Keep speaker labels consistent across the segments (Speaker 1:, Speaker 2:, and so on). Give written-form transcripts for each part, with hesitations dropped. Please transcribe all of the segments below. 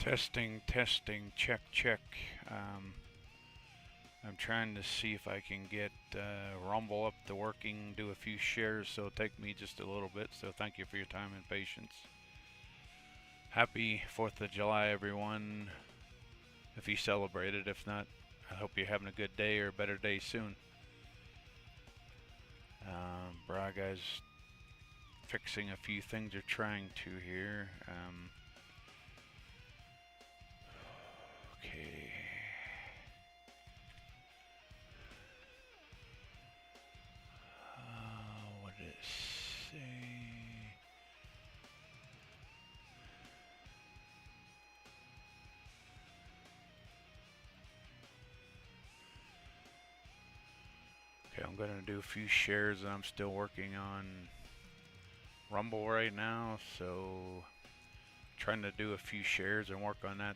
Speaker 1: Testing, testing, check, check. I'm trying to see if I can get Rumble up to working, do a few shares, so it'll take me just a little bit. So thank you for your time and patience. Happy 4th of July, everyone. If you celebrated, if not, I hope you're having a good day or a better day soon. Braga's fixing a few things, or trying to here. Okay. What did it say? Okay, I'm gonna do a few shares, and I'm still working on Rumble right now, so trying to do a few shares and work on that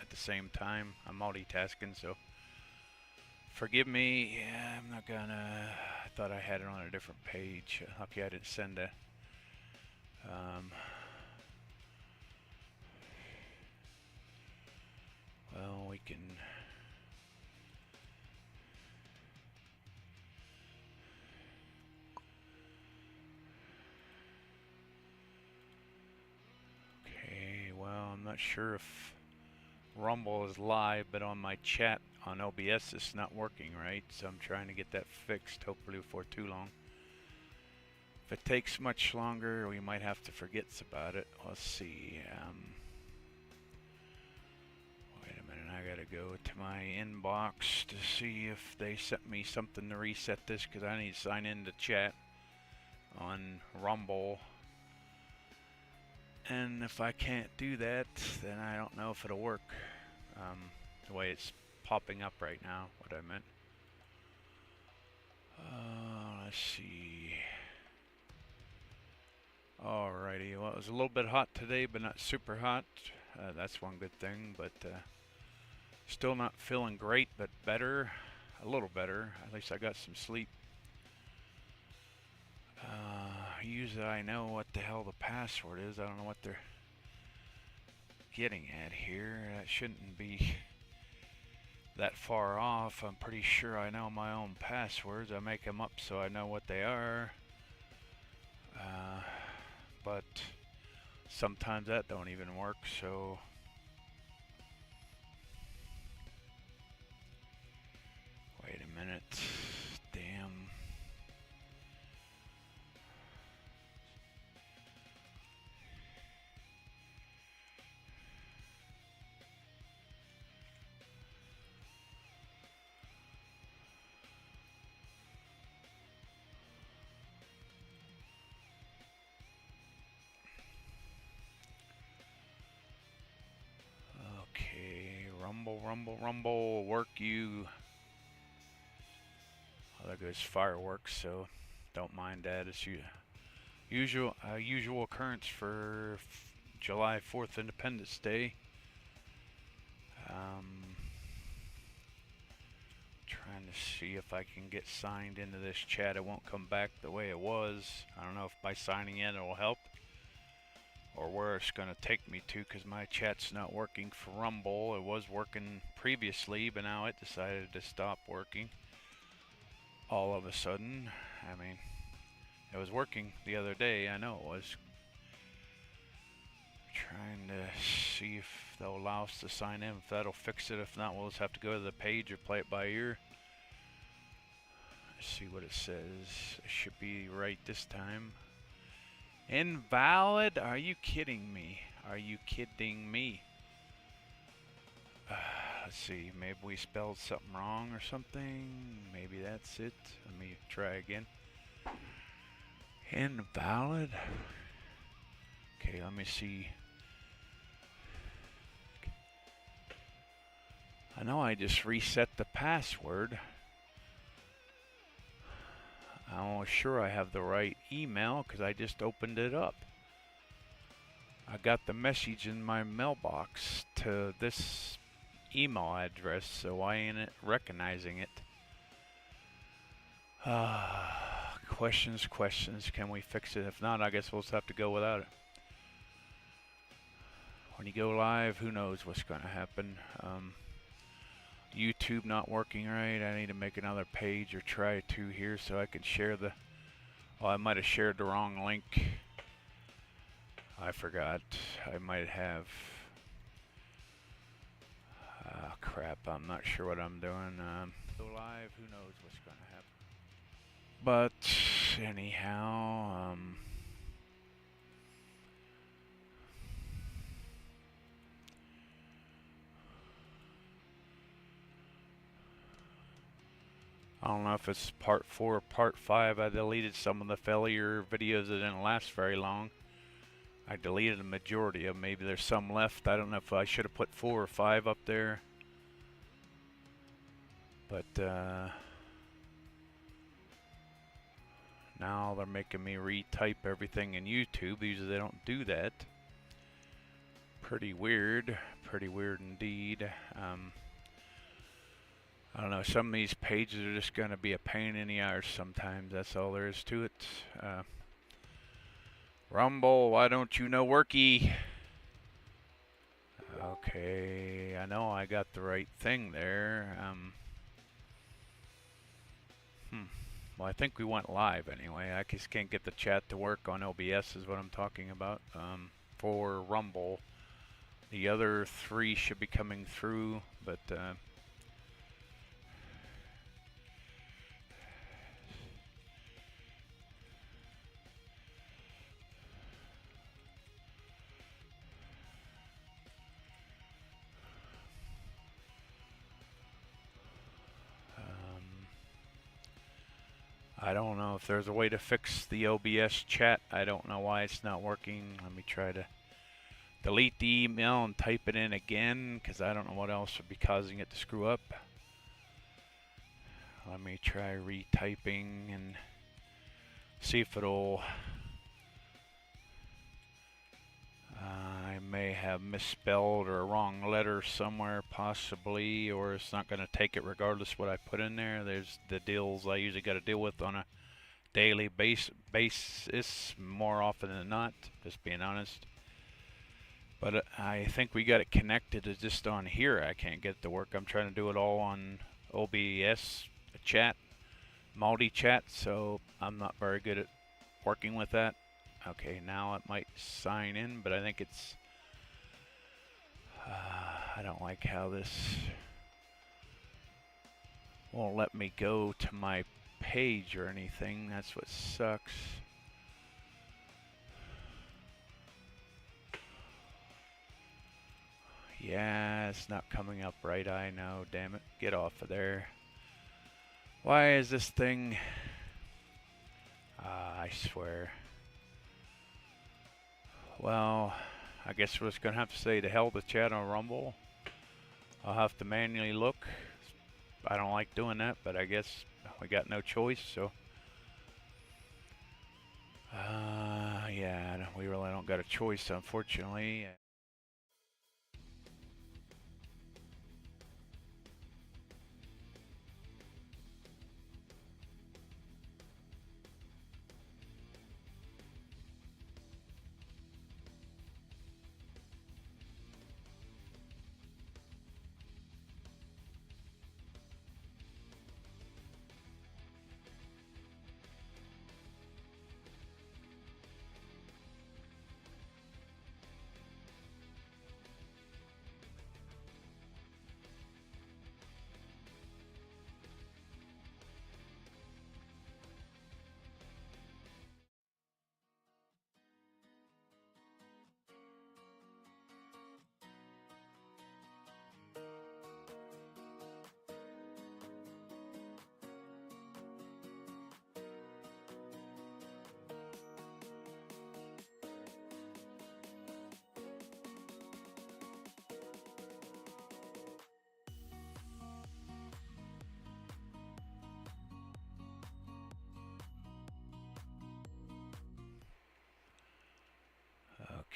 Speaker 1: at the same time. I'm multitasking, so forgive me. Yeah, I'm not gonna. I thought I had it on a different page. Lucky I didn't send it. Well, we can. Okay, well, I'm not sure if Rumble is live, but on my chat on OBS it's not working right, so I'm trying to get that fixed, hopefully before too long. If it takes much longer, we might have to forget about it. Let's see. Wait a minute, I gotta go to my inbox to see if they sent me something to reset this, because I need to sign into chat on Rumble. And if I can't do that, then I don't know if it'll work. The way it's popping up right now, what I meant. Let's see. Alrighty, well, it was a little bit hot today, but not super hot. That's one good thing, but still not feeling great, but better. A little better. At least I got some sleep. Usually I know what the hell the password is. I don't know what they're getting at here. That shouldn't be that far off. I'm pretty sure I know my own passwords. I make them up so I know what they are. But sometimes that don't even work, so wait a minute. Damn. Rumble, rumble, rumble, work you. Well, there goes fireworks, so don't mind that. It's usual occurrence for July 4th, Independence Day. Trying to see if I can get signed into this chat. It won't come back the way it was. I don't know if by signing in it will help, or where it's going to take me to, because my chat's not working for Rumble. It was working previously, but now it decided to stop working all of a sudden. I mean, it was working the other day, I know it was. Trying to see if they'll allow us to sign in, if that'll fix it. If not, we'll just have to go to the page or play it by ear. Let's see what it says. It should be right this time. Invalid? Are you kidding me? Are you kidding me? Let's see, maybe we spelled something wrong or something. Maybe that's it. Let me try again. Invalid? Okay, let me see. I know I just reset the password. I'm sure I have the right email because I just opened it up. I got the message in my mailbox to this email address, so why ain't it recognizing it? Questions. Can we fix it? If not, I guess we'll just have to go without it. when you go live, who knows what's going to happen. YouTube not working right. I need to make another page or try to here so I can share the... Oh, I might have shared the wrong link. I forgot. I might have... crap, I'm not sure what I'm doing. Go live, who knows what's going to happen. But anyhow, I don't know if it's part 4 or part 5. I deleted some of the failure videos that didn't last very long. I deleted the majority of them. Maybe there's some left. I don't know if I should have put 4 or 5 up there. But now they're making me retype everything in YouTube. Usually they don't do that. Pretty weird indeed. I don't know, some of these pages are just going to be a pain in the arse sometimes. That's all there is to it. Rumble, why don't you know worky? Okay, I know I got the right thing there. Well, I think we went live anyway. I just can't get the chat to work on OBS is what I'm talking about. For Rumble. The other 3 should be coming through, but I don't know if there's a way to fix the OBS chat. I don't know why it's not working. Let me try to delete the email and type it in again, because I don't know what else would be causing it to screw up. Let me try retyping and see if it'll... I may have misspelled or a wrong letter somewhere possibly, or it's not going to take it regardless what I put in there. There's the deals I usually got to deal with on a daily basis more often than not, just being honest. But I think we got it connected to just on here. I can't get it to work. I'm trying to do it all on OBS chat, multi-chat, so I'm not very good at working with that. Okay, now it might sign in, but I think it's... I don't like how this won't let me go to my page or anything. That's what sucks. Yeah, it's not coming up right, I know, damn it. Get off of there. Why is this thing... I swear. Well, I guess we're just going to have to say to hell with chat on Rumble. I'll have to manually look. I don't like doing that, but I guess we got no choice, so... yeah, we really don't got a choice, unfortunately.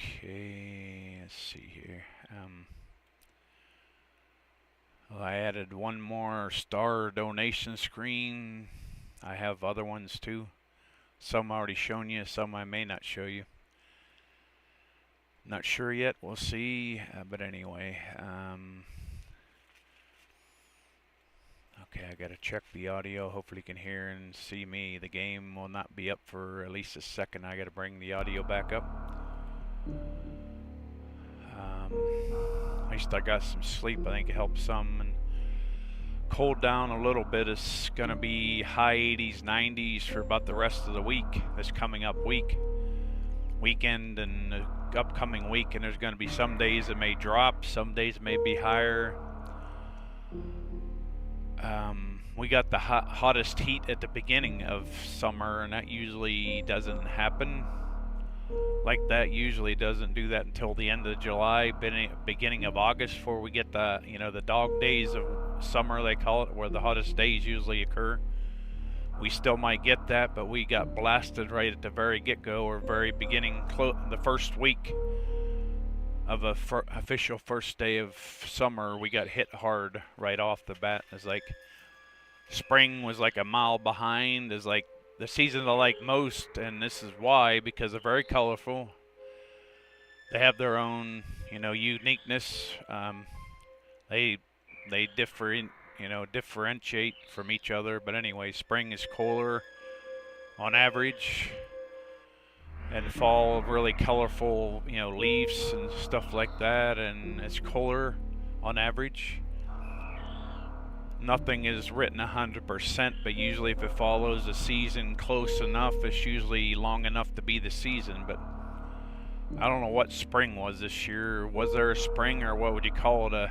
Speaker 1: Okay, let's see here. Well, I added one more star donation screen. I have other ones too. Some I already shown you, some I may not show you. Not sure yet. We'll see. But anyway, okay, I gotta check the audio. Hopefully you can hear and see me. The game will not be up for at least a second. I gotta bring the audio back up. At least I got some sleep. I think it helped some. And cooled down a little bit. It's gonna be high 80s, 90s for about the rest of the week. This coming up weekend and the upcoming week. And there's gonna be some days it may drop, some days it may be higher. We got the hottest heat at the beginning of summer, and that usually doesn't happen like that. Usually doesn't do that until the end of July, beginning of August, before we get the the dog days of summer, they call it, where the hottest days usually occur. We still might get that, but we got blasted right at the very get-go, or very beginning, the first week of a official first day of summer. We got hit hard right off the bat. It's like spring was like a mile behind. Is like the season I like most, and this is why, because they're very colorful. They have their own, uniqueness. They differentiate from each other. But anyway, spring is cooler on average, and fall really colorful, leaves and stuff like that, and it's cooler on average. Nothing is written 100%, but usually if it follows the season close enough, it's usually long enough to be the season. But I don't know what spring was this year. Was there a spring, or what would you call it,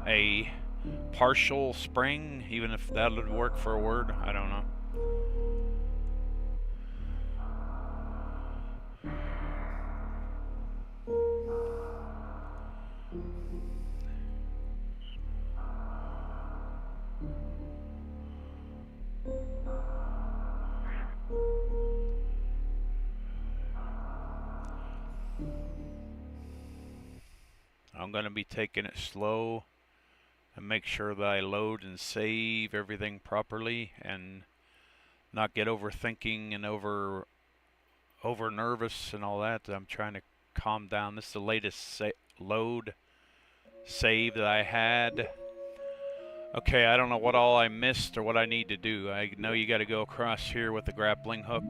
Speaker 1: a partial spring, even if that would work for a word? I don't know. I'm going to be taking it slow and make sure that I load and save everything properly, and not get overthinking and over nervous and all that. I'm trying to calm down. This is the latest load save that I had. Okay, I don't know what all I missed or what I need to do. I know you got to go across here with the grappling hook.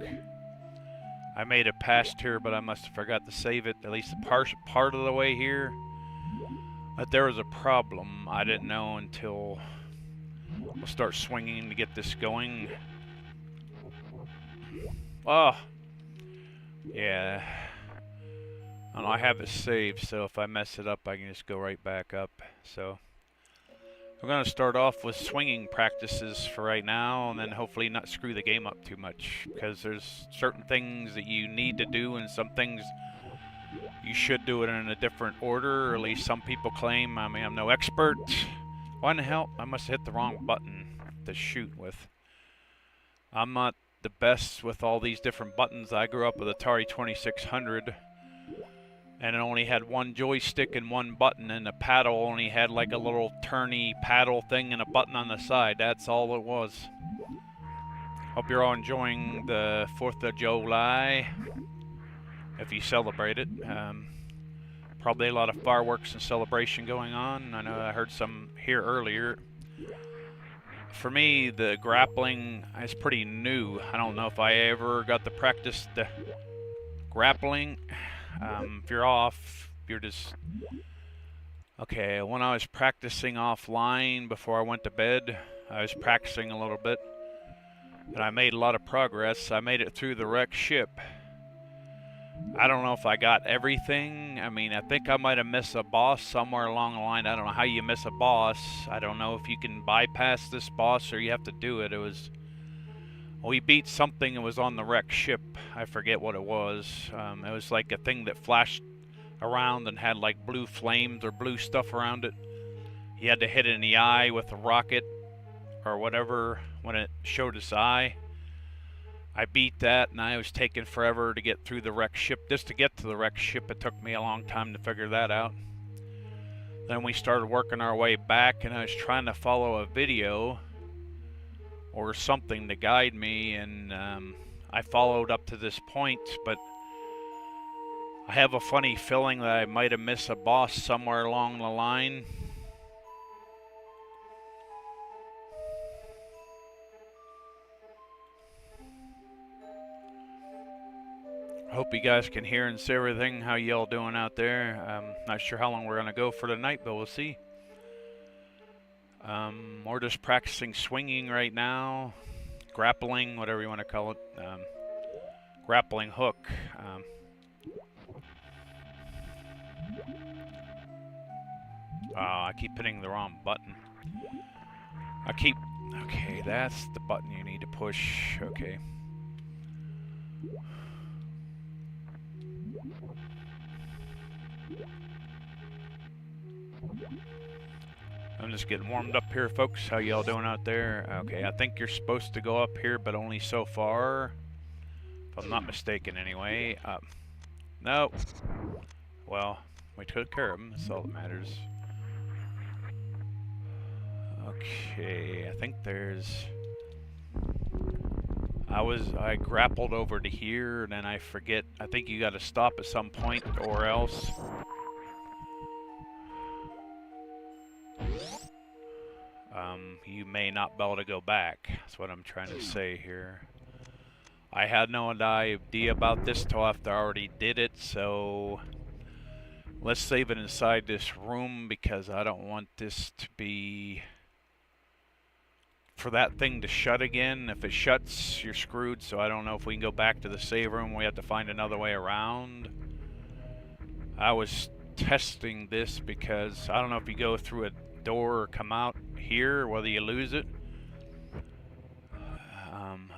Speaker 1: I made it past here, but I must have forgot to save it, at least the part of the way here. But there was a problem. I didn't know until we'll start swinging to get this going. Oh, yeah. I have it saved, so if I mess it up, I can just go right back up. So we're going to start off with swinging practices for right now, and then hopefully not screw the game up too much, because there's certain things that you need to do, and some things you should do it in a different order, or at least some people claim. I mean, I'm no expert. Why in the hell? I must have hit the wrong button to shoot with. I'm not the best with all these different buttons. I grew up with Atari 2600, and it only had one joystick and one button, and the paddle only had like a little turny paddle thing and a button on the side. That's all it was. Hope you're all enjoying the 4th of July, if you celebrate it. Probably a lot of fireworks and celebration going on. I know I heard some here earlier. For me, the grappling is pretty new. I don't know if I ever got to practice the grappling. If you're off, you're just... Okay, when I was practicing offline before I went to bed, I was practicing a little bit, and I made a lot of progress. I made it through the wrecked ship. I don't know if I got everything. I mean, I think I might have missed a boss somewhere along the line. I don't know how you miss a boss. I don't know if you can bypass this boss or you have to do it. We beat something that was on the wrecked ship. I forget what it was. It was like a thing that flashed around and had like blue flames or blue stuff around it. You had to hit it in the eye with a rocket or whatever when it showed its eye. I beat that, and I was taking forever to get through the wrecked ship. Just to get to the wrecked ship, it took me a long time to figure that out. Then we started working our way back, and I was trying to follow a video or something to guide me, and I followed up to this point, but I have a funny feeling that I might have missed a boss somewhere along the line. Hope you guys can hear and see everything. How y'all doing out there? Not sure how long we're gonna go for tonight, but we'll see. We're just practicing swinging right now, grappling, whatever you want to call it. Grappling hook. I keep hitting the wrong button. Okay, that's the button you need to push. Okay. I'm just getting warmed up here, folks. How y'all doing out there? Okay, I think you're supposed to go up here, but only so far. If I'm not mistaken, anyway. No. Well, we took care of them. That's all that matters. Okay, I think there's... I grappled over to here, and then I forget. I think you got to stop at some point, or else... you may not be able to go back. That's what I'm trying to say here. I had no idea about this till after I already did it, so... Let's save it inside this room, because I don't want this to be... for that thing to shut again. If it shuts, you're screwed, so I don't know if we can go back to the save room. We have to find another way around. I was testing this because I don't know if you go through a door or come out here, whether you lose it.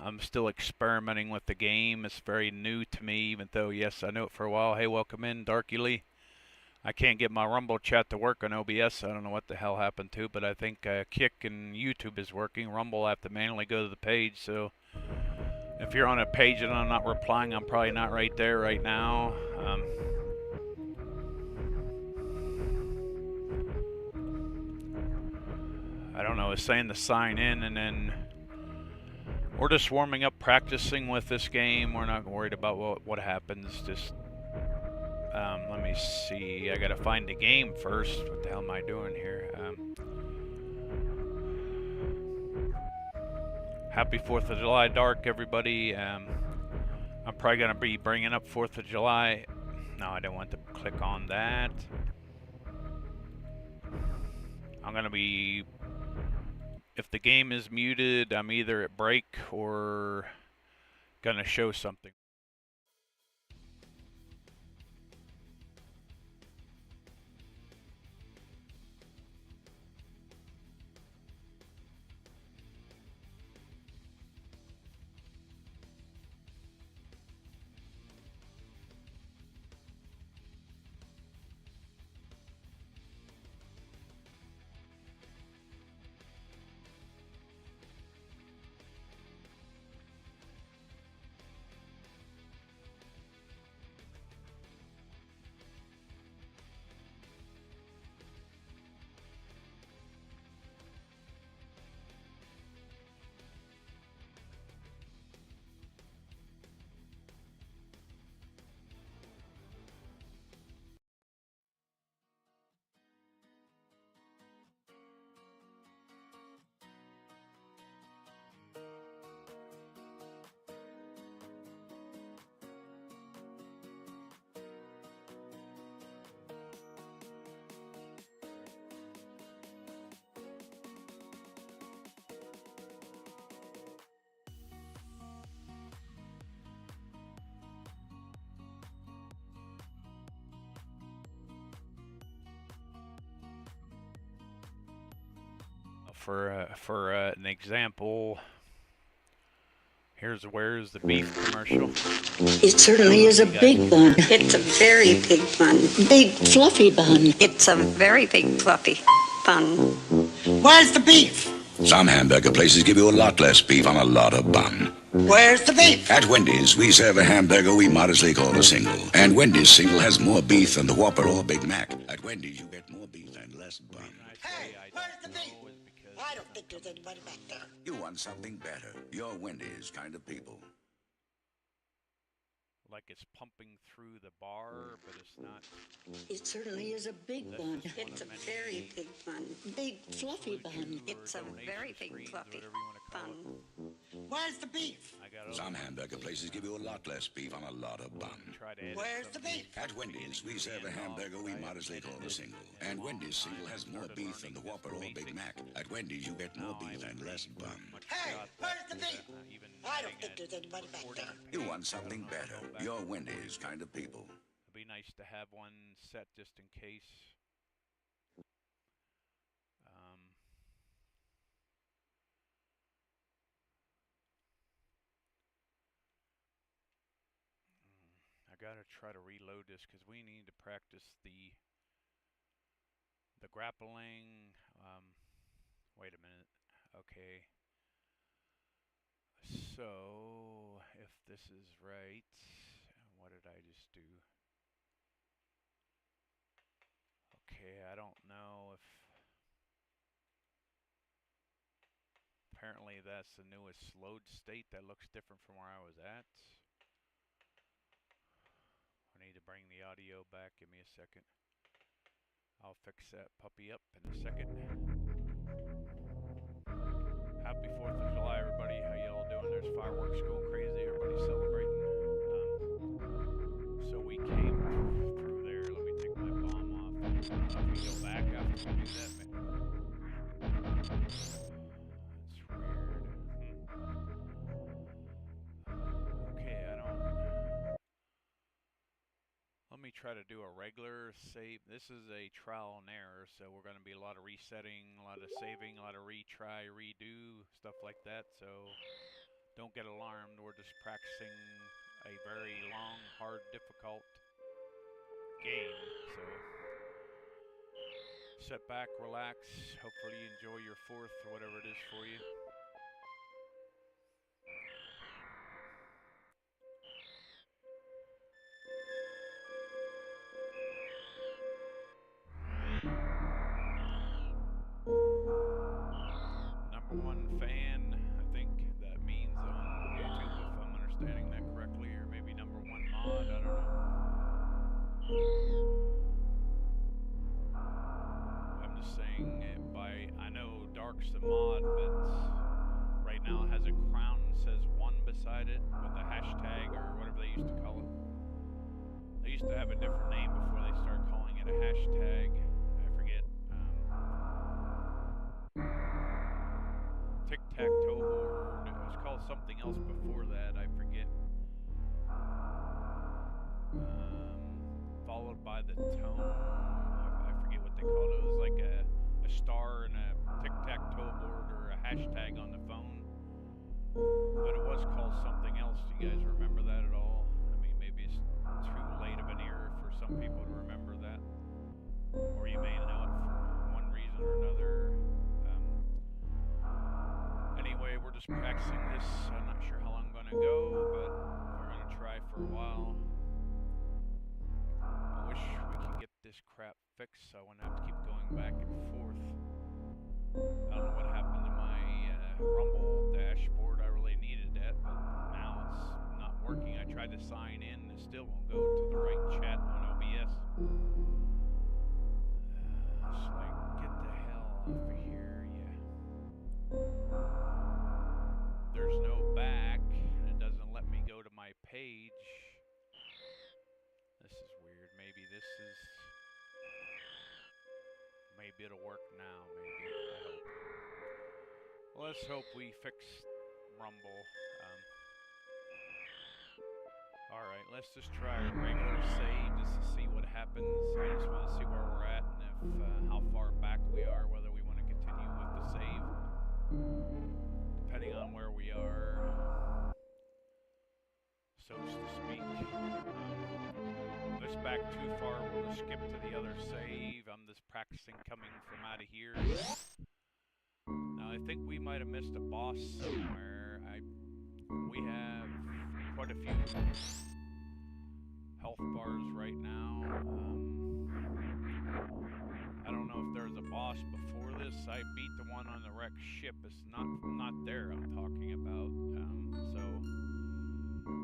Speaker 1: I'm still experimenting with the game. It's very new to me, even though, yes, I know it for a while. Hey, welcome in, Darky Lee. I can't get my Rumble chat to work on OBS. I don't know what the hell happened to, but I think Kick and YouTube is working. Rumble, I have to manually go to the page, so if you're on a page and I'm not replying, I'm probably not right there right now. I don't know, it's saying to sign in, and then we're just warming up, practicing with this game. We're not worried about what happens. Just let me see. I gotta find the game first. What the hell am I doing here? Happy 4th of July, Dark, everybody. I'm probably gonna be bringing up 4th of July. No, I don't want to click on that. I'm gonna be... If the game is muted, I'm either at break or gonna show something. For an example, where's the beef commercial?
Speaker 2: It certainly is a big bun.
Speaker 3: It's a very big bun.
Speaker 2: Big fluffy bun.
Speaker 3: It's a very big fluffy bun.
Speaker 2: Where's the beef?
Speaker 4: Some hamburger places give you a lot less beef on a lot of bun.
Speaker 2: Where's the beef?
Speaker 4: At Wendy's, we serve a hamburger we modestly call a single. And Wendy's single has more beef than the Whopper or Big Mac. At Wendy's, you get more beef and less bun.
Speaker 2: Hey, where's the beef? I don't think there's anybody back there.
Speaker 4: You want something better. You're Wendy's kind of people.
Speaker 1: like it's pumping through the bar, but it's not.
Speaker 2: It certainly is a big
Speaker 1: That's
Speaker 2: bun.
Speaker 1: just one
Speaker 3: It's a
Speaker 1: of many
Speaker 3: very big bun.
Speaker 2: Big fluffy
Speaker 1: salute
Speaker 2: bun.
Speaker 1: you or
Speaker 3: It's a
Speaker 1: donation
Speaker 3: very big
Speaker 1: screens,
Speaker 3: fluffy
Speaker 1: whatever you want to call it.
Speaker 3: bun.
Speaker 2: Where's the beef?
Speaker 1: I got
Speaker 4: Some
Speaker 1: other
Speaker 4: hamburger places give you a lot less beef on a lot of bun.
Speaker 1: try to edit
Speaker 2: Where's
Speaker 1: some
Speaker 2: the
Speaker 1: of these
Speaker 2: beef?
Speaker 1: from
Speaker 4: At
Speaker 1: the
Speaker 4: Wendy's, we
Speaker 1: beginning to
Speaker 4: serve
Speaker 1: the
Speaker 4: a
Speaker 1: end off,
Speaker 4: hamburger
Speaker 1: but
Speaker 4: we
Speaker 1: I haven't
Speaker 4: modestly call a
Speaker 1: edited
Speaker 4: single.
Speaker 1: in a
Speaker 4: And
Speaker 1: long
Speaker 4: Wendy's
Speaker 1: time.
Speaker 4: single
Speaker 1: I
Speaker 4: has more
Speaker 1: started
Speaker 4: beef than the
Speaker 1: learning just
Speaker 4: Whopper or Big
Speaker 1: basics.
Speaker 4: Mac. At Wendy's, you get more
Speaker 1: Now
Speaker 4: beef
Speaker 1: I'm
Speaker 4: and less
Speaker 1: being
Speaker 4: bun.
Speaker 1: much
Speaker 2: Hey,
Speaker 1: forgot
Speaker 2: where's the
Speaker 1: that,
Speaker 2: beef?
Speaker 1: even
Speaker 2: I don't
Speaker 1: adding
Speaker 2: think
Speaker 1: a
Speaker 2: there's anybody back
Speaker 1: recording
Speaker 2: there.
Speaker 1: page,
Speaker 4: You want
Speaker 1: I
Speaker 4: something
Speaker 1: don't know if I'll
Speaker 4: better.
Speaker 1: go back
Speaker 4: You're
Speaker 1: and
Speaker 4: Wendy's kind of people.
Speaker 1: It'd be nice to have one set just in case. Um, I gotta try to reload this because we need to practice the grappling. Wait a minute. Okay. So if this is right, what did I just do? Okay, I don't know if. Apparently that's the newest load state that looks different from where I was at. I need to bring the audio back. Give me a second. I'll fix that puppy up in a second. Happy 4th of July, everybody. How y'all doing? There's fireworks going crazy. Everybody's celebrating. So we came through there. Let me take my bomb off. If we go back after we do that, that's weird. Okay, I don't. Let me try to do a regular save. This is a trial and error, so we're going to be a lot of resetting, a lot of saving, a lot of retry, redo, stuff like that. So don't get alarmed. We're just practicing a very long, hard, difficult game. So sit back, relax. Hopefully you enjoy your 4th or whatever it is for you. #1 fan, I think that means on YouTube, if I'm understanding that correctly, or maybe #1 mod, I don't know. I'm just saying it by, I know Dark's the mod, but right now it has a crown that says 1 beside it with a hashtag or whatever they used to call it. They used to have a different name before they started calling it a hashtag. I forget. Tic-tac-toe board. It was called something else before that. I forget. Followed by the tone. I forget what they called it. It was like a star and a tic-tac-toe board or a hashtag on the phone. But it was called something else. Do you guys remember that at all? I mean, maybe it's too late of an era for some people to remember that. Or you may know it for one reason or another. Anyway, we're just practicing this. I'm not sure how long I'm going to go, but we're going to try for a while. I wish we could get this crap fixed so I wouldn't have to keep going back and forth. I don't know what happened to my Rumble dashboard. I really needed that, but now it's not working. I tried to sign in and it still won't go to the right chat on OBS. It's like, get the hell off of here, yeah. There's no back, and it doesn't let me go to my page. This is weird. Maybe this is... Maybe it'll work now, maybe. I hope. Well, let's hope we fix Rumble. Alright, let's just try a regular save just to see what happens. I just want to see where we're at and if how far back we are, whether we want to continue with the save. Depending on where we are, so to speak. If it's back too far, we'll just skip to the other save. I'm just practicing coming from out of here. Now, I think we might have missed a boss somewhere. We have quite a few health bars right now. I don't know if there's a boss before this. I beat the one on the wrecked ship. It's not there I'm talking about. So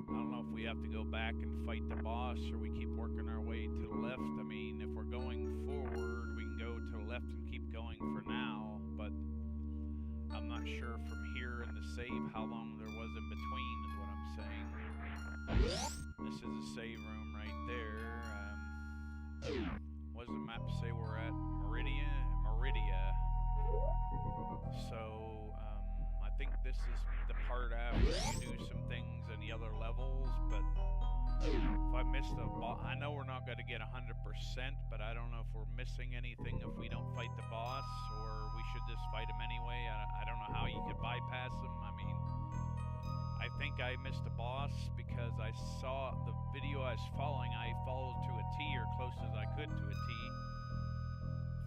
Speaker 1: I don't know if we have to go back and fight the boss or we keep working our way to the left. I mean, if we're going forward, we can go to the left and keep going for now, but I'm not sure from here in the save how long there was in between is what I'm saying. This is a save room right there. What does the map say we're at? Meridia. So, I think this is the part after you do some things in the other levels, but if I missed a boss, I know we're not going to get 100%, but I don't know if we're missing anything if we don't fight the boss, or we should just fight him anyway. I don't know how you could bypass him. I mean, I think I missed a boss because I saw the video I was following. I followed to a T, or close as I could to a T.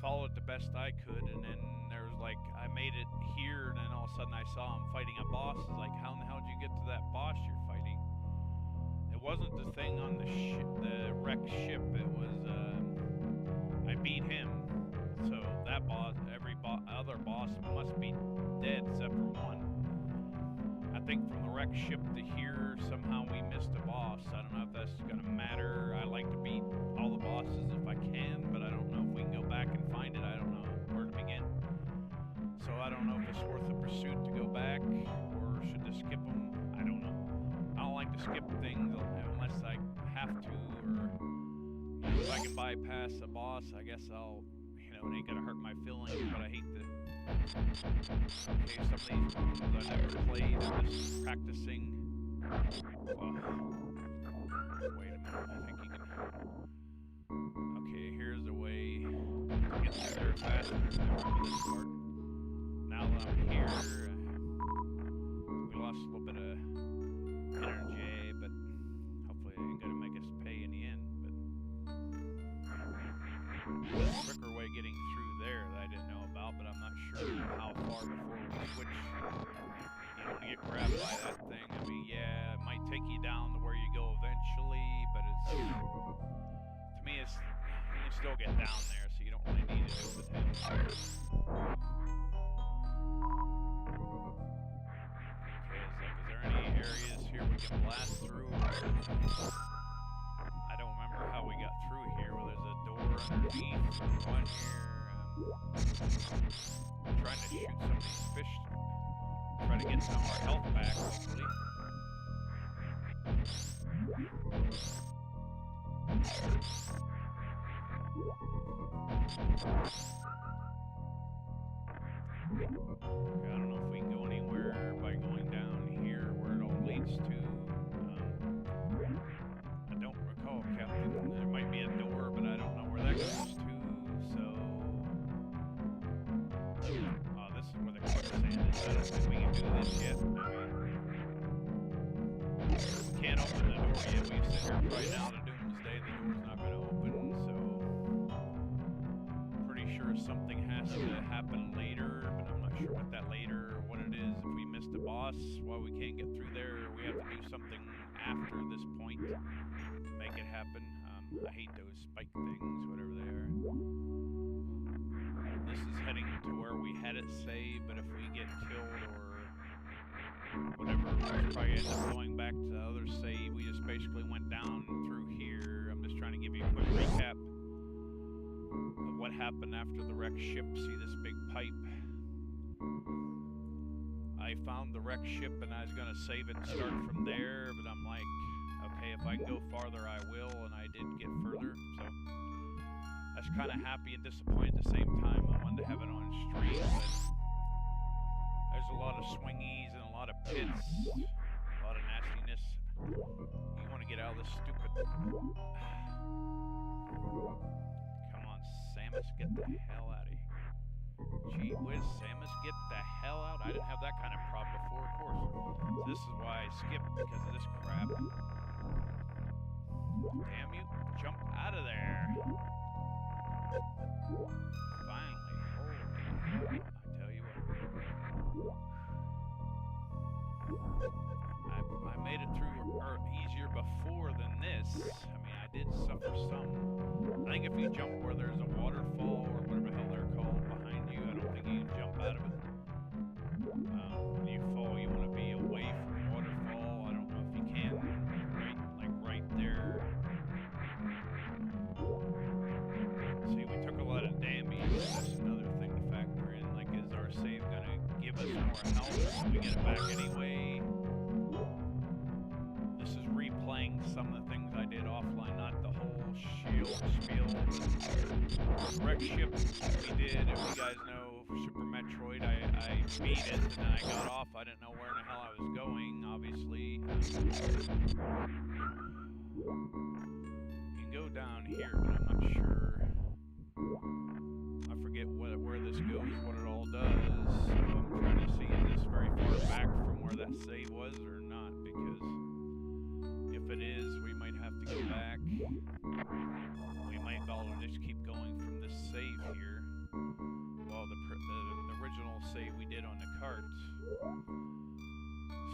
Speaker 1: Followed the best I could, and then there was like, I made it here, and then all of a sudden I saw him fighting a boss. It's like, how in the hell did you get to that boss you're fighting? It wasn't the thing on the wrecked ship. It was, I beat him. So that boss, every other boss must be dead except for one. I think from the wrecked ship to here, somehow we missed a boss. I don't know if that's going to matter. I like to beat all the bosses if I can, but I don't know if we can go back and find it. I don't know where to begin. So I don't know if it's worth the pursuit to go back, or should just skip them. I don't know. I don't like to skip things unless I have to, or if I can bypass a boss, I guess I'll, it ain't going to hurt my feelings, but I hate to. Okay, some of these rooms I never played. I'm just practicing. Wait a minute. I think you can. Okay, here's a way to get through there faster. I remember this part. Now that I'm here, we lost a little bit of energy, but hopefully it ain't gonna make us pay in the end. But there's a quicker way getting through there that I didn't know about, but I'm not sure how far before we switch. You don't get grabbed by that thing. I mean, yeah, it might take you down to where you go eventually, but it's, to me, it's, you can still get down there, so you don't really need to do it with him. Okay, it's like, is there any areas here we can blast through? I don't remember how we got through here. Well, there's a door underneath, one here. I'm trying to shoot some of these fish. Try to get some of our health back, hopefully. Okay, I don't know if we can go anywhere by going down here where it all leads to. I don't recall, Captain. There might be a door, but I don't know where that goes to. So, this is where the quicksand is. I don't think we can do this yet. I mean, we can't open the door yet. We sit here right now to doomsday. The door's not going to open, so pretty sure something has to happen later, but I'm not sure what that later or what it is. If we missed a boss while we can't get through there, we have to do something after this point to make it happen. I hate those spike things, whatever they are. This is heading to where we had it saved, but if we get killed or whatever, we'll probably end up going back to the other save. We just basically went down through here. I'm just trying to give you a quick recap of what happened after the wrecked ship. See this big pipe? I found the wrecked ship and I was going to save it and start from there, but I'm like, okay, if I can go farther, I will, and I did get further, so I was kind of happy and disappointed at the same time. I wanted to have it on stream, but there's a lot of swingies and a lot of pits, a lot of nastiness. You want to get out of this stupid... Come on, Samus, get the hell out of here. Gee whiz, Samus, get the hell out. I didn't have that kind of problem before, of course. So this is why I skipped, because of this crap. Damn you, jump out of there. Finally, holy hell, I tell you what. I made it through easier before than this. I mean, I did suffer some. I think if you jump where there's a waterfall or whatever the hell they're called behind you, I don't think you can jump out of it. When you fall, you want to be away from the waterfall. I don't know if you can. us more health when we get it back anyway. This is replaying some of the things I did offline, not the whole shield spiel. The wreck ship we did, if you guys know, Super Metroid, I beat it and then I got off. I didn't know where in the hell I was going, obviously. You can go down here, but I'm not sure. I forget where this goes, what it all does. So I'm trying to see is this very far back from where that save was or not, because if it is, we might have to go back. We might be able to just keep going from this save here. Well, the original save we did on the cart.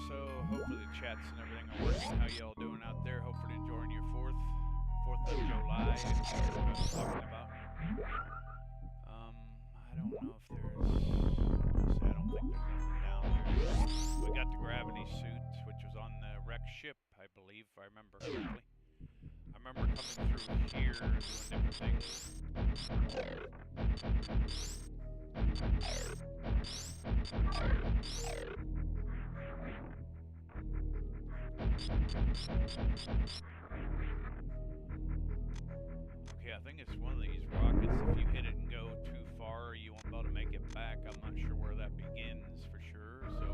Speaker 1: So hopefully the chats and everything are working. How y'all doing out there? Hopefully enjoying your 4th of July. If you know what I was talking about. I don't know if there's. I don't think there's nothing down there. We got the gravity suit, which was on the wreck ship, I believe, if I remember correctly. I remember coming through here doing different things. Okay, I think it's one of these rockets. If you hit it and go too far, you won't be able to make it back. I'm not sure where that begins for sure. So,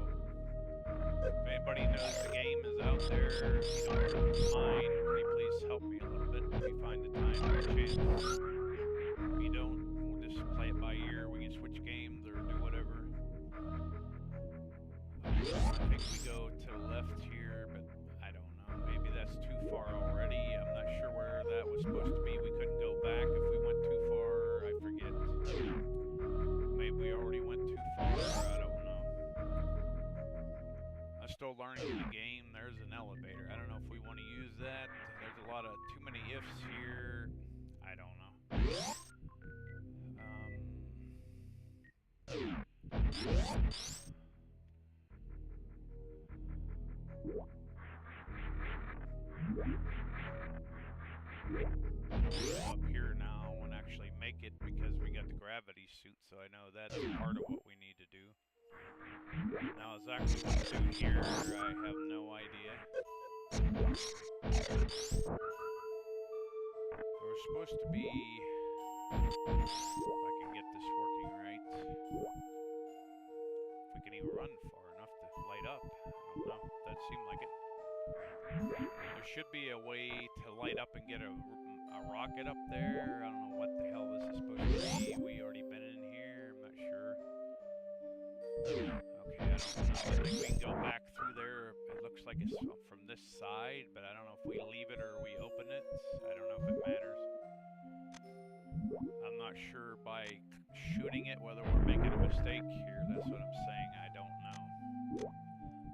Speaker 1: if anybody knows the game is out there, if you don't mind, can you please help me a little bit if you find the time or chance? If you don't, we'll just play it by ear. We can switch games or do whatever. I think we go to the left here, but I don't know. Maybe that's too far already. I'm not sure where that was supposed to be. We couldn't go back if we went too far. I forget. Maybe we already went too far. I don't know. I'm still learning the game. There's an elevator. I don't know if we want to use that. There's a lot of too many ifs here. I don't know. Up here now and actually make it because we got the gravity suit, so I know that's part of what we need to do. Now exactly what to do here, I have no idea. So we're supposed to be, if I can get this working right, if we can even run far enough to light up. I don't know, that seemed like it. There should be a way to light up and get a rocket up there. I don't know what the hell this is supposed to be. We already been in here. I'm not sure. Okay, I don't know. I think we can go back through there. It looks like it's from this side, but I don't know if we leave it or we open it. I don't know if it matters. I'm not sure by shooting it whether we're making a mistake here. That's what I'm saying. I don't know.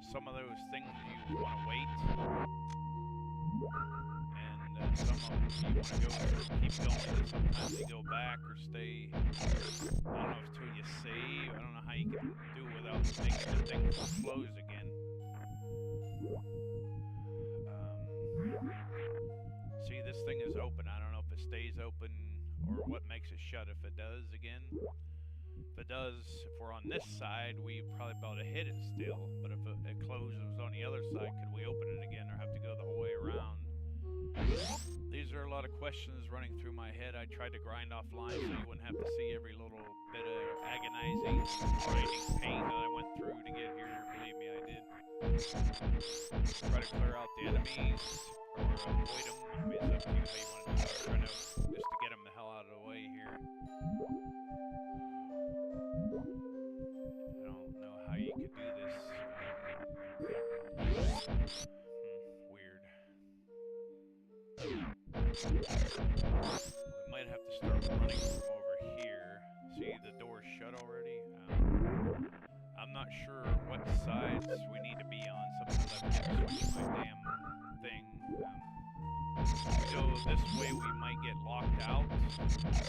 Speaker 1: Some of those things you want to wait. And some of them you want to go keep going, and sometimes you go back or stay. I don't know if till you save. I don't know how you can do it without making the thing close again. See, this thing is open. I don't know if it stays open or what makes it shut if it does again. If it does, if we're on this side, we probably be able to hit it still. But if it closes on the other side, could we open it again or have to go the whole way around? These are a lot of questions running through my head. I tried to grind offline so you wouldn't have to see every little bit of agonizing, grinding pain that I went through to get here. Believe me, I did. Try to clear out the enemies or avoid them. I mean, it's up to you how you want to do it. I'm trying to just to get them the hell out of the way here. I don't know how you could do this. Weird. We might have to start running from over here. See, the door's shut already. I'm not sure what sides we need to be on. Sometimes I have to switch my damn thing. If we go this way, we might get locked out.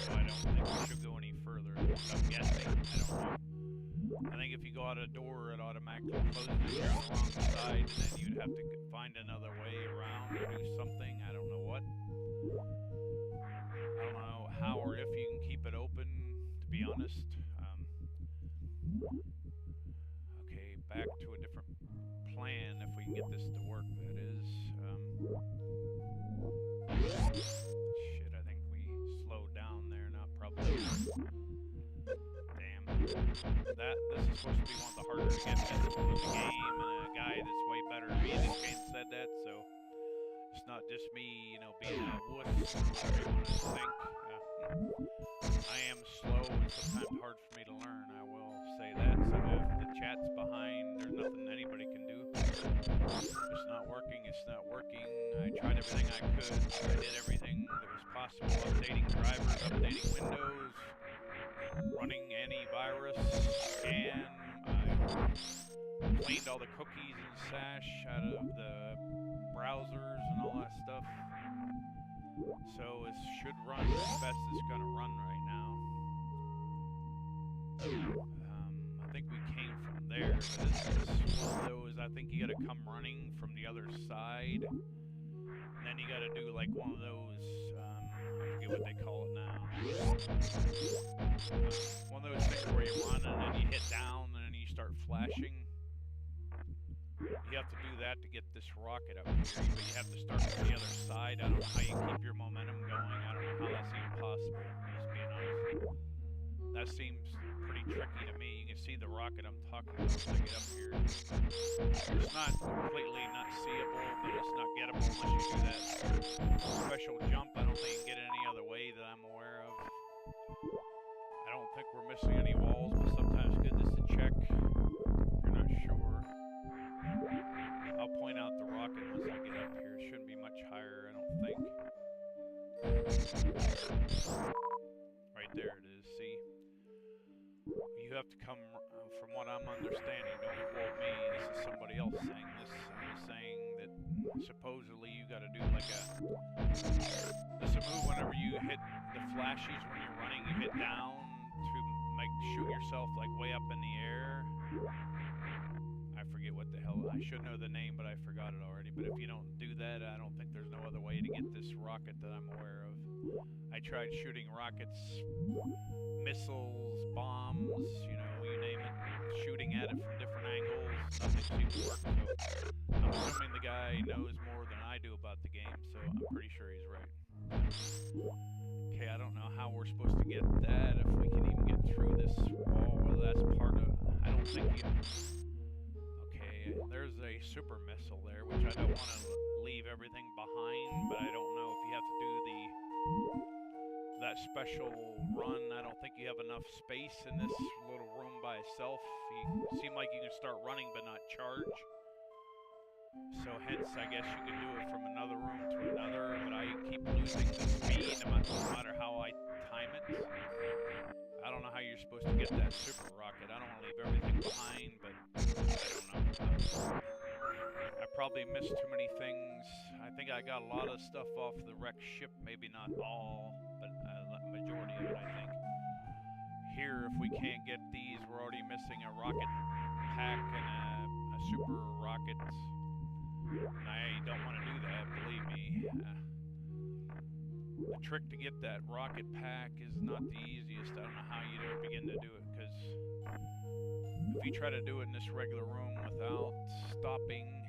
Speaker 1: So I don't think we should go any further. I'm guessing. I don't know. I think if you go out a door, it automatically closes if you're on the wrong side, and then you'd have to find another way around or do something. I don't know what. I don't know how or if you can keep it open, to be honest. this is supposed to be one of the harder to get missiles in the game, and a guy that's way better than me in this game said that, so it's not just me, you know, being a wuss, whatever you want to think. I am slow and sometimes hard for me to learn, I will say that, so if the chat's behind, there's nothing anybody can do. If it's not working, it's not working. I tried everything I could, I did everything that was possible, updating drivers, updating Windows, running antivirus, scan, I cleaned all the cookies and sash out of the browsers and all that stuff. So it should run as best it's going to run right now. I think we came from there. This is one of those, I think you got to come running from the other side. And then you got to do like one of those, I forget what they call it now. One of those things where you run and then you hit down and then you start flashing. You have to do that to get this rocket up here, but you have to start from the other side. I don't know how you keep your momentum going. I don't know how that's even possible, just being honest. That seems pretty tricky to me. You can see the rocket I'm talking about when I get up here. It's not completely not seeable, but it's not gettable unless you do that special jump. I don't think you can get it any other way that I'm aware of. I don't think we're missing any walls, but sometimes it's good just to check if you're not sure. I'll point out the rocket once I get up here. It shouldn't be much higher, I don't think. Right there it is, see? You have to come, from what I'm understanding, don't quote me, this is somebody else saying this. I'm saying that supposedly you gotta do like this a move whenever you hit the flashes when you're running, you hit down to shoot yourself like way up in the air. I forget what the hell, I should know the name, but I forgot it already. But if you don't do that, I don't think there's no other way to get this rocket that I'm aware of. I tried shooting rockets, missiles, bombs, you know, you name it, shooting at it from different angles, nothing seemed to work, so I'm assuming the guy knows more than I do about the game, so I'm pretty sure he's right. Okay, I don't know how we're supposed to get that, if we can even get through this wall, whether that's part of, I don't think you... There's a super missile there, which I don't want to leave everything behind, but I don't know if you have to do that special run. I don't think you have enough space in this little room by itself. You seem like you can start running but not charge. So hence, I guess you can do it from another room to another, but I keep losing the speed no matter how I time it. I don't know how you're supposed to get that super rocket. I don't want to leave everything behind, but I don't know. I probably missed too many things. I think I got a lot of stuff off the wrecked ship, maybe not all, but a majority of it, I think. Here, if we can't get these, we're already missing a rocket pack and a super rocket. And I don't want to do that, believe me. The trick to get that rocket pack is not the easiest. I don't know how you'd ever begin to do it, because if you try to do it in this regular room without stopping,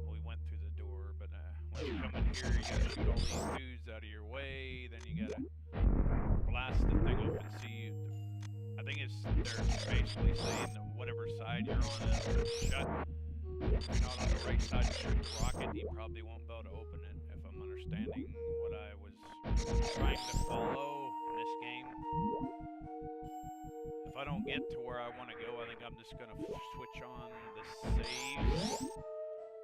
Speaker 1: well, we went through the door, but once you come in here, you gotta shoot all these dudes out of your way, then you gotta blast the thing open. See, I think they're basically saying that whatever side you're on is shut. If you're not on the right side to shoot the rocket, you probably won't be able to open it, if I'm understanding what I was trying to follow in this game. If I don't get to where I want to go, I think I'm just going to switch on the save.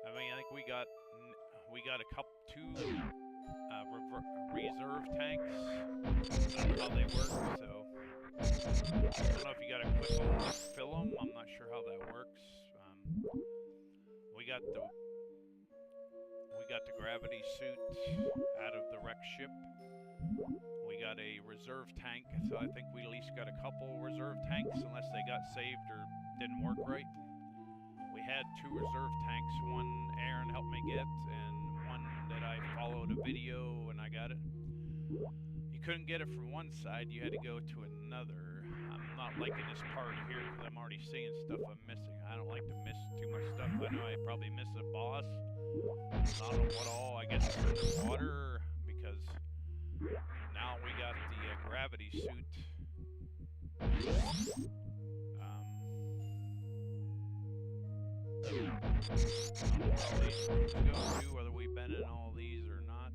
Speaker 1: I mean, I think we got a couple, two reserve tanks. I don't know how they work, so I don't know if you got to equip them to fill them. I'm not sure how that works. We got the gravity suit out of the wrecked ship. We got a reserve tank, so I think we at least got a couple reserve tanks, unless they got saved or didn't work right. We had 2 reserve tanks, one Aaron helped me get, and one that I followed a video and I got it. You couldn't get it from one side, you had to go to another. I'm not liking this part here because I'm already seeing stuff I'm missing. I don't like to miss too much stuff. I know I probably missed a boss. I don't know what all, I guess it's underwater, because now we got the gravity suit. all these rooms go to, whether we've been in all these or not.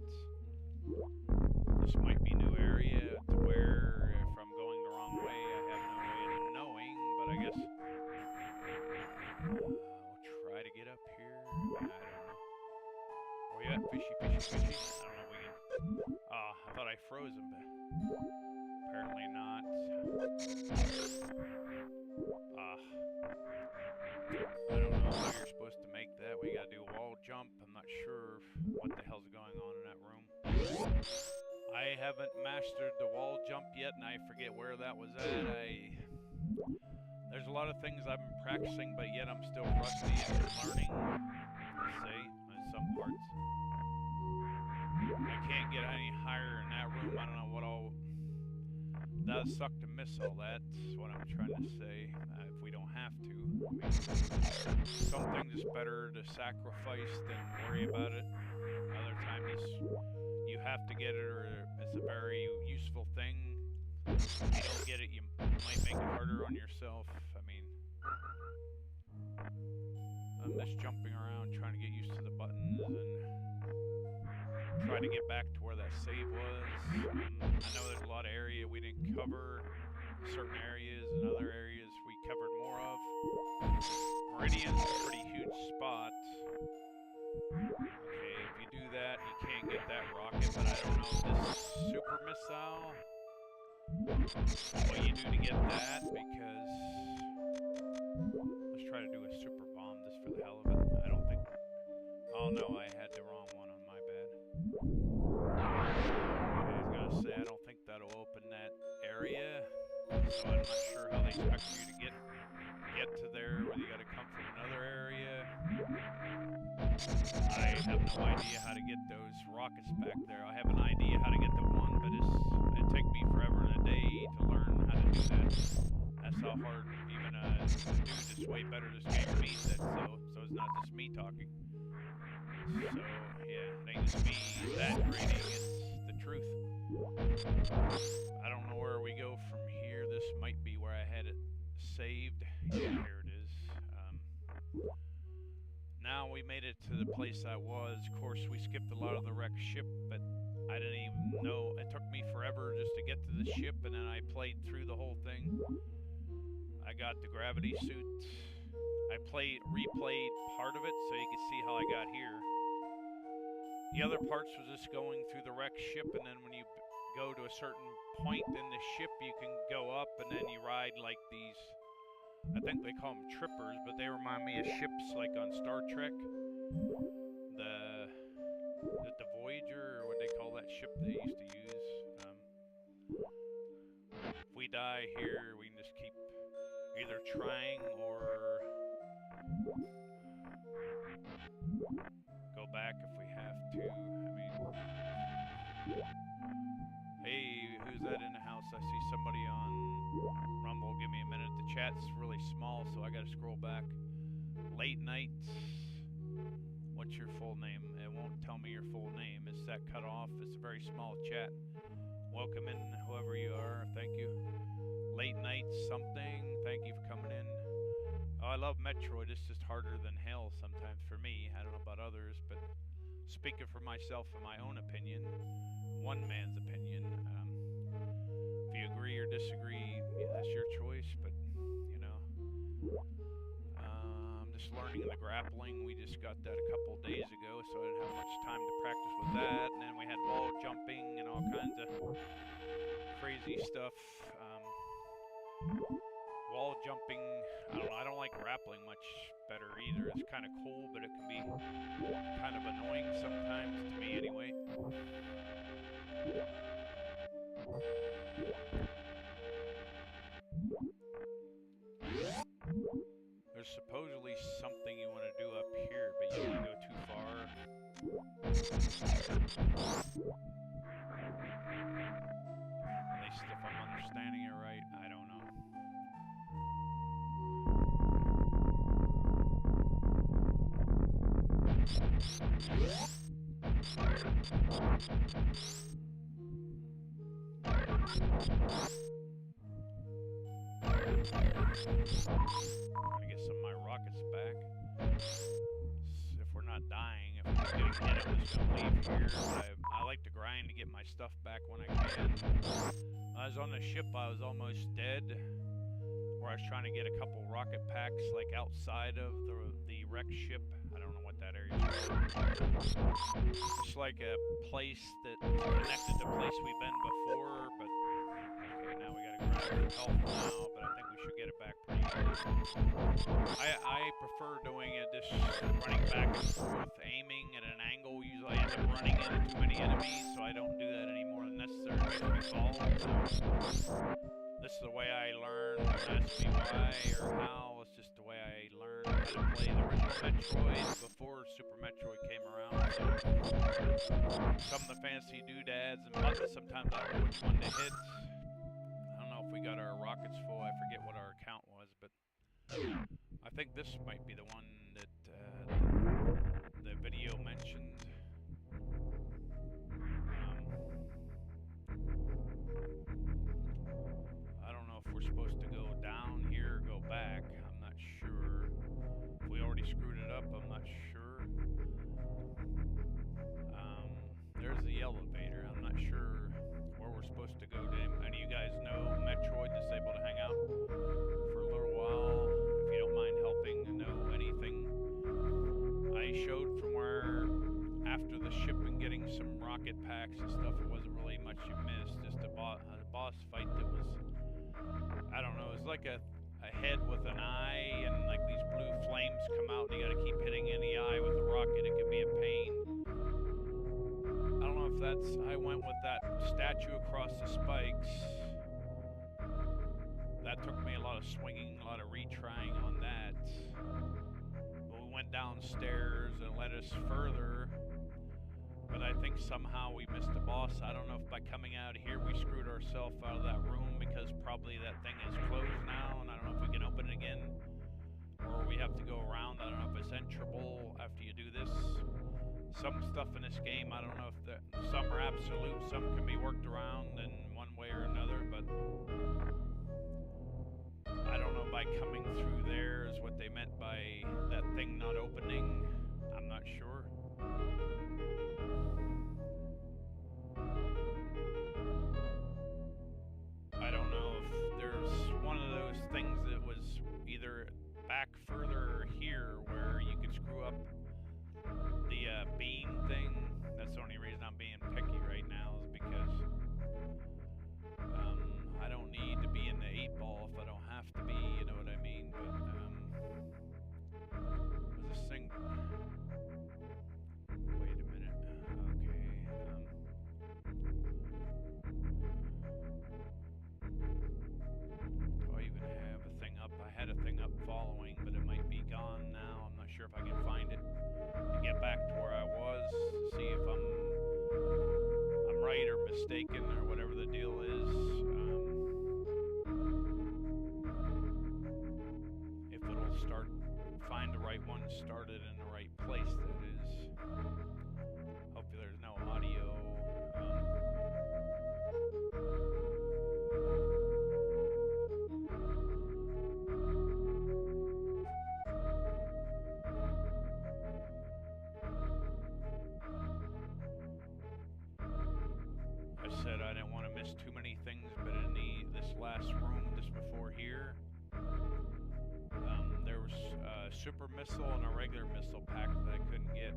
Speaker 1: This might be new area to where if I'm going the wrong way, I have no way of knowing, but I guess we'll try to get up here. I don't know. Where you at? Fishy, fishy, fishy? I don't know if we can... Ah, I thought I froze him, but apparently not. I don't know how you're supposed to make that. We gotta do a wall jump. I'm not sure what the hell's going on in that room. I haven't mastered the wall jump yet, and I forget where that was at. There's a lot of things I've been practicing, but yet I'm still rusty and learning, let's say, in some parts. I can't get any higher in that room. I don't know what all... That would suck to miss all that, is what I'm trying to say, if we don't have to. I mean, some things it's better to sacrifice than worry about it. Other times you have to get it, or it's a very useful thing. If you don't get it, you might make it harder on yourself. I mean, I'm just jumping around trying to get used to the buttons and try to get back to where that save was. I know there's a lot of area we didn't cover, certain areas, and other areas we covered more of. Meridian's a pretty huge spot. Okay, if you do that, you can't get that rocket, but I don't know if this super missile, what you do to get that, because let's try to do a super bomb just for the hell of it. I don't think, oh no, I had the wrong one on my bad. I was gonna say, I don't think that'll open that area, so I'm not sure how they expect you to get to there, whether you gotta come from another area. I have no idea how to get those rockets back there. I have an idea how to get the one, but it'd take me forever and a day to learn how to do that. That's how hard even a dude that's way better at this game than me said so it's not just me talking. So, yeah, it ain't just me exaggerating, it's the truth. I don't know where we go from here. This might be where I had it saved. Yeah, here it is. Now we made it to the place I was. Of course, we skipped a lot of the wrecked ship, but I didn't even know. It took me forever just to get to the ship, and then I played through the whole thing. I got the gravity suit. I replayed part of it so you could see how I got here. The other parts was just going through the wrecked ship, and then when you go to a certain point in the ship, you can go up, and then you ride like these, I think they call them trippers, but they remind me of ships like on Star Trek. The Voyager, or what they call that ship they used to use. If we die here, we can just keep either trying or go back if we have to. I mean, hey, who's that in the house? I see somebody on Rumble. Give me a minute. The chat's really small, so I gotta scroll back. Late night. What's your full name? It won't tell me your full name. It's that cut off. It's a very small chat. Welcome in, whoever you are. Thank you. Late night something. Thank you for coming in. Oh, I love Metroid. It's just harder than hell sometimes for me. I don't know about others, but speaking for myself and my own opinion, one man's opinion. If you agree or disagree, yeah, that's your choice, but, you know, I'm just learning the grappling. We just got that a couple days ago, so I didn't have much time to practice with that, and then we had wall jumping and all kinds of crazy stuff. Wall jumping, I don't like grappling much better either. It's kind of cool, but it can be kind of annoying sometimes, to me anyway. There's supposedly something you want to do up here, but you don't go too far. At least if I'm understanding it right, I don't know. Trying to get some of my rockets back. if we're not dying, if we're just getting hit, I'm just gonna leave here. I like to grind to get my stuff back when I can. When I was on the ship, I was almost dead, where I was trying to get a couple rocket packs, like outside of the wrecked ship. I don't know what that area is. It's like a place that's connected to a place we've been before, but okay, now we gotta grab health now, but I think we should get it back pretty easy. I prefer doing it just running back and forth, aiming at an angle. Usually I end up running into too many enemies, so I don't do that any more than necessary. It makes me fall. So this is the way I learned. Don't ask me why or how. It's just the way I learned how to play the original Metroid before Super Metroid came around. So some of the fancy doodads and buttons, sometimes I don't know which one to hit. I don't know if we got our rockets full. I forget what our account was, but I think this might be the one that the video mentioned. I don't know if we're supposed to go down here or go back. I'm not sure. If we already screwed it up, I'm not sure. There's the elevator. I'm not sure where we're supposed to go. Did any of you guys know Metroid is able to hang out for a little while? If you don't mind helping to know anything. I showed from where after the ship and getting some rocket packs and stuff, it wasn't really much you missed. Just a boss fight that was, I don't know, it was like a head with an eye, and like these blue flames come out, and you gotta keep hitting in the eye with a rocket. It can be a pain. I don't know if that's, I went with that statue across the spikes. That took me a lot of swinging, a lot of retrying on that. But we went downstairs and led us further. But I think somehow we missed the boss. I don't know if by coming out of here we screwed ourselves out of that room, because probably that thing is closed now, and I don't know if we can open it again, or we have to go around. I don't know if it's enterable after you do this. Some stuff in this game, I don't know if some are absolute, some can be worked around in one way or another, but I don't know by coming through there is what they meant by that thing not opening. I'm not sure. I don't know if there's one of those things that was either back further or here where you could screw up the beam thing. That's the only reason I'm being picky right now, is because I don't need to be in the 8-ball if I don't have to be, you know what I mean? But was this thing, wait a minute, okay, do I even have a thing up? I had a thing up following, but it might be gone now. I'm not sure if I can find it to get back to where I was, see if I'm right or mistaken or whatever the deal is. If it'll start, find the right one, start it in the right place, that is. Hopefully there's no audio. I said I didn't want to miss too many things, but in this last room just before here, there was a super missile and a regular missile pack that I couldn't get.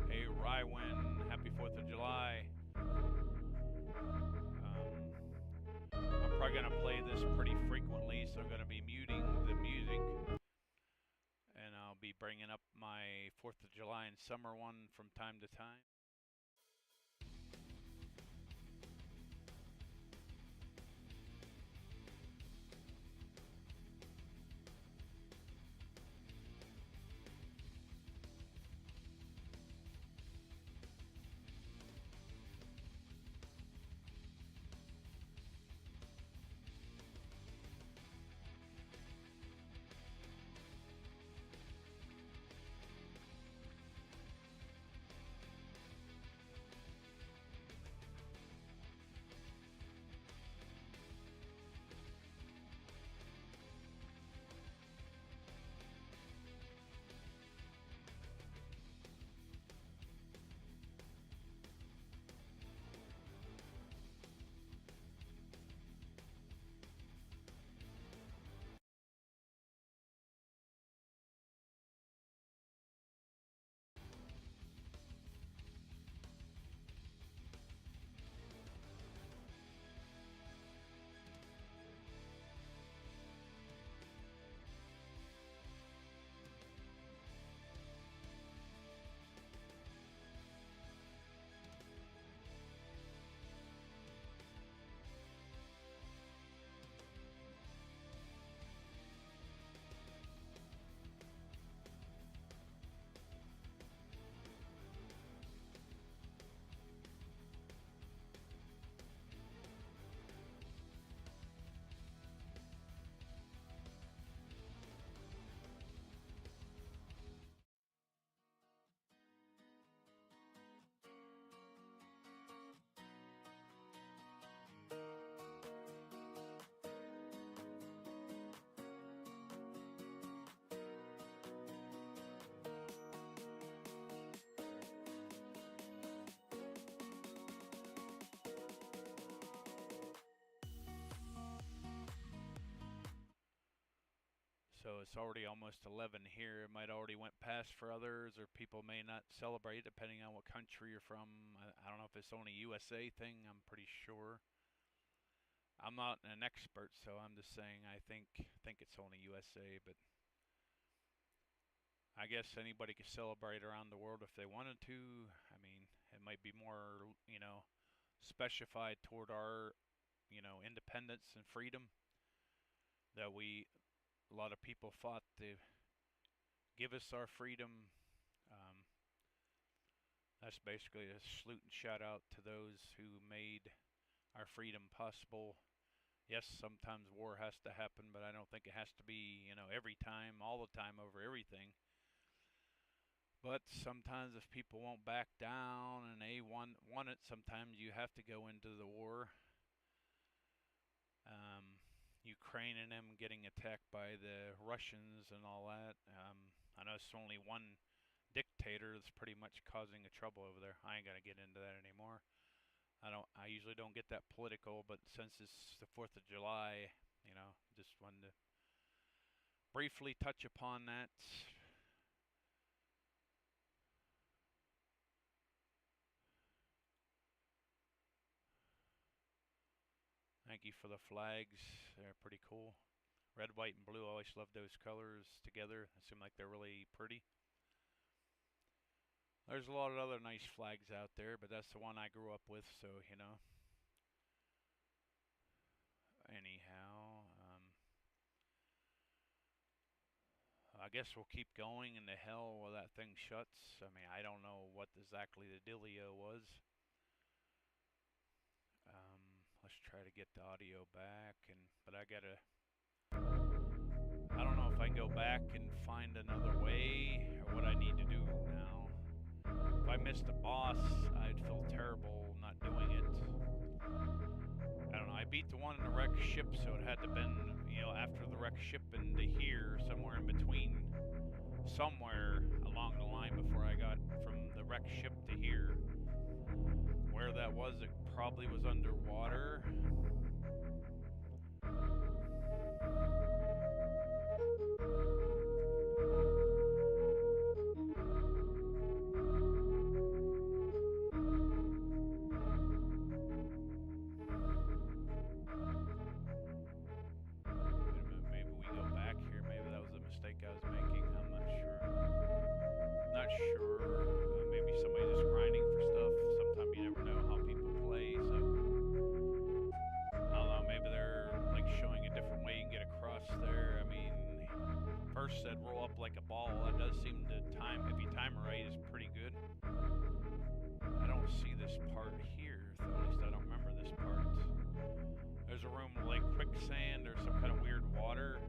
Speaker 1: Hey Rywin, happy 4th of July. I'm probably going to play this pretty frequently, so I'm going to be muting the music. And I'll be bringing up my 4th of July and summer one from time to time. So it's already almost 11 here. It might already went past for others, or people may not celebrate depending on what country you're from. I don't know if it's only a USA thing. I'm pretty sure. I'm not an expert, so I'm just saying I think it's only USA, but I guess anybody could celebrate around the world if they wanted to. I mean, it might be more, specified toward our, independence and freedom that a lot of people fought to give us our freedom. Um, that's basically a salute and shout out to those who made our freedom possible. Yes, sometimes war has to happen, but I don't think it has to be, every time, all the time, over everything. But sometimes if people won't back down and they want it, sometimes you have to go into the war. Ukraine and them getting attacked by the Russians and all that. I know it's only one dictator that's pretty much causing the trouble over there. I ain't gonna get into that anymore. I usually don't get that political, but since it's the 4th of July, just wanted to briefly touch upon that. Thank you for the flags. They're pretty cool. Red, white, and blue. I always love those colors together. They seem like they're really pretty. There's a lot of other nice flags out there, but that's the one I grew up with, so, Anyhow, I guess we'll keep going in the hell while that thing shuts. I mean, I don't know what exactly the dealio was. Let's try to get the audio back, but I don't know if I can go back and find another way, or what I need to do now. If I missed a boss, I'd feel terrible not doing it. I don't know, I beat the one in the wrecked ship, so it had to have been, after the wrecked ship into here, somewhere in between, somewhere along the line before I got from the wrecked ship to here. Where that was, it probably was underwater. Maybe we go back here. Maybe that was a mistake I was making. I'm not sure. Maybe somebody's just grinding for stuff. Sometimes you never know how people play, so I don't know, maybe they're like showing a different way you can get across there. I mean, first said roll up like a ball. That does seem to time, if you time it right, is pretty good. I don't see this part here, though. At least I don't remember this part. There's a room with like quicksand or some kind of weird water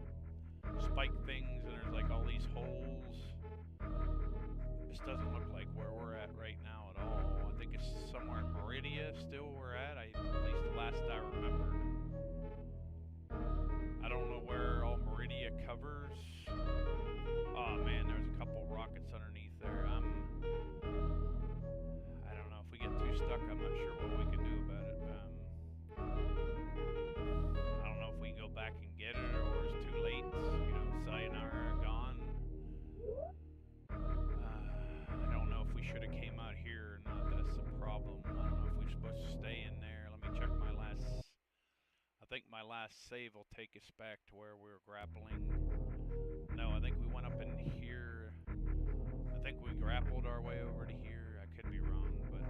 Speaker 1: spike things, and there's like all these holes. This doesn't look like where we're at right now at all. I think it's somewhere in Meridia still we're at least the last I remembered. I don't know where all Meridia covers. Oh man, there's a couple rockets underneath there. I don't know, if we get too stuck, I'm not sure what we can do about it. I don't know if we can go back and get it, or it's too late. Sayonara, gone. I don't know if we should have came out here or not. That's the problem. I don't know if we're supposed to stay in there. Let me check my last... I think my last save will take us back to where we were grappling. No, I think we went up in here. I think we grappled our way over to here. I could be wrong, but...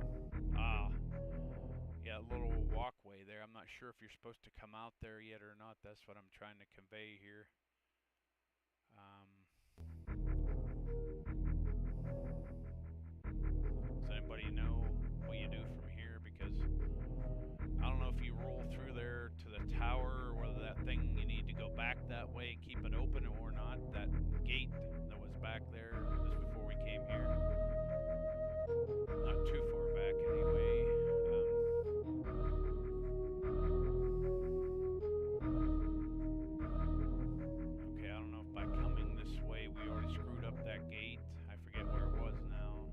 Speaker 1: yeah, a little walkway there. I'm not sure if you're supposed to come out there yet or not. That's what I'm trying to convey here. Does anybody know what you do from here? Because I don't know if you roll through there to the tower, or whether that thing, you need to go back that way and keep it open or not. That gate that was back there just before we came here. Not too far back anyway. Okay, I don't know if by coming this way we already screwed up that gate. I forget where it was now.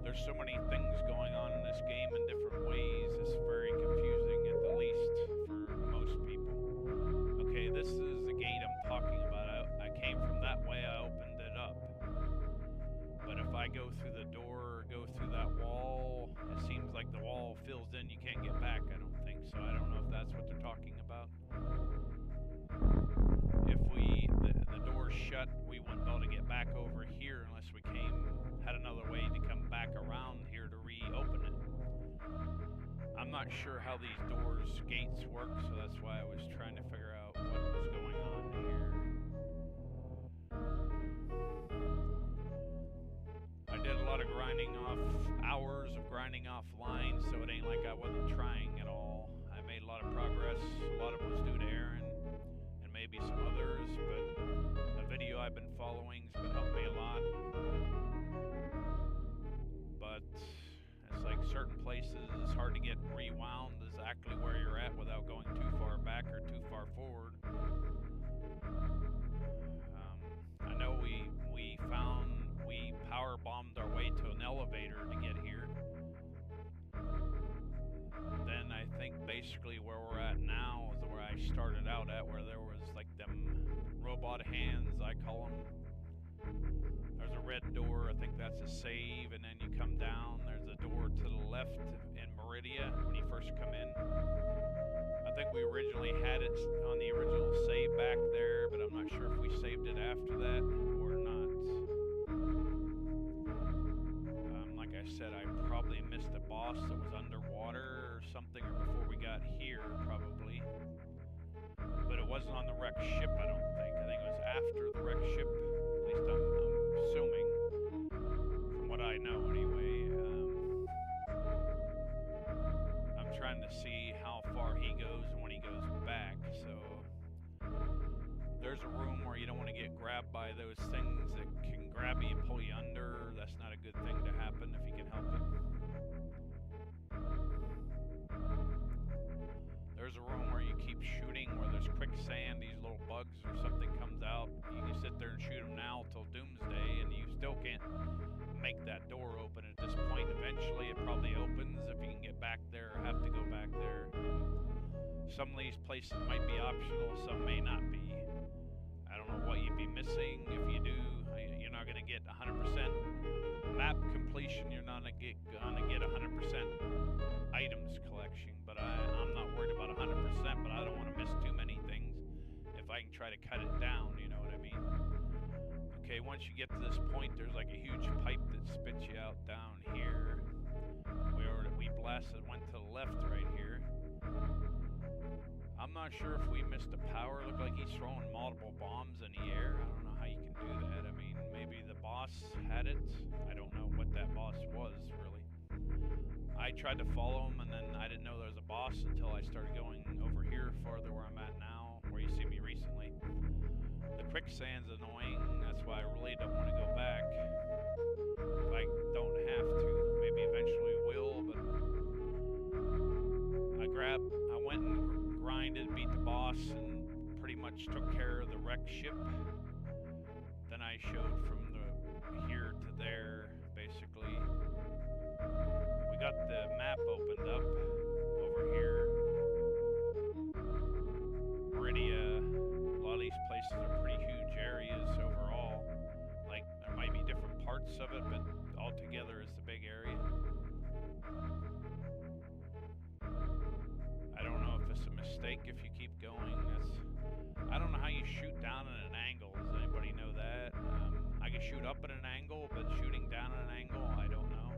Speaker 1: There's so many things going on in this game in different ways. It's very confusing, at the least for most people. Okay, this is not sure how these doors, gates work, so that's why I was trying to figure out what was going on here. I did a lot of grinding off, hours of grinding off lines, so it ain't like I wasn't trying at all. I made a lot of progress. A lot of it was due to Aaron and maybe some others, but a video I've been following has been helping me a lot. But it's like certain places, it's hard to get rewound exactly where you're at without going too far back or too far forward. I know we power bombed our way to an elevator to get here. Then I think basically where we're at now is where I started out at, where there was like them robot hands, I call them. There's a red door, I think that's a save, and then you come down, there's a door to the left in Meridia when you first come in. I think we originally had it on the original save back there, but I'm not sure if we saved it after that or not. Like I said, I probably missed a boss that was underwater or something, or before we got here, probably. But it wasn't on the wrecked ship, I don't think. I think it was after the wrecked ship. At least I'm assuming, from what I know anyway. I'm trying to see how far he goes and when he goes back, so there's a room where you don't want to get grabbed by those things that can grab you and pull you under. That's not a good thing to happen if you can help it. There's a room where you keep shooting, where there's quicksand, these little bugs or something comes out. You can sit there and shoot them now till doomsday, and you still can't make that door open at this point. Eventually it probably opens if you can get back there or have to go back there. Some of these places might be optional, some may not be. I don't know what you'd be missing. If you do, you're not going to get 100% map completion. You're not going to get 100% items collection. But I'm not worried about 100%, but I don't want to miss too many things if I can try to cut it down, you know what I mean? Okay, once you get to this point, there's like a huge pipe that spits you out down here. We blasted, went to the left right here. I'm not sure if we missed a power. Looked like he's throwing multiple bombs in the air. I don't know how you can do that. I mean, maybe the boss had it. I don't know what that boss was, really. I tried to follow him, and then I didn't know there was a boss until I started going over here farther where I'm at now, where you see me recently. The quicksand's annoying. That's why I really don't want to go back. I don't have to. Maybe eventually will, but I went and grinded, beat the boss, and pretty much took care of the wrecked ship. Then I showed from here to there, basically. We got the map opened up over here. Meridia, a lot of these places are pretty huge areas overall. Like, there might be different parts of it, but all together is the big area. I don't know if it's a mistake if you keep going. I don't know how you shoot down at an angle. Does anybody know that? I can shoot up at an angle, but shooting down at an angle, I don't know.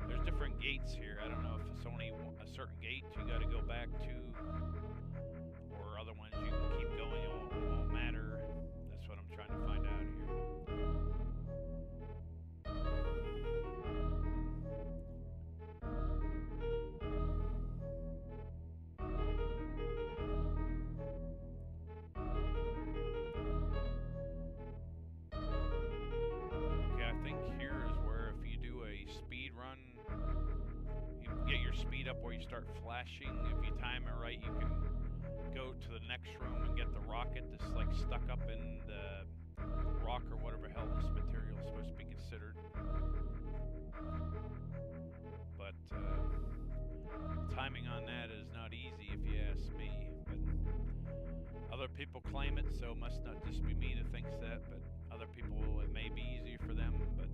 Speaker 1: There's different gates here. I don't know if it's only a certain gate you got to go back to, or other ones you can keep going. It won't matter. That's what I'm trying to find out here. Run, you get your speed up where you start flashing. If you time it right, you can go to the next room and get the rocket that's like stuck up in the rock or whatever hell this material is supposed to be considered. But timing on that is not easy if you ask me. But other people claim it, so it must not just be me that thinks that, but other people, it may be easier for them. But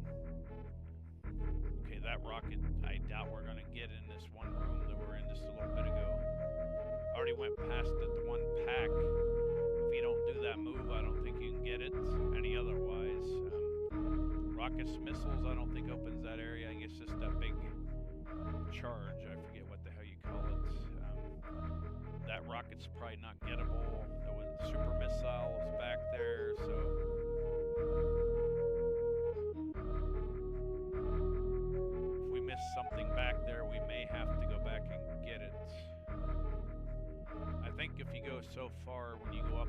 Speaker 1: okay, that rocket, I doubt we're going to get in this one room that we're in just a little bit ago. I already went past it, the one pack. If you don't do that move, I don't think you can get it any otherwise. Rockets, missiles, I don't think opens that area. I guess just that big charge. I forget what the hell you rocket's probably not gettable. There was super missiles back there, so if we miss something back there, we may have to go back and get it. I think if you go so far, when you go up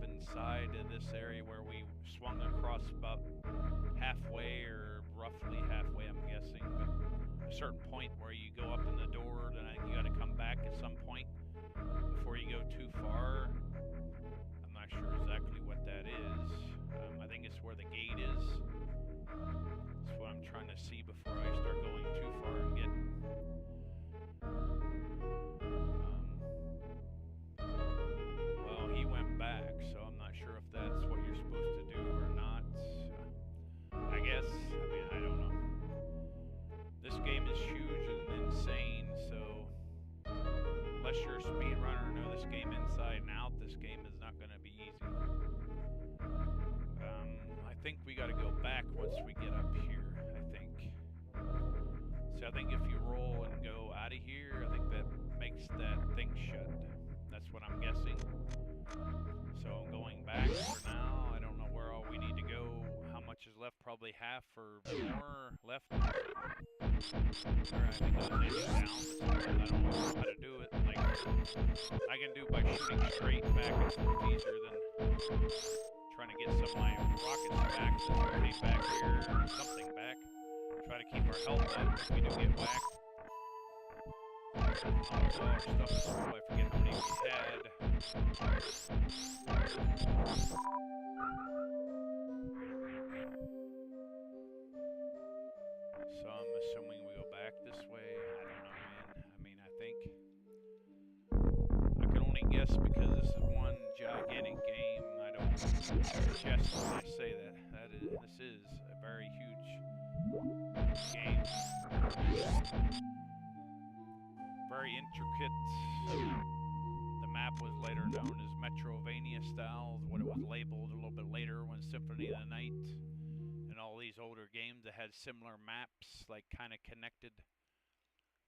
Speaker 1: inside of this area where we swung across about halfway, or roughly halfway, I'm guessing, but a certain point where you go up in the door, then I think you got to come back at some point before you go too far. I'm not sure exactly what that is. I think it's where the gate is. That's what I'm trying to see before I start going too far and get. Well, he went back, so I'm not sure if that's what you're supposed to do or not. I guess. I mean, I don't know. This game is huge and insane, so unless you're a speedrunner and know this game inside and out, this game is not going to be easy. I think we got to go back once we get up here, I think. So I think if you roll and go out of here, I think that makes that thing shut. That's what I'm guessing. So I'm going back for now. I don't know where all we need to go. How much is left? Probably half or more left. Alright, I think I was aiming down, but I don't know how to do it. Like, I can do by shooting straight back and forth easier than trying to get some of my rockets back. So we came back here, or something back. Try to keep our health up if we do get whacked. All our stuff is full. I forget how many we had. So I'm assuming we go back this way. I don't know, man. I mean, I think I can only guess because this is one gigantic game. I don't jest when I say that. This is a very huge game. Very intricate. The map was later known as Metroidvania style, what it was labeled a little bit later when Symphony of the Night and all these older games that had similar maps, like kind of connected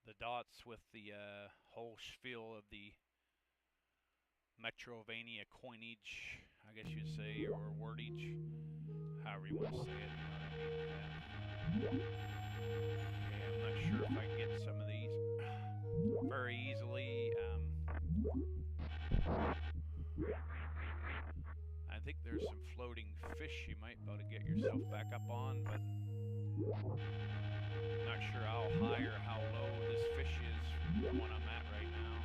Speaker 1: the dots with the whole spiel of the Metroidvania coinage, I guess you'd say, or wordage, however you want to say it, you know what I mean? Okay, I'm not sure if I can get some of these very easily. I think there's some floating fish you might be able to get yourself back up on, but not sure how high or how low this fish is from what I'm at right now.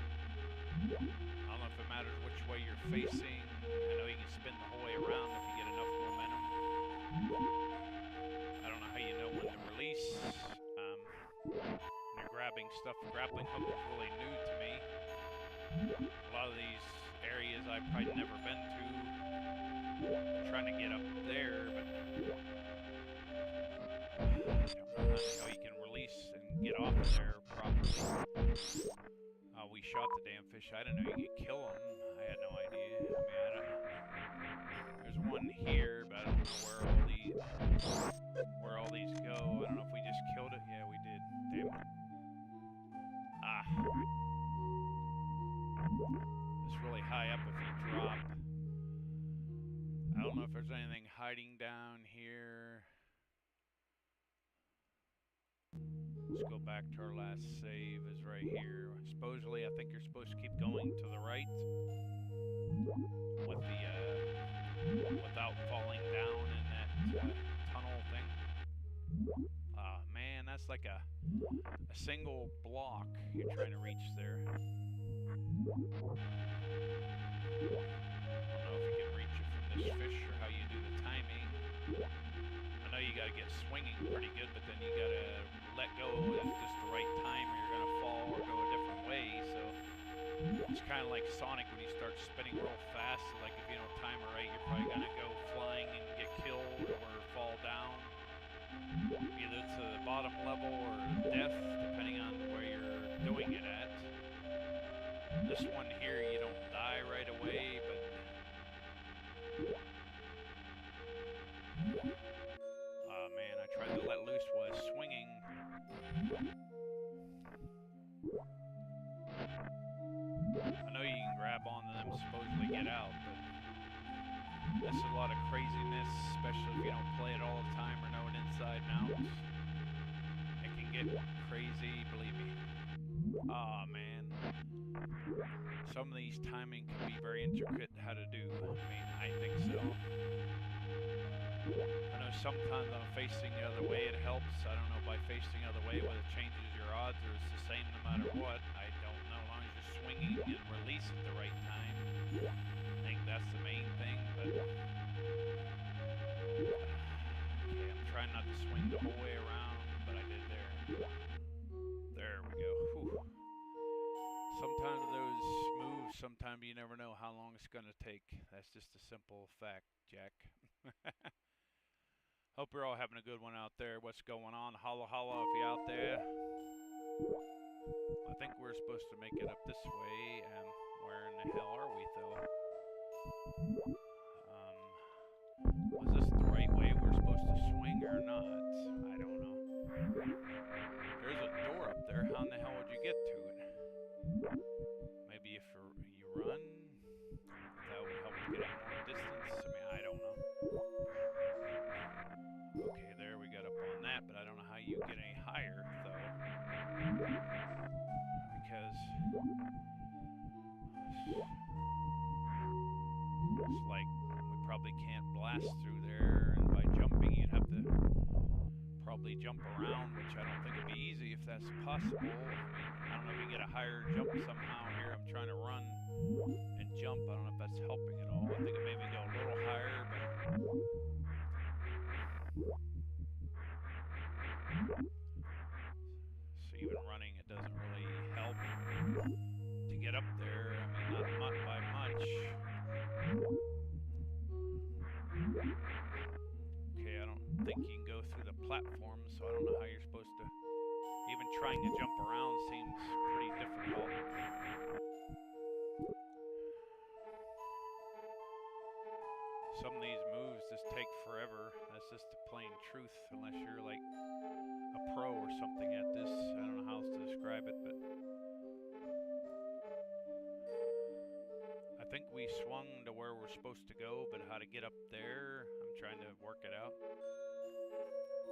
Speaker 1: I don't know if it matters which way you're facing. I know you can spin the whole way around if you get enough momentum. I don't know how you know when to release. When you're grabbing stuff, grappling hook is really new to me. A lot of these areas I've probably never been to. I'm trying to get up there, but I don't know how you can release and get off of there properly. We shot the damn fish. I didn't know you could kill them. I had no idea. I mean, I don't. There's one here, but I don't know where all these go. I don't know if we just killed it. Yeah, we did. Damn it. It's really high up if you drop. I don't know if there's anything hiding down here. Let's go back to our last save, is right here. Supposedly, I think you're supposed to keep going to the right with the without falling down in that tunnel thing. Man, that's like a single block you're trying to reach there. I don't know if you can reach it from this fish or how you do the timing. I know you gotta get swinging pretty good, but then you gotta let go at just the right time or you're gonna fall or go a different way, so it's kind of like Sonic when you start spinning real fast, like if you don't time it right, you're probably gonna go flying and get killed or fall down, either to the bottom level or death, depending on where you're doing it at. This one here, you don't die right away, but man, I tried to let loose while I was swinging. I know you can grab This is a lot of craziness, especially if you don't play it all the time or know it inside and out. It can get crazy, believe me. Aw, man. Some of these timing can be very intricate how to do. I mean, I think so. I know sometimes I'm facing the other way, it helps. I don't know by facing the other way whether it changes your odds or it's the same no matter what. I don't know. As long as you're swinging and release at the right time. I think that's the main thing, but okay, I'm trying not to swing the whole way around, but I did there. There we go. Whew. Sometimes those moves, sometimes you never know how long it's going to take. That's just a simple fact, Jack. Hope you're all having a good one out there. What's going on? Holla holla if you're out there. I think we're supposed to make it up this way, and where in the hell are we, though? Was this the right way we're supposed to swing or not? I don't know. There's a door up there. How in the hell would you get to it? Maybe if you run? That would help you get more distance? I mean, I don't know. Okay, there we got up on that, but I don't know how you get any higher, though. Because it's like we probably can't blast through there, and by jumping you'd have to probably jump around, which I don't think would be easy if that's possible. I mean, I don't know if you get a higher jump somehow here. I'm trying to run and jump. I don't know if that's helping at all. I think it made me go a little higher, but so even running, it doesn't really help to get up there. I mean, not by much. Okay, I don't think you can go through the platform, so I don't know how you're supposed to. Even trying to jump around seems pretty difficult. Some of these moves just take forever. That's just the plain truth, unless you're like a pro or something at this. I don't know how else to describe it, but I think we swung to where we're supposed to go, but how to get up there, I'm trying to work it out.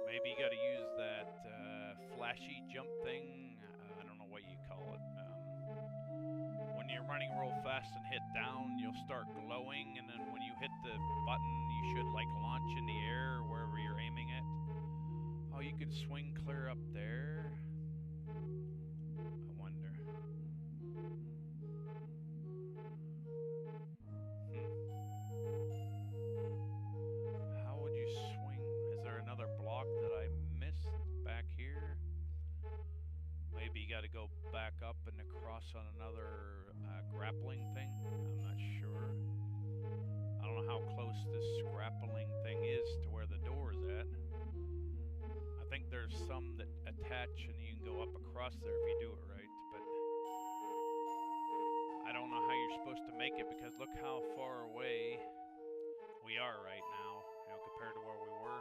Speaker 1: Maybe you got to use that flashy jump thing. I don't know what you call it. When you're running real fast and hit down, you'll start glowing, and then when you hit the button, you should like launch in the air wherever you're aiming at. Oh, you can swing clear up there. I wonder. How would you swing? Is there another block that I missed back here? Maybe you got to go back up and across on another grappling thing. I'm not sure. I don't know how close this grappling thing is to where the door is at. I think there's some that attach and you can go up across there if you do it right, but I don't know how you're supposed to make it because look how far away we are right now, compared to where we were.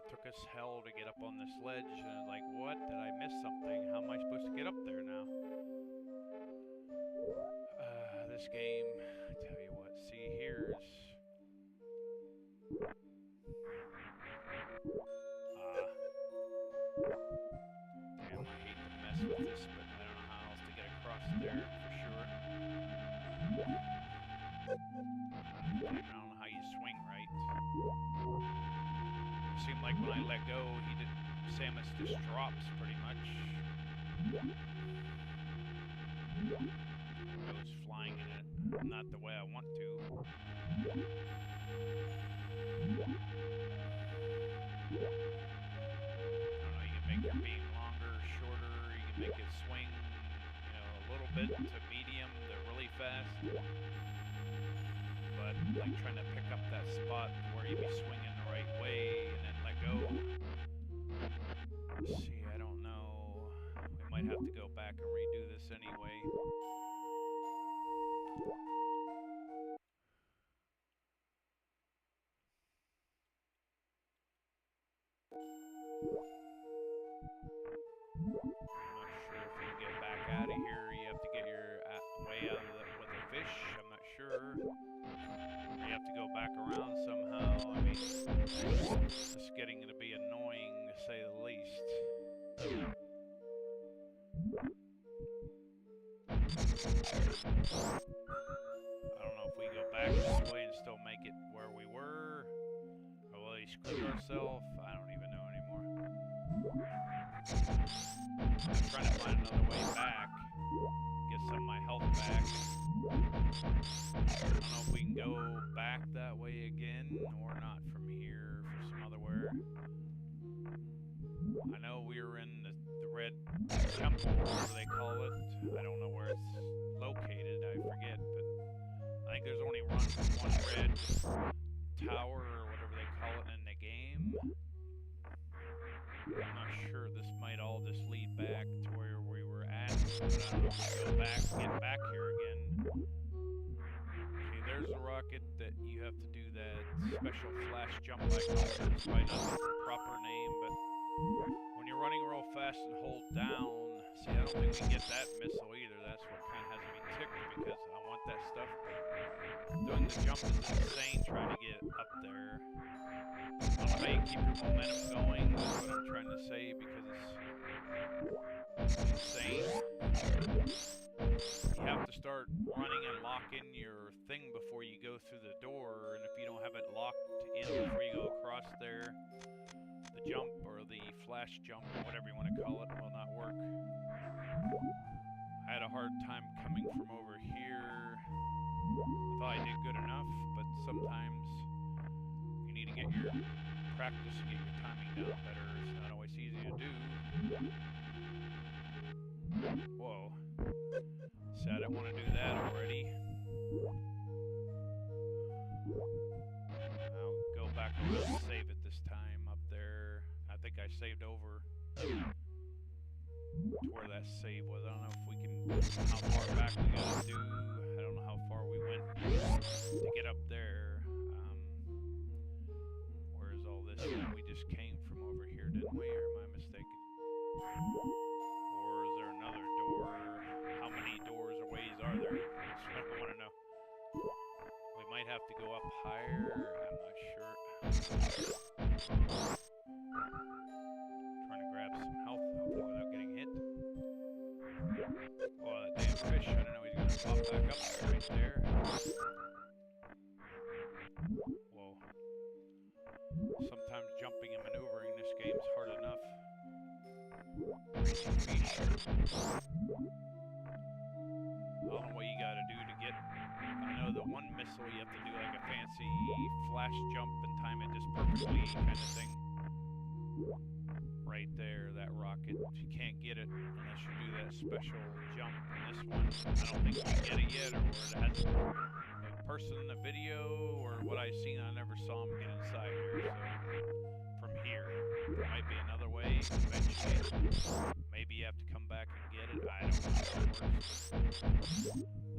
Speaker 1: It took us hell to get up on this ledge, and I was like, what? Did I miss something? How am I supposed to get up there now? This game, I tell you what, see, here's... Damn, I hate to mess with this, but I don't know how else to get across there, for sure. I don't know how you swing right. It seemed like when I let go, Samus just drops pretty much. Goes flying in it, not the way I want to. I don't know, you can make your beam longer, shorter, you can make it swing, a little bit to medium to really fast. But like trying to pick up that spot where you'd be swinging the right way and then let go. See, I don't know. We might have to go back and redo this anyway. I'm not sure if you get back out of here, you have to get your way out of with a fish. I'm not sure. You have to go back around somehow. I mean, it's getting to be annoying to say the least. I don't know if we go back this way and still make it where we were. Or will we screw ourselves? I don't even know anymore. I'm trying to find another way back. Get some of my health back. I don't know if we can go back that way again or not from here for some other where. I know we were in the red temple, whatever they call it. I don't know where it's located, I forget, but I think there's only one red tower or whatever they call it in the game. I'm not sure. This might all just lead back to where we were at, but I don't know if we go back, get back here again. Okay, there's a rocket that you have to do that special flash jump, I call it. It's probably not the proper name, but when you're running real fast and hold down, see, I don't think we can get that missile either. That's what kind of has me ticked because I want that stuff, but doing the jump is insane trying to get up there. I don't know how you keep your momentum going, that's what I'm trying to say, because it's insane. You have to start running and lock in your thing before you go through the door, and if you don't have it locked in before you go across there, the jump or the flash jump or whatever you want to call it will not work. I had a hard time coming from over here. I thought I did good enough, but sometimes you need to get your practice and get your timing down better. It's not always easy to do. Whoa. See, I don't want to do that already. I'll go back around and save it this time up there. I think I saved over to where that save was. I don't know if we can, how far back we gotta do. I don't know how far we went to get up there. Where's all this? We just came from over here, didn't we? Or am I mistaken? Or is there another door? How many doors or ways are there? That's what I want to know. We might have to go up higher. I'm not sure. Trying to grab some health, hopefully without getting hit. Oh, that damn fish. I don't know he's going to pop back up right there. Whoa. Sometimes jumping and maneuvering in this game is hard enough. I don't know what you gotta do to get. I know the one missile you have to do like a fancy flash jump and time it just perfectly kind of thing. Right there, that rocket. You can't get it unless you do that special jump. And this one, I don't think you can get it yet, or it has a person in the video, or what I've seen, I never saw him get inside there. So from here, there might be another way eventually. Maybe you have to come back and get it. I don't know how it works.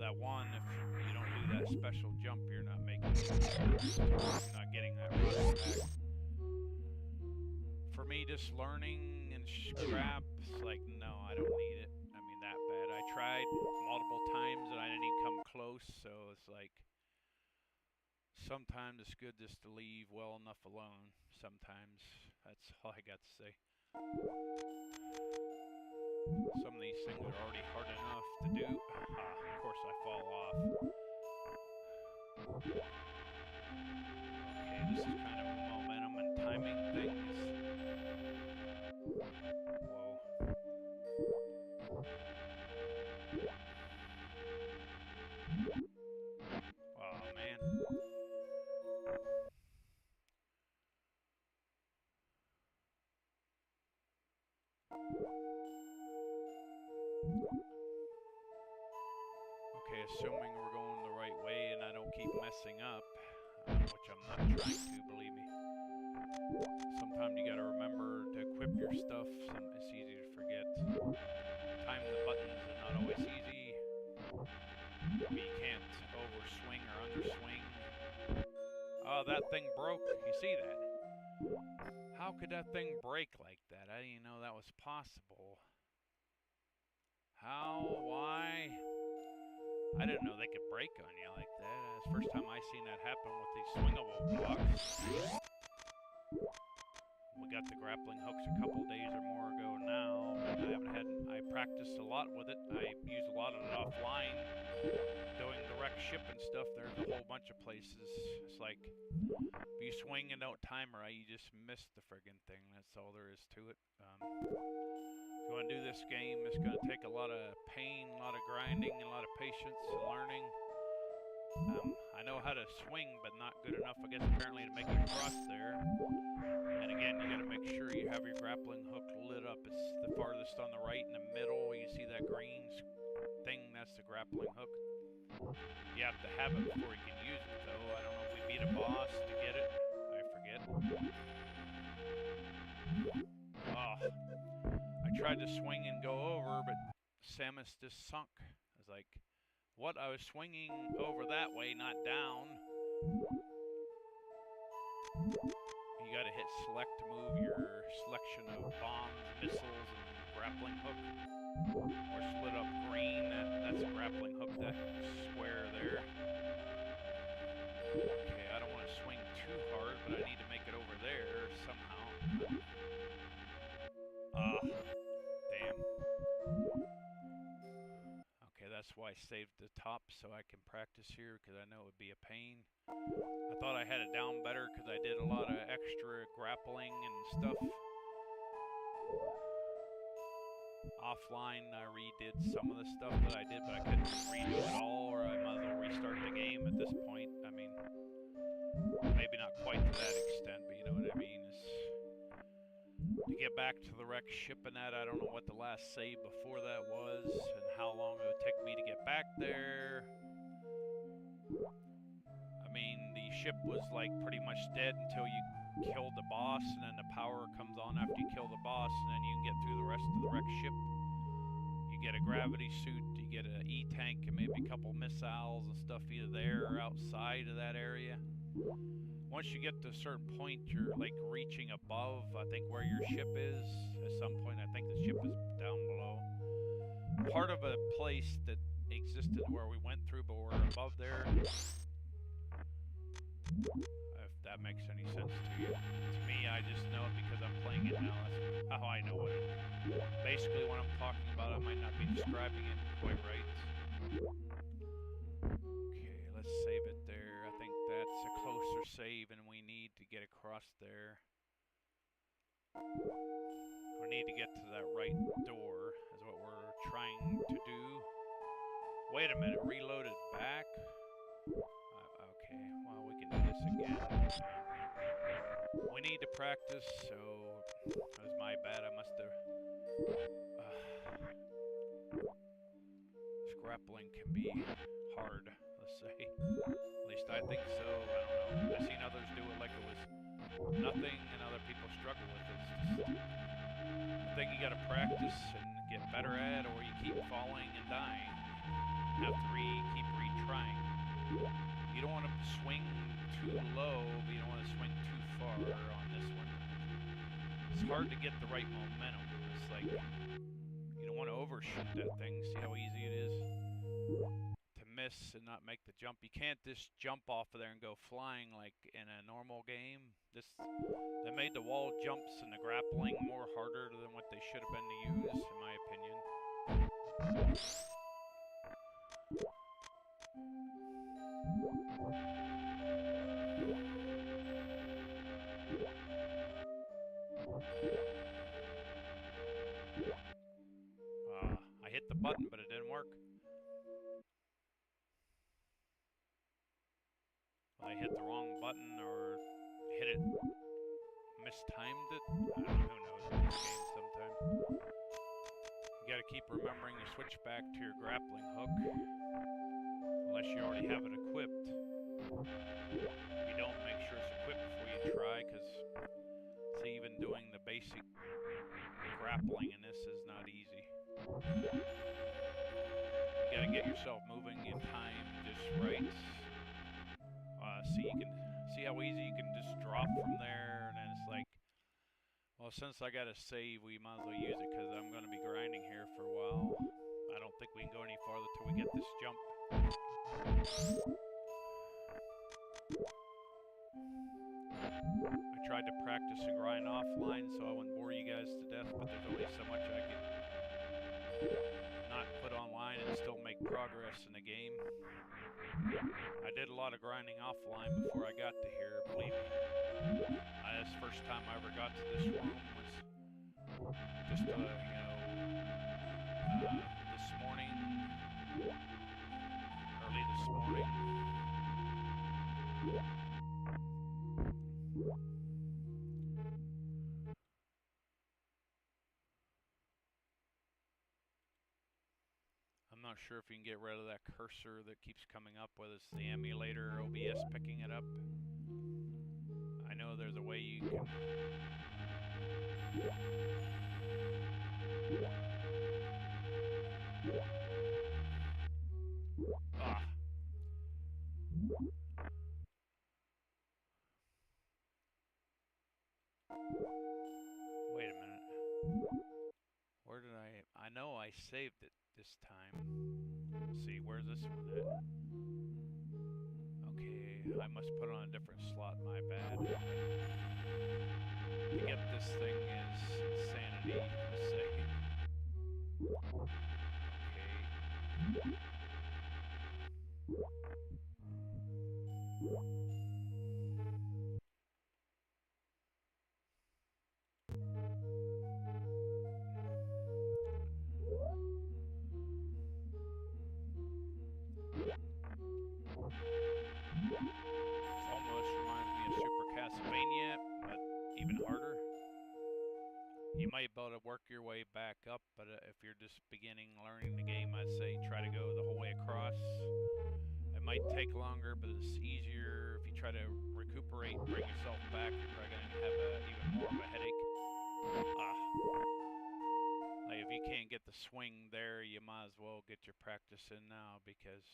Speaker 1: That one, if you don't do that special jump, you're not making it. You're not getting that rocket back. For me, just learning and scrap, it's like, no, I don't need it. I mean, that bad. I tried multiple times and I didn't even come close, so it's like, sometimes it's good just to leave well enough alone. Sometimes, that's all I got to say. Some of these things are already hard enough to do. Of course I fall off. Okay, this is kind of momentum and timing things. Whoa. Oh man. Okay, assuming we're going the right way and I don't keep messing up, which I'm not trying to, believe me. Sometimes you gotta remember to equip your stuff. It's easy to forget. Time the buttons is not always easy. You can't overswing or underswing. Oh, that thing broke. You see that? How could that thing break like that? I didn't even know that was possible. How? Why? I didn't know they could break on you like that. It's the first time I seen that happen with these swingable blocks. We got the grappling hooks a couple days or more ago now, and I practiced a lot with it. I used a lot of it offline, doing the wreck ship and stuff. There's a whole bunch of places. It's like, if you swing and don't time right, you just miss the friggin' thing. That's all there is to it. If you want to do this game, it's going to take a lot of pain, a lot of grinding, and a lot of patience and learning. I know how to swing, but not good enough, I guess, apparently, to make it across there. And again, you got to make sure you have your grappling hook lit up. It's the farthest on the right in the middle. You see that green thing? That's the grappling hook. You have to have it before you can use it, though. I don't know if we beat a boss to get it. I forget. Oh, I tried to swing and go over, but Samus just sunk. I was like, what? I was swinging over that way, not down. You gotta hit select to move your selection of bombs, missiles, and grappling hook. Or split up green, that's a grappling hook, that square there. Okay, I don't want to swing too hard, but I need to make it over there somehow. Ah, damn. Okay, that's why I saved the top, so I can practice here, because I know it would be a pain. I thought I had it down better, because I did a lot of extra grappling and stuff. Offline, I redid some of the stuff that I did, but I couldn't redo it all, or I might as well restart the game at this point. I mean, maybe not quite to that extent, but you know what I mean. Is to get back to the wreck ship and that, I don't know what the last save before that was, and how long it would take me to get back there. I mean, the ship was like pretty much dead until you killed the boss, and then the power comes on after you kill the boss, and then you can get through the rest of the wreck ship. You get a gravity suit, you get an E-tank, and maybe a couple missiles and stuff either there or outside of that area. Once you get to a certain point, you're like reaching above, I think, where your ship is. At some point, I think the ship is down below. Part of a place that existed where we went through, but we're above there. If that makes any sense to you. To me, I just know it because I'm playing it now. That's how I know it. Basically, when I'm talking about it, I might not be describing it quite right. Okay, let's save it there. I think that's a closer save, and we need to get across there. We need to get to that right door, is what we're trying to do. Wait a minute, reloaded back? Okay, well, we can do this again. We need to practice, so that was my bad. I must have... Grappling can be hard, let's say. At least I think so. I don't know. I've seen others do it like it was nothing, and other people struggle with it. It's just a thing you gotta practice and get better at, or you keep falling and dying. You have to keep retrying. You don't want to swing too low, but you don't want to swing too far on this one. It's hard to get the right momentum. It's like, you don't want to overshoot that thing. See how easy it is to miss and not make the jump. You can't just jump off of there and go flying like in a normal game. They made the wall jumps and the grappling more harder than what they should have been to use, in my opinion. I hit the button, but it didn't work. I hit the wrong button or hit it, mistimed it. I don't know, who knows in this game sometimes. You gotta keep remembering to switch back to your grappling hook, unless you already have it equipped. If you don't, make sure it's equipped before you try, because see, even doing the basic grappling in this is not easy. You gotta get yourself moving in time just right. See, you can see how easy you can just drop from there, and then it's like, well, since I gotta save, we might as well use it, because I'm gonna be grinding here for a while. I don't think we can go any farther till we get this jump. I tried to practice and grind offline so I wouldn't bore you guys to death, but there's only so much I could not put online and still make progress in the game. I did a lot of grinding offline before I got to here, believe me. This first time I ever got to this room was just, this morning, early this morning. I'm not sure if you can get rid of that cursor that keeps coming up, whether it's the emulator or OBS picking it up. I know there's a way you can... Ah. Wait a minute. Where did I know I saved it this time. Let's see, where's this one at? Okay, I must put it on a different slot, my bad. To get this thing is insanity, let's say. Okay. This almost reminds me of Super Castlevania, but even harder. You might be able to work your way back up, but if you're just beginning learning the game, I'd say try to go the whole way across. It might take longer, but it's easier. If you try to recuperate and bring yourself back, you're probably going to have even more of a headache. Like if you can't get the swing there, you might as well get your practice in now, because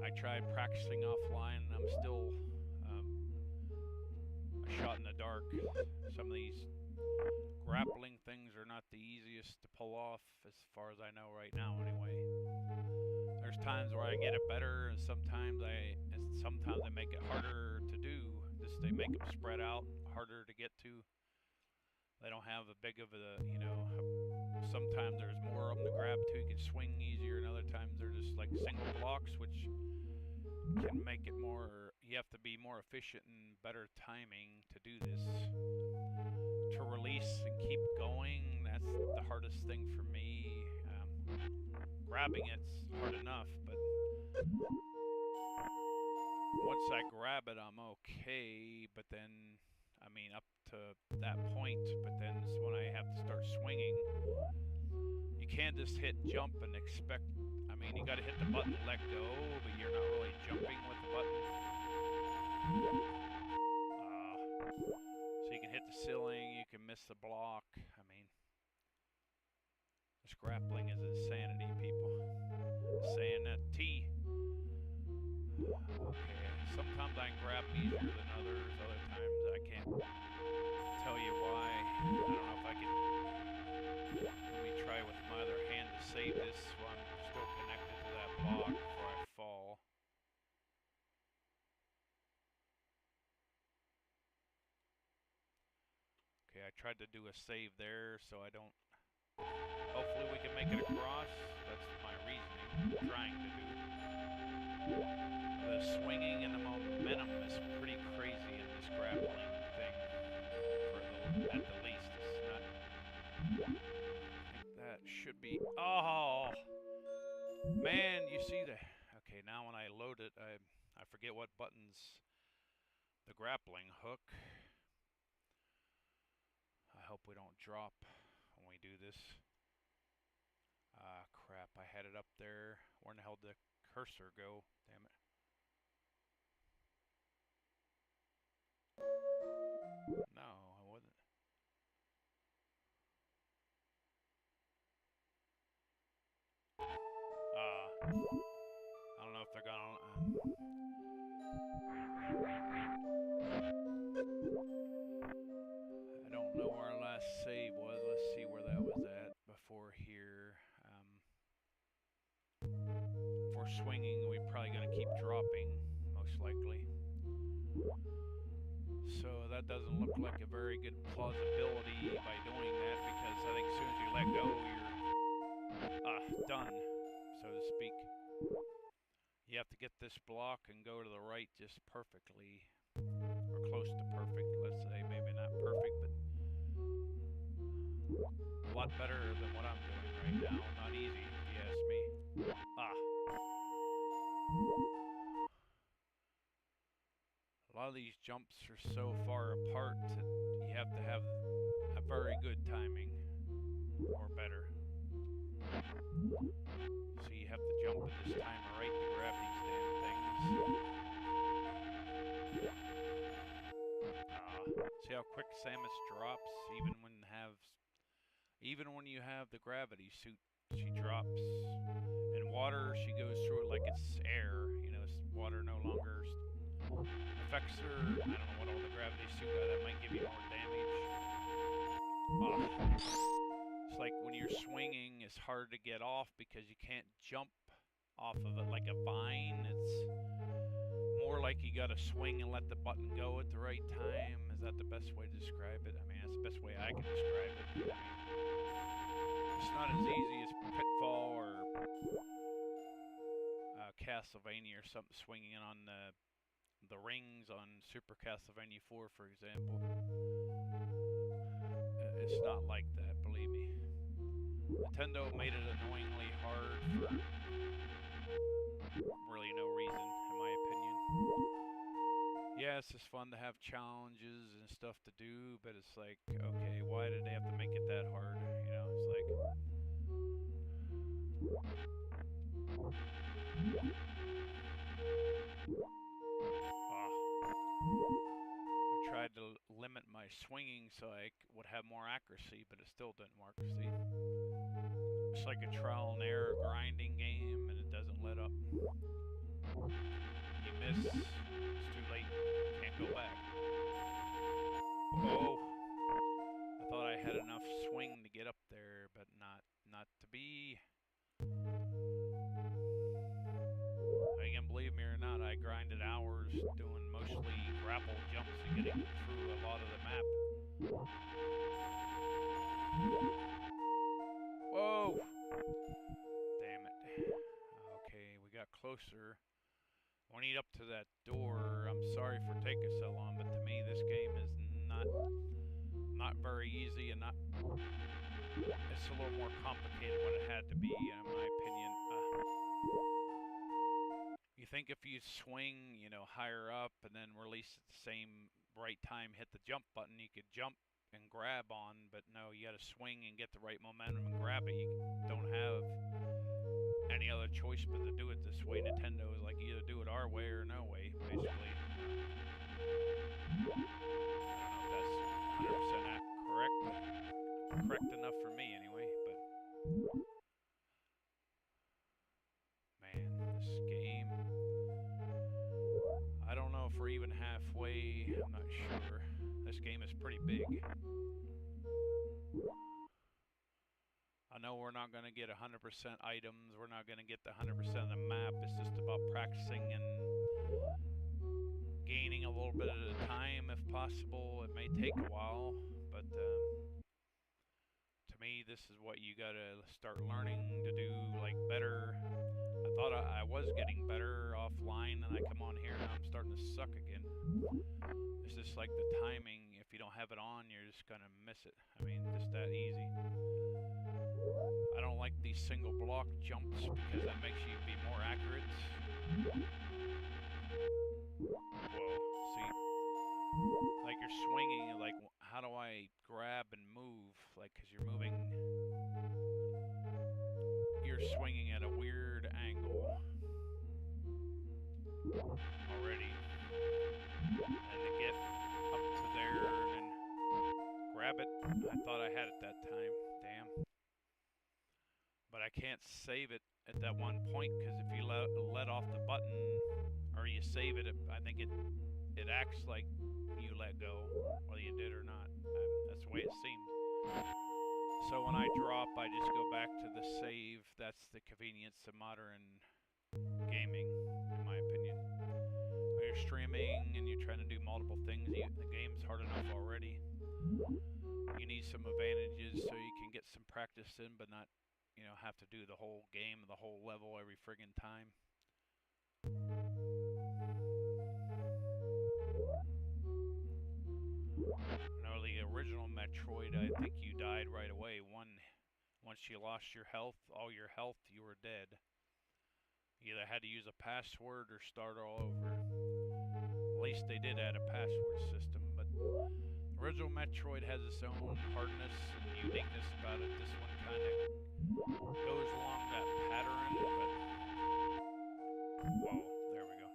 Speaker 1: I tried practicing offline and I'm still a shot in the dark. Some of these grappling things are not the easiest to pull off, as far as I know right now anyway. There's times where I get it better, and sometimes I make it harder to do. They make them spread out, harder to get to. They don't have a big of a, sometimes there's more of them to grab to. You can swing easier, and other times they're just like single blocks, which can make it more, you have to be more efficient and better timing to do this. To release and keep going, that's the hardest thing for me. Grabbing it's hard enough, but once I grab it, I'm okay. But then, up to that point, but then it's when I have to start swinging. You can't just hit jump and expect, you gotta hit the button, let go, but you're not really jumping with the button. So you can hit the ceiling, you can miss the block. This grappling is insanity, people. Saying that T. Okay, sometimes I can grab them easier than others. Other times I can't tell you why. I don't know if I can. Let me try with my other hand to save this while I'm still connected to that block before I fall. Okay, I tried to do a save there so I don't... Hopefully we can make it across. That's my reasoning, trying to do. The swinging and the momentum is pretty crazy in this grappling thing. At the least, it's not... I think that should be... Oh! Man, you see the... Okay, now when I load it, I forget what buttons... The grappling hook... I hope we don't drop when we do this. Crap, I had it up there. Where in the hell did the cursor go? Damn it. No, I wasn't. I don't know if they're gonna... I don't know where our last save was. Let's see where that was at before here. dropping, most likely. So that doesn't look like a very good plausibility by doing that, because I think as soon as you let go, you're done, so to speak. You have to get this block and go to the right just perfectly, or close to perfect, let's say. Maybe not perfect, but a lot better than what I'm doing right now. Not easy, if you ask me. A lot of these jumps are so far apart that you have to have a very good timing, or better. So you have to jump at this time right to grab these damn things. See how quick Samus drops, even when you have the gravity suit, she drops. In water, she goes through it like it's air. You know, water no longer affects her. I don't know what all the gravity suit does. That might give you more damage. It's like when you're swinging, it's hard to get off because you can't jump off of it like a vine. It's more like you gotta swing and let the button go at the right time. Is that the best way to describe it? I mean, that's the best way I can describe it. I mean, it's not as easy as Pitfall or Castlevania or something, swinging on the rings on Super Castlevania 4, for example. It's not like that, believe me. Nintendo made it annoyingly hard for really no reason, in my opinion. Yeah, it's just fun to have challenges and stuff to do, but it's like, okay, why did they have to make it that hard? You know, it's like... I tried to limit my swinging so I would have more accuracy, but it still didn't work, see? It's like a trial and error grinding game, and it doesn't let up. You miss, it's too late, can't go back. Oh, I thought I had enough swing to get up there, but not to be. You can believe me or not, I grinded hours doing mostly grapple jumps and getting through a lot of the map. Whoa! Damn it. Okay, we got closer. We need up to that door. I'm sorry for taking so long, but to me this game is not very easy, and it's a little more complicated than it had to be, in my opinion. You think if you swing, you know, higher up and then release at the same right time, hit the jump button, you could jump and grab on, but no, you gotta swing and get the right momentum and grab it. You don't have any other choice but to do it this way. Nintendo is like, either do it our way or no way, basically. I don't know if that's 100% correct, but correct enough for me anyway. But man, this game, I don't know if we're even halfway. I'm not sure. This game is pretty big. I know we're not going to get 100% items. We're not going to get the 100% of the map. It's just about practicing and gaining a little bit at a time if possible. It may take a while, but to me, this is what you got to start learning to do, like, better. I thought I was getting better offline, and I come on here and I'm starting to suck again. It's just like the timing. If you don't have it on, you're just going to miss it. I mean, just that easy. I don't like these single block jumps because that makes you be more accurate. Whoa, see? Like you're swinging, like how do I grab and move? Like, cause you're swinging at a weird angle already. And to get up to there and then grab it, I thought I had it that time, damn. But I can't save it at that one point, because if you let off the button or you save it, I think it acts like you let go, whether you did or not. That's the way it seemed. So when I drop, I just go back to the save. That's the convenience of modern gaming, in my opinion. When you're streaming and you're trying to do multiple things, the game's hard enough already. You need some advantages so you can get some practice in, but not, you know, have to do the whole game, the whole level every friggin' time. No, the original Metroid, I think you died right away. Once you lost your health, all your health, you were dead. You either had to use a password or start all over. At least they did add a password system, but the original Metroid has its own hardness and uniqueness about it. This one kind of goes along that pattern, but... Whoa, there we go.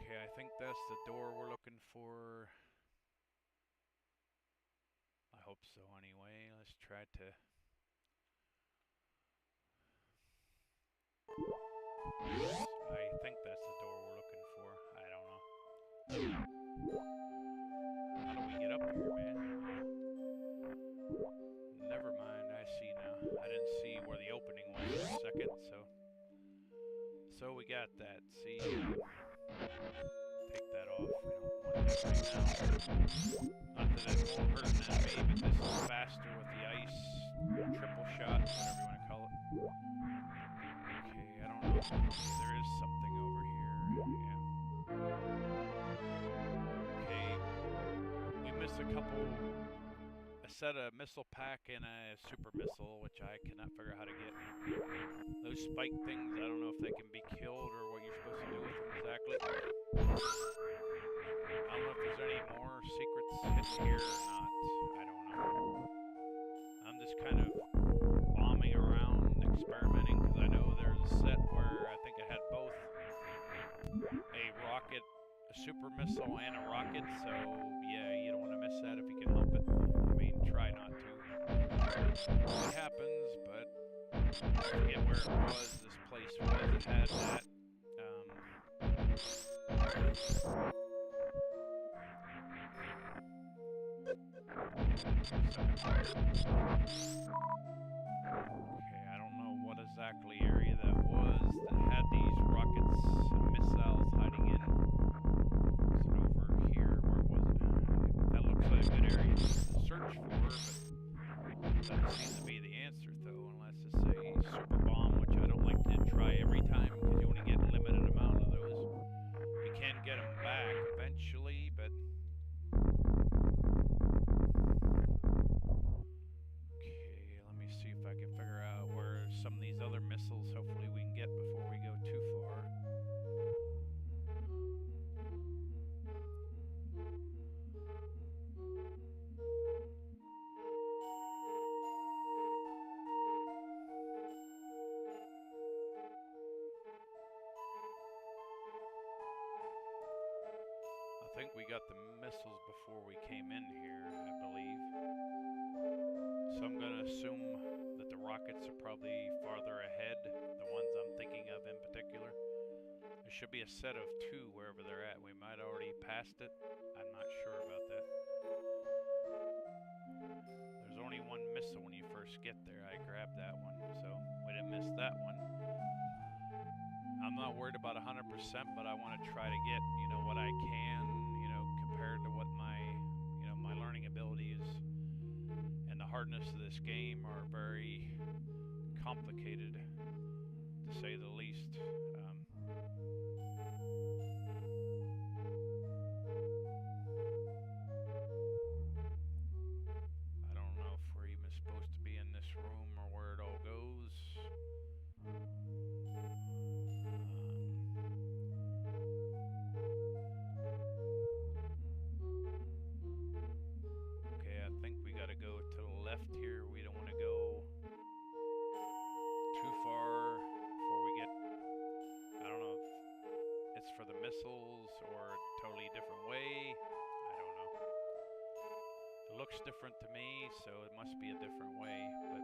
Speaker 1: Okay, I think that's the door we're looking for. I hope so anyway. Let's try to... I think that's the door we're looking for. I don't know. How do we get up here, man? Never mind, I see now. I didn't see where the opening was for a second, so we got that. See, take that off. We don't want that right now. Not that it won't hurt an enemy, but this is faster with the ice, triple shot, whatever you want to call it. Okay, I don't know. There is something over here. Yeah. Okay, we missed a set of missile pack and a super missile, which I cannot figure out how to get. Those spike things, I don't know if they can be killed or what you're supposed to do with them exactly. I don't know if there's any more secrets hidden here or not. I don't know. I'm just kind of bombing around, experimenting, because I know there's a set where I think it had both a rocket, a super missile, and a rocket, so yeah, you don't want to miss that if you can help it. I mean, try not to. It happens, but I forget where it was, this place was, it had that. Okay, I don't know what exactly area that was that had these rockets and missiles hiding in. Is it over here? Where was it? That looks like a good area to search for, but doesn't seem to be the answer though, unless it's a super bomb, which I don't like to try every time because you only get a limited amount of those. You can get them back eventually, but... see if I can figure out where some of these other missiles hopefully we can get before we go too far. I think we got the missiles before we came in here, I believe. So I'm going to assume that the rockets are probably farther ahead, the ones I'm thinking of in particular. There should be a set of 2 wherever they're at. We might already passed it. I'm not sure about that. There's only 1 missile when you first get there. I grabbed that one, so we didn't miss that one. I'm not worried about 100%, but I want to try to get, you know, what I can, you know, compared to what my, you know, my learning abilities and the hardness of this game are very complicated, to say the least. I don't know if we're even supposed to be in this room or where it all goes. Okay, I think we gotta go to the left here. We don't want to go too far before we get... I don't know if it's for the missiles or a totally different way. I don't know. It looks different to me, so it must be a different way, but...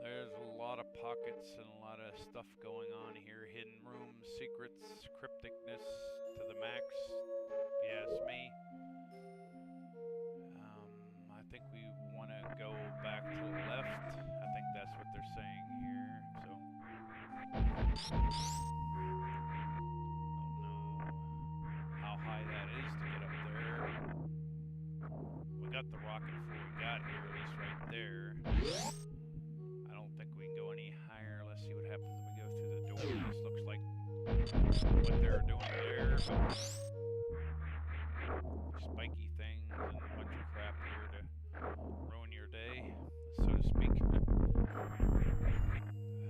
Speaker 1: There's a lot of pockets and a lot of stuff going on here. Hidden rooms, secrets, crypticness to the max, if you ask me. I think we want to Don't know how high that is to get up there. We got the rocket before we got here, at least right there. I don't think we can go any higher. Let's see what happens when we go through the door. This looks like what they're doing there. Spiky things and a bunch of crap here to ruin your day, so to speak.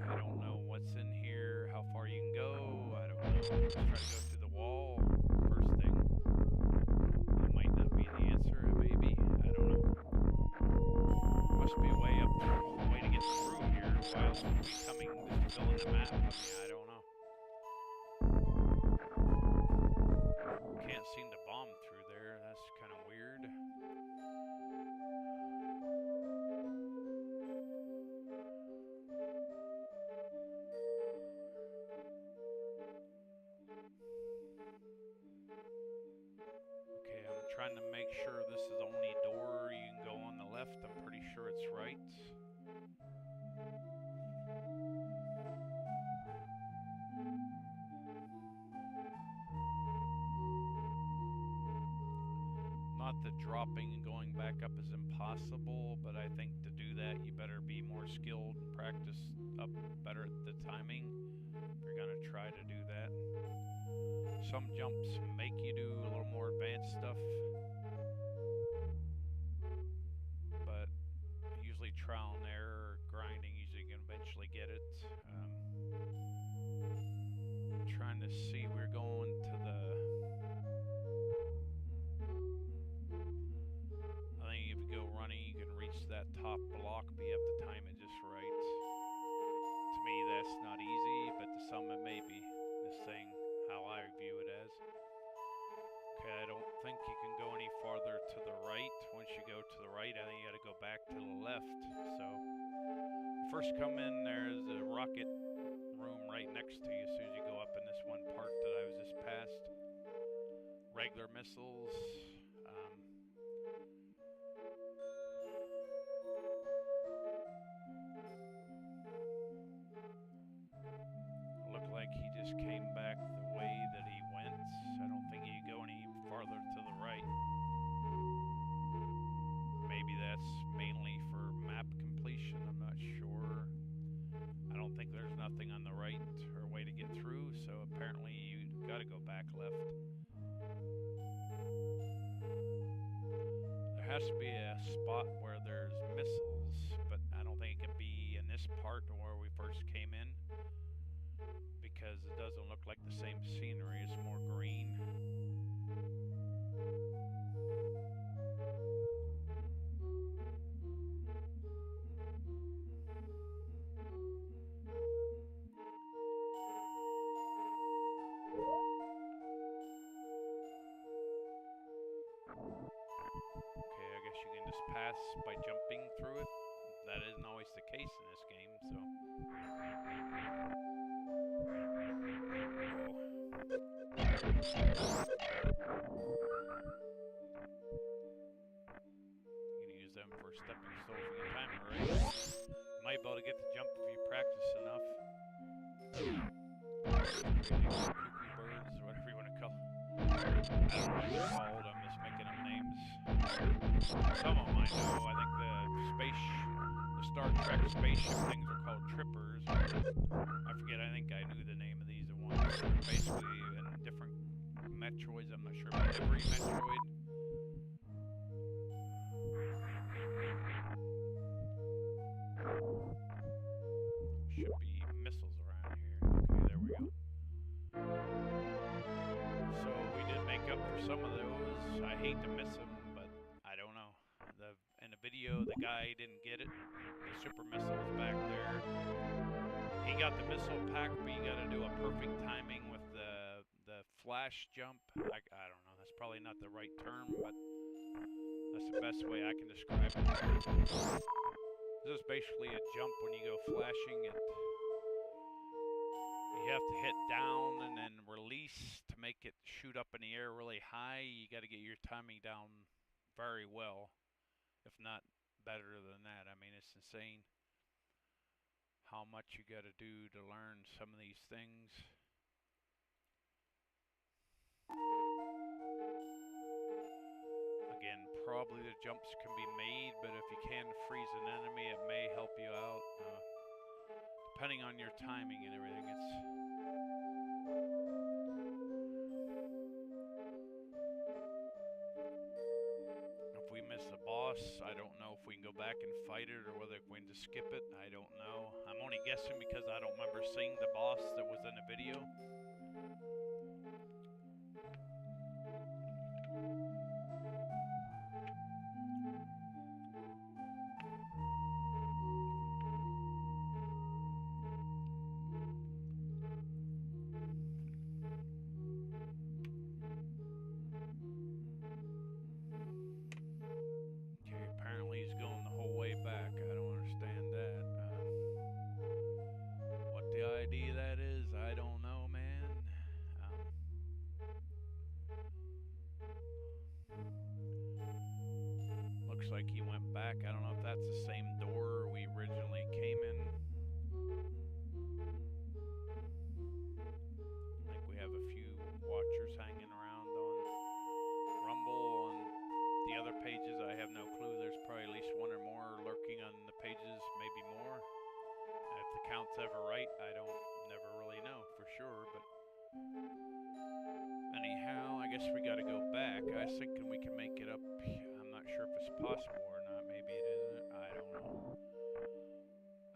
Speaker 1: I don't know what's in here, how far you can go. I don't know. Let's try to go through the wall first thing. That might not be the answer, maybe. I don't know. There must be a way up, a way to get through here while becoming just filling the map. I mean, I don't know. Can't seem to bomb through there. That's kind of weird. Okay, I'm trying to make sure this is the only door you can go on the left. I'm pretty sure it's right. Not that dropping and going back up is impossible, but I think to do that you better be more skilled and practice up better at the timing if you're going to try to do that. Some jumps make you do a little more advanced stuff, but usually trial and error, grinding, usually you can eventually get it. Trying to see, we're going to the... I think if you go running, you can reach that top block, but you have to time it just right. To me, that's not easy, but to some it may be. This thing, how I view it as. Okay, I don't think you can go any farther to the right. Once you go to the right, I think you gotta go back to the left. So, first come in, there's a rocket room right next to you as soon as you go up in this one part that I was just past. Regular missiles. Looked like he just came back the way that he went. I don't think you go any farther to the right. Maybe that's mainly for map completion, I'm not sure. I don't think there's nothing on the right or way to get through, so apparently you gotta go back left. There has to be a spot where there's missiles, but I don't think it can be in this part where we first came in, because it doesn't look like the same scenery, it's more green. Okay, I guess you can just pass by jumping through it. That isn't always the case in this game, so... You can use them for stepping stones if you can time it right. You might be able to get the jump if you practice enough. Cuckoo birds, or whatever you want to call them. I don't know what they're called, I'm just making up names. Some of them I know. I think the Star Trek spaceship things are called trippers. I forget, I think I knew the name of these at once. They're basically in different Metroids, I'm not sure about every Metroid. Should be missiles around here. Okay, there we go. So we did make up for some of those. I hate to miss them, but I don't know. In the video, the guy didn't get it. The super missile's back there. He got the missile pack, but you got to do a perfect timing with the flash jump. I don't know. That's probably not the right term, but that's the best way I can describe it. This is basically a jump when you go flashing. You have to hit down and then release to make it shoot up in the air really high. You got to get your timing down very well, if not better than that. I mean, it's insane how much you gotta do to learn some of these things. Again, probably the jumps can be made, but if you can freeze an enemy, it may help you out. Depending on your timing and everything, if we miss a boss, I don't know if we can go back and fight it or whether we're going to skip it. I don't know. I'm only guessing because I don't remember seeing the boss that was in the video. Okay, apparently he's going the whole way back. I don't understand that. What the idea of that is, I don't know, man. Looks like he went back. I don't know if that's the same door we originally came in. I think we have a few watchers hanging around on Rumble. On the other pages, I have no clue. There's probably at least one or more lurking on the pages, maybe more. If the count's ever right, I don't never really know for sure, but anyhow, I guess we gotta go back. I was thinking we can make it up. I'm not sure if it's possible or not. Maybe it isn't. I don't know.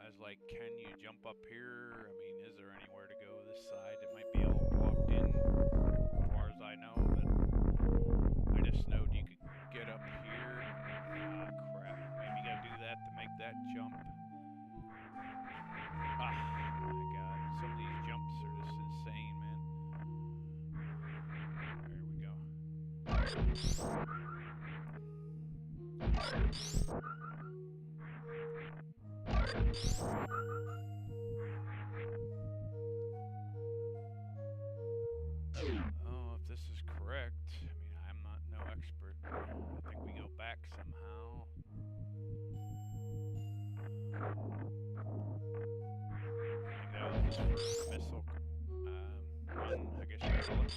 Speaker 1: I was like, can you jump up here? I mean, is there anywhere to go this side? It might be all blocked in, as far as I know, but I just know you could get up here. Ah, crap. Maybe you gotta do that to make that jump. Ah, my God. Some of these jumps are just insane, man. There we go. Oh, if this is correct, I mean, I'm not no expert. I think we go back somehow. I think that was his first missile run, I guess you call it.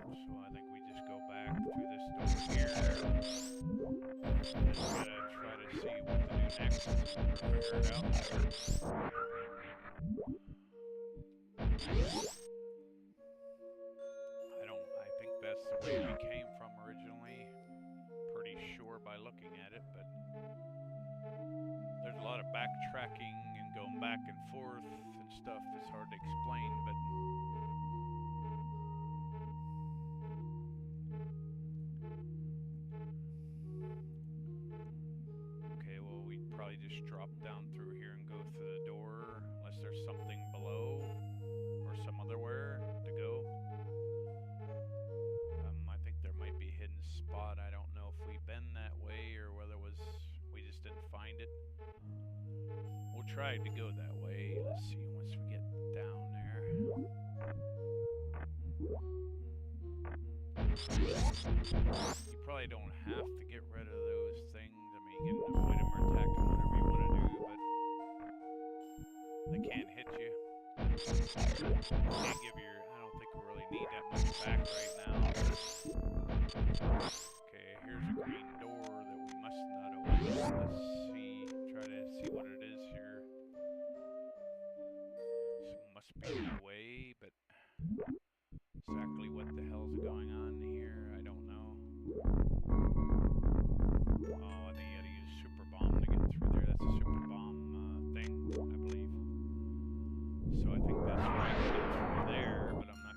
Speaker 1: So I think we just go back through this door here. Just gotta try to see what to do next or figure it out. I think that's the way we came from originally. Pretty sure by looking at it, but there's a lot of backtracking and going back and forth and stuff. It's hard to explain, but okay, well, we'd probably just drop down through here and go through the door, unless there's something below or some otherwhere to go. I think there might be a hidden spot. I don't know if we've been that way or whether it was we just didn't find it. We'll try to go that way. Let's see once we get down there. You probably don't have to get rid of those things. I mean, you can avoid them or attack them, whatever you want to do, but they can't hit you. Can't give your... I don't think we really need that much back right now. Okay, here's a green door that we must not open. Let's see. Try to see what it is here. This must be the way, but exactly what the hell's going on here, I don't know. Oh, I think you gotta use super bomb to get through there. That's a super bomb thing, I believe. So I think that's right to get through there, but I'm not...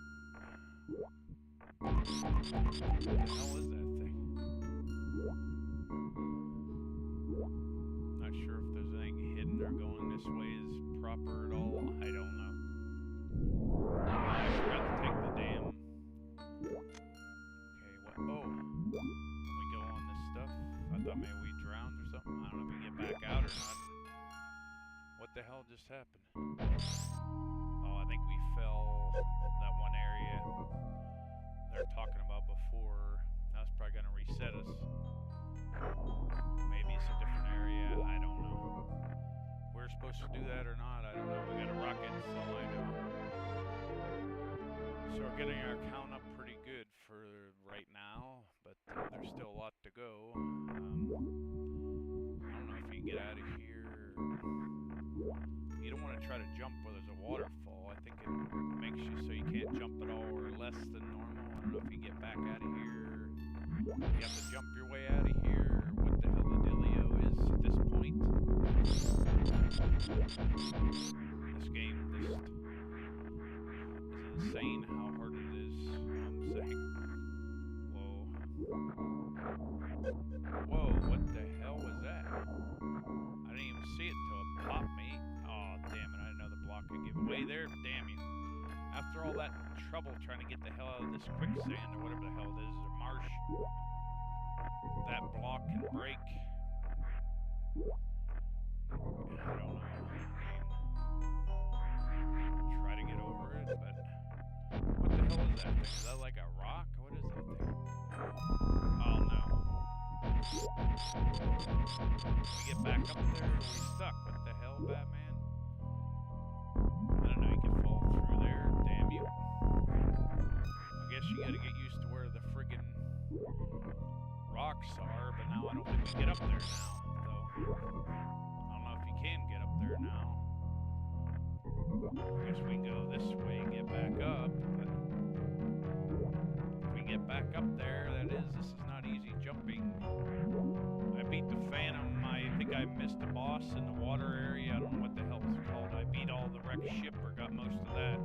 Speaker 1: What the hell is that thing? Not sure if there's anything hidden or going this way is proper at all. I don't know. I forgot to take the damn... Okay, what? Oh! Can we go on this stuff? I thought maybe we drowned or something. I don't know if we get back out or not. What What the hell just happened? Oh, I think we fell that one area they're talking about before. Now it's probably gonna reset us. Maybe it's a different area. I don't know. We're supposed to do that or not? I don't know. We got a rocket, that's all I know. So we're getting our count up pretty good for right now, but there's still a lot to go. I don't know if you can get out of here. You don't want to try to jump where there's a waterfall. I think it makes you so you can't jump at all or less than normal. I don't know if you get back out of here. You have to jump your way out of here. What the hell the dealio is at this point. This game just is insane how hard it is. I'm saying. Whoa. Whoa, what the hell was that? I didn't even see it till it popped me. Oh, damn it. I didn't know the block could give away there. Damn you. After all that trouble trying to get the hell out of this quicksand or whatever the hell it is, or marsh, that block can break. I don't know. Try to get over it, but what the hell is that thing? Is that like a rock? What is that thing? Oh no. We get back up there, we stuck. What the hell, Batman? I don't know, you can fall through there. Damn you. I guess you gotta get used to where the friggin' rocks are, but now I don't think we can get up there now, though. I don't know if you can get up there now. I guess we can go this way and get back up, but if we get back up there, this is not easy jumping. I beat the Phantom. I think I missed a boss in the water area. I don't know what the hell it's called. I beat all the wrecked ship, or got most of that.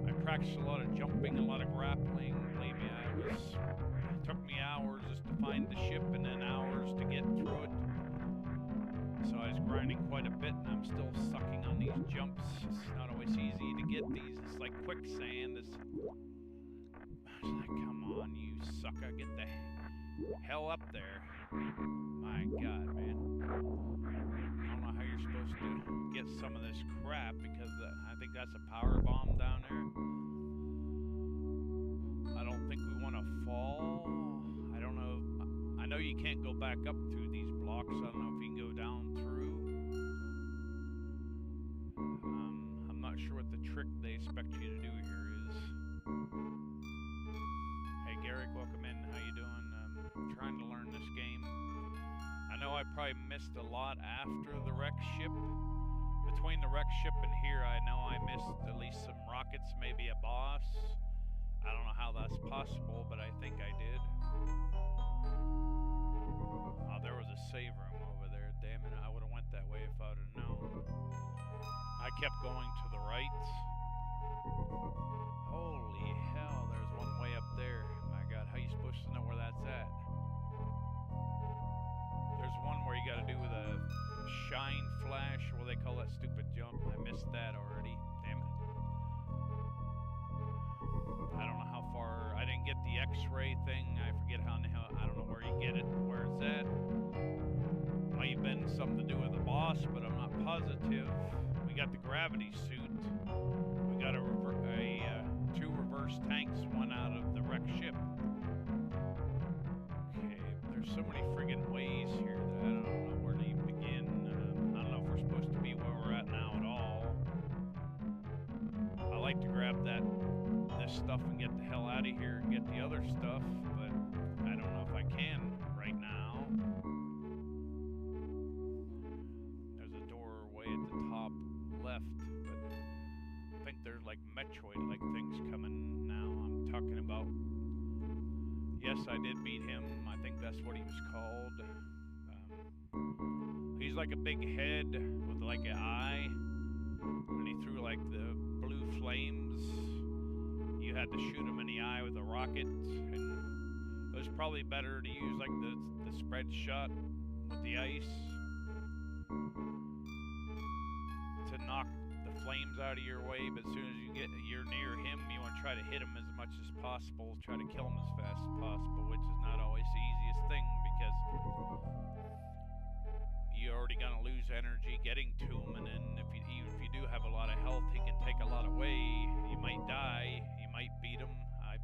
Speaker 1: I practiced a lot of jumping, a lot of grappling. Believe me, it took me hours just to find the ship and then hours to get through it. So I was grinding quite a bit, and I'm still sucking on these jumps. It's not always easy to get these. It's like quicksand. It's like, come on, you sucker, get the hell up there. My God, man. I don't know how you're supposed to get some of this crap, because I think that's a power bomb down there. I don't think we want to fall. I don't know. I know you can't go back up through these blocks. I don't know if you can go down through. I'm not sure what the trick they expect you to do here is. Hey Garrick, welcome in. How you doing? I'm trying to learn this game. I know I probably missed a lot after the wreck ship. Between the wreck ship and here, I know I missed at least some rockets, maybe a boss. I don't know how that's possible, but I think I did. Oh, there was a save room over there. Damn it, I would have went that way if I would have known. I kept going to the right. Holy hell, there's one way up there. My God, how are you supposed to know where that's at? There's one where you gotta do with a shine flash, what do they call that stupid jump? I missed that already. Damn it. I don't know how far. I didn't get the x-ray thing. I forget how in the hell. I don't know where you get it, where it's at. Might have been something to do with the boss, but I'm not positive. We got the gravity suit. We got two reverse tanks, one out of the wrecked ship. Okay, there's so many friggin' ways here that I don't know where to even begin. I don't know if we're supposed to be where we're at now at all. I like to grab this stuff and get the hell out of here and get the other stuff, but I don't know if I can right now. There's a doorway at the top left, but I think there's like Metroid-like things coming now. I'm talking about. Yes, I did beat him. I think that's what he was called. He's like a big head with like an eye, and he threw like the blue flames. You had to shoot him in the eye with a rocket, and it was probably better to use like the spread shot with the ice to knock the flames out of your way. But as soon as you're near him, you want to try to hit him as much as possible, try to kill him as fast as possible, which is not always the easiest thing, because you're already going to lose energy getting to him, and then even if you do have a lot of health, he can take a lot away. You might die. You might beat him. I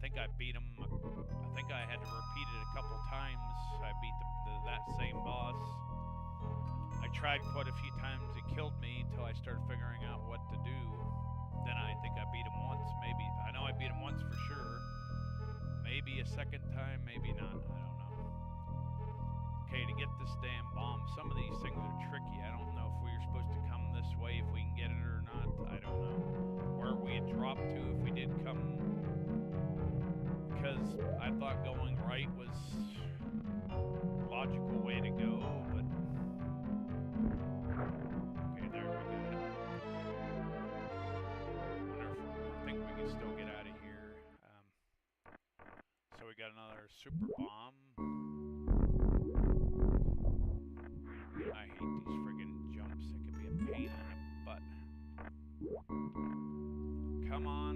Speaker 1: think I beat him. I think I had to repeat it a couple times. I beat that same boss. I tried quite a few times. It killed me until I started figuring out what to do. Then I think I beat him once, maybe. I know I beat him once for sure. Maybe a second time, maybe not. I don't know. Okay, to get this damn bomb, some of these things are tricky. I don't know if we were supposed to come this way, if we can get it or not. I don't know. Where we had dropped to if we did come. Because I thought going right was a logical way to go, but... Okay, there we go. I think we can still get out of here. So we got another super bomb. I hate these friggin' jumps. It can be a pain in the butt. Come on.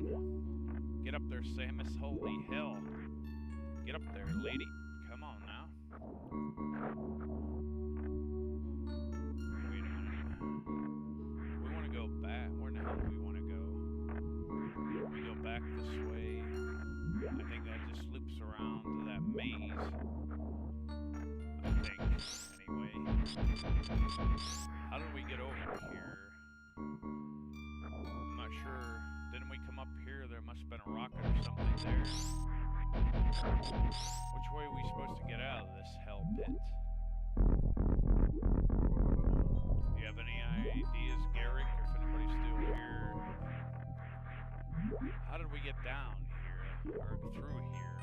Speaker 1: Get up there, Samus. Holy hell. Get up there, lady. Come on now. Wait a minute. We want to go back. Where the hell do we want to go? We go back this way. I think that just loops around to that maze. I think. Anyway. How did we get over here? I'm not sure. Didn't we come up here? There must have been a rocket or something there. Which way are we supposed to get out of this hell pit? Do you have any ideas, Garrick, or if anybody's still here? How did we get down here? Or through here?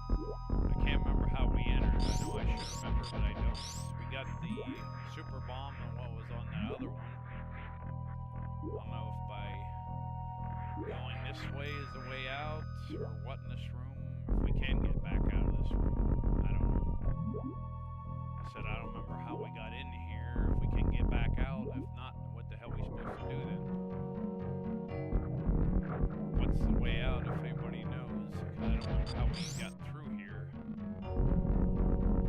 Speaker 1: I can't remember how we entered. I know I should remember, but I don't. We got the super bomb and what was on that other one. I don't know if by going this way is the way out, or what in this room. If we can get back out of this room, I don't know. I said I don't remember how we got in here. If we can get back out, if not, what the hell are we supposed to do then? What's the way out if anybody knows? Because I don't remember how we got through here.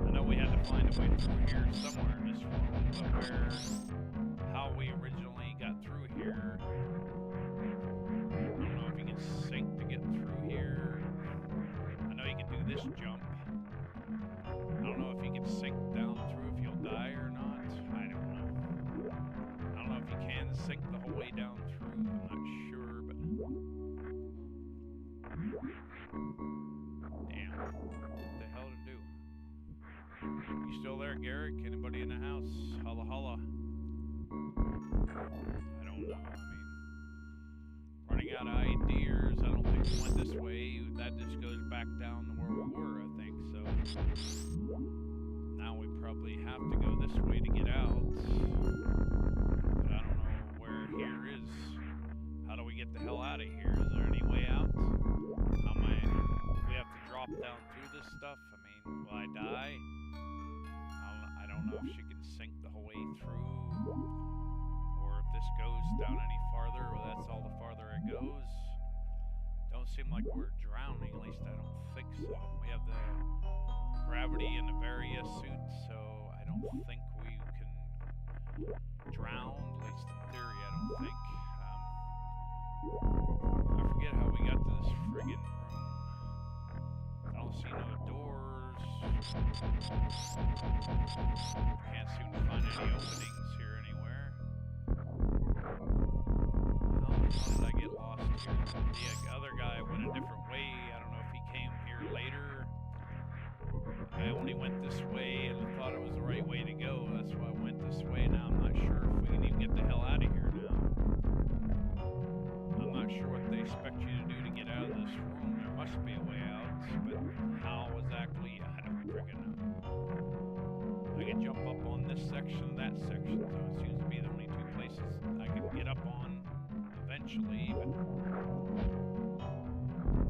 Speaker 1: I know we had to find a way through here somewhere in this room, but how we originally got through here, I don't know if you can sink to get through here. I know you can do this jump. I don't know if you can sink down through if you'll die or not. I don't know. I don't know if you can sink the whole way down through. I'm not sure, but... Damn. What the hell to do? You still there, Garrick? Anybody in the house? Holla holla. I don't know. I mean, running out of ideas. I don't think we went this way. That just goes back down to where we were, I think. So now we probably have to go this way to get out. But I don't know where here is. How do we get the hell out of here? Is there any way out? How am I? Do we have to drop down through this stuff? I mean, will I die? I don't know if she can sink the whole way through, or if this goes down any farther, or that's all the farther it goes. Don't seem like we're drowning, at least I don't think so. We have the gravity in the various suits, so I don't think we can drown, at least in theory, I don't think. I forget how we got to this friggin' room. I don't see no doors. Can't seem to find any openings here anywhere. How did I get lost here? The other guy went a different way. I don't know if he came here later. I only went this way and thought it was the right way to go. That's why I went this way. Now I'm not sure if we can even get the hell out of here now. I'm not sure what they expect you to do to get out of this room. There must be a way out, but how exactly, I don't freaking know. I can jump up on this section, that section, so it seems to be the only two places I can get up on eventually, but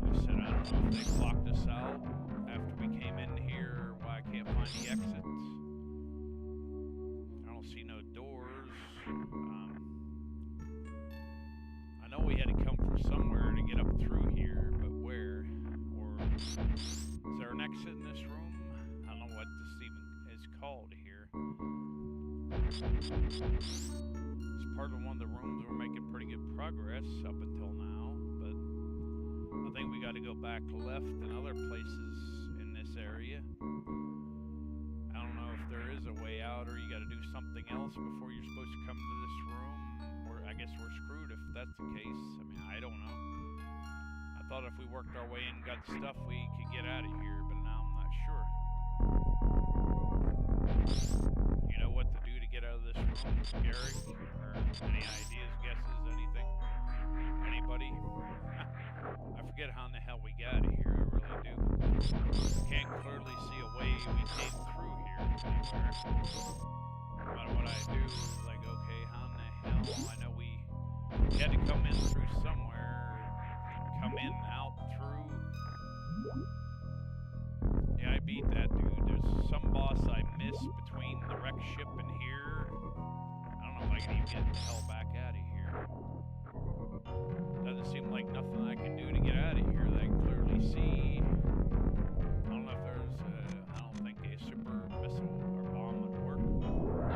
Speaker 1: like I said, I don't know if they blocked us out after we came in here, or why I can't find the exit. I don't see no doors. I know we had to come from somewhere to get up through here, but where? Or is there an exit in this room? I don't know what this even is called here. It's part of one of the rooms we're making pretty good progress up until now, but I think we got to go back left in other places in this area. I don't know if there is a way out or you got to do something else before you're supposed to come to this room. Or I guess we're screwed if that's the case. I mean, I don't know. I thought if we worked our way in and got stuff, we could get out of here, but now I'm not sure. You know what to do to get out of this room, Gary? Or any ideas, guesses, anything? Anybody? I forget how in the hell we got out of here, I really do. Can't clearly see a way we came through here anywhere. No matter what I do, it's like, okay, how in the hell? I know we had to come in through somewhere, come in, out, through. Yeah, I beat that dude. There's some boss I missed between the wreck ship and here. I don't know if I can even get the hell back out of here. Doesn't seem like nothing I can do to get out of here that I can clearly see. I don't know if there's I don't think a super missile or bomb would work. I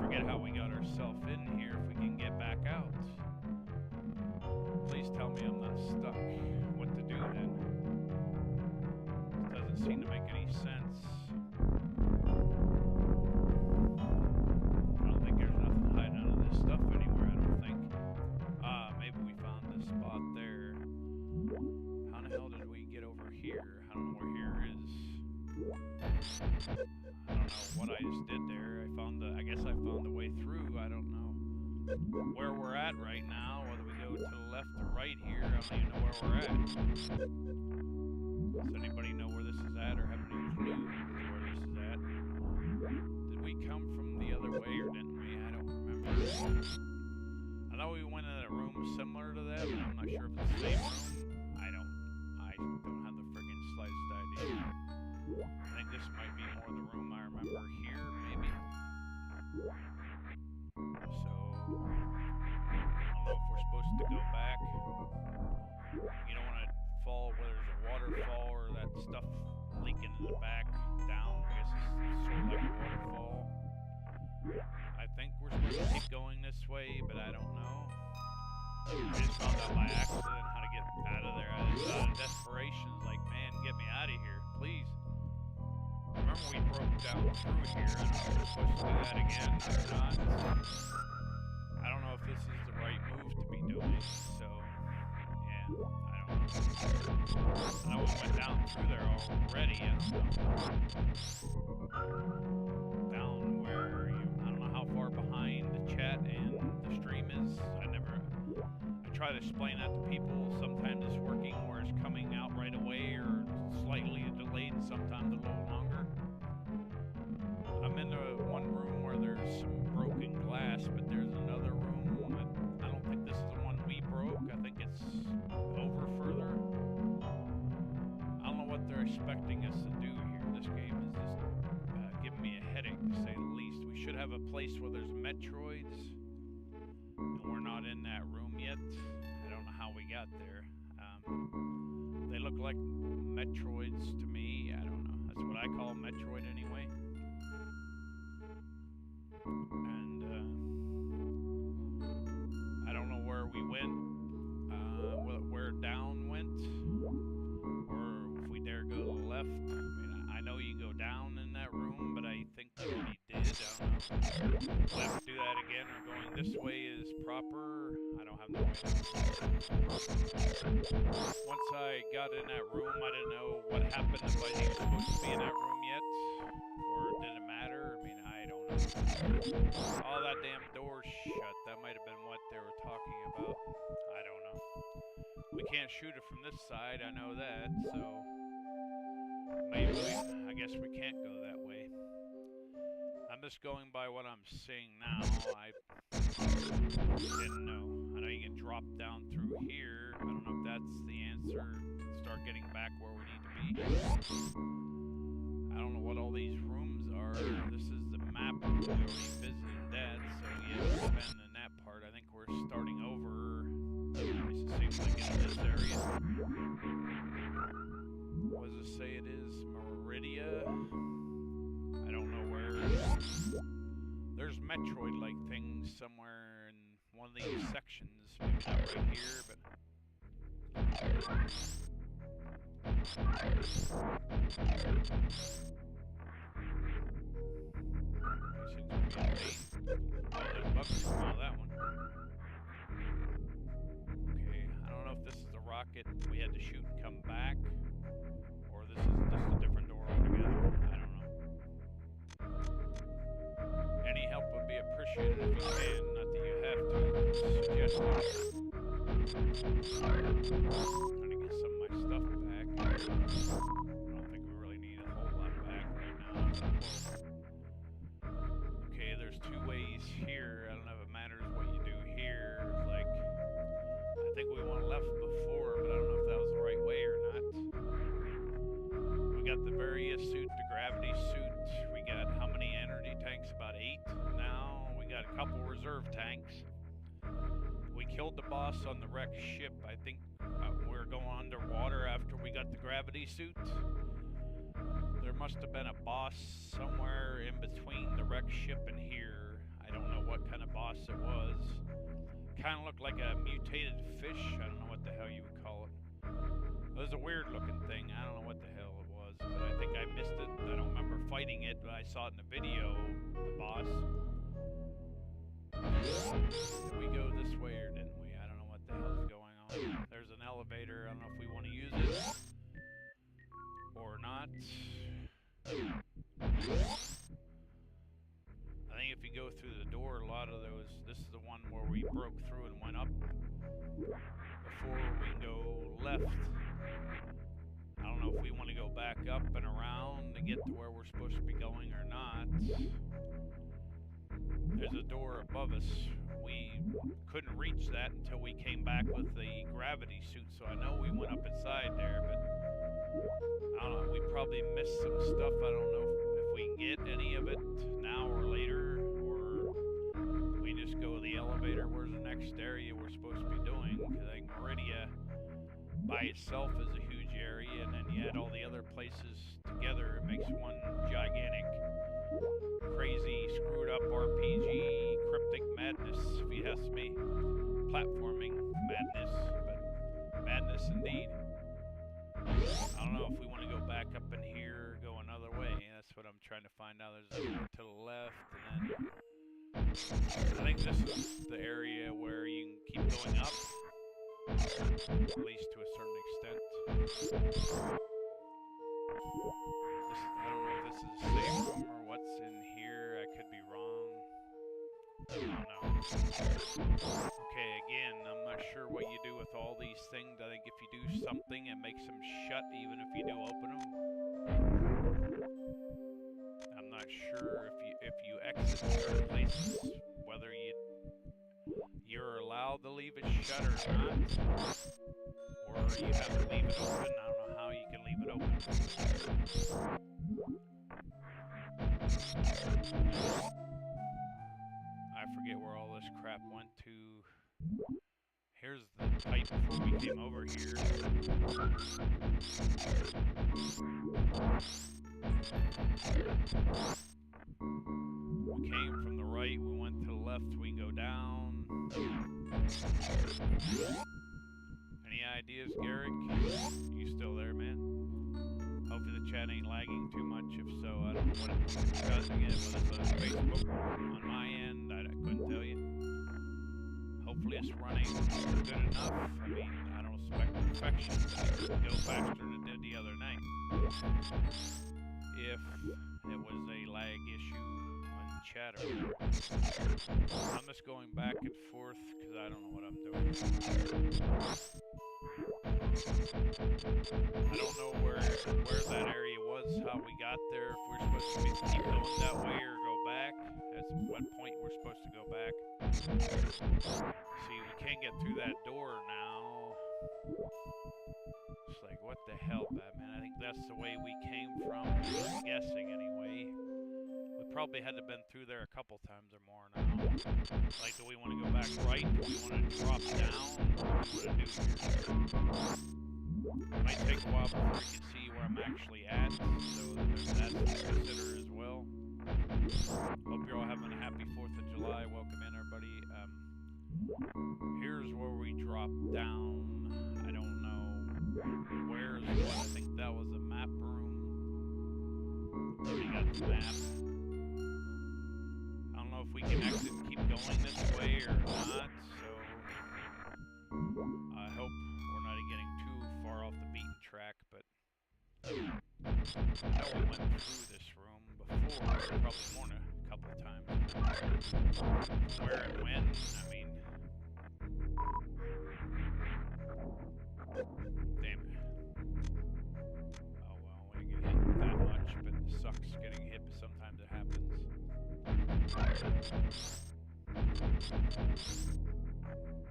Speaker 1: forget how we got ourselves in here if we can get back out. Please tell me I'm not stuck. What to do then? This doesn't seem to make any sense. I don't think there's nothing hiding out of this stuff anywhere, I don't think. Maybe we found this spot there. How the hell did we get over here? I don't know where here is. I don't know what I just did there. I guess I found the way through. I don't know where we're at right now, whether we go to the left or right here. I don't even know where we're at. Does anybody know where this is at or have any clue where this is at? Did we come from the other way or didn't we? I don't remember. I know we went in a room similar to that, but I'm not sure if it's the same room. I don't have the friggin' slightest idea. I think this might be more the room I remember here, maybe. So, I don't know if we're supposed to go back. You don't want to fall where there's a waterfall or that stuff leaking in the back down. I guess it's sort of like a waterfall. I think we're supposed to keep going this way, but I don't know. I just found out by accident how to get out of there. I was out of desperation. Like, man, get me out of here, please. Remember we broke down through here. I don't know if we're supposed to do that again or not. I don't know if this is the right move to be doing, so, yeah, I don't know. I know we went down through there already, I don't know. Down where I don't know how far behind the chat and the stream is. I try to explain that to people. Sometimes it's working where it's coming out right away or slightly delayed and sometimes a little longer. I'm in the one room where there's some broken glass, but there's another room that I don't think this is the one we broke. I think it's over further. I don't know what they're expecting us to do here. This game is just giving me a headache, to say the least. We should have a place where there's Metroids, and we're not in that room yet. I don't know how we got there. They look like Metroids to me. I don't know. That's what I call Metroid anyway. And I don't know where we went, where down went, or if we dare go to the left. I mean, I know you can go down in that room, but I think we already did. I don't know. We'll have to do that again, or going this way is proper. I don't have no idea. Once I got in that room, I didn't know what happened, if I was supposed to be in that room yet, or did it matter? I mean, I don't know. All that damn door shut. That might have been what they were talking about. I don't know. We can't shoot it from this side, I know that, so maybe I guess we can't go that way. I'm just going by what I'm seeing now. I didn't know. I know you can drop down through here. I don't know if that's the answer. Start getting back where we need to be. I don't know what all these rooms are. This is the map. We already visited that, so yeah, we've been in that part. I think we're starting over. It seems like in this area. What does it say it is? Meridia? I don't know where. Metroid-like things somewhere in one of these sections. Maybe not right here, but... Seems to be a bait. Oh, there's bugs coming out of that one. Okay, I don't know if this is the rocket we had to shoot and come back, or this is just a different door altogether. I don't know. Any help would be appreciated if you can, not that you have to. Suggest trying to get some of my stuff back. I don't think we really need a whole lot back right now. Okay, there's two ways here. I don't know if it matters what you do here. Like, I think we went left before, but I don't know if that was the right way or not. We got the various suit, the gravity suit. We got how many energy tanks? About 8 now. We got a couple reserve tanks. We killed the boss on the wrecked ship. I think we're going underwater after we got the gravity suit. There must have been a boss somewhere in between the wrecked ship and here. I don't know what kind of boss it was. Kind of looked like a mutated fish. I don't know what the hell you would call it. It was a weird looking thing. I don't know what the hell it was, but I think I missed it. I don't remember fighting it, but I saw it in the video, the boss. Did we go this way or didn't we? I don't know what the hell is going on. There's an elevator. I don't know if we want to use it or not. I think if you go through the door, a lot of those... This is the one where we broke through and went up. Before we can go left. I don't know if we want to go back up and around to get to where we're supposed to be going or not. There's a door above us. We couldn't reach that until we came back with the gravity suit, so I know we went up inside there, but I don't know, we probably missed some stuff. I don't know if we can get any of it now or later, or we just go to the elevator. Where's the next area we're supposed to be doing? Because I think Meridia by itself is a huge area, and then you add all the other places together, it makes one gigantic, crazy, screwed up RPG, cryptic madness, if you ask me. Platforming madness, but madness indeed. I don't know if we want to go back up in here or go another way. That's what I'm trying to find out. There's a door to the left, and then I think this is the area where you can keep going up, at least to a certain extent. I don't know if this is a safe room or what's in here. I could be wrong. I don't know. Okay, again, I'm not sure what you do with all these things. I think if you do something, it makes them shut even if you do open them. I'm not sure if you exit certain places, whether you're allowed to leave it shut or not, or you have to leave it open. I don't know how you can leave it open. I forget where all this crap went to. Here's the pipe before we came over here. We came from the right, we went to the left, we can go down. Any ideas, Garrick? You still there, man? Hopefully the chat ain't lagging too much. If so, I don't know what it's discussing it, whether it's on Facebook on my end, I couldn't tell you. Hopefully it's running good enough. I mean, I don't expect perfection. It could go faster than it did the other night. If it was a lag issue on chat or whatever. I'm just going back and forth because I don't know what I'm doing. I don't know where that area was, how we got there, if we're supposed to keep going that way or go back. At what point we're supposed to go back. See, we can't get through that door now. It's like, what the hell, Batman? I think that's the way we came from. I'm guessing, anyway. We probably had to have been through there a couple times or more now. Like, do we want to go back right? Do we want to drop down? What do we want to do here? It might take a while before we can see where I'm actually at, so there's that to consider as well. Hope you're all having a happy 4th of July. Here's where we drop down. I don't know where's what. I think that was a map room. We got the map. I don't know if we can exit and keep going this way or not, so I hope we're not getting too far off the beaten track, but I know we went through this room before, probably more than a couple of times. Where and when, I mean, damn it. Oh well, we didn't get hit that much, but it sucks getting hit, but sometimes it happens.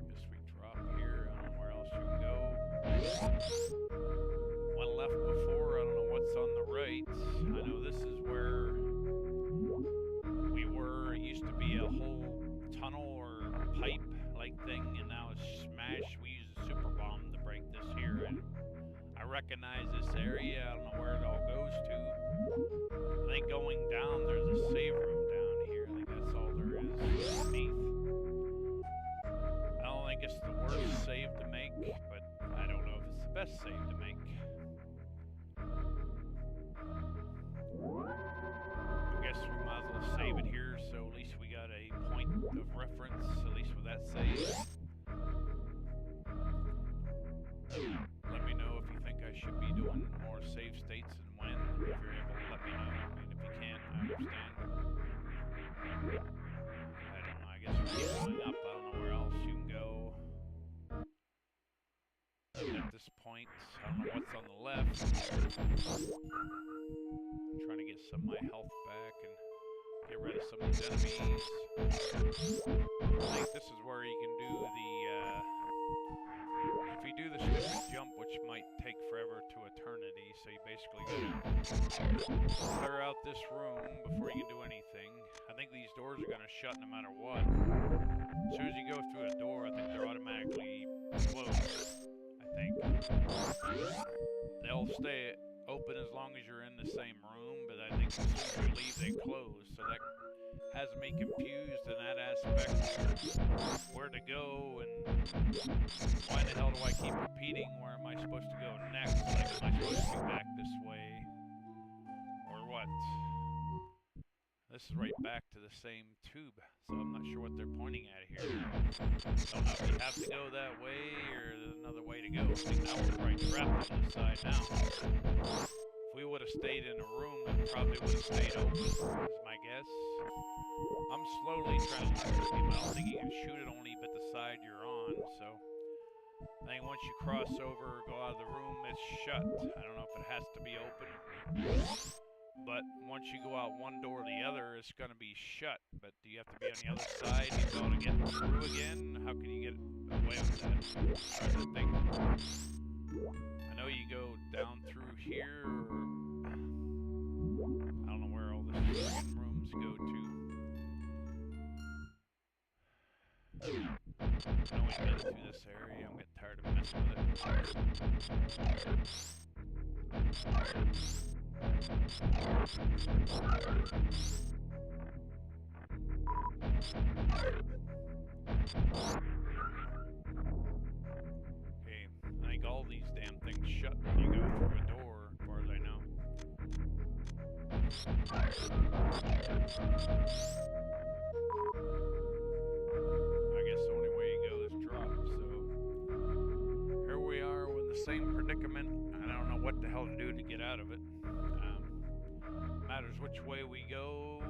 Speaker 1: Guess we drop here, I don't know where else you can go. One left before, I don't know what's on the right. I know this is where we were. It used to be a whole tunnel or pipe-like thing, and now it's smashed. We use a super bomb to break this here. And I recognize this area. I don't know where it all goes to. I think going down, there's a save room down here. I think that's all there is underneath. I don't think it's the worst save to make, but I don't know if it's the best save to make. I guess we might as well save it here, so at least we got a point of reference, at least with that save. Let me know if you think I should be doing more save states and when. If you're able to let me know. I mean, if you can't, I understand. I don't know, I guess we're keep going up. I don't know where else you can go. At this point, I don't know what's on the left. I'm trying to get some of my health back and get rid of some of these enemies. I think this is where you can do the, if you do the stupid jump, which might take forever to eternity, so you basically gotta clear out this room before you can do anything. I think these doors are gonna shut no matter what. As soon as you go through a door, I think they're automatically closed. I think. They'll stay open as long as you're in the same room, but I think as soon as you leave, they close. So that has me confused in that aspect. Where to go and why the hell do I keep repeating where am I supposed to go next? Like, am I supposed to be back this way? Or what? This is right back to the same tube, so I'm not sure what they're pointing at here. Don't know if you have to go that way or there's another way to go. I think now we're right trapped on this side now. If we would have stayed in a room, it probably would have stayed open, is my guess. I'm slowly trying to learn this game. I don't think you can shoot it only but the side you're on, so I think once you cross over or go out of the room, it's shut. I don't know if it has to be open. But once you go out one door or the other, it's going to be shut. But do you have to be on the other side to be able to get through again? How can you get away with that? I think. I know you go down through here, or I don't know where all the rooms go to. I know we've been through this area. I'm getting tired of messing with it. Okay, I think all these damn things shut when you go through a door, as far as I know. I guess the only way you go is drop, so here we are with the same predicament. I don't know what the hell to do to get out of it. Matters which way we go,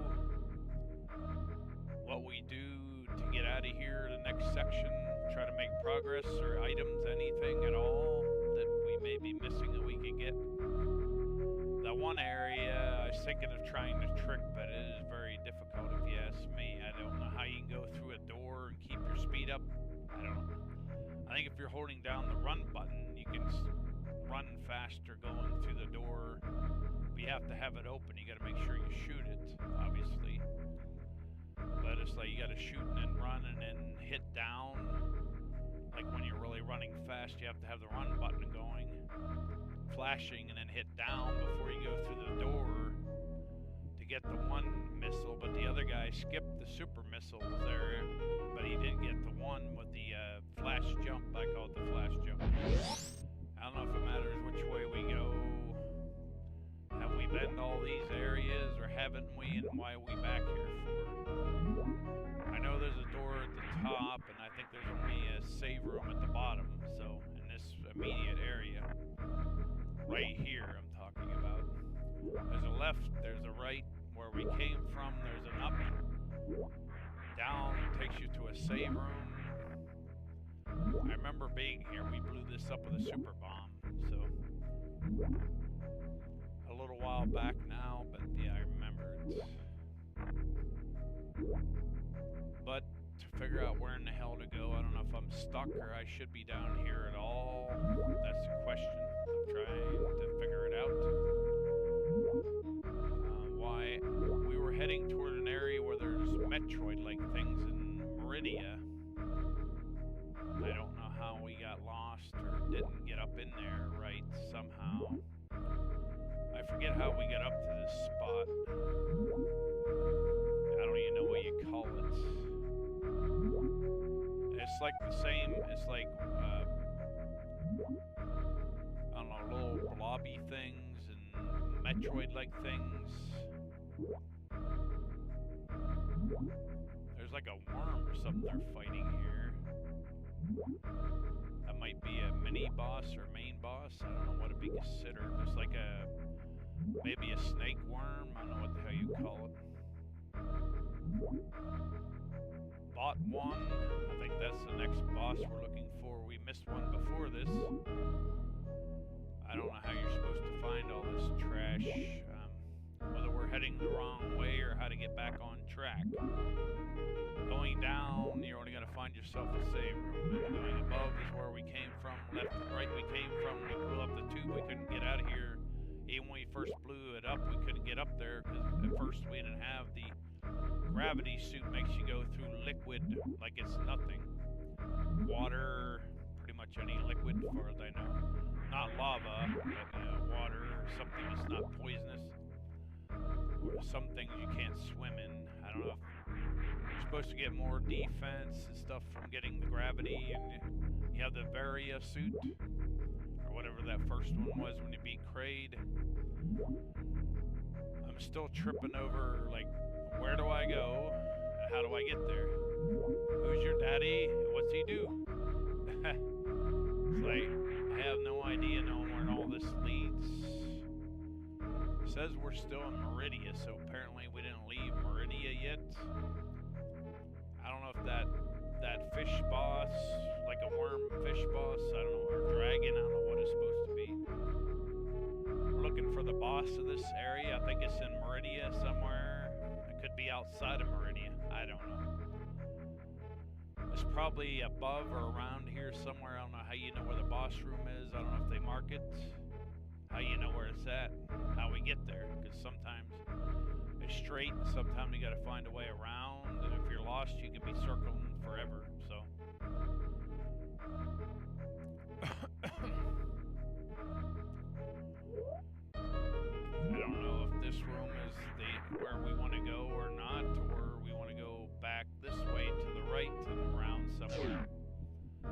Speaker 1: what we do to get out of here, the next section, try to make progress or items, anything at all that we may be missing that we could get. That one area I was thinking of trying to trick, but it is very difficult if you ask me. I don't know how you can go through a door and keep your speed up. I don't know. I think if you're holding down the run button, you can run faster going through the door. But you have to have it open. You got to make sure you shoot it, obviously. But it's like you got to shoot and then run and then hit down. Like when you're really running fast, you have to have the run button going, flashing, and then hit down before you go through the door to to get the one missile, but the other guy skipped the super missiles there, but he did get the one with the flash jump. I call it the flash jump. I don't know if it matters which way we go. Have we been to all these areas, or haven't we, and why are we back here for? I know there's a door at the top, and I think there's only a save room at the bottom, so in this immediate area. Right here, I'm talking about. There's a left, there's a right, where we came from, there's an up. Down takes you to a save room. I remember being here, we blew this up with a super bomb, so. A little while back now, but yeah, I remember it. But to figure out where in the hell to go, I don't know if I'm stuck or I should be down here at all. That's the question. I'm trying to figure it out. Why we were heading toward an area where there's Metroid-like things in Meridia. I don't know how we got lost or didn't get up in there right somehow. I forget how we got up to this spot. I don't even know what you call it. It's like the same, it's like, I don't know, little blobby things and Metroid-like things. There's like a worm or something they're fighting here. That might be a mini boss or main boss. I don't know what it'd be considered. There's like a, maybe a snake worm. I don't know what the hell you call it. Bought one. I think that's the next boss we're looking for. We missed one before this. I don't know how you're supposed to find all this trash. Whether we're heading the wrong way or how to get back on track. Going down, you're only going to find yourself a save room. Going above is where we came from. Left and right we came from. We blew up the tube. We couldn't get out of here. Even when we first blew it up, we couldn't get up there because at first we didn't have the gravity suit. Makes you go through liquid like it's nothing. Water, pretty much any liquid, as far as I know. Not lava, but water or something that's not poisonous. Or some things you can't swim in. I don't know if you're supposed to get more defense and stuff from getting the gravity, and you have the Varia suit, or whatever that first one was when you beat Kraid. I'm still tripping over, like, where do I go? And how do I get there? Who's your daddy? What's he do? It's like, I have no idea knowing where all this leads. It says we're still in Meridia, so apparently we didn't leave Meridia yet. I don't know if that fish boss, like a worm fish boss, I don't know, or dragon, I don't know what it's supposed to be. We're looking for the boss of this area. I think it's in Meridia somewhere. It could be outside of Meridia. I don't know. It's probably above or around here somewhere. I don't know how you know where the boss room is. I don't know if they mark it. How you know where it's at, how we get there, because sometimes it's straight, and sometimes you got to find a way around, and if you're lost, you can be circling forever, so. I don't know if this room is where we want to go or not, or we want to go back this way to the right and around somewhere. I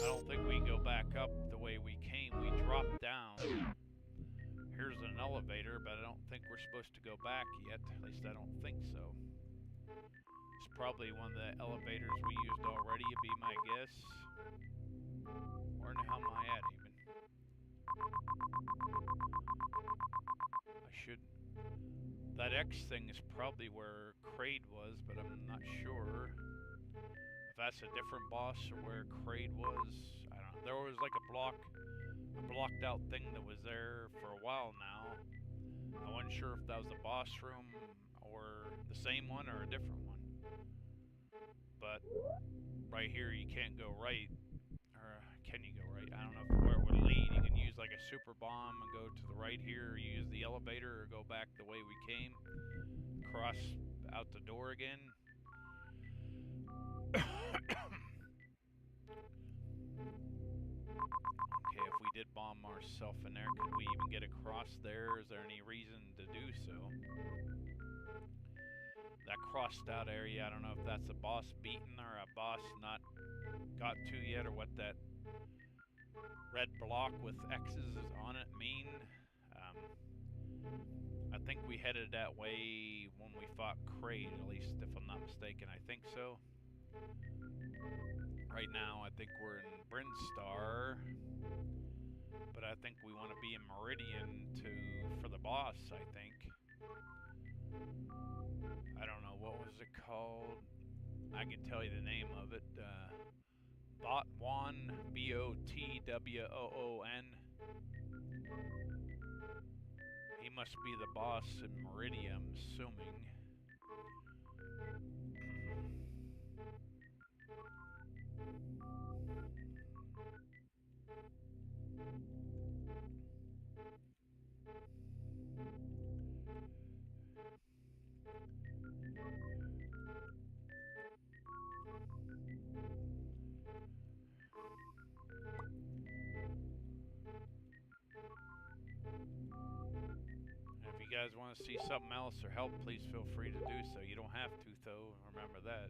Speaker 1: don't think we can go back up the way we came. We dropped down. Here's an elevator, but I don't think we're supposed to go back yet. At least I don't think so. It's probably one of the elevators we used already, would be my guess. Where in the hell am I at even? I should... That X thing is probably where Kraid was, but I'm not sure. If that's a different boss or where Kraid was, I don't know. There was like a blocked out thing that was there for a while now. I wasn't sure if that was the boss room or the same one or a different one. But right here you can't go right. Or can you go right? I don't know where it would lead. You can use like a super bomb and go to the right here, or use the elevator, or go back the way we came. Cross out the door again. Okay, if we did bomb ourselves in there, could we even get across there? Is there any reason to do so? crossed out area. I don't know if that's a boss beaten or a boss not got to yet, or what that red block with X's on it mean. I think we headed that way when we fought Kraid, at least if I'm not mistaken. I think so. Right now, I think we're in Brinstar, but I think we want to be in Meridian for the boss, I think. I don't know, what was it called? I can tell you the name of it. Botwoon, Botwoon. He must be the boss in Meridian, I'm assuming. If you guys want to see something else or help, please feel free to do so. You don't have to, though. Remember that.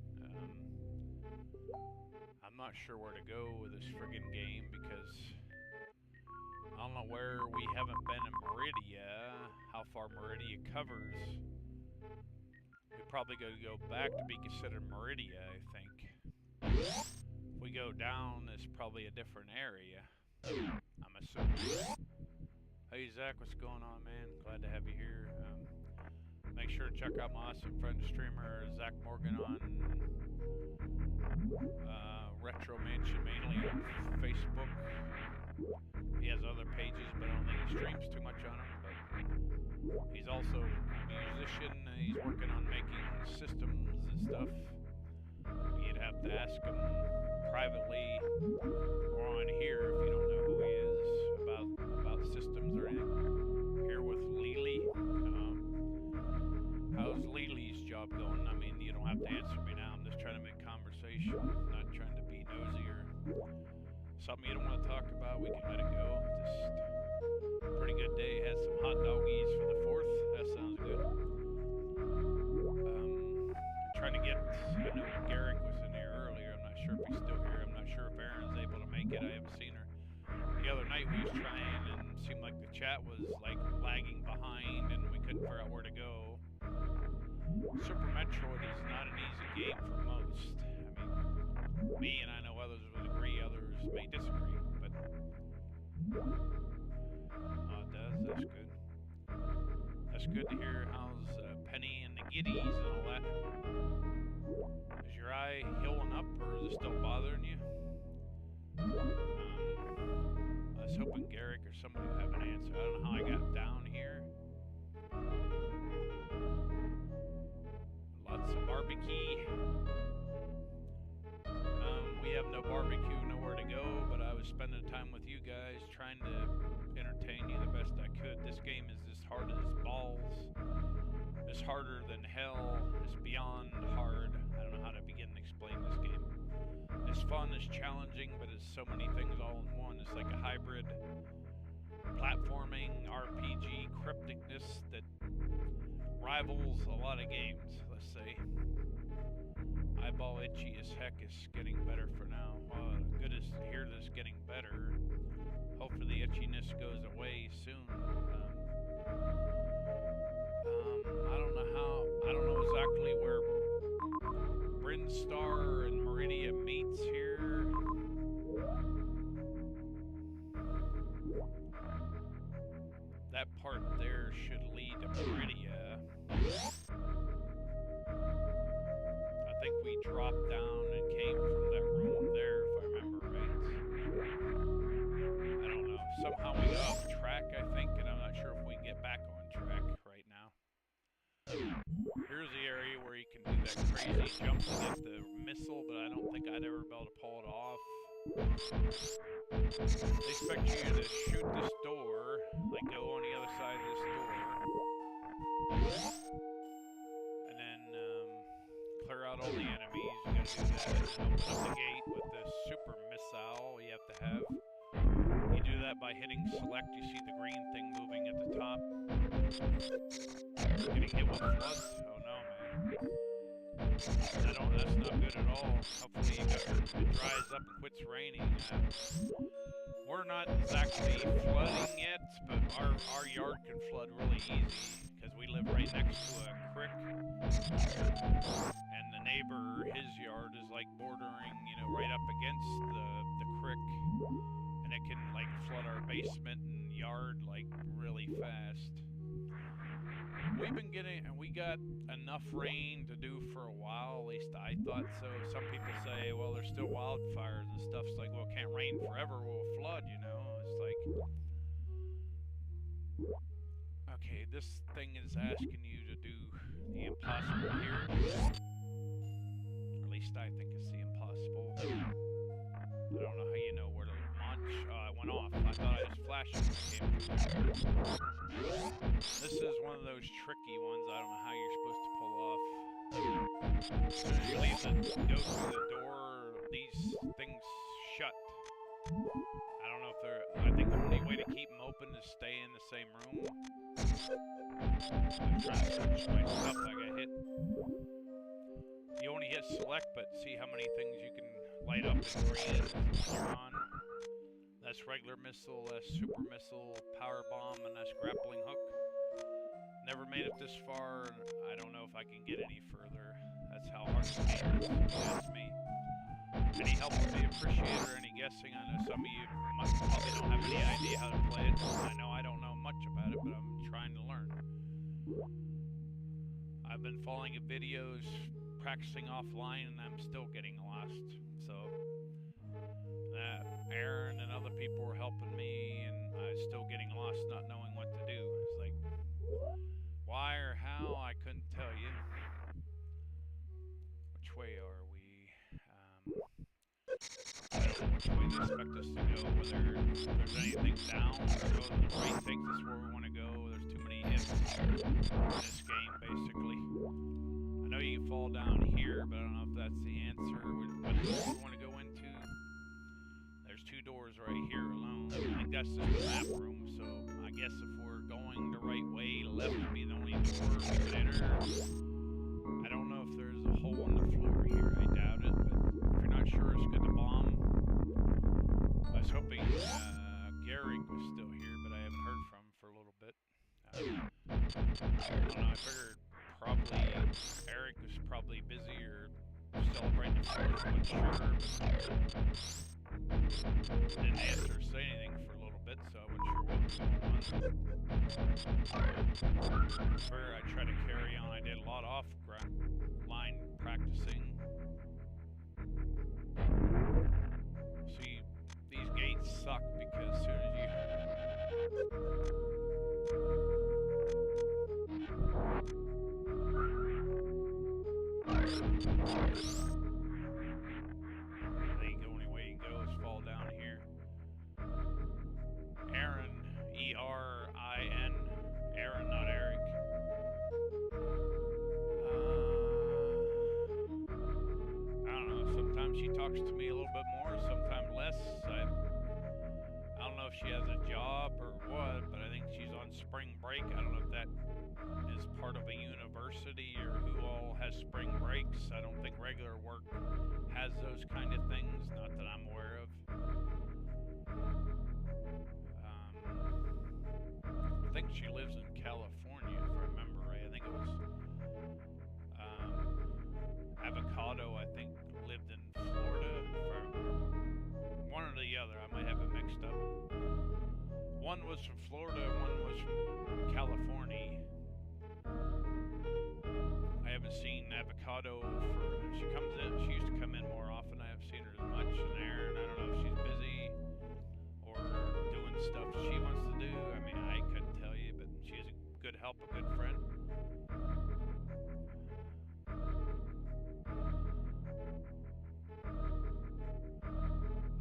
Speaker 1: I'm not sure where to go with this friggin' game because I don't know where we haven't been in Meridia, how far Meridia covers. We probably got to go back to be considered Meridia, I think. If we go down, it's probably a different area, I'm assuming. Hey Zach, what's going on, man? Glad to have you here. Make sure to check out my awesome friend streamer Zach Morgan on Retro Mansion, mainly on Facebook. He has other pages, but I don't think he streams too much on them. But he's also a musician. He's working on making systems and stuff. You'd have to ask him privately or on here if you don't know who he is about systems or anything. Here with Lily. How's Lily's job going? I mean, you don't have to answer me now. I'm just trying to make conversation. I'm not trying to be nosy or something you don't want to talk about. We can let it go. Just pretty good day. Had some hot doggies for the 4th. That sounds good. Trying to get, I know Garrick was in here earlier. I'm not sure if he's still here. I'm not sure if Erin's able to make it. I haven't seen her. The other night we was trying and it seemed like the chat was like lagging behind and we couldn't figure out where to go. Super Metroid is not an easy game for most. I mean, me and I know others would agree, others may disagree, but it does, that's good. That's good to hear. How's Penny and the Giddies and all that? Is your eye healing up or is it still bothering you? I was hoping Garrick or somebody would have an answer. I don't know how I got down here. Lots of barbecue. We have no barbecue, nowhere to go, but I was spending time with you guys trying to entertain you the best I could. This game is as hard as balls. It's harder than hell. It's beyond hard. I don't know how to begin to explain this game. It's fun, it's challenging, but it's so many things all in one. It's like a hybrid platforming, RPG, crypticness that rivals a lot of games, let's say. Eyeball itchy as heck is getting better for now. Good to hear this getting better. Hopefully the itchiness goes away soon. I don't know exactly where Brinstar and Meridia meets here. That part there should lead to Meridia. I think we dropped down and came from that room there, if I remember right. I don't know. Somehow we got off track, I think, and I'm not sure if we can get back on track right now. Here's the area where you can do that crazy jump to get the missile, but I don't think I'd ever be able to pull it off. They expect you to shoot this door, like go on the other side of this door, and then clear out all the enemies. You gotta do that. Open up the gate with the super missile you have to have. You do that by hitting select. You see the green thing moving at the top. Getting hit with floods. Oh no, man. That's not good at all. Hopefully it dries up and quits raining. We're not exactly flooding yet, but our yard can flood really easy because we live right next to a creek, and the neighbor, his yard is like bordering, right up against the creek, and it can like flood our basement and yard like really fast. We got enough rain to do for a while, at least I thought so. Some people say, well, there's still wildfires and stuff. It's like, well, it can't rain forever, we'll flood, It's like, okay, this thing is asking you to do the impossible here. Or at least I think it's the impossible. I don't know how you know where to launch. It went off. I thought I just flashed it when it came through. This is one of those tricky ones. I don't know how you're supposed to pull off. You leave go through the door, these things shut. I don't know if I think the only way to keep them open is stay in the same room. I'm trying to switch my stuff. I got hit. You only hit select, but see how many things you can light up in green when you're on. That's regular missile, that's super missile, power bomb, and that's grappling hook. Never made it this far, and I don't know if I can get any further. That's how hard the game is. That's me. Any help would be appreciated, or any guessing. I know some of you probably don't have any idea how to play it. I know I don't know much about it, but I'm trying to learn. I've been following videos, practicing offline, and I'm still getting lost. So Aaron and other people were helping me, and I was still getting lost, not knowing what to do. It's like, why or how, I couldn't tell you. Which way are we? I don't know which way they expect us to go, whether there's anything down or go to the right takes us where we want to go. There's too many ifs in this game, basically. I know you can fall down here, but I don't know if that's the answer. What door we want to go into? There's two doors right here alone. I think that's just the map room, so I guess if we're going the right way, left would be the only door we could enter. I don't know if there's a hole in the floor here. I doubt it, but if you're not sure, it's good to bomb. I was hoping Garrick was still here, but I haven't heard from him for a little bit. I don't know, I figured probably Eric was probably busy or celebrating the 4th, I'm not sure, but didn't answer or say anything for a little bit, so I wasn't sure what was going on. Figured I'd try to carry on. I did a lot off line practicing. See, these gates suck because as soon as you the only way you can go is fall down here. Aaron, E-R-I-N, Aaron, not Eric. I don't know, sometimes she talks to me a little bit more, sometimes less. I don't know if she has a job or what, but I think she's on spring break. I don't know if that is part of a university or who all has spring breaks. I don't think regular work has those kind of things, not that I'm aware of. I think she lives in California, if I remember right. I think it was Avocado, I think, lived in Florida. One or the other, I might have it mixed up. One was from Florida, one was from California. I haven't seen Avocado she used to come in more often. I haven't seen her as much. And Aaron, I don't know if she's busy or doing stuff she wants to do. I mean, I couldn't tell you, but she's a good help, a good friend.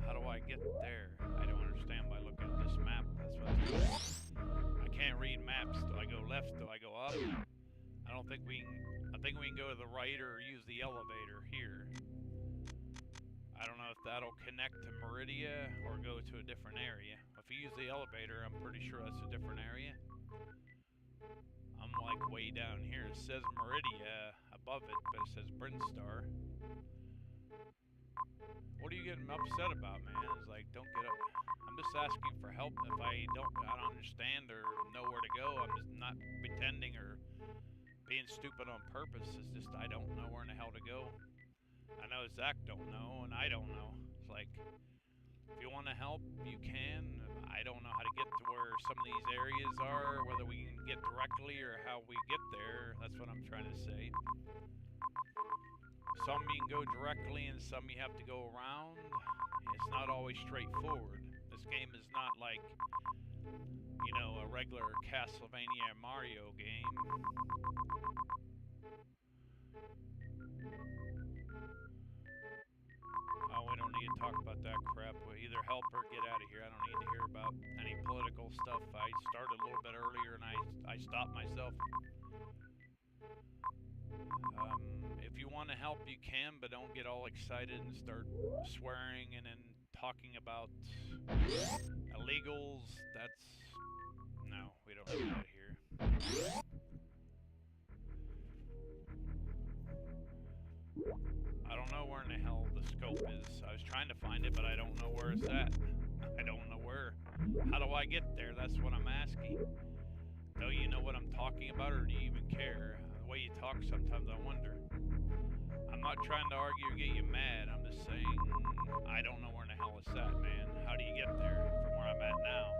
Speaker 1: How do I get there? I don't understand by looking at this map. That's what it's doing. I can't read maps. Do I go left? Do I go up? I don't think we can. I think we can go to the right or use the elevator here. I don't know if that'll connect to Meridia or go to a different area. If you use the elevator, I'm pretty sure that's a different area. I'm like way down here. It says Meridia up above it, but it says Brinstar. What are you getting upset about, man? It's like, don't get up. I'm just asking for help. If I don't understand or know where to go, I'm just not pretending or being stupid on purpose. It's just I don't know where in the hell to go. I know Zach don't know, and I don't know. It's like, if you want to help, you can. I don't know how to get to where some of these areas are, whether we can get directly or how we get there. That's what I'm trying to say. Some you can go directly and some you have to go around. It's not always straightforward. This game is not like, you know, a regular Castlevania Mario game. Oh, we don't need to talk about that crap. We'll either help or get out of here. I don't need to hear about any political stuff. I started a little bit earlier and I stopped myself. If you want to help, you can, but don't get all excited and start swearing and then talking about illegals. That's... no, we don't do that here. I don't know where in the hell the scope is. I was trying to find it, but I don't know where it's at. I don't know where. How do I get there? That's what I'm asking. Do you know what I'm talking about, or do you even care? The way you talk, sometimes I wonder. I'm not trying to argue or get you mad. I'm just saying, I don't know where in the hell it's at, man. How do you get there from where I'm at now?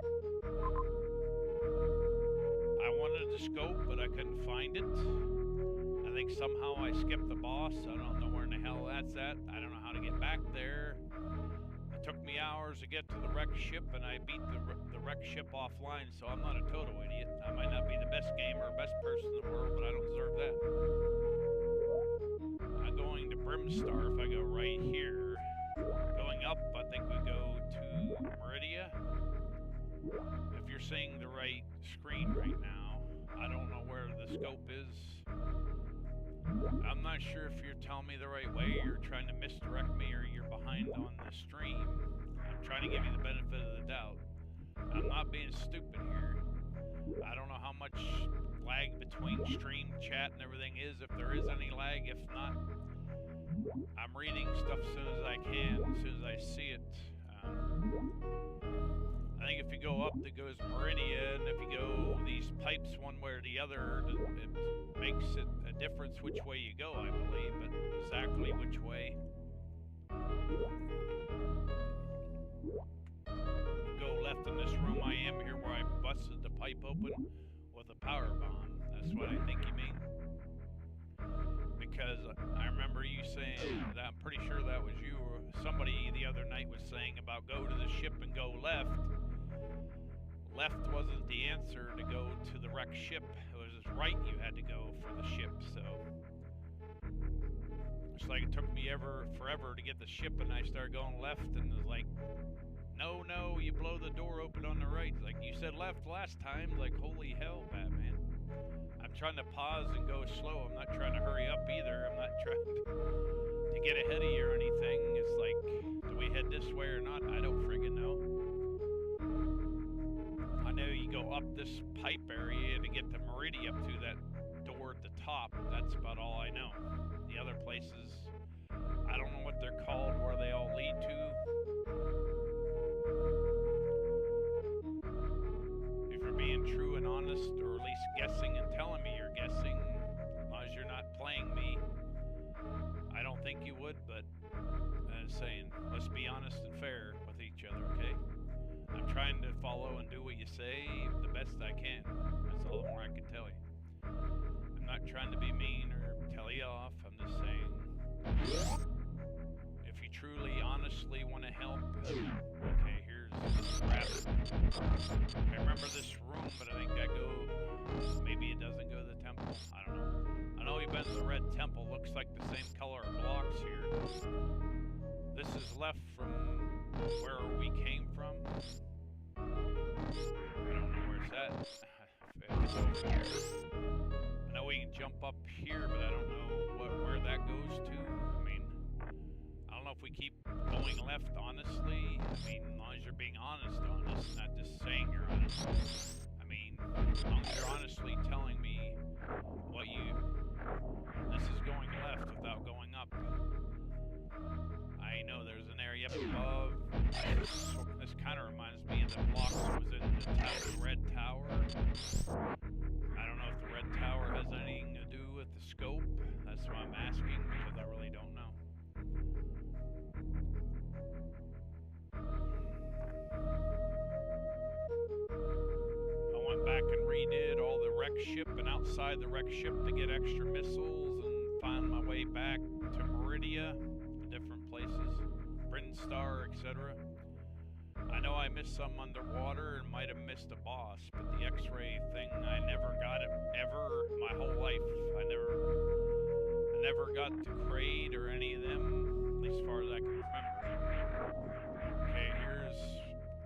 Speaker 1: I wanted the scope, but I couldn't find it. I think somehow I skipped the boss. I don't know where in the hell that's at. I don't know how to get back there. It took me hours to get to the wreck ship, and I beat the wreck ship offline, so I'm not a total idiot. I might not be the best gamer or best person in the world, but I don't deserve that. I'm going to Brimstar if I go right here. Going up, I think we go to Meridia. If you're seeing the right screen right now, I don't know where the scope is. I'm not sure if you're telling me the right way, you're trying to misdirect me, or you're behind on the stream. I'm trying to give you the benefit of the doubt. I'm not being stupid here. I don't know how much lag between stream, chat, and everything is, if there is any lag. If not, I'm reading stuff as soon as I can, as soon as I see it. I think if you go up, it goes Meridia, and if you go these pipes one way or the other, it makes it a difference which way you go, I believe, but exactly which way. Go left in this room I am here, where I busted the pipe open with a power bomb. That's what I think you mean. Because I remember you saying that, I'm pretty sure that was you or somebody the other night was saying about go to the ship and go left. Left wasn't the answer to go to the wrecked ship. It was just right you had to go for the ship, so... it's like it took me forever to get the ship, and I started going left, and it was like, no, you blow the door open on the right. Like, you said left last time. Like, holy hell, Batman. I'm trying to pause and go slow. I'm not trying to hurry up either. I'm not trying to get ahead of you or anything. It's like, do we head this way or not? I don't friggin' know. I know you go up this pipe area to get to Meridia, up to that door at the top. That's about all I know. The other places, I don't know what they're called, where they all lead to. If you're being true and honest, or at least guessing and telling me you're guessing, as long as you're not playing me, I don't think you would, but I'm saying, let's be honest and fair with each other, okay? I'm trying to follow and do what you say the best I can. That's all the more I can tell you. I'm not trying to be mean or tell you off. I'm just saying, if you truly, honestly want to help, okay, here's rabbit. I remember this room, but I think I go, maybe it doesn't go to the temple. I don't know. I know we've been to the red temple. Looks like the same color of blocks here. This is left from where we came from. I don't know where it's at. It's over here. I know we can jump up here, but I don't know where that goes to. I mean, I don't know if we keep going left, honestly. I mean, as long as you're being honest, not just saying you're honest. I mean, as long as you're honestly telling me what this is going redid all the wreck ship and outside the wreck ship to get extra missiles and find my way back to Meridia, different places, Brinstar, etc. I know I missed some underwater and might have missed a boss, but the X-ray thing, I never got it ever my whole life. I never got to Kraid or any of them, at least as far as I can remember. Okay, here's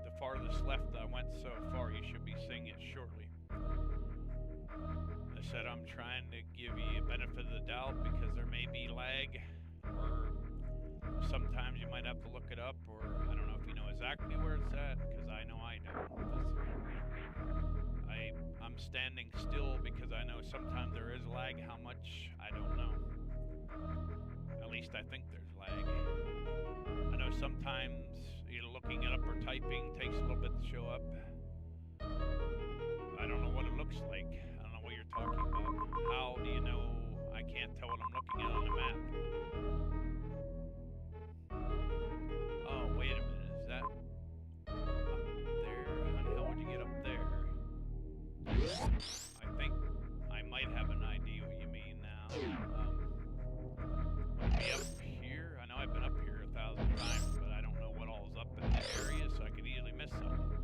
Speaker 1: the farthest left I went so far. You should be seeing it shortly. I said I'm trying to give you a benefit of the doubt because there may be lag, or sometimes you might have to look it up, or I don't know if you know exactly where it's at, because I know I don't. I'm standing still because I know sometimes there is lag. How much, I don't know. At least I think there's lag. I know sometimes either looking it up or typing takes a little bit to show up. I don't know what it looks like. I don't know what you're talking about. How do you know I can't tell what I'm looking at on the map? Oh, wait a minute. Is that up there? How the hell would you get up there? I think I might have an idea what you mean now. Would it be up here? I know I've been up here 1,000 times, but I don't know what all's up in the area, so I could easily miss something.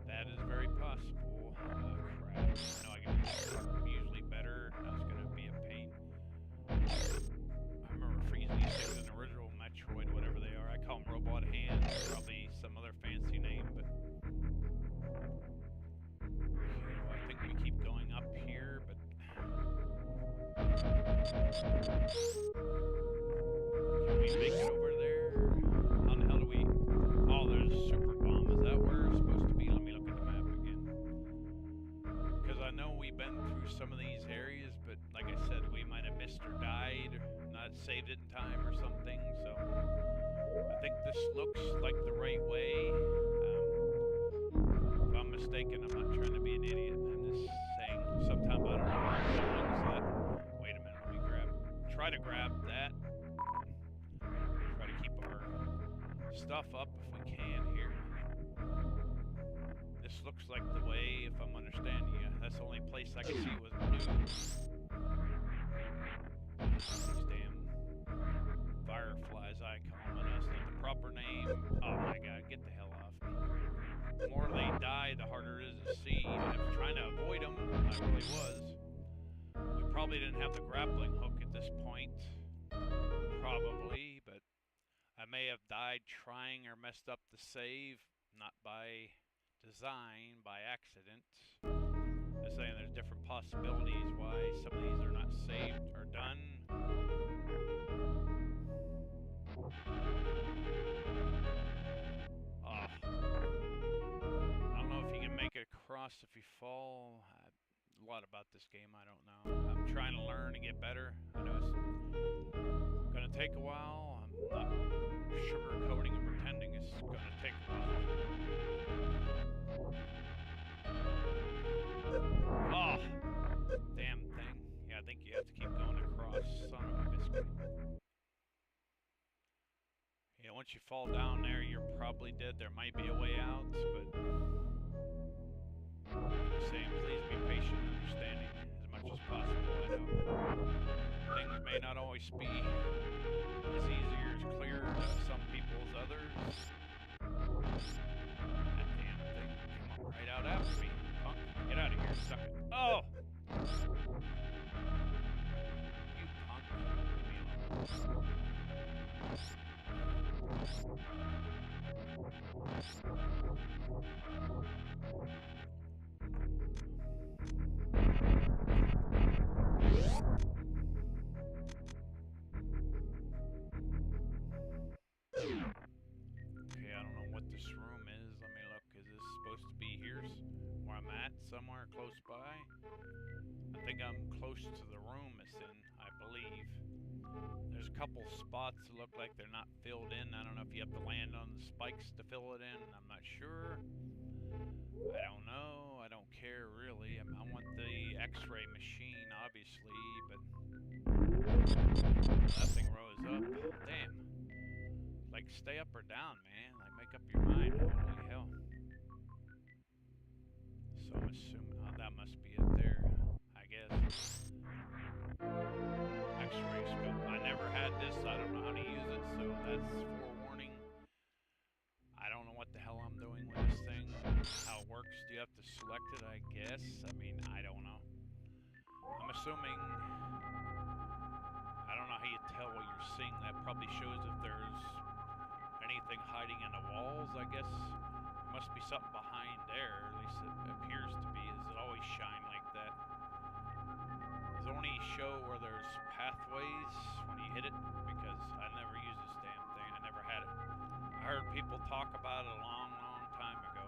Speaker 1: That is very possible. Crap. I know I can do usually better. That's gonna be a pain. I remember freezing these things in the original Metroid, whatever they are. I call them robot hands, probably some other fancy name, but I think we keep going up here, but can we make it over there? How the hell do we... Oh, there's a super bomb. Is that where it's supposed to be? Let me look at the map again. Because I know we've been through some of these areas, but like I said, we might have missed or died, or not saved it in time or something, so I think this looks like the right way. If I'm mistaken, I'm not trying to be an idiot. I'm just saying sometimes I don't know how I'm going, so that... Wait a minute, let me try to grab that. Try to keep our stuff up if we can here. This looks like the way, if I'm understanding you. That's the only place I could see was blue. These damn fireflies I call them. That's not the proper name. Oh my god, get the hell off me. The more they die, the harder it is to see. I was trying to avoid them. I really was. We probably didn't have the grappling hook at this point. Probably, but I may have died trying or messed up the save. Not by design, by accident. I'm saying there's different possibilities why some of these are not saved or done. I don't know if you can make it across if you fall. A lot about this game I don't know. I'm trying to learn and get better. I know it's gonna take a while. I'm not sugarcoating and pretending it's gonna take a while. Oh, damn thing. Yeah, I think you have to keep going across. Son of a biscuit. Yeah, once you fall down there, you're probably dead. There might be a way out, but I'm saying please be patient and understanding as much as possible. I know things may not always be as easy or as clear to some people as others. That damn thing came right out after me. Punk, get out of here, suck it. Oh! You punk. Leave me alone. Okay, I don't know what this room is. Let me look. Is this supposed to be here where I'm at? Somewhere close by? I think I'm close to the room it's in, I believe. There's a couple spots that look like they're not filled in. I don't know if you have to land on the spikes to fill it in. I'm not sure. I don't know. I don't care, really. I want the X-ray machine, obviously, but that thing rose up. Damn. Like, stay up or down, man. Like, make up your mind. Holy hell. So I'm assuming... Oh, that must be it there, I guess. X-ray scope. I never had this, so I don't know how to use it, so that's forewarning. I don't know what the hell I'm doing with this thing, how it works. Do you have to select it, I guess? I mean, I don't know. I'm assuming, I don't know how you tell what you're seeing. That probably shows if there's anything hiding in the walls, I guess. There must be something behind there, at least it appears to be. Does it always shine like that? Does it only show where there's pathways when you hit it? Because I never used this damn thing, I never had it. I heard people talk about it a long, long time ago.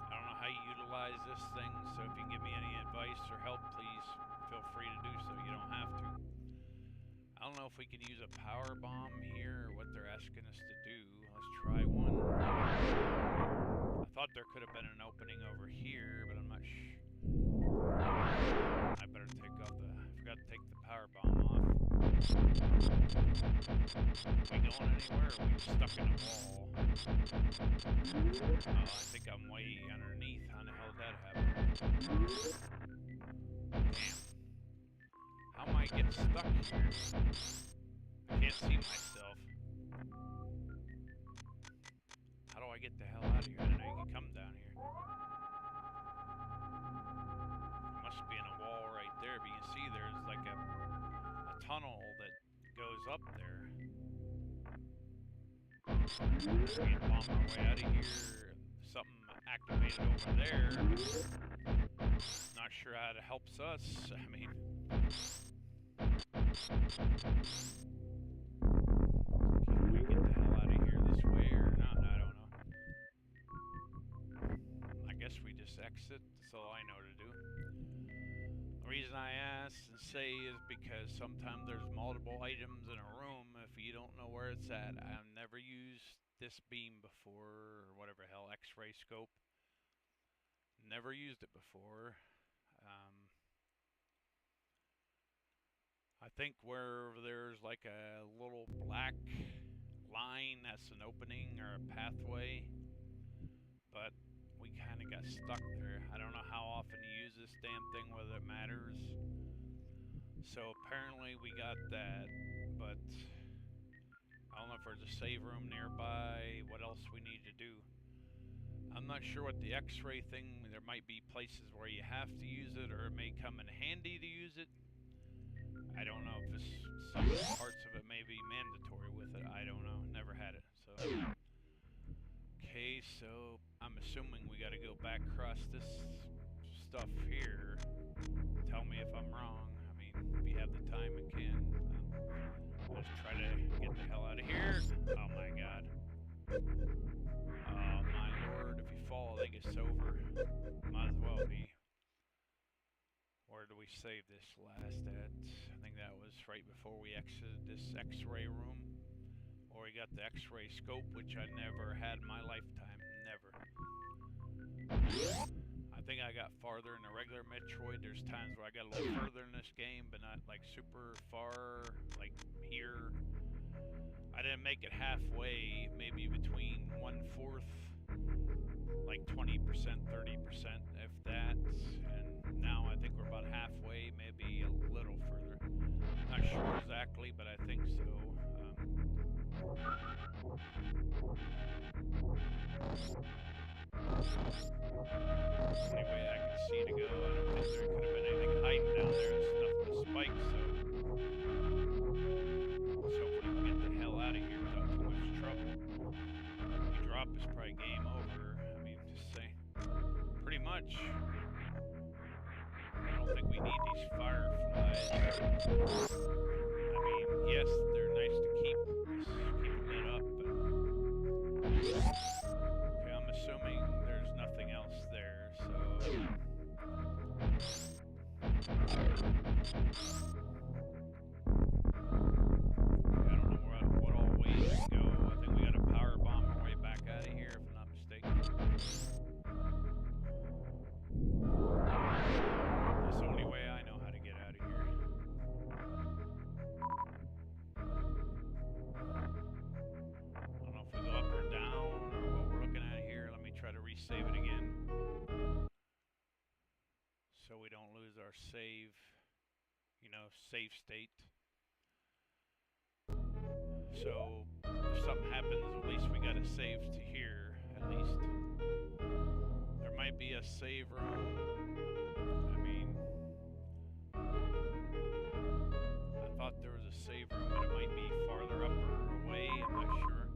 Speaker 1: I don't know how you utilize this thing, so if you can give me any advice or help, please feel free to do so. You don't have to. I don't know if we can use a power bomb here or what they're asking us to do. Let's try one. I thought there could have been an opening over here, but I'm not sure. I better take off the... I forgot to take the power bomb off. Are we going anywhere, or are we stuck in a wall? Oh, I think I'm way underneath. How the hell did that happen? Damn. How am I getting stuck here? I can't see myself. How do I get the hell out of here? I didn't know you could come down here. There must be in a wall right there, but you can see there's like a tunnel that goes up there. We're gonna bomb our way out of here. Something activated over there. Not sure how it helps us. I mean, can we get the hell out of here this way or not? I don't know. I guess we just exit. That's all I know to do. The reason I ask and say is because sometimes there's multiple items in a room. If you don't know where it's at, I've never used this beam before, or whatever the hell, X-ray scope. Never used it before. I think where there's like a little black line, that's an opening or a pathway. But we kind of got stuck there. I don't know how often you use this damn thing, whether it matters. So apparently we got that, but I don't know if there's a save room nearby, what else we need to do. I'm not sure what the X-ray thing, there might be places where you have to use it, or it may come in handy to use it. I don't know if some parts of it may be mandatory with it. I don't know. Never had it. So, okay, so I'm assuming we got to go back across this stuff here. Tell me if I'm wrong. I mean, if you have the time and can. Let's try to get the hell out of here. Oh my god. Oh my lord. If you fall, I think it's over. Might as well be. Where do we save this last at? I think that was right before we exited this X-ray room. Or we got the X-ray scope, which I never had in my lifetime. Never. I think I got farther in the regular Metroid. There's times where I got a little further in this game, but not like super far, like here. I didn't make it halfway, maybe between 1/4, like 20%, 30%, if that. And now I think we're about halfway, maybe a little further. Not sure exactly, but I think so. Any way I can see to go, I don't think there could have been anything hiding down there. It's nothing but spikes, so let's hope we can get the hell out of here without too much trouble. If we drop, it's probably game over. I mean, just saying. Pretty much. I don't think we need these fireflies. I mean, yes, they're nice to keep them lit up, but okay, I'm assuming there's nothing else there, so I don't know what all ways to go. I think we got a power bomb our way back out of here, if I'm not mistaken. That's the only way I know how to get out of here. I don't know if we go up or down or what we're looking at here. Let me try to resave it again. our save, you know, save state. So if something happens, at least we got a save to here, at least. There might be a save room. I mean, I thought there was a save room, but it might be farther up or away, I'm not sure.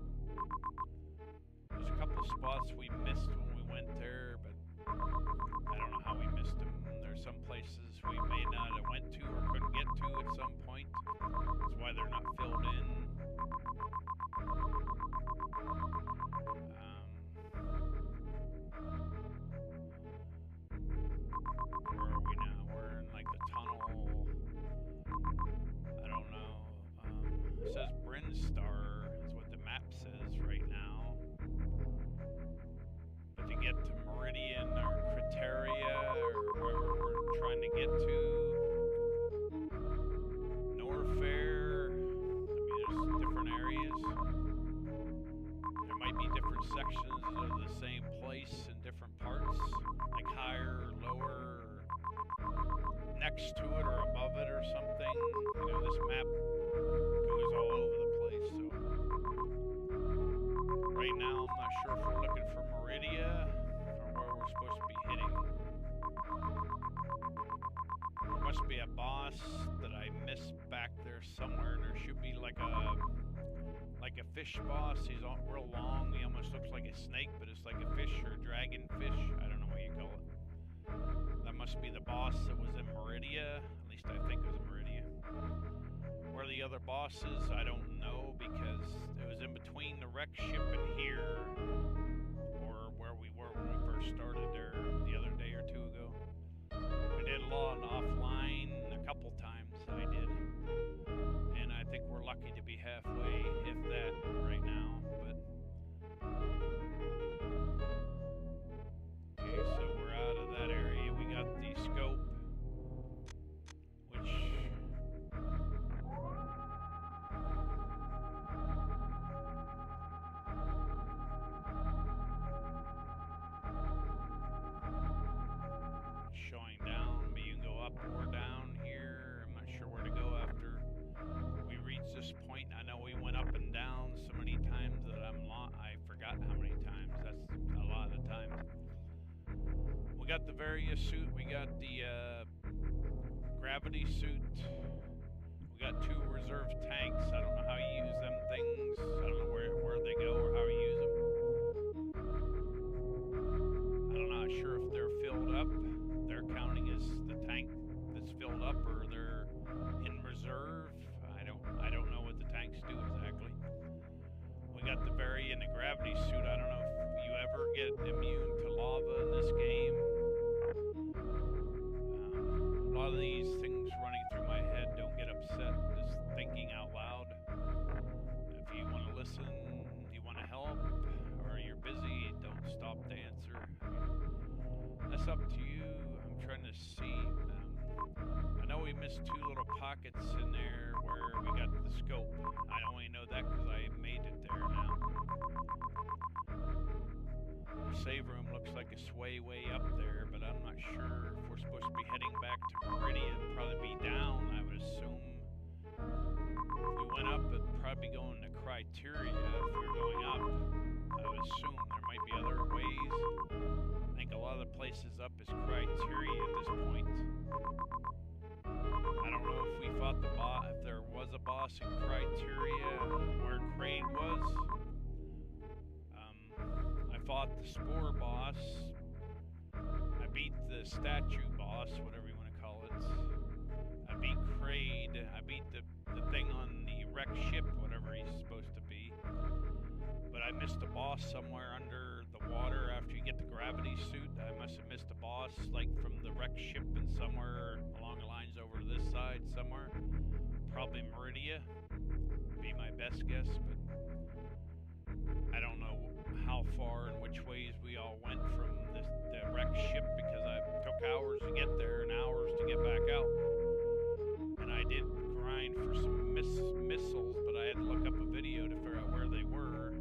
Speaker 1: There's a couple spots we missed when we went there, but I don't know how we missed them. There's some places we may not have went to or couldn't get to at some point. That's why they're not filled in. Where are we now? We're in like the tunnel. I don't know. It says Brinstar is what the map says right now. But to get to Meridian or Criteria or wherever we're trying to get to, Norfair, I mean, there's different areas. There might be different sections of the same place in different parts, like higher or lower, or next to it or above it or something. You know, this map goes all over the place, so right now I'm not sure if we're looking for Meridia or where we're supposed to be hitting. There must be a boss that I missed back there somewhere. There should be like a fish boss. He's all real long. He almost looks like a snake, but it's like a fish or a dragon fish. I don't know what you call it. That must be the boss that was in Meridia. At least I think it was in Meridia. Where the other boss is, I don't know, because it was in between the wreck ship and here, or where we were when we first started there the other day or two ago. I did a lot offline a couple times, I did. And I think we're lucky to be halfway, if that, right now. But okay, so we're out of that area. We got the scope, which showing down, but you can go up or down here. I'm not sure where to go after we reach this point. I know we went up and down so many times that I forgot how many times. That's a lot of times. We got the various suit. We got the gravity suit. We got 2 reserve tanks. I don't know how you use them things. I don't know where they go or how you use them. I'm not sure if they're filled up. They're counting as the tank that's filled up, or they're in reserve. I don't know what the tanks do exactly. We got the Very in the gravity suit. I don't know if you ever get immune to lava in this game. A lot of these things running through my head, don't get upset, just thinking out loud. If you want to listen, you want to help, or you're busy, don't stop to answer. That's up to you. I'm trying to see. I know we missed 2 little pockets in there where we got the scope. I only know that because I made it there now. The save room looks like it's way up there, but I'm not sure if we're supposed to be heading back to Meridian. Probably be down, I would assume. If we went up, it'd probably be going to Criteria. If we were going up, I would assume there might be other ways. I think a lot of the places up is Criteria at this point. I don't know if we fought the boss, if there was a boss in Criteria where Kraid was. I fought the Spore boss. I beat the statue boss, whatever you want to call it. I beat Kraid. I beat the thing on the wreck ship, whatever he's supposed to be. But I missed a boss somewhere under the water after you get the gravity suit. I must have missed a boss, like from the wreck ship and somewhere along the lines over to this side somewhere. Probably Meridia, be my best guess, but I don't know how far and which ways we all went from the wreck ship, because it took hours to get there and hours to get back out. And I did grind for some missiles, but I had to look up a video to figure out where they were.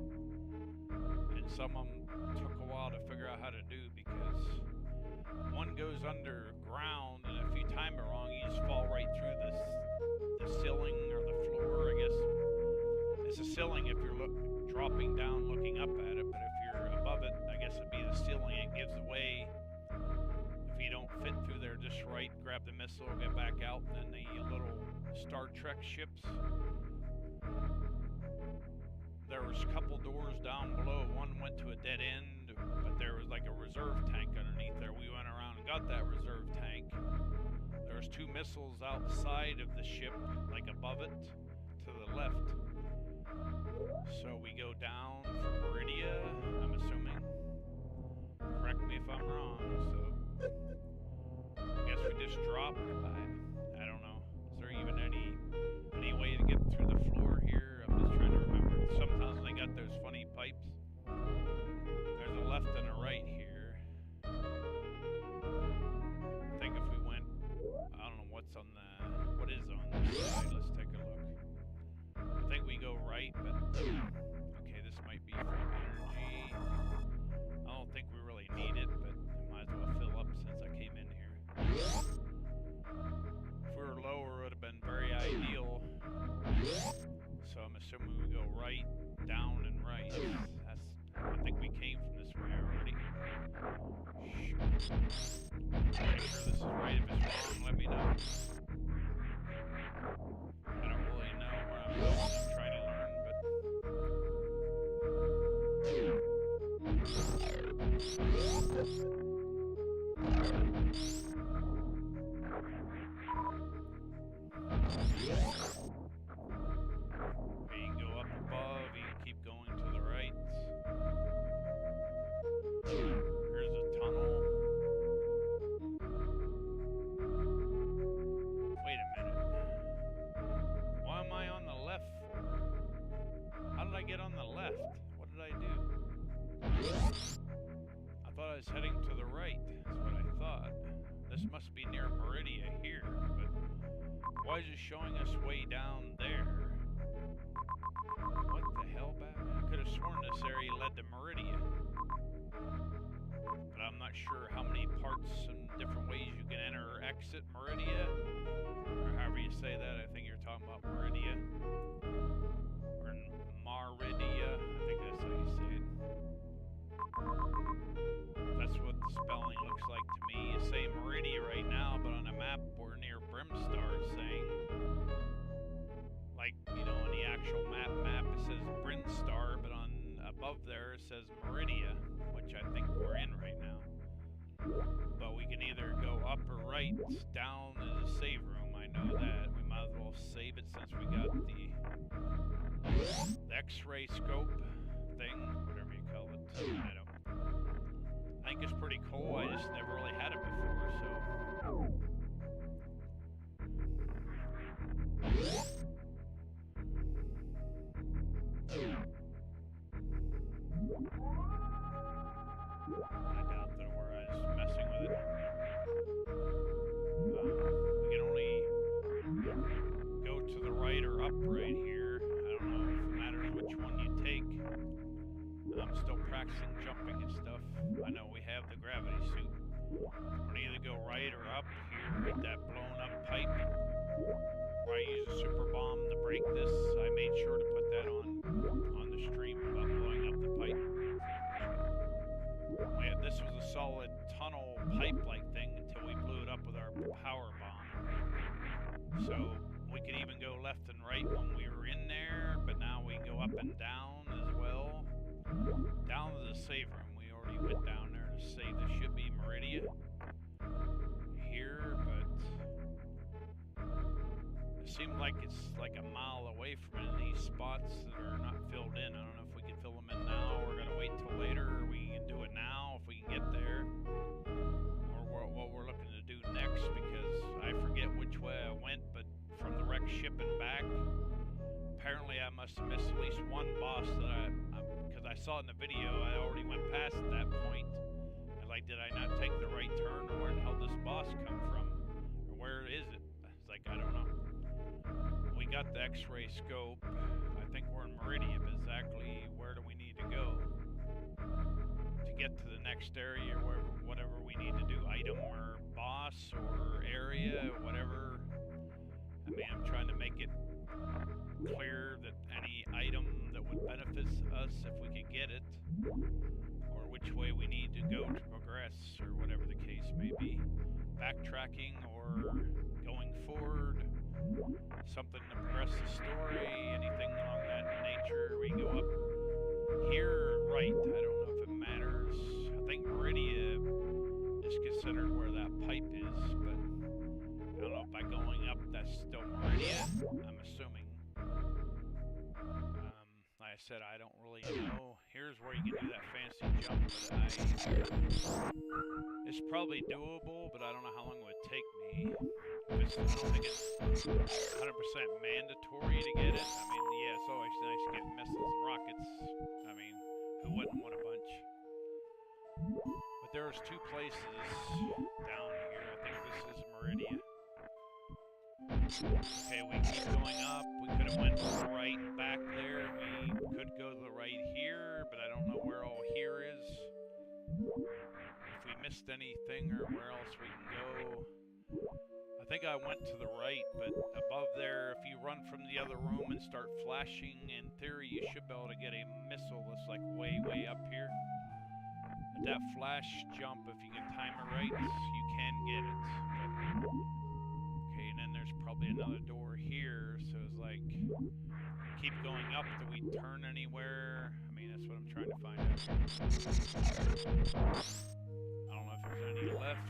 Speaker 1: And some of them took a while to figure out how to do, because one goes underground, and a few times ceiling if you're dropping down looking up at it, but if you're above it, I guess it'd be the ceiling. It gives away if you don't fit through there just right. Grab the missile, get back out, and then the little Star Trek ships. There was a couple doors down below. One went to a dead end, but there was like a reserve tank underneath there. We went around and got that reserve tank. There was 2 missiles outside of the ship, like above it, to the left. So we go down for Meridia, I'm assuming. Correct me if I'm wrong. So I guess we just dropped. I don't know. Is there even any way to get through the floor here? I'm just trying to remember. Sometimes they got those funny pipes. There's a left and a right here. I think if we went, I don't know what is on this side. Let's take a look. I think we go right, but okay, this might be for energy. I don't think we really need it, but might as well fill up since I came in here. If we were lower, it would have been very ideal. So I'm assuming we go right, down, and right. I think we came from this way already. Pretty sure this is right. If it's wrong, let me know. I don't really know where I'm going. I'm trying to learn, you can go up above, you can keep going to the right. Here's a tunnel. Wait a minute. Why am I on the left for? How did I get on the left? What did I do? I thought I was heading to the right, is what I thought. This must be near Meridia here, but why is it showing us way down there? What the hell, Batman? I could have sworn this area led to Meridia. But I'm not sure how many parts and different ways you can enter or exit Meridia. Or however you say that. I think you're talking about Meridia. Or Maridia. I think that's how you say it. That's what the spelling looks like to me. You say Meridia right now, but on a map we're near Brimstar, saying, like, you know, on the actual map it says Brinstar, but on above there it says Meridia, which I think we're in right now. But we can either go up or right. Down is a save room, I know that. We might as well save it since we got the X-ray scope thing, whatever you call it. I think it's pretty cool. I just never really had it before, so. I doubt that I was messing with it. We can only go to the right or up right here. I don't know if it matters which one you take. I'm still practicing jumping and stuff. I know we have the gravity suit. We can either go right or up here with that blown up pipe. Or I use a super bomb to break this. I made sure to put that on the stream about blowing up the pipe. This was a solid tunnel pipe-like thing until we blew it up with our power bomb. So we could even go left and right when we were in there, but now we go up and down as well. Down to the save room. We already went down there to save. This should be Meridia here, but it seemed like it's like a mile away from it in these spots that are not filled in. I don't know if we can fill them in now, or we're gonna wait till later, or we can do it now if we can get there, or what we're looking to do next, because I forget which way I went, but from the wreck ship and back, apparently I must have missed at least one boss that because I saw it in the video, I already went past that point. And like, did I not take the right turn, or where the hell this boss come from? Or where is it? It's like, I don't know. We got the X-ray scope. I think we're in Meridia, but exactly where do we need to go to get to the next area, or whatever we need to do, item or boss or area, whatever. I mean, I'm trying to make it clear that any item that would benefit us if we could get it, or which way we need to go to progress, or whatever the case may be. Backtracking or going forward, something to progress the story, anything along that nature. We go up here, right. I don't know if it matters. I think Meridia is considered where that pipe is, but I don't know if by going up that's still Meridia. I'm assuming. Like I said, I don't really know. Here's where you can do that fancy jump, but it's probably doable, but I don't know how long it would take me. I don't think it's 100% mandatory to get it. I mean, yeah, it's always nice to get missiles and rockets. I mean, who wouldn't want a bunch? But there's two places down here. I think this is Meridia. Okay, we keep going up. We could have went to the right back there. We could go to the right here, but I don't know where all here is. If we missed anything or where else we can go. I think I went to the right, but above there, if you run from the other room and start flashing, in theory, you should be able to get a missile that's like way, way up here. At that flash jump, if you can time it right, you can get it. But, okay, and then there's probably another door here, so it's like, keep going up. Do we turn anywhere? I mean, that's what I'm trying to find out. I don't know if there's any left.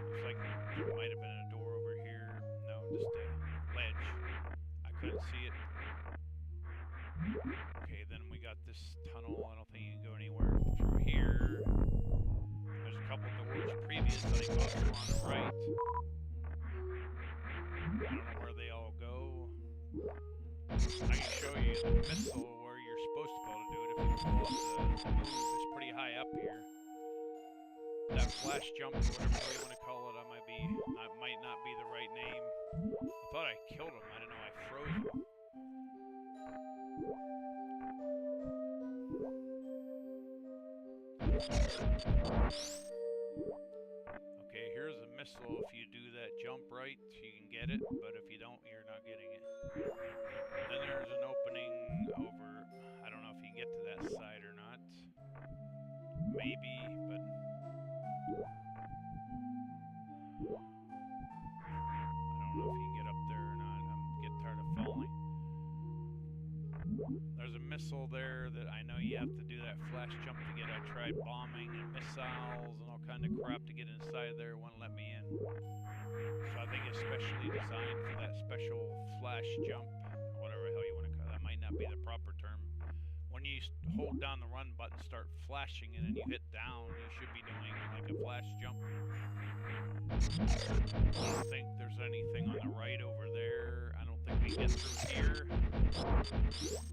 Speaker 1: Looks like there might have been a door over here. No, just a ledge. I couldn't see it. Okay, then we got this tunnel. I don't think you can go anywhere through here. There's a couple doors previous. I think both are on the right. I don't know where they all go. I can show you the missile where you're supposed to be able to do it if you pull up the move. It's pretty high up here. That flash jump, or whatever you want to call it, might not be the right name. I thought I killed him. I didn't know I froze him. Okay, here's a missile. If you do that jump right, you can get it, but if you don't, you're not getting it. Then there's an opening over. I don't know if you can get to that side or not. Maybe, but I don't know if you can get up there or not. I'm getting tired of falling. There's a missile there that I know you have to do that flash jump to get. I tried bombing and missiles and all kind of crap to get inside there. It wouldn't let me in. So I think it's specially designed for that special flash jump, or whatever the hell you want to call it. That might not be the proper term. When you hold down the run button, start flashing, and then you hit down, you should be doing like a flash jump. I don't think there's anything on the right over there. I don't think we get through here.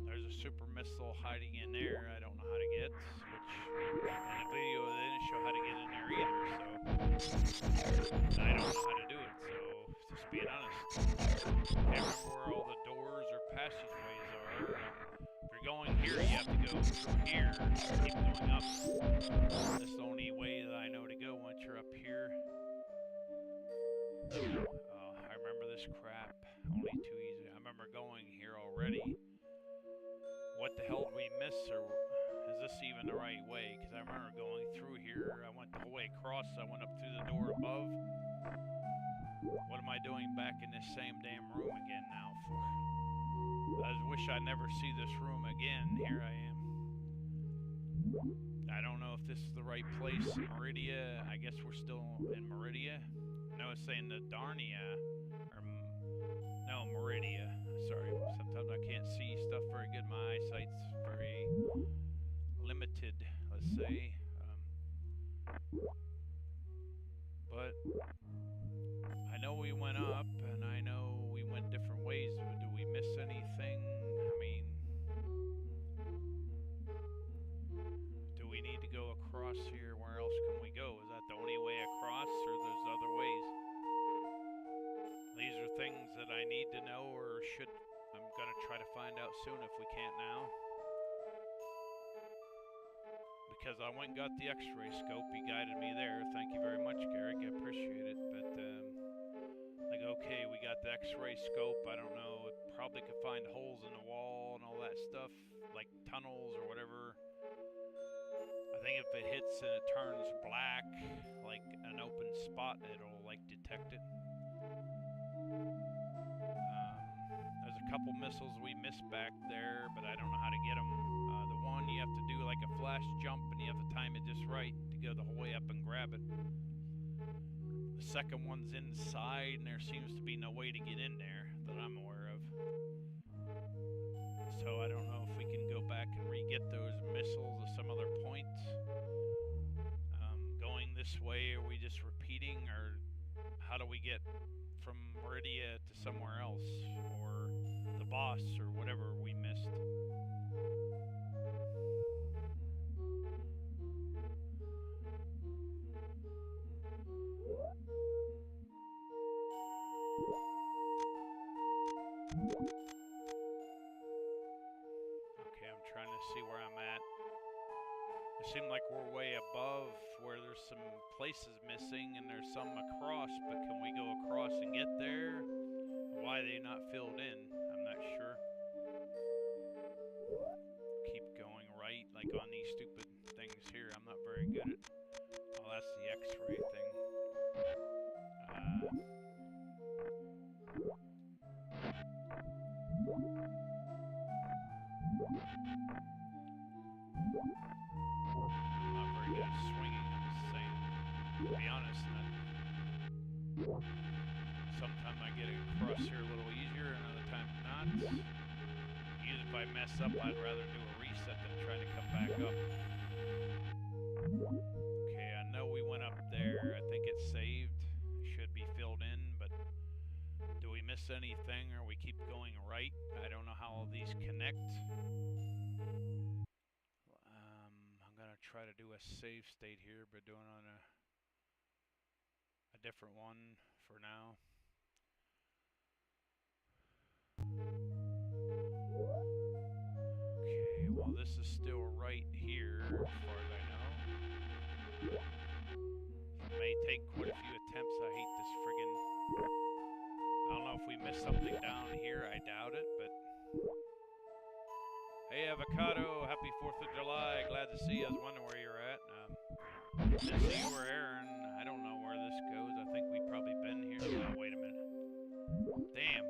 Speaker 1: There's a super missile hiding in there. I don't know how to get, which in the video they didn't show how to get in there either, so I don't know how to do it, so just being honest. Can't remember where all the doors or passageways are. If you're going here, you have to go through here, keep going up. That's the only way that I know to go once you're up here. I remember this crap. Only too easy. I remember going here already. What the hell did we miss, or is this even the right way? Because I remember going through here. I went the whole way across. I went up through the door above. What am I doing back in this same damn room again now for? I just wish I never see this room again. Here I am. I don't know if this is the right place. Meridia. I guess we're still in Meridia. No, it's saying the Darnia. Or, no, Meridia. Sorry. Sometimes I can't see stuff very good. My eyesight's very limited, let's say. But I know we went up, and I know we went different ways. Do we miss anything? I mean, do we need to go across here? Where else can we go? Is that the only way across, or there's other ways? These are things that I need to know, or should... I'm gonna try to find out soon if we can't now. Because I went and got the x-ray scope. He guided me there. Thank you very much, Garrick. I appreciate it. But, like, okay, we got the x-ray scope. I don't know. It probably could find holes in the wall and all that stuff, like tunnels or whatever. I think if it hits and it turns black, like an open spot, it'll like detect it. There's a couple missiles we missed back there, but I don't know how to get them. The one you have to do like a flash jump and you have to time it just right to go the whole way up and grab it. The second one's inside and there seems to be no way to get in there that I'm aware of. So I don't know if we can go back and re-get those missiles at some other point. Going this way, are we just repeating, or how do we get from Meridia to somewhere else, or the boss, or whatever we missed? Okay, I'm trying to see where I'm at. It seems like we're way above where there's some places missing and there's some across, but can we go across and get there? Why are they not filled in? I'm not sure. Keep going right, like on these stupid things here. I'm not very good at... Oh, that's the X-ray thing. I'm not very good at swinging, I'm just saying. To be honest, sometimes I get across here a little easier, and other times not. Usually if I mess up, I'd rather do a reset than try to come back up. Okay, I know we went up there. I think it's saved. It should be filled in, but do we miss anything, or we keep going right? I don't know how all these connect. I'm gonna try to do a save state here, but doing on a different one for now. Okay, well this is still right here, as far as I know. It may take quite a few attempts. I hate this friggin'... I don't know if we missed something down here. I doubt it, but... Hey, Avocado, happy 4th of July. Glad to see you. I was wondering where you're at. Didn't see you were Aaron. I don't know where this goes. I think we've probably been here. Oh, wait a minute. Damn.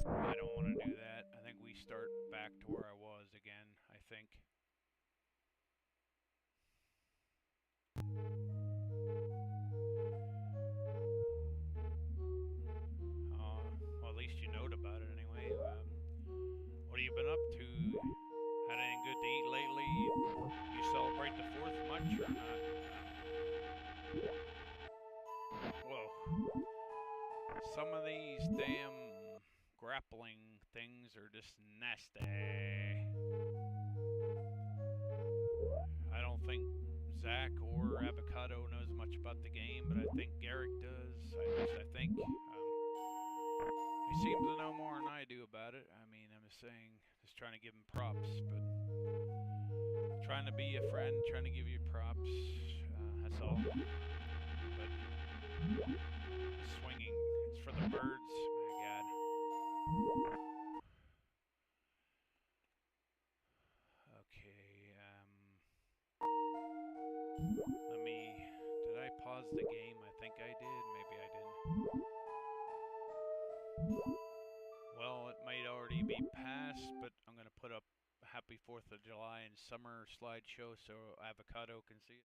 Speaker 1: I don't want to do that. I think we start back to where I was again, I think. Well, at least you know about it anyway. What have you been up to? Had anything good to eat lately? You celebrate the 4th much or not? Whoa. Some of these damn grappling things are just nasty. I don't think Zach or Avocado knows much about the game, but I think Garrick does. At least I think. He seems to know more than I do about it. I mean, I'm just saying, just trying to give him props, but trying to be a friend, trying to give you props. That's all. But swinging, it's for the birds. My God. Okay. Did I pause the game? I think I did. Maybe I didn't. Well, it might already be past, but I'm going to put up Happy 4th of July and summer slideshow so Avocado can see it.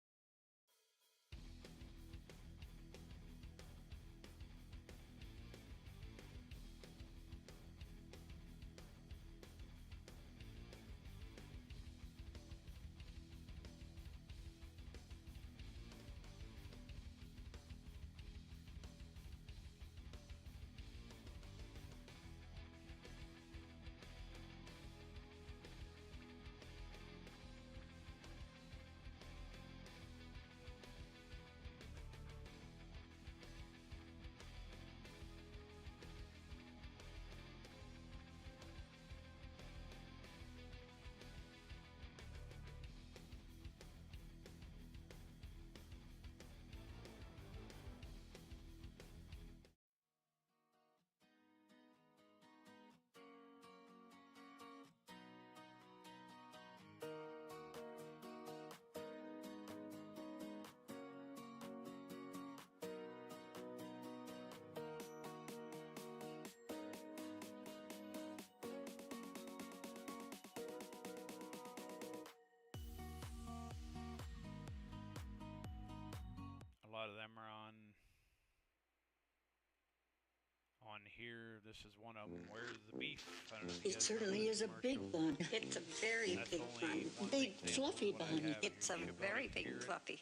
Speaker 1: bun here. This is one of them. Where's the beef? I don't know if you
Speaker 2: It
Speaker 1: guys
Speaker 2: certainly
Speaker 1: remember
Speaker 2: is
Speaker 1: this
Speaker 2: a big
Speaker 1: commercial.
Speaker 2: bun.
Speaker 3: It's a very
Speaker 1: That's
Speaker 3: big
Speaker 1: only
Speaker 3: bun.
Speaker 1: one
Speaker 2: Big,
Speaker 1: example of
Speaker 2: fluffy
Speaker 1: what I
Speaker 2: bun.
Speaker 1: have.
Speaker 3: It's a
Speaker 1: You'll be able
Speaker 3: very
Speaker 1: to
Speaker 3: big
Speaker 1: hear it.
Speaker 3: fluffy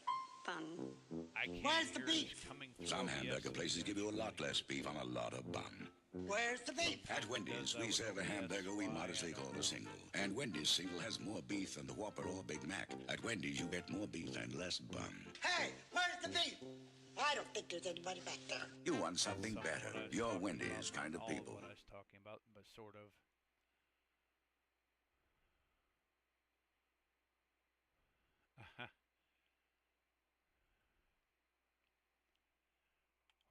Speaker 3: bun.
Speaker 1: I can't
Speaker 2: Where's the
Speaker 1: hear it. It's
Speaker 2: beef?
Speaker 1: coming through
Speaker 4: Some
Speaker 1: OBS.
Speaker 4: hamburger places give you a lot less beef on a lot of bun.
Speaker 2: Where's the beef?
Speaker 4: At Wendy's, we serve a hamburger we modestly call a single. And Wendy's single has more beef than the Whopper or Big Mac. At Wendy's, you get more beef and less bun.
Speaker 2: Hey, where's the beef? I don't think there's anybody back there.
Speaker 4: You want something
Speaker 1: Some of what I
Speaker 4: better.
Speaker 1: was
Speaker 4: You're
Speaker 1: talking
Speaker 4: Wendy's
Speaker 1: about,
Speaker 4: kind of
Speaker 1: all
Speaker 4: people.
Speaker 1: what I was talking about, but sort of.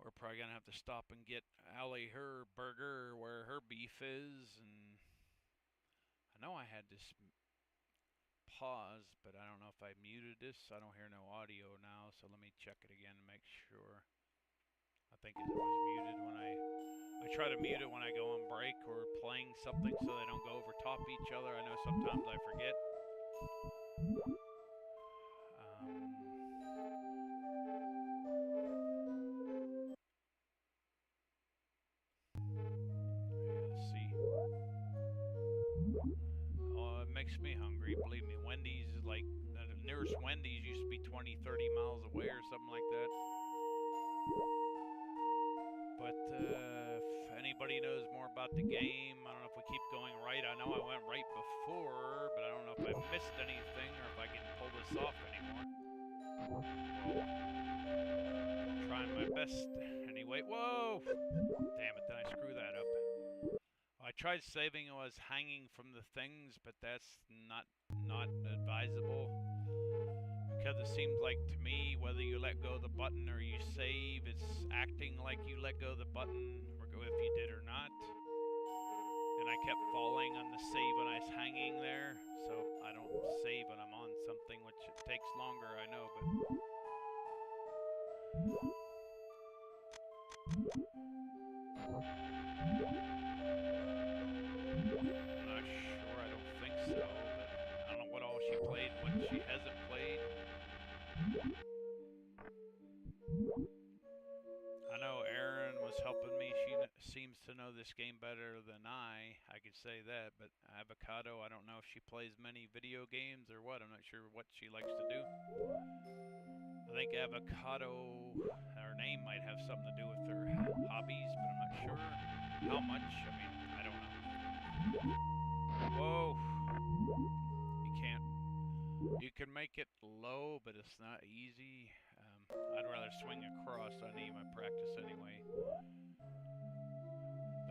Speaker 1: We're probably gonna have to stop and get Allie her burger where her beef is, and I know I had this pause, but I don't know if I muted this. I don't hear no audio now, so let me check it again to make sure. I think it was muted when I try to mute it when I go on break or playing something so they don't go over top each other. I know sometimes I forget. Yeah, let's see. Oh, it makes me hungry, believe me. Wendy's is like, the nearest Wendy's used to be 20, 30 miles away or something like that. But if anybody knows more about the game, I don't know if we keep going right. I know I went right before, but I don't know if I missed anything or if I can pull this off anymore. Well, trying my best. Anyway, whoa! Damn it, did I screw that up? I tried saving it was hanging from the things, but that's not advisable. Because it seems like to me, whether you let go of the button or you save, it's acting like you let go of the button, or if you did or not. And I kept falling on the save when I was hanging there, so I don't save when I'm on something, which it takes longer, I know, but... I'm not sure, I don't think so, but I don't know what all she played and what she hasn't played. I know Erin was helping me. She seems to know this game better than I could say that, but Avocado, I don't know if she plays many video games or what. I'm not sure what she likes to do. I think Avocado, her name might have something to do with her hobbies, but I'm not sure how much. I mean, I don't know. Whoa. You can't. You can make it low, but it's not easy. I'd rather swing across. I need my practice anyway.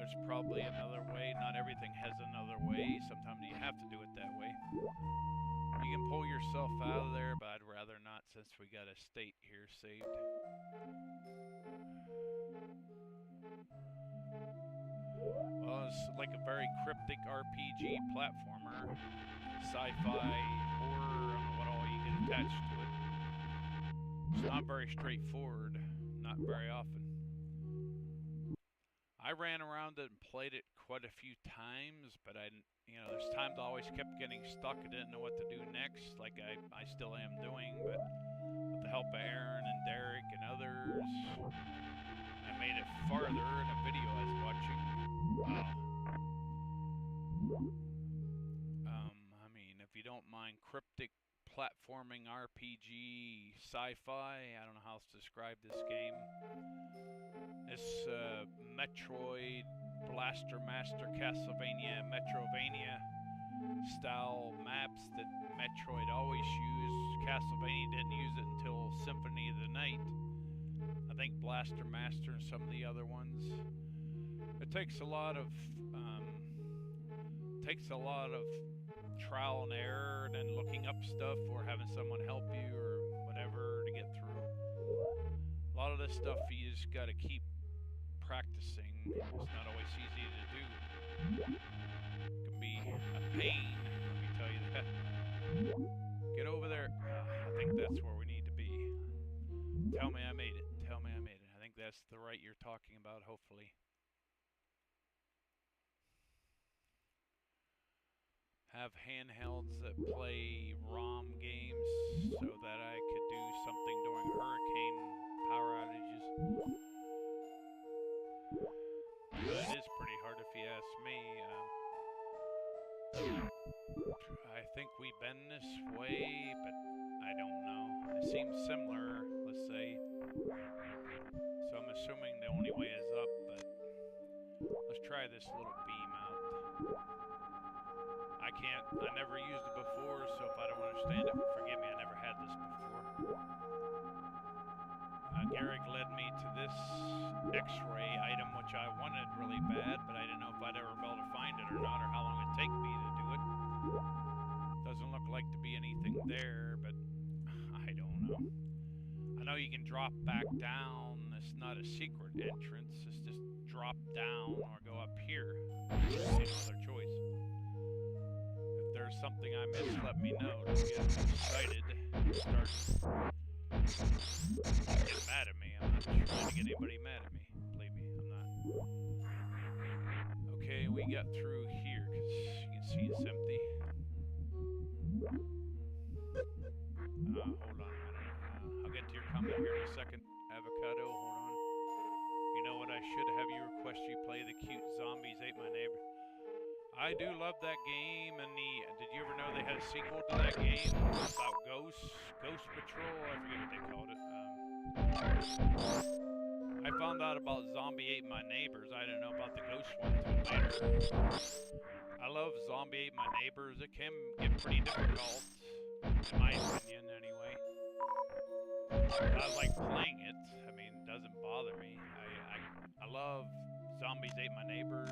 Speaker 1: There's probably another way. Not everything has another way. Sometimes you have to do it that way. You can pull yourself out of there, but I'd rather not since we got a state here saved. Well, it's like a very cryptic RPG platformer. Sci-fi, horror, I don't know what all you get attached to it. It's not very straightforward, not very often. I ran around it and played it quite a few times, but there's times I always kept getting stuck. I didn't know what to do next, like I still am doing, but with the help of Aaron and Derek and others, I made it farther in a video I was watching. I mean, if you don't mind cryptic platforming RPG sci-fi, I don't know how else to describe this game. It's Metroid, Blaster Master, Castlevania, Metrovania style maps that Metroid always used. Castlevania didn't use it until Symphony of the Night. I think Blaster Master and some of the other ones. It takes a lot of trial and error, and then looking up stuff or having someone help you or whatever to get through. A lot of this stuff you just got to keep practicing. It's not always easy to do. It can be a pain, let me tell you that. Get over there. I think that's where we need to be. Tell me I made it. Tell me I made it. I think that's the right you're talking about, hopefully. Have handhelds that play ROM games so that I could do something during hurricane power outages. if you ask me. I think we've been this way, but I don't know. It seems similar, let's say. So I'm assuming the only way is up, but let's try this little beam out. I never used it before, so if I don't understand it, forgive me, I never had this before. Garrick led me to this X-ray item, which I wanted really bad, but I didn't know if I'd ever be able to find it or not, or how long it'd take me to do it. Doesn't look like to be anything there, but I don't know. I know you can drop back down. It's not a secret entrance. It's just drop down or go up here. There's no other choice. If there's something I missed, let me know. Don't get excited. Start getting mad at me. I'm not trying to get anybody mad at me. Believe me, I'm not. Okay, we got through here because you can see it's empty. Hold on a minute. I'll get to your comment here in a second. Avocado, hold on. You know what I should have you request you play the cute Zombies Ate My Neighbor. I do love that game, and did you ever know they had a sequel to that game about Ghost Patrol? I forget what they called it. I found out about Zombie Ate My Neighbors. I didn't know about the Ghost one until later. I love Zombie Ate My Neighbors. It can get pretty difficult, in my opinion, anyway. I like playing it. I mean, it doesn't bother me. I love Zombies Ate My Neighbors.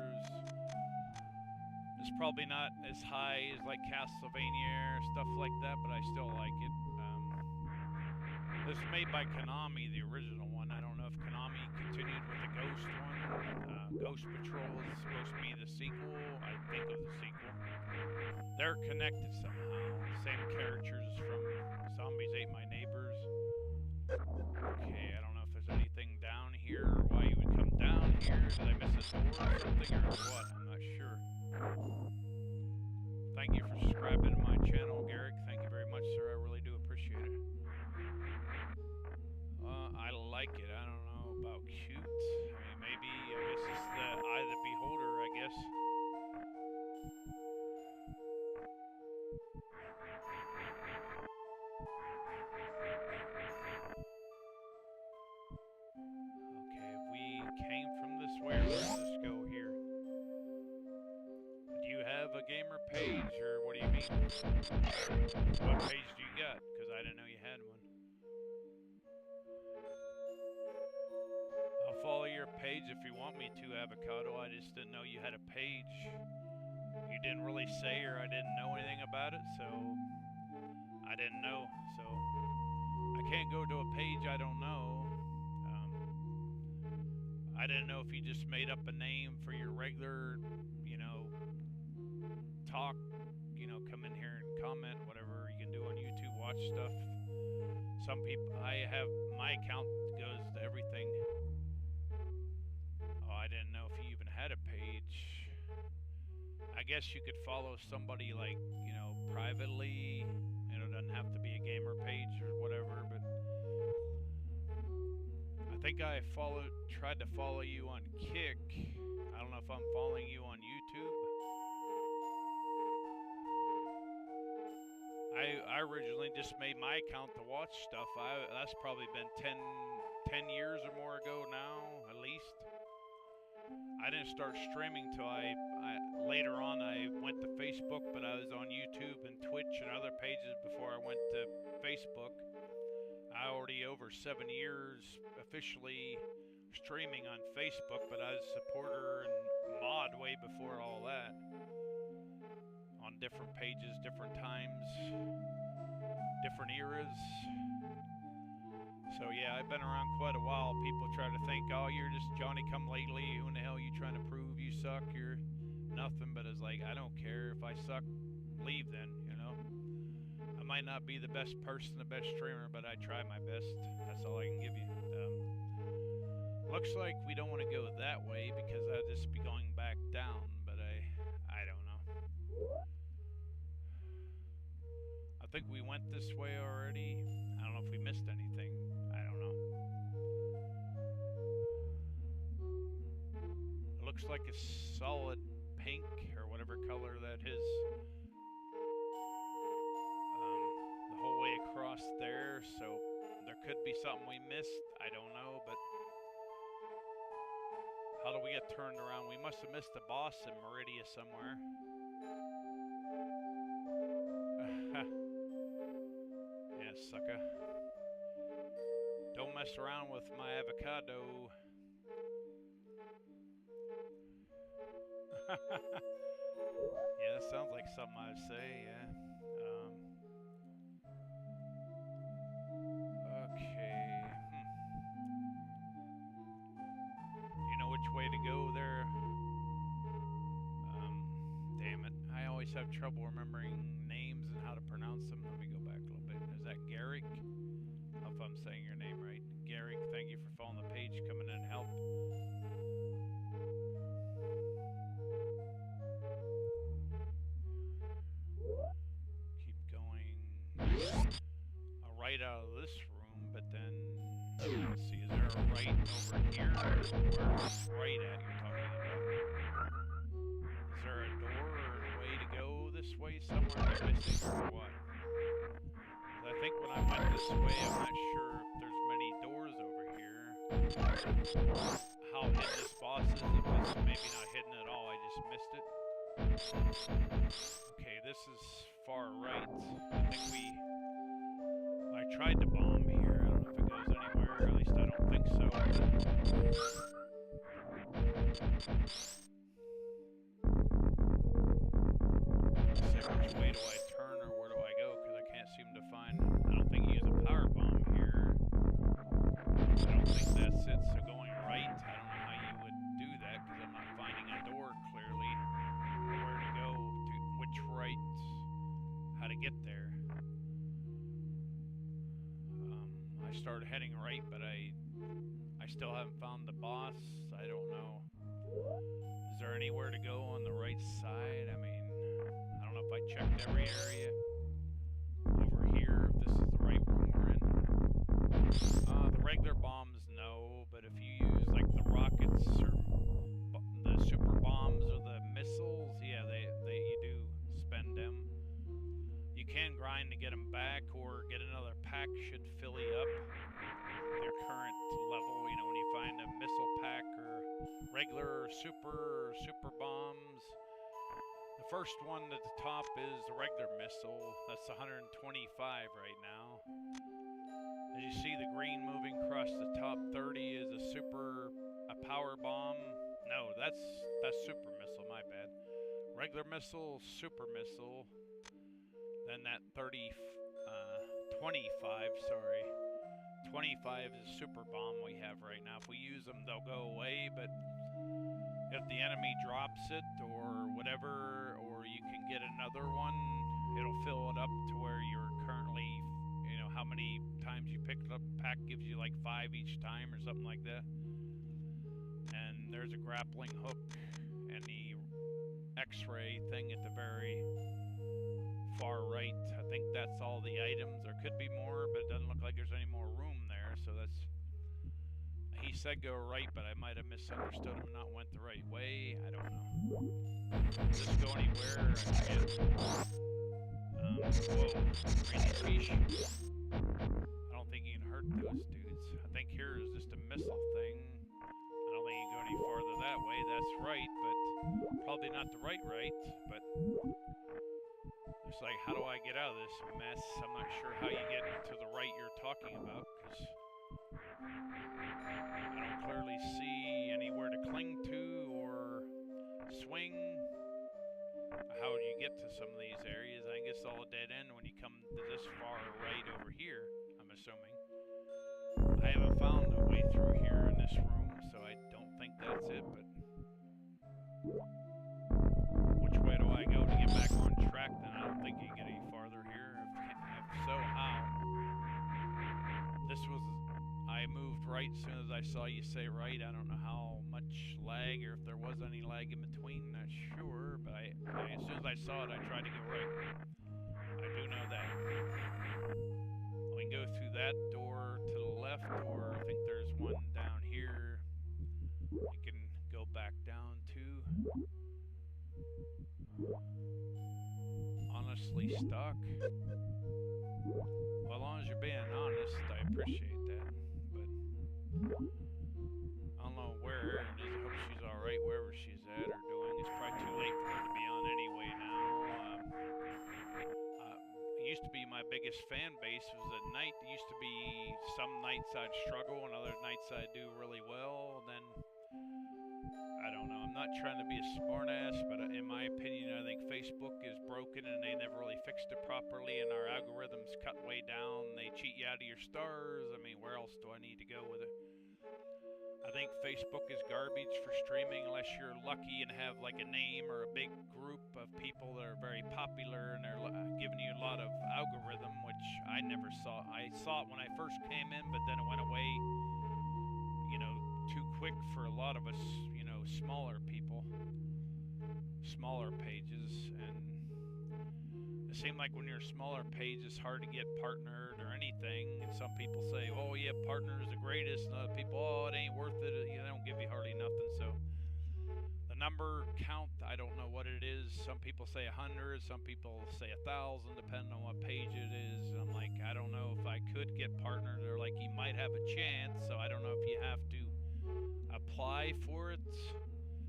Speaker 1: It's probably not as high as like Castlevania or stuff like that, but I still like it. This is made by Konami, the original one. I don't know if Konami continued with the Ghost one. Ghost Patrol is supposed to be the sequel. I think of the sequel. They're connected somehow. Same characters from Zombies Ate My Neighbors. Okay, I don't know if there's anything down here or why you would come down here. Did I miss a door or something or what? I'm not sure. Thank you for subscribing to my channel, Garrick. Thank you very much, sir. I really do appreciate it. I like it. I don't know about cute. I mean, maybe, I guess it's the eye of the beholder, I guess. Okay, we came from this way. Where does this go here? Do you have a gamer page, or what do you mean? What page do you got? Because I didn't know you had one. I'll follow your page if you want me to, Avocado. I just didn't know you had a page. You didn't really say, or I didn't know anything about it, so I didn't know. So I can't go to a page I don't know. I didn't know if you just made up a name for your regular, talk, come in here and comment, whatever you can do on YouTube, watch stuff. Some people, I have, my account goes to everything. Oh, I didn't know if you even had a page. I guess you could follow somebody like, privately. It doesn't have to be a gamer page or whatever, but I think I tried to follow you on Kick. I don't know if I'm following you on YouTube. I originally just made my account to watch stuff. That's probably been 10 years or more ago now, at least. I didn't start streaming till later on I went to Facebook, but I was on YouTube and Twitch and other pages before I went to Facebook. I already over 7 years officially streaming on Facebook, but I was a supporter and mod way before all that. On different pages, different times, different eras. So yeah, I've been around quite a while. People try to think, oh, you're just Johnny come lately. Who in the hell are you trying to prove? You suck. You're nothing. But it's like, I don't care. If I suck, leave then, I might not be the best person, the best streamer, but I try my best. That's all I can give you. Looks like we don't want to go that way because I'd just be going back down, but I don't know. I think we went this way already. I don't know if we missed anything. I don't know. It looks looks like a solid pink or whatever color that is. The whole way across there, so there could be something we missed. I don't know, but how do we get turned around? We must have missed the boss in Meridia somewhere. Yeah, sucker. Don't mess around with my avocado. Yeah, that sounds like something I'd say, yeah. Okay. Do you know which way to go there? Damn it. I always have trouble remembering names and how to pronounce them. Let me go back a little bit. Is that Garrick? I don't know if I'm saying your name right. Garrick, thank you for following the page, coming in and help. Keep going. Right out of this room, but then let's see, is there a right over here? Where's right at you're talking about? Is there a door or a way to go this way somewhere I'm missing or what? I think when I went this way, I'm not sure if there's many doors over here. How hidden this boss is, if it's maybe not hidden at all, I just missed it. Okay, this is far right. I think I tried to bomb here. I don't know if it goes anywhere. At least I don't think so. Let's see, which way do I turn or where do I go? Because I can't seem to find. I don't think you use a power bomb here. I don't think that's it. So going right, I don't know how you would do that because I'm not finding a door clearly. Where to go? To which right? How to get there? I started heading right, but I still haven't found the boss. I don't know. Is there anywhere to go on the right side? I mean, I don't know if I checked every area. Over here, if this is the right room we're in. The regular bombs, no. But if you use like the rockets or the super bombs or the missiles, yeah, you do spend them. You can grind to get them back, or get another pack should fill you up their current level. You know, when you find a missile pack or regular or super bombs. The first one at the top is the regular missile. That's 125 right now. As you see the green moving across the top, 30 is a power bomb. No, that's super missile, my bad. Regular missile, super missile. Then that 25, sorry. 25 is a super bomb we have right now. If we use them, they'll go away, but if the enemy drops it or whatever, or you can get another one, it'll fill it up to where you're currently, you know, how many times you picked it up. Pack gives you like 5 each time or something like that. And there's a grappling hook and the X-ray thing at the very far right. I think that's all the items. There could be more, but it doesn't look like there's any more room there, so that's... He said go right, but I might have misunderstood him and not went the right way. I don't know. Does this go anywhere? Whoa. Crazy fish. I don't think you can hurt those dudes. I think here is just a missile thing. I don't think you can go any farther that way. That's right, but probably not the right, but... It's like, how do I get out of this mess? I'm not sure how you get to the right you're talking about, because I don't clearly see anywhere to cling to or swing. How do you get to some of these areas? I think it's all a dead end when you come to this far right over here, I'm assuming. I haven't found a way through here in this room, so I don't think that's it, but... Which way do I go to get back on track then? I don't think you can get any farther here. If so, how? This was... I moved right as soon as I saw you say right. I don't know how much lag or if there was any lag in between. Not sure, but as soon as I saw it, I tried to go right. I do know that. We can go through that door to the left, or I think there's one down here. You can go back down to honestly stuck. Well, as long as you're being honest, I appreciate that. But I don't know where Erin is. I hope she's alright wherever she's at or doing. It's probably too late for her to be on anyway now. It used to be my biggest fan base was at night. It used to be some nights I'd struggle and other nights I'd do really well. Then I don't know. I'm not trying to be a smartass, but in my opinion, I think Facebook is broken and they never really fixed it properly, and our algorithms cut way down. They cheat you out of your stars. I mean, where else do I need to go with it? I think Facebook is garbage for streaming unless you're lucky and have like a name or a big group of people that are very popular and they're giving you a lot of algorithm, which I never saw. I saw it when I first came in, but then it went away, you know, too quick for a lot of us, you know, smaller people, smaller pages. And it seemed like when you're a smaller page, it's hard to get partnered or anything. And some people say, oh yeah, partner is the greatest. And other people, oh, it ain't worth it. They don't give you hardly nothing. So the number count, I don't know what it is. Some people say 100, some people say 1,000, depending on what page it is. And I'm like, I don't know if I could get partnered. They're like, you might have a chance. So I don't know if you have to apply for it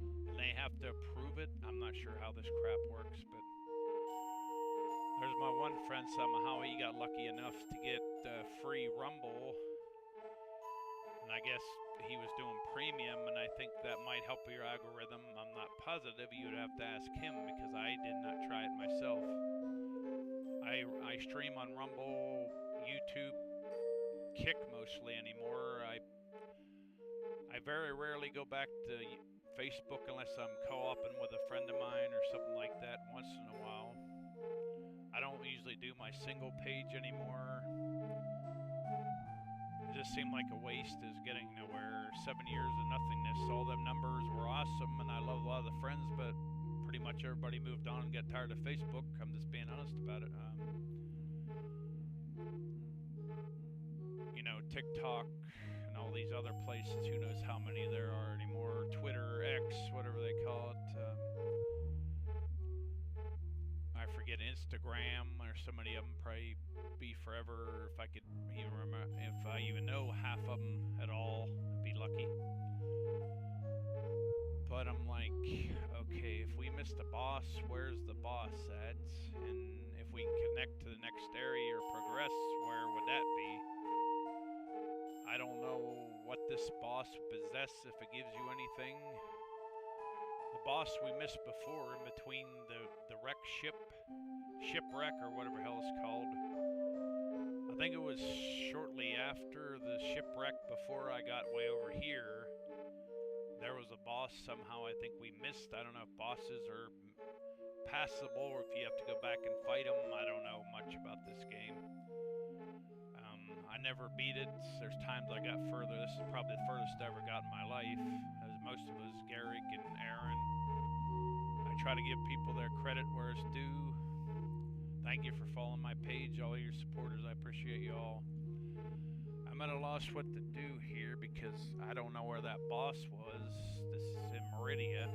Speaker 1: and they have to approve it. I'm not sure how this crap works, but there's my one friend, somehow he got lucky enough to get free Rumble, and I guess he was doing premium, and I think that might help your algorithm. I'm not positive. You would have to ask him because I did not try it myself. I stream on Rumble, YouTube, Kick mostly anymore. I very rarely go back to Facebook unless I'm co-oping with a friend of mine or something like that once in a while. I don't usually do my single page anymore. It just seemed like a waste is getting nowhere. 7 years of nothingness. All them numbers were awesome and I love a lot of the friends, but pretty much everybody moved on and got tired of Facebook. I'm just being honest about it. You know, TikTok and all these other places, who knows how many there are anymore. Twitter, X, whatever they call it. I forget, Instagram, or so many of them probably be forever. If I could even remember, if I even know half of them at all, I'd be lucky. But I'm like, okay, if we missed a boss, where's the boss at? And if we can connect to the next area or progress, where would that be? I don't know what this boss possess, if it gives you anything. The boss we missed before, in between the wreck shipwreck or whatever hell it's called. I think it was shortly after the shipwreck before I got way over here. There was a boss somehow I think we missed. I don't know if bosses are passable or if you have to go back and fight them. I don't know much about this game. I never beat it. There's times I got further. This is probably the furthest I ever got in my life, as most of us, Garrick and Aaron. I try to give people their credit where it's due. Thank you for following my page, all your supporters. I appreciate you all. I'm at a loss what to do here because I don't know where that boss was. This is in Meridia.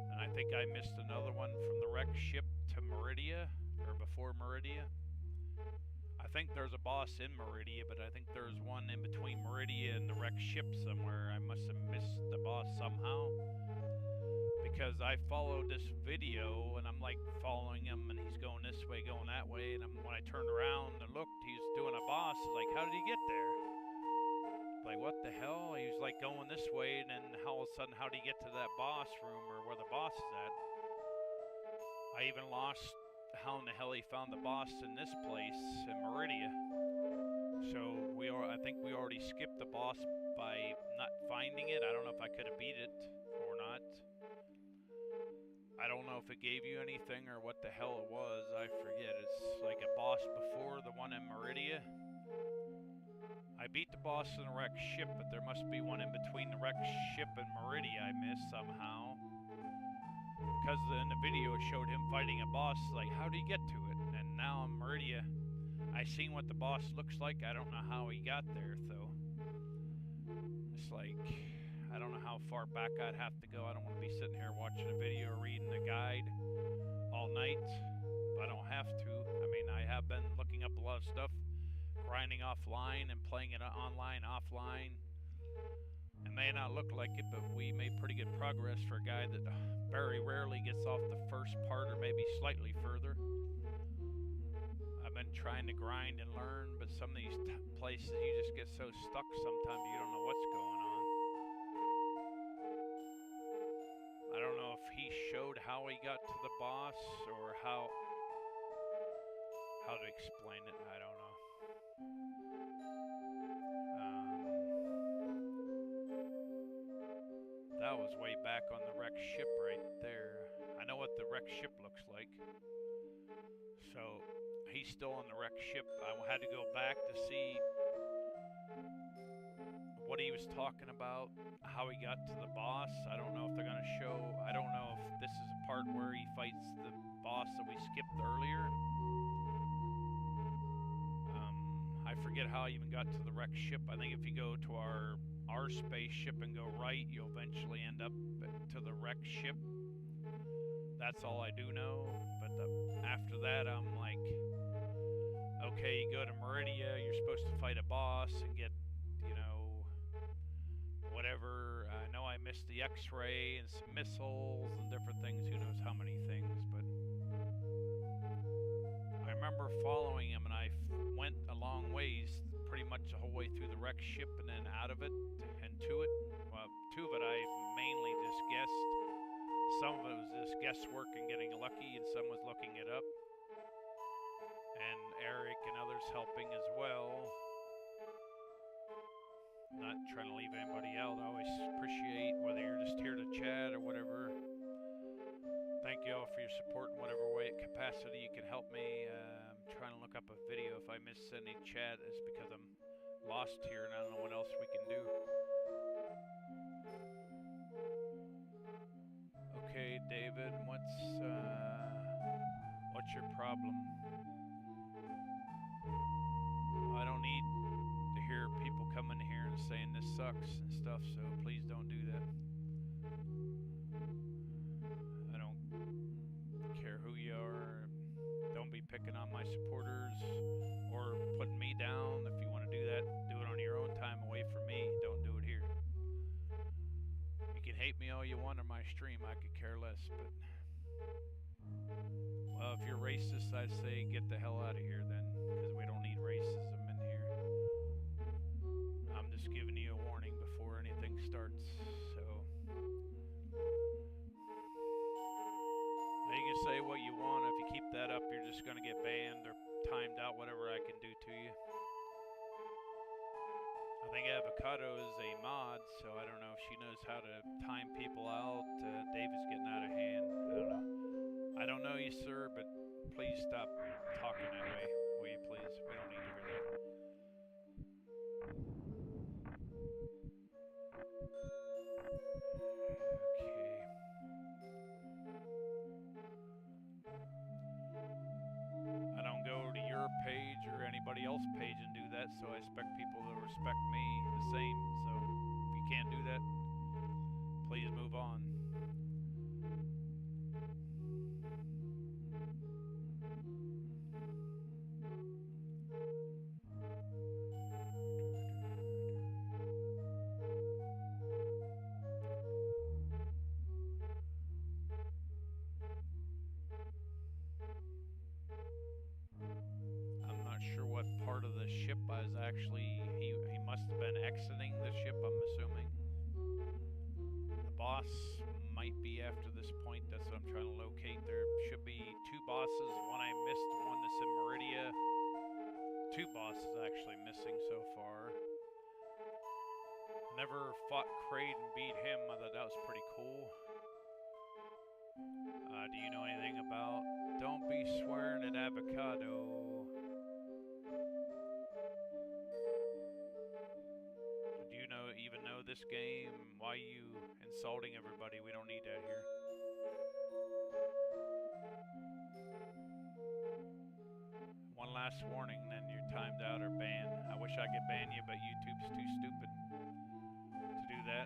Speaker 1: And I think I missed another one from the wreck ship to Meridia, or before Meridia. I think there's a boss in Meridia, but I think there's one in between Meridia and the wrecked ship somewhere. I must have missed the boss somehow. Because I followed this video, and I'm like following him, and he's going this way, going that way, and when I turned around and looked, he's doing a boss. Like, how did he get there? Like, what the hell? He was like going this way, and then all of a sudden, how did he get to that boss room, or where the boss is at? I even lost how in the hell he found the boss in this place in Meridia. So I think we already skipped the boss by not finding it. I don't know if I could have beat it or not. I don't know if it gave you anything or what the hell it was. I forget. It's like a boss before the one in Meridia. I beat the boss in the wrecked ship, but there must be one in between the wrecked ship and Meridia I missed somehow. Because in the video it showed him fighting a boss, like, how did he get to it? And now in Meridia, I seen what the boss looks like. I don't know how he got there, though. It's like, I don't how far back I'd have to go. I don't want to be sitting here watching a video or reading a guide all night. I don't have to. I mean, I have been looking up a lot of stuff, grinding offline and playing it online, offline. It may not look like it, but we made pretty good progress for a guy that very rarely gets off the first part or maybe slightly further. I've been trying to grind and learn, but some of these places you just get so stuck sometimes you don't know what's going on. I don't know if he showed how he got to the boss or how to explain it. I don't know. That was way back on the wrecked ship right there. I know what the wrecked ship looks like. So he's still on the wrecked ship. I had to go back to see what he was talking about, how he got to the boss. I don't know if they're going to show. I don't know if this is a part where he fights the boss that we skipped earlier. I forget how I even got to the wrecked ship. I think if you go to our spaceship and go right, you'll eventually end up to the wrecked ship. That's all I do know. But after that, I'm like, okay, you go to Meridia, you're supposed to fight a boss and get, you know, whatever. I know I missed the X-ray and some missiles and different things. Who knows how many things, but I remember following him, and I went a long ways, pretty much the whole way through the wrecked ship and then out of it and to it. Well, to it I mainly just guessed. Some of it was just guesswork and getting lucky, and some was looking it up. And Eric and others helping as well. Not trying to leave anybody out. I always appreciate whether you're just here to chat or whatever. Thank you all for your support in whatever way capacity you can help me. I'm trying to look up a video. If I miss any chat, it's because I'm lost here and I don't know what else we can do. Okay, David, what's your problem? I don't need to hear people coming here and saying this sucks and stuff, so please don't do that. I don't care who you are. Don't be picking on my supporters or putting me down. If you want to do that, do it on your own time away from me. Don't do it here. You can hate me all you want on my stream. I could care less, but well, if you're racist, I say get the hell out of here then, because we don't need racism in here. I'm just giving you a warning before anything starts, so you can say what you want. If you keep that up, you're just going to get banned or timed out, whatever I can do to you. I think Avocado is a mod, so I don't know if she knows how to time people out. Dave is getting out of hand. I don't know. I don't know you, sir, but please stop talking that way, will you please? We don't need to hear that. Okay. I don't go to your page or anybody else's page and do that, so I expect people to respect me the same. So if you can't do that, please move on. What part of the ship I was actually, he must have been exiting the ship, I'm assuming. The boss might be after this point, that's what I'm trying to locate. There should be two bosses, one I missed, one that's in Meridia. Two bosses actually missing so far. Never fought Kraid and beat him, I thought that was pretty cool. Do you know anything about, don't be swearing at Avocado. Do you even know this game? Why are you insulting everybody? We don't need that here. One last warning, then you're timed out or banned. I wish I could ban you, but YouTube's too stupid to do that.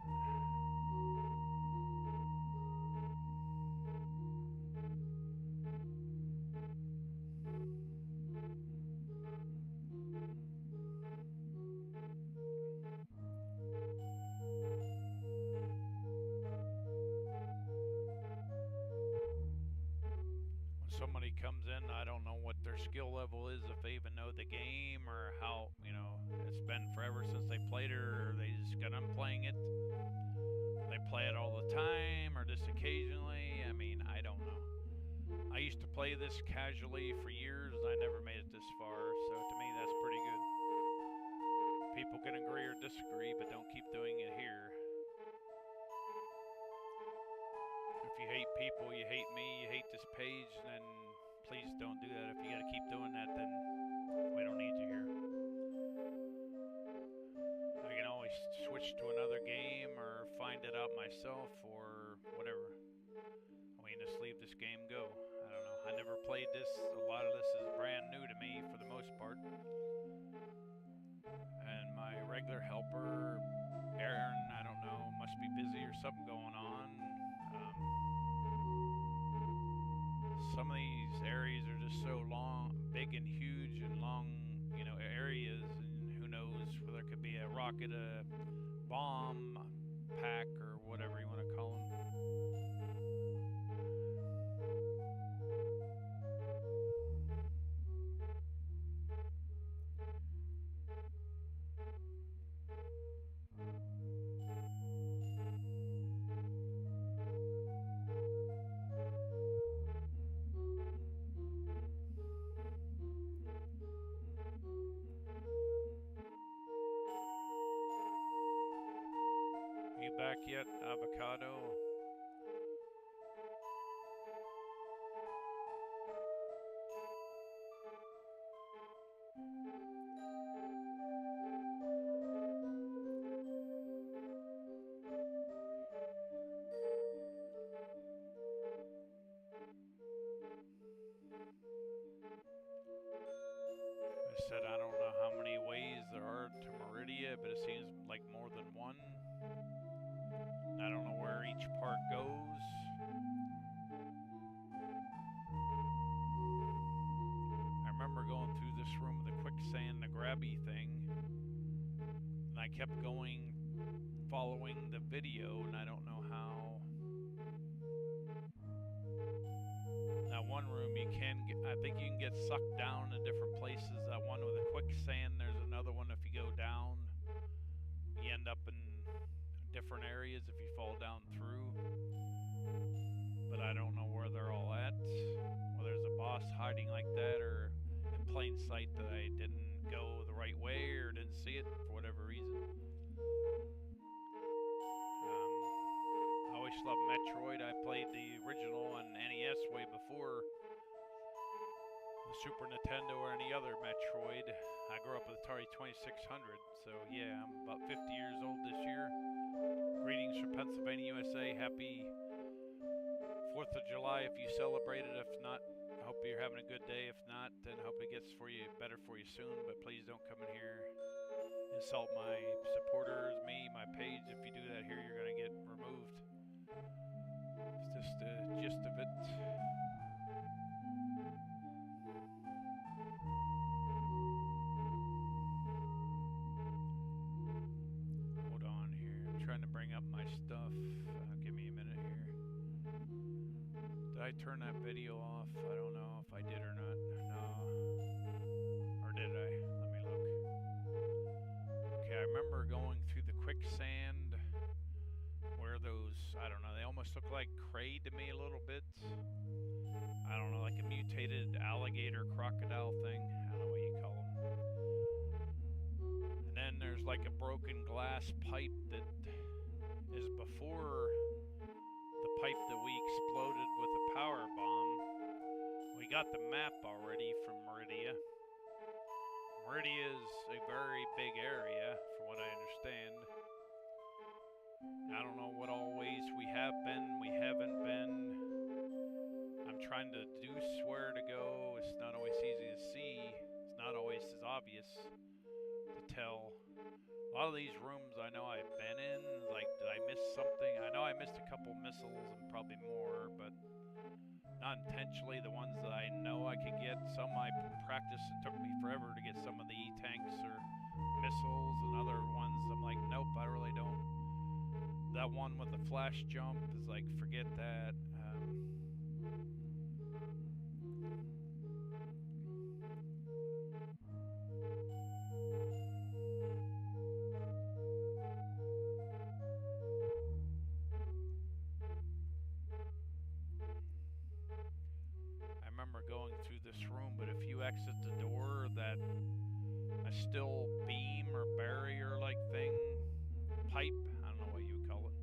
Speaker 1: somebody comes in, I don't know what their skill level is, if they even know the game, or how, you know, it's been forever since they played it, or they just got done playing it. They play it all the time, or just occasionally. I mean, I don't know. I used to play this casually for years, and I never made it this far, so to me that's pretty good. People can agree or disagree, but don't keep doing it here. If you hate people, you hate me, you hate this page, then please don't do that. If you gotta keep doing that, then we don't need you here. I can always switch to another game or find it out myself or whatever. We can just leave this game go. I don't know. I never played this. A lot of this is brand new to me for the most part. And my regular helper, Aaron, I don't know, must be busy or something going on. Some of these areas are just so long, big and huge and long, you know, areas, and who knows whether it could be a rocket, a bomb pack, or whatever you want to call them. You back yet, Avocado? I said I don't know how many ways there are to Meridia, but it seems like more than one. I don't know where each part goes. I remember going through this room with the quicksand, the grabby thing, and I kept going, following the video, and I don't know how. That one room you can get, I think you can get sucked down in different places. That one with the quicksand, there's another one if you go down. You end up in different areas if you fall down through. But I don't know where they're all at. Whether there's a boss hiding like that, or in plain sight that I didn't go the right way or didn't see it for whatever reason. I always loved Metroid. I played the original on NES way before the Super Nintendo or any other Metroid. I grew up with Atari 2600, so yeah, I'm about 50 years old this year. Greetings from Pennsylvania, USA. Happy 4th of July if you celebrate it. If not, I hope you're having a good day. If not, then I hope it gets for you better for you soon. But please don't come in here, insult my supporters, me, my page. If you do that here, you're going to get removed. It's just the gist of it. Hold on here. I'm trying to bring up my stuff. Give me a minute here. Did I turn that video off? I don't know if I did or not. No. Or did I? Let me look. Okay, I remember going through the quicksand where those, I don't know, they almost look like Kraid to me a little bit. I don't know, like a mutated alligator crocodile thing. I don't know what you call them. And then there's like a broken glass pipe that is before the pipe that we exploded with a power bomb. We got the map already from Meridia. Meridia is a very big area, from what I understand. I don't know what all ways we have been, we haven't been. I'm trying to deduce where to go. It's not always easy to see. It's not always as obvious to tell. A lot of these rooms I know I've been in, like, did I miss something? I know I missed a couple missiles and probably more, but not intentionally. The ones that I know I could get, some I practiced. It took me forever to get some of the E-tanks or missiles, and other ones I'm like, nope, I really don't. That one with the flash jump is like, forget that. still beam or barrier like thing, pipe, I don't know what you would call it.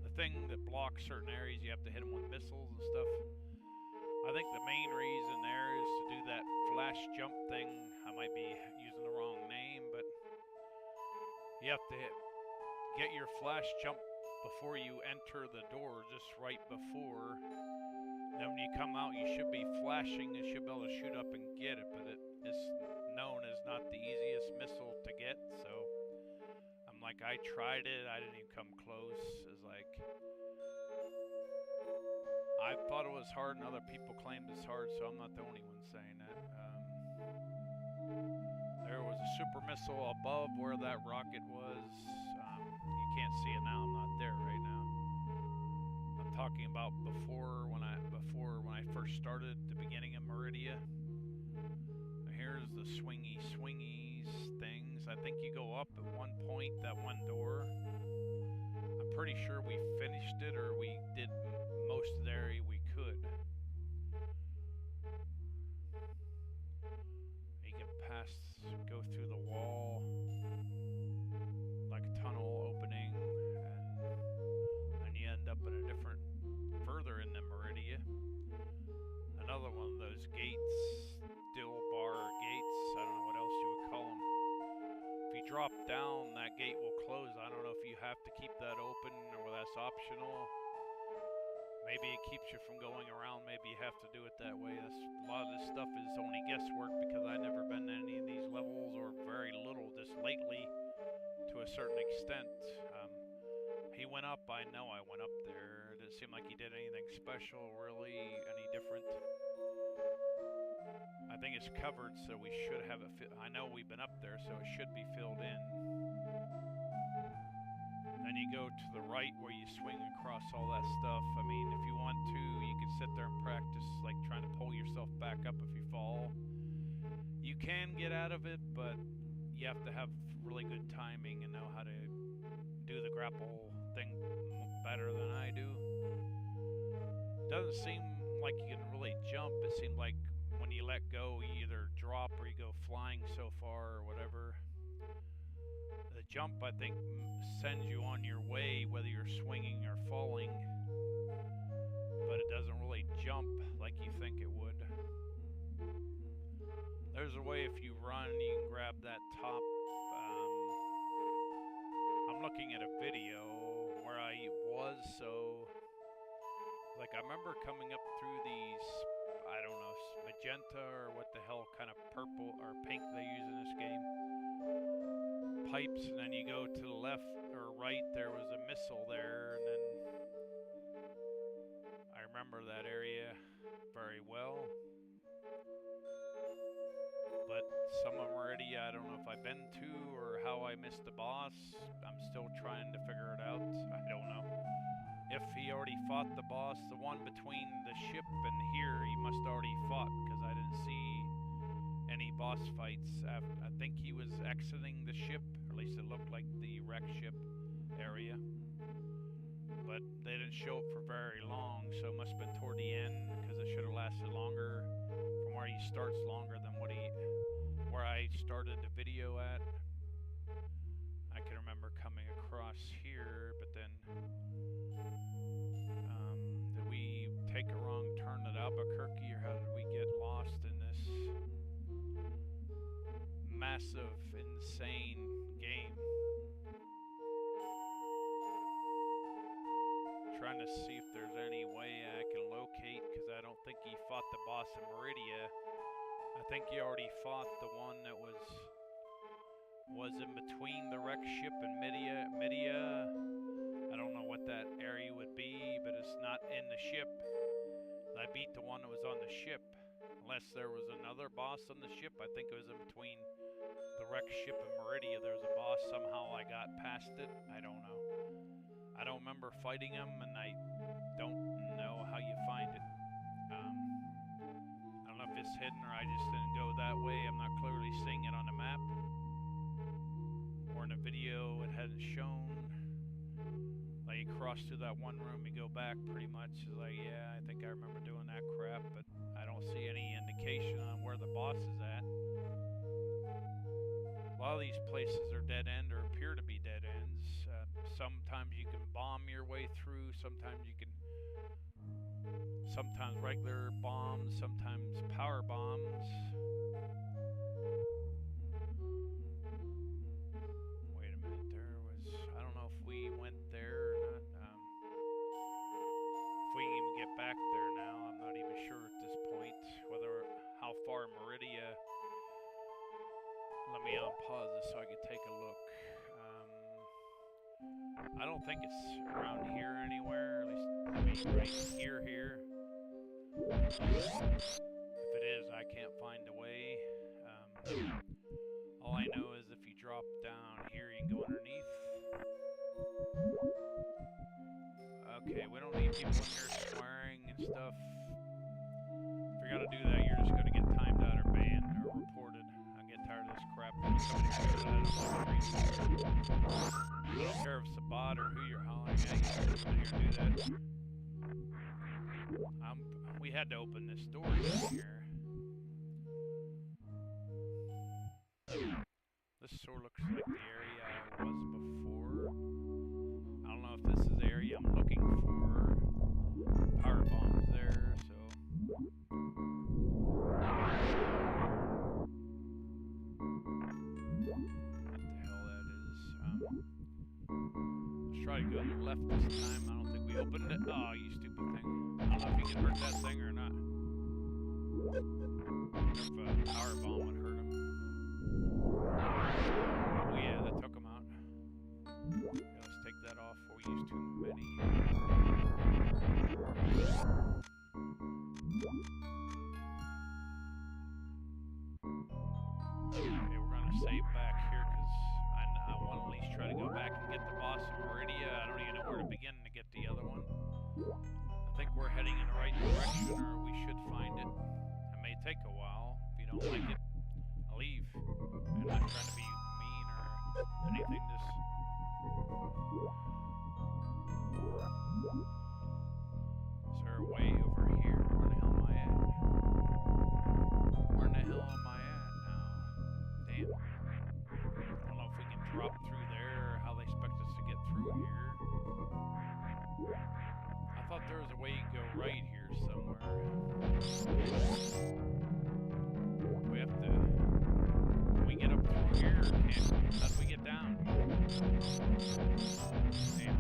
Speaker 1: The thing that blocks certain areas, you have to hit them with missiles and stuff. I think the main reason there is to do that flash jump thing. I might be using the wrong name, but you have to get your flash jump before you enter the door, just right before. Then when you come out, you should be flashing and should be able to shoot up and get it, but it is known as not the easiest missile to get, so I'm like, I tried it, I didn't even come close. It's like, I thought it was hard and other people claimed it's hard, so I'm not the only one saying that. There was a super missile above where that rocket was. You can't see it now, I'm not there right now. I'm talking about before when I first started, the beginning of Meridia. Here's the swingies things. I think you go up at one point, that one door. I'm pretty sure we finished it, or we did most of the area we could. You can go through the wall, like a tunnel opening, and you end up in a different, further in the Meridia. Another one of those gates, steel bar gates, I don't know what else you would call them. If you drop down, that gate will close. I don't know if you have to keep that open or that's optional. Maybe it keeps you from going around. Maybe you have to do it that way. A lot of this stuff is only guesswork because I've never been in any of these levels, or very little, just lately to a certain extent. He went up, I know I went up there. It didn't seem like he did anything special, really, any different. I think it's covered, so we should have it. I know we've been up there, so it should be filled in. Then you go to the right where you swing across all that stuff. I mean, if you want to, you can sit there and practice, like trying to pull yourself back up if you fall. You can get out of it, but you have to have really good timing and know how to do the grapple thing better than I do. Doesn't seem like you can really jump. It seemed like when you let go, you either drop or you go flying so far or whatever. The jump, I think, sends you on your way whether you're swinging or falling, but it doesn't really jump like you think it would. There's a way if you run, you can grab that top. I'm looking at a video where I was, so like I remember coming up through these, I don't know, magenta or what the hell kind of purple or pink they use in this game, pipes, and then you go to the left or right, there was a missile there, and then I remember that area very well. But some of them already, I don't know if I've been to or how I missed the boss. I'm still trying to figure it out. I don't know. If he already fought the boss, the one between the ship and here, he must already fought, because I didn't see any boss fights. I think he was exiting the ship, or at least it looked like the wreck ship area. But they didn't show it for very long, so it must have been toward the end, because it should have lasted longer. From where he starts longer than where I started the video at. I can remember coming across here, but then did we take a wrong turn at Albuquerque, or how did we get lost in this massive, insane game? Trying to see if there's any way I can locate, because I don't think he fought the boss in Meridia. I think he already fought the one that was in between the wreck ship and Media. I don't know what that area would be, but it's not in the ship. I beat the one that was on the ship. Unless there was another boss on the ship. I think it was in between the wreck ship and Meridia. There was a boss. Somehow I got past it. I don't know. I don't remember fighting him, and I don't know how you find it. I don't know if it's hidden or I just didn't go that way. I'm not clearly seeing it on the map. Or in a video it hadn't shown. Like you cross through that one room, you go back pretty much. It's like, yeah, I think I remember doing that crap, but I don't see any indication on where the boss is at. A lot of these places are dead end or appear to be dead ends. Sometimes you can bomb your way through. Sometimes you can. Sometimes regular bombs. Sometimes power bombs. Wait a minute. There was. I don't know if we went there or not. If we can even get back there now, I'm not even sure at this point whether how far Meridia. Let me unpause this so I can take a look. I don't think it's around here anywhere. At least maybe right here. If it is, I can't find a way. All I know is if you drop down here, you can go underneath. Okay, we don't need people in here swearing and stuff. If you're gonna do that, you're just gonna get timed out or banned or reported. I get tired of this crap. I don't care if it's a bot or who you're hollering at. You can come in here and do that. We had to open this door down here. This sort of looks like the area I was before. I don't know if this is the area I'm looking for. Power bombs there, so. What the hell that is? Let's try to go to the left this time. I don't think we opened it. Oh, you stupid thing. I don't know if you can hurt that thing or not. If a power bomb would hurt him. Oh yeah, that took him out. Okay, let's take that off before we use too many. Okay, we're gonna save back here because I want to at least try to go back and get the boss of Meridia. I don't even know where to begin to get the other one. I think we're heading in the right direction, or we should find it. It may take a while. If you don't like it, leave. I'm not trying to be mean or anything. Just is there a way over here? Where the hell am I at? Where in the hell am I at now? Damn. I don't know if we can drop through there or how they expect us to get through here. I thought there was a way you could go right here somewhere. We have to. Can we get up through here or can't we? How do we get down? Damn.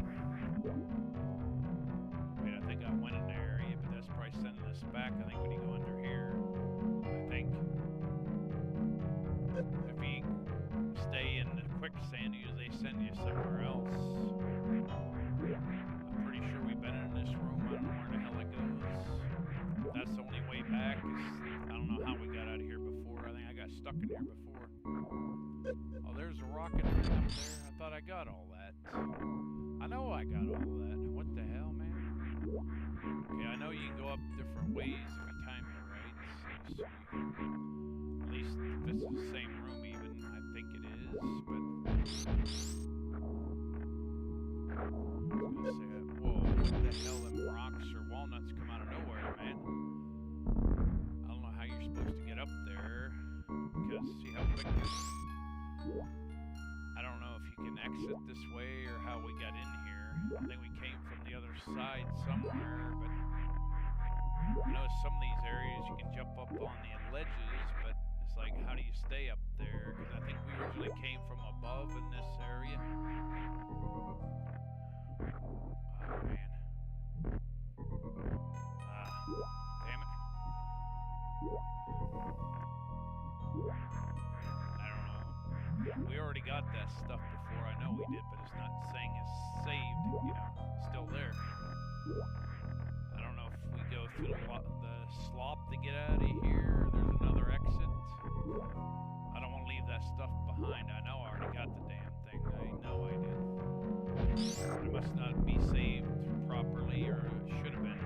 Speaker 1: Wait, I think I went in the area, but that's probably sending us back. I think we need to go under here. I think. If you stay in the quicksand, usually they send you somewhere else. I'm pretty sure we've been in this room. I don't know where the hell it goes. That's the only way back. I don't know how we got out of here before. I think I got stuck in here before. Oh, there's a rocket up there. I thought I got all that. I know I got all that. What the hell, man? Okay, I know you can go up different ways if you time it right. So at least if this is the same room even, I think it is, but... Whoa, what the hell, them rocks or walnuts come out of nowhere, man. I don't know how you're supposed to get up there, because see how quick this... I don't know if you can exit this way or how we got in here. I think we came from the other side somewhere, but... I know some of these areas you can jump up on the ledges, but it's like, how do you stay up there? Because I think we originally came from above in this area. Oh, man. Damn it. I don't know. We already got that stuff before. I know we did, but it's not saying it's saved, you know, still there. I don't know if we go through the slop to get out of here. There's another exit. I don't want to leave that stuff behind. I know I already got the damn thing. I know I did. It must not be saved properly, or it should have been.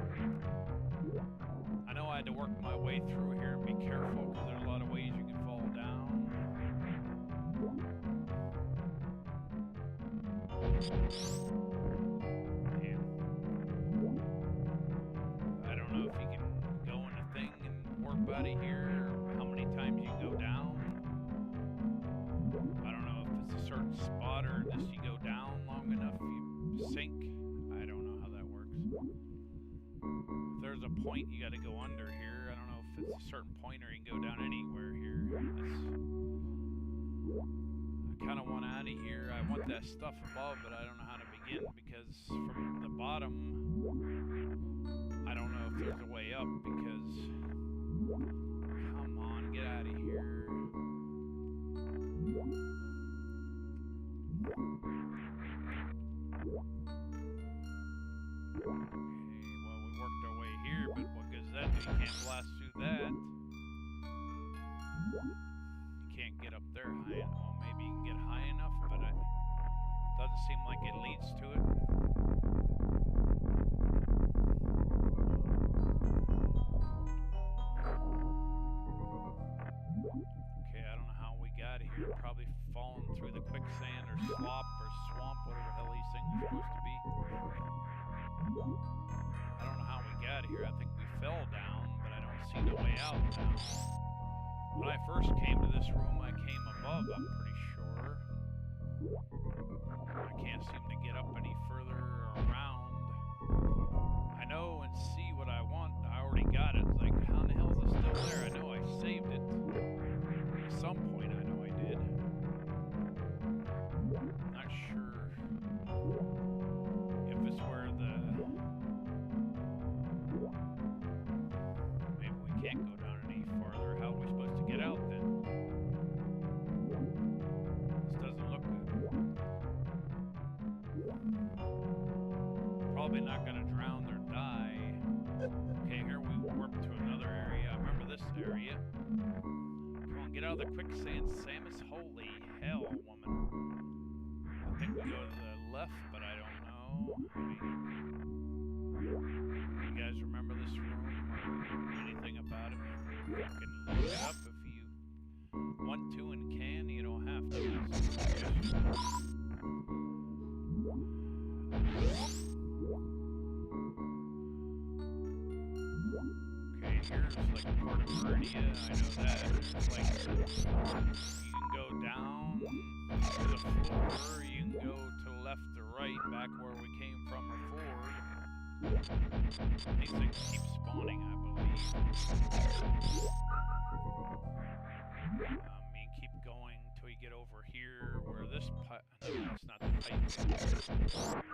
Speaker 1: I know I had to work my way through here and be careful because there's a lot of ways you can fall down. Damn. I don't know if you can go in a thing and warp out of here, how many times you go down. I a point you got to go under here. I don't know if it's a certain point or you can go down anywhere here. I kind of want out of here. I want that stuff above, but I don't know how to begin because from the bottom, I don't know if there's a way up because... Come on, get out of here. Okay, well, we worked our way here, but what good is that? You can't blast through that. You can't get up there high enough. Well, maybe you can get high enough, but it doesn't seem like it leads to it. Okay, I don't know how we got here. Probably falling through the quicksand or slop or swamp, whatever the hell these things are supposed to be. I don't know how we got here. I think we fell down, but I don't see the way out now. When I first came to this room, I came above, I'm pretty sure. I can't seem to get up any further around. I know and see what I want. I already got it. It's like, how in the hell is it still there? I know I saved it. At some point, I know I did. Not sure if it's where the... Maybe we can't go down any farther. How are we supposed to get out then? This doesn't look good. Probably not going to drown or die. Okay, here we warp to another area. I remember this area. Come on, get out of the quicksand. Samus, holy hell, woman. I think we go to the left, but I don't know. You guys remember this room or anything about it? You can look it up if you want to and can. You don't have to. Okay, here's like part of Meridia. I know that. It's like you can go down to the floor, you can go to the left or right, back where we came from or forward. These things keep spawning, I believe. You can keep going until you get over here where this pipe... No, that's not the pipe.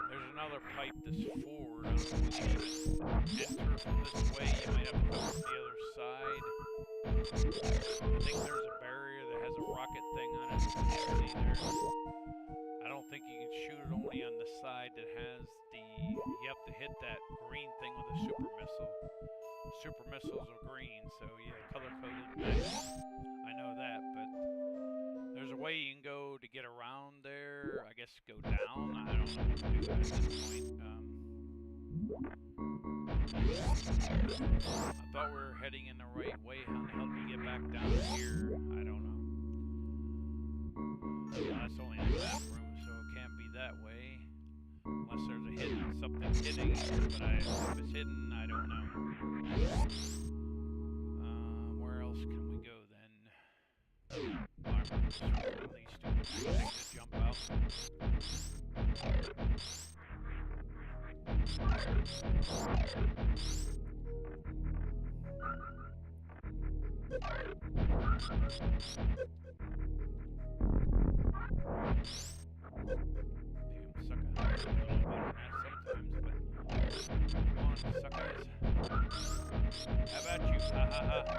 Speaker 1: There's another pipe that's forward. I don't know if you can enter from this way. You might have to go from the other side. I think there's a barrier that has a rocket thing on it. You can't see there. I don't think you can shoot it only on the side that has the... You have to hit that green thing with a super missile. Super missiles are green, so yeah, color-coded. I know that, but there's a way you can go to get around there. I guess go down. I don't know what to do at this point. I thought we were heading in the right way. How the hell do we get back down here? I don't know. Well, that's only in the bathroom, so it can't be that way. Unless there's a hidden, something hidden here, but if it's hidden, I don't know. Where else can we go then? I'm circling these stupid things to jump out. Damn sucker. I'm a little better than that sometimes, but come on, suckers. How about you? Ha ha ha.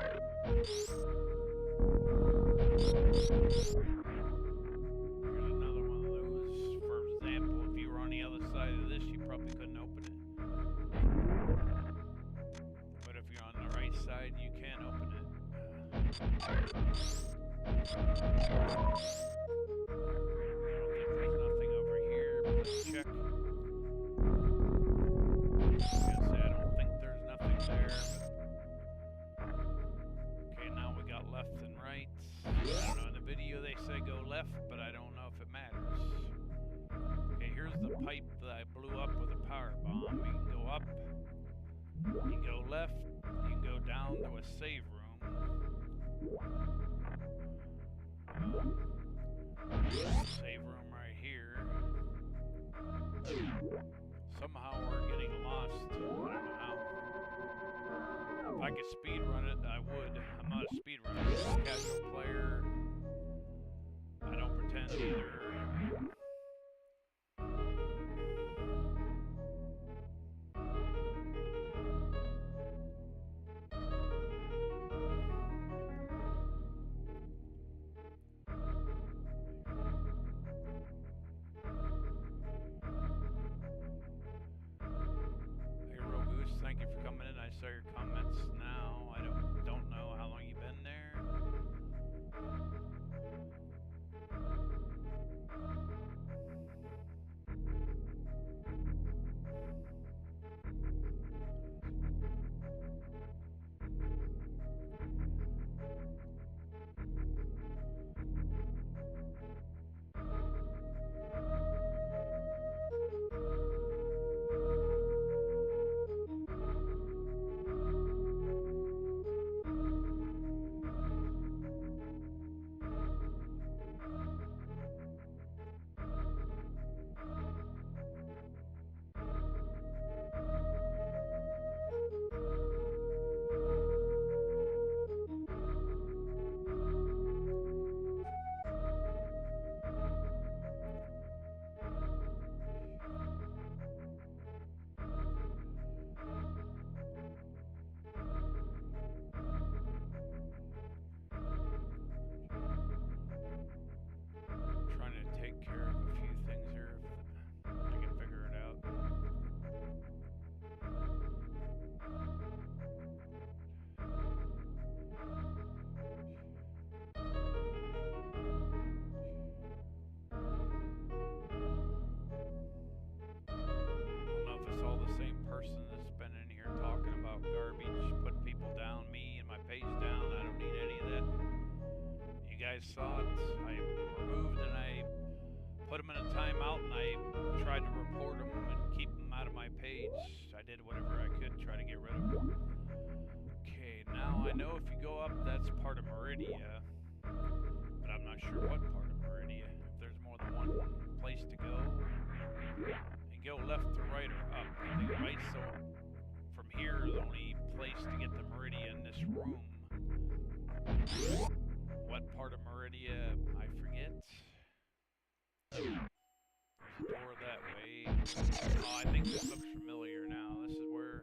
Speaker 1: Here's another one of those. For example, if you were on the other side of this, you probably couldn't open it. But if you're on the right side, you can open it. I don't think there's nothing over here, but let's check. I don't think there's nothing there, but... Okay, now we got left and right. I don't know, in the video they say go left, but I don't know if it matters. Okay, here's the pipe that I blew up with a power bomb. You can go up, you can go left, you can go down to a save room. Save room right here. Somehow we're getting lost. I don't know how. I could speed run it, I would. I'm not a speed runner, I'm a casual player. I don't pretend either. Hey, Real Goose, thank you for coming in. I saw your comments now. I don't know how long you've been there. Trying to take care of a few things here. If I can figure it out. I don't know if it's all the same person that's been in here talking about garbage, putting people down, me and my page down. I don't need any of that. You guys saw it. I removed and I put them in a timeout, and I tried to report them and keep them out of my page. I did whatever I could to try to get rid of them. Okay, now I know if you go up, that's part of Meridia, but I'm not sure what part of Meridia. If there's more than one place to go, and go left to right or up. I think right, so from here is the only place to get to Meridia in this room. What part of Meridia, I forget. There's a door that way. Oh, I think this looks familiar now. This is where...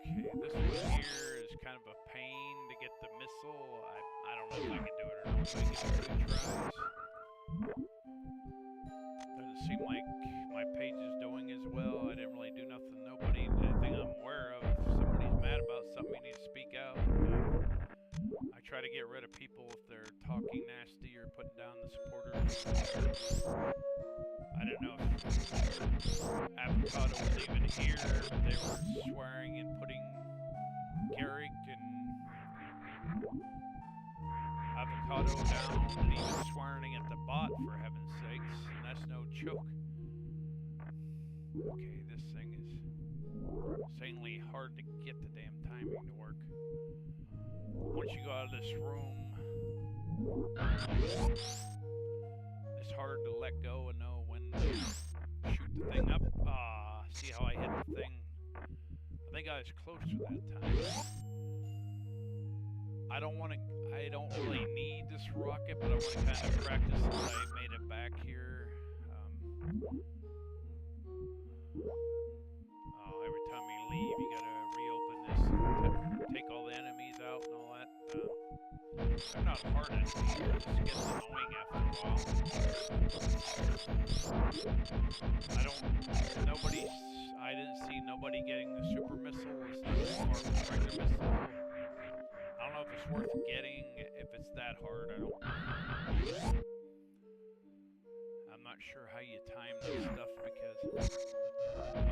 Speaker 1: Okay, this one here is kind of a pain to get the missile. I don't know if I can do it or not. I give it 2 tries. Doesn't seem like my page is doing as well. I didn't really do nothing. Nobody, anything I'm aware of. If somebody's mad about something, you need to speak out. I try to get rid of people if they're talking nasty or putting down the supporters. I don't know if Avocado was even here, but they were swearing and putting Garrick and Avocado down, and even swearing at the bot, for heaven's sakes, and that's no joke. Okay, this thing is insanely hard to get the damn timing to work. Once you go out of this room, it's hard to let go and know when to shoot the thing up. Ah, see how I hit the thing? I think I was closer that time. I don't really need this rocket, but I want to kind of practice that I made it back here. Every time you leave, you gotta reopen this and take all the enemies out and all that. They're not hard enemies, it just gets annoying after a while. I didn't see nobody getting the super missile. It's not as hard as the regular missile. I don't know if it's worth getting, if it's that hard. I'm not sure how you time this stuff because...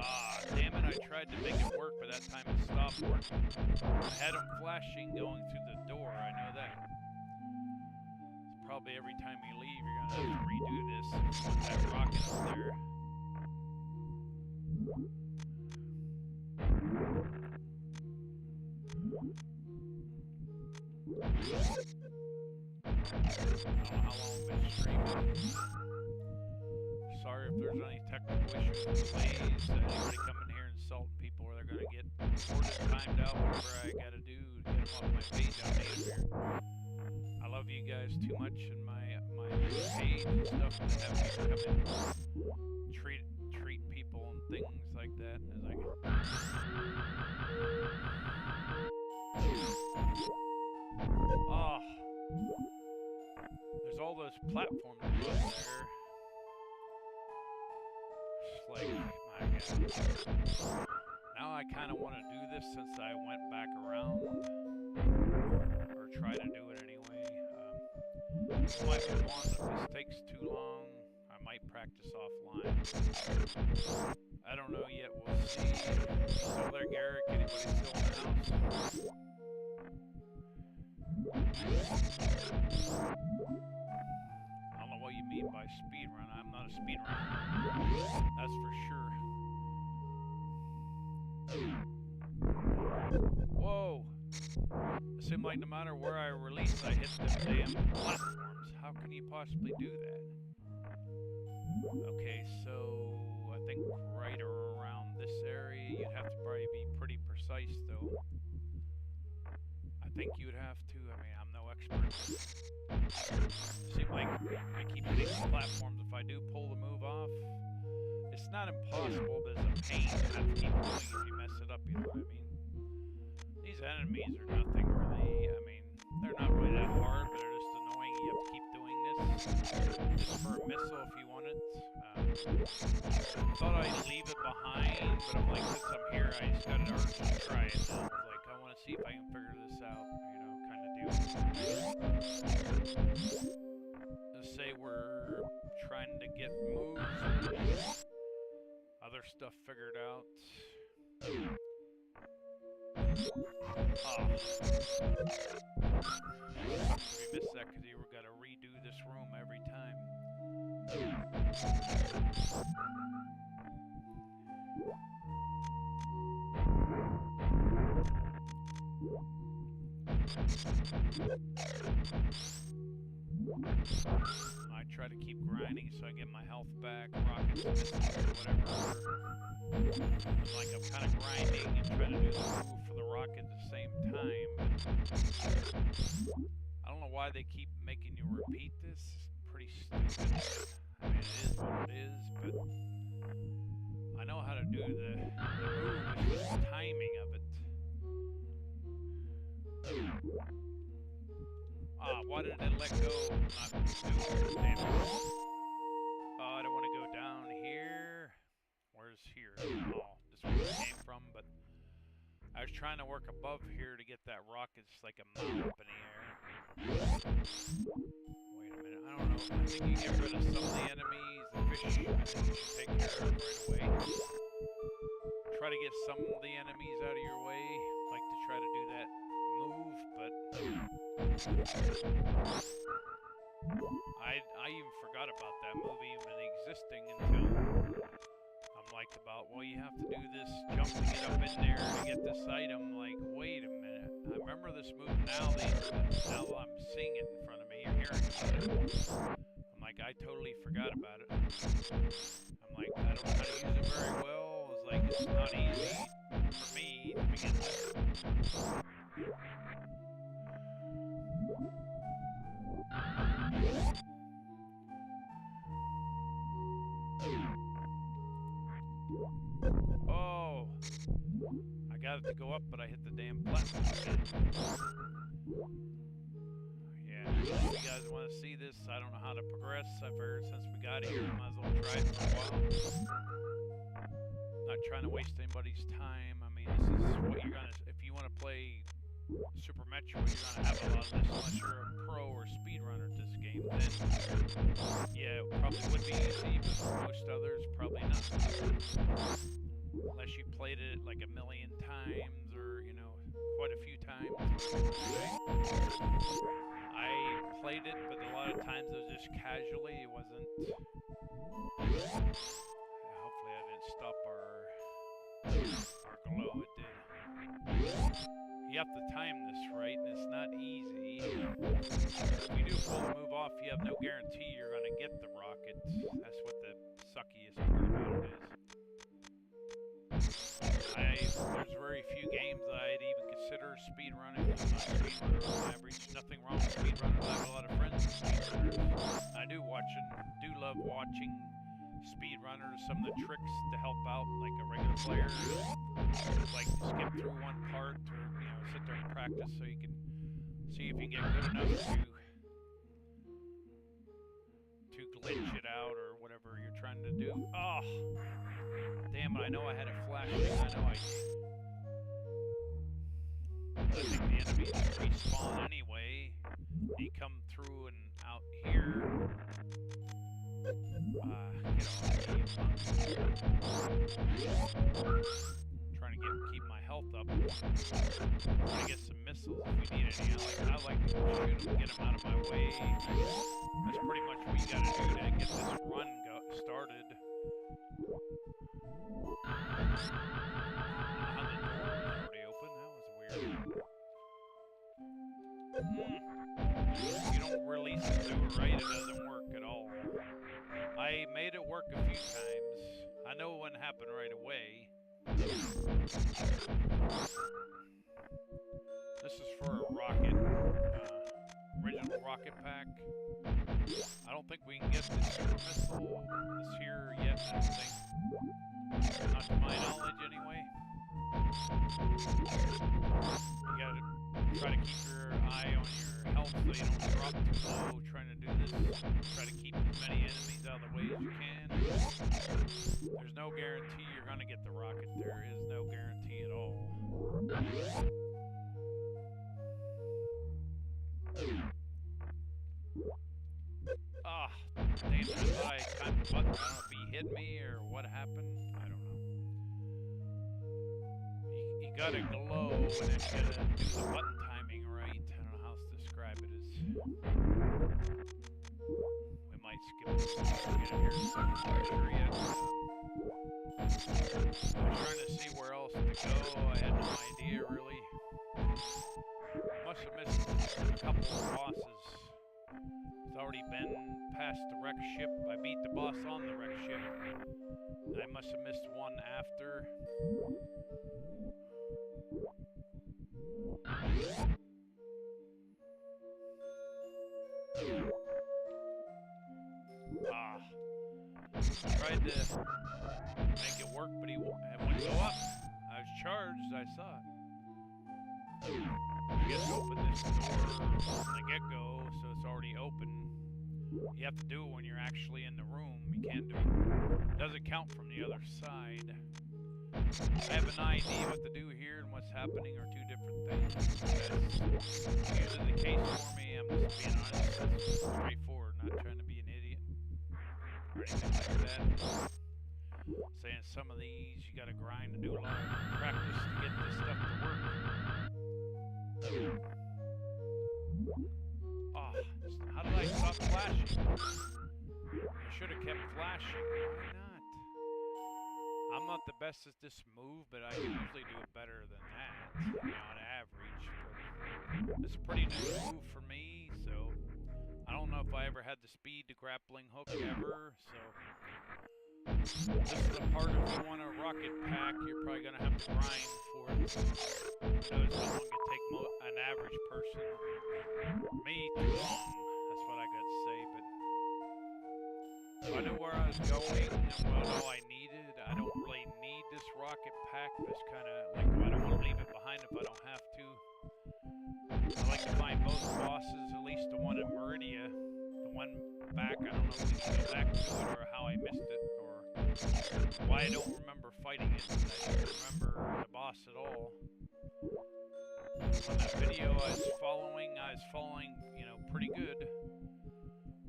Speaker 1: Ah, damn it, I tried to make it work, but that time it stopped working. I had them flashing going through the door, I know that. So probably every time you leave, you're gonna have to redo this with that rocket up there. know how long I've been streaming. Sorry if there's any technical issues with delays. Anybody coming here insulting people, or they're gonna get recorded, timed out, whatever I gotta do to get them off my page. I'm out of here. I love you guys too much and my page and stuff to have me come in, treat people and things like that as I can. Oh, there's all those platforms up there. It's like, my God. Now I kind of want to do this since I went back around, or try to do it anyway. I might move on if this takes too long. I might practice offline. I don't know yet. We'll see. You still there, Garrick? Anybody still in the house? I don't know what you mean by speedrun. I'm not a speedrunner. That's for sure. Whoa! It seemed like no matter where I release, I hit the damn platforms. How can you possibly do that? Okay, so I think right around this area, you'd have to probably be pretty precise, though. I think you would have to. I mean, I'm no expert. It seems like I keep hitting the platforms. If I do pull the move off, it's not impossible, but it's a pain to have to keep doing if you mess it up, you know what I mean? These enemies are nothing really. I mean, they're not really that hard, but they're just annoying. You have to keep doing this. Just for a missile if you want it. I thought I'd leave it behind, but I'm like, since I'm here, I just got an urge to try it. And I was like, I want to see if I can figure this out, you know, kind of deal. Let's say we're trying to get moves and other stuff figured out. Oh. We missed that because you were got to redo this room every time. I try to keep grinding so I get my health back, rockets, missiles, or whatever. Like I'm kind of grinding and trying to do the move for the rocket at the same time. I don't know why they keep making you repeat this. It's pretty stupid. I mean, it is what it is, but I know how to do the move. It's just the timing of it. Ah, why did it let go? Not do it. Damn it. Oh, I don't want to go down here. Where's here? Oh, this is where it came from, but I was trying to work above here to get that rocket. It's like a mount up in the air. Wait a minute, I don't know. I think you get rid of some of the enemies. The fish, I think you should take care of right away. Try to get some of the enemies out of your way. Like to try to do that move, but I even forgot about that move even existing until I'm like well, you have to do this jump to get up in there to get this item. Like, wait a minute, I remember this move now. Now I'm seeing it in front of me. You're hearing about it. I'm like, I totally forgot about it. I'm like, I don't know how to use it very well. It's like, it's not easy for me to begin with. Oh, I got it to go up, but I hit the damn platform again. Yeah, if you guys want to see this, I don't know how to progress. I figured since we got here, we might as well try it for a while. Not trying to waste anybody's time. I mean, this is what you're gonna, if you want to play Super Metroid, you're gonna have a lot of this unless you're a pro or speedrunner at this game. Then, yeah, it probably would be easy, but for most others, probably not. Unless you played it like a million times or, you know, quite a few times. I played it, but a lot of times it was just casually. It wasn't... Hopefully I didn't stop our glow. It did. You have to time this right, and it's not easy. If you do pull the move off, you have no guarantee you're going to get the rocket. That's what the suckiest part about it is. There's very few games that I'd even consider speedrunning. I'm not a speedrunner on average. Nothing wrong with speedrunners. I have a lot of friends who speedrunners. I do love watching speedrunners, some of the tricks to help out like a regular player. Like to skip through one part or sit there and practice so you can see if you can get good enough to glitch it out or whatever you're trying to do. Oh, damn it! I know I had a flashing. I know I think the enemies respawn anyway. They come through and out here. Get on. Trying to keep my health up. Trying to get some missiles if we need any. I like to shoot them, get them out of my way. That's pretty much what you gotta do to get this run started. How the door was already open? That was weird. You don't release the sewer right, it doesn't work at all. I made it work a few times. I know it wouldn't happen right away. This is for a rocket, original rocket pack. I don't think we can get the super missile this here yet, I don't think. Not to my knowledge, anyway. You gotta try to keep your eye on your health so you don't drop too low trying to do this. Try to keep as many enemies out of the way as you can. There's no guarantee you're gonna get the rocket. There is no guarantee at all. Ah, damn it, I timed the button. I don't know if he hit me or what happened. I don't know. You gotta glow and then you gotta do the button timing right. I don't know how to describe it as. We might skip this and get it here. So I'm not sure yet. I'm trying to see where else to go. I had no idea really. Must have missed a couple of bosses. It's already been past the wreck ship. I beat the boss on the wreck ship. I must have missed one after. Tried to make it work, but it wouldn't go up. I was charged, I saw it. I guess open this door from the get-go, so it's already open. You have to do it when you're actually in the room. You can't do it. It doesn't count from the other side. I have an idea what to do here and what's happening are two different things. That's usually the case for me. I'm just being honest. That's straightforward, not trying to be an idiot or anything like that. Saying some of these you gotta grind and do a lot of practice to get this stuff to work. Oh, how did I stop flashing? I should have kept flashing. Why not? I'm not the best at this move, but I can usually do it better than that, on average. But it's a pretty new move for me, so I don't know if I ever had the speed to grappling hook ever, so this is the part if you want a rocket pack, you're probably going to have to grind for it. Notice how long it take an average person. Me, too long. That's what I got to say, but if I knew where I was going and what all I needed, I don't really need this rocket pack, but it's kind of like, I don't want to leave it behind if I don't have to. I like to find both bosses, at least the one in Meridia. The one back, I don't know if we can go back to it or how I missed it, or why I don't remember fighting it. I don't remember the boss at all. On that video I was following, pretty good.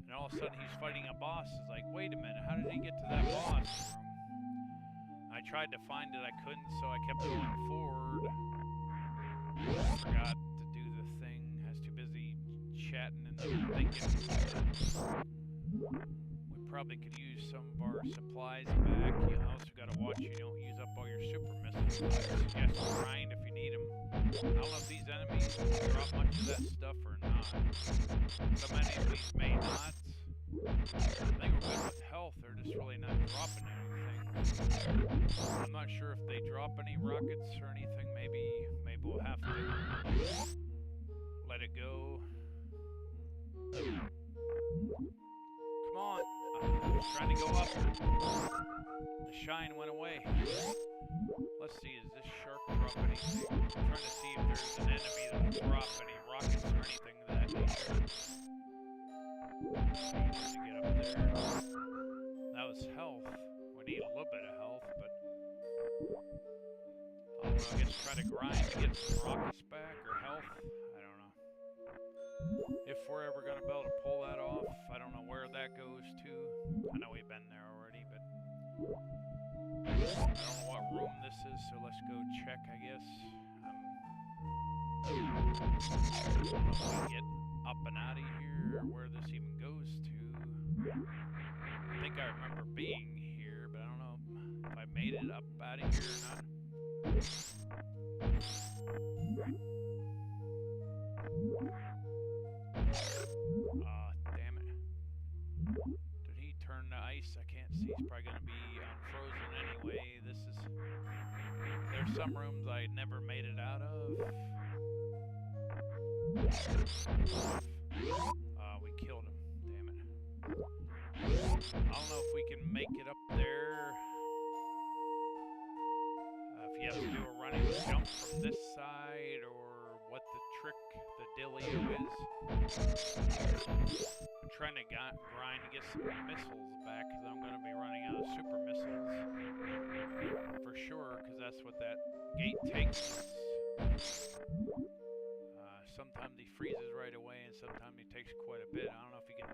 Speaker 1: And all of a sudden he's fighting a boss. It's like, wait a minute, how did he get to that boss from? I tried to find it, I couldn't, so I kept going forward. I forgot to do the thing. I was too busy chatting and thinking. We probably could use some of our supplies back. You also got to watch you don't use up all your super missiles. I suggest grind if you need them. I don't know if these enemies drop much of that stuff or not. Some enemies may not. I think we're good with health. They're just really not dropping anything. I'm not sure if they drop any rockets or anything. Maybe we'll have to let it go. Come on. I was trying to go up. The shine went away. Let's see, is this shark drop anything? I'm trying to see if there's an enemy that'll drop any rockets or anything of that nature. To get up there. That was health. We need a little bit of health, but I don't know, I guess try to grind to get some rockets back or health. I don't know. If we're ever going to be able to pull that off, I don't know where that goes to. I know we've been there already, but I don't know what room this is, so let's go check, I guess. I don't know if we can get up and out of here, or where this even goes to. I think I remember being here, but I don't know if I made it up out of here or not. Damn it. Did he turn to ice? I can't see. He's probably going to be unfrozen anyway. There's some rooms I never made it out of. We killed him. Damn it. I don't know if we can make it up there. If you have to do a running jump from this side, or what the trick, the dealio is. I'm trying to grind to get some missiles back, because I'm going to be running out of super missiles. For sure, because that's what that gate takes. Sometimes he freezes right away, and sometimes he takes quite a bit. I don't know if he can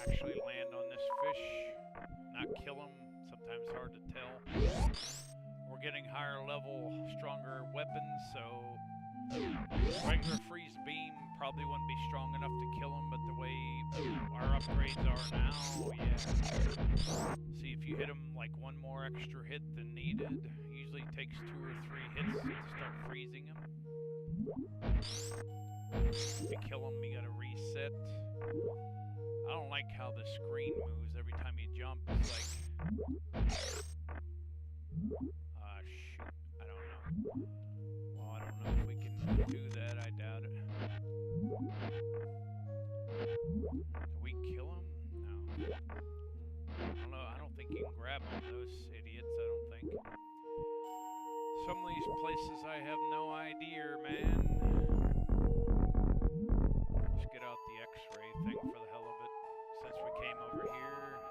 Speaker 1: actually land on this fish, not kill him. Sometimes it's hard to tell. We're getting higher level, stronger weapons, so regular freeze beam probably wouldn't be strong enough to kill him, but the way our upgrades are now, yeah. See, if you hit him like one more extra hit than needed, usually takes 2 or 3 hits to start freezing him. If you kill him, you gotta reset. I don't like how the screen moves every time you jump. It's like... shoot. I don't know. Well, I don't know if we can do that. I doubt it. Do we kill him? No. I don't know. I don't think you can grab them, those idiots. I don't think. Some of these places I have no idea, man. Let's get out the X-ray thing for the hell of it. Since we came over here.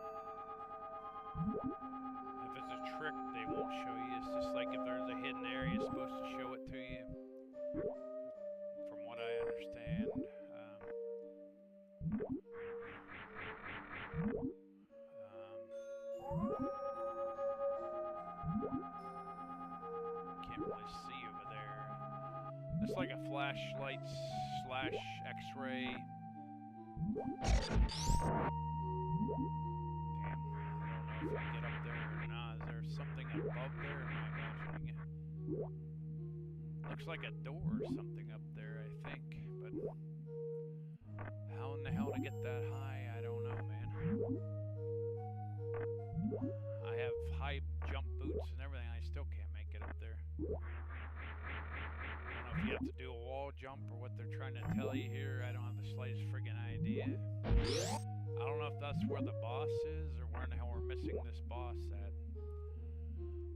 Speaker 1: If it's a trick, they won't show you. It's just like if there's a hidden area, it's supposed to show it to you. From what I understand. Can't really see over there. It's like a flashlight slash X-ray. If we get up there or not. Is there something above there? Am I imagining it? Looks like a door or something up there, I think. But how in the hell to get that high? I don't know, man. I have high jump boots and everything. I still can't make it up there. I don't know if you have to do a wall jump or what they're trying to tell you here. I don't have the slightest friggin' idea. I don't know if that's where the boss is or where in the hell we're missing this boss at.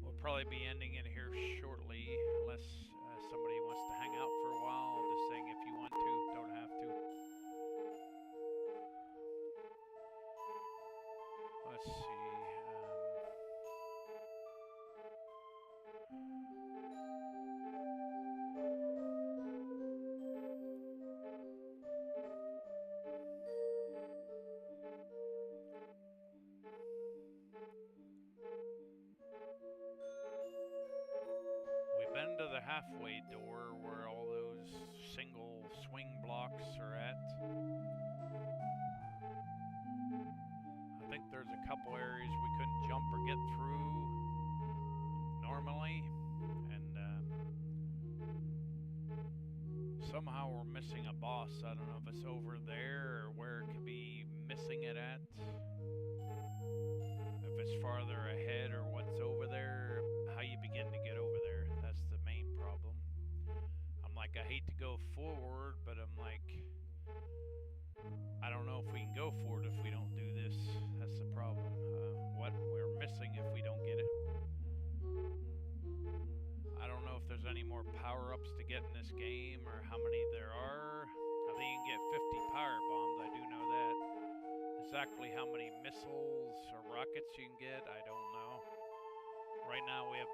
Speaker 1: We'll probably be ending it here shortly, unless somebody wants to hang out for a while. I'm just saying, if you want to, don't have to. Let's see. Been to the halfway door where all those single swing blocks are at. I think somehow we're missing a boss. I don't know if it's over there or where it could be missing it at. If it's farther ahead or what's over there, how you begin to get over there. That's the main problem. I'm like, I hate to go forward, but I'm like, I don't know if we can go forward if we don't do this. That's the problem. What we're missing if we don't get it. I don't know if there's any more power-ups to get in this game or how many there are. I think you can get 50 power bombs, I do know that. Exactly how many missiles or rockets you can get, I don't know. Right now we have...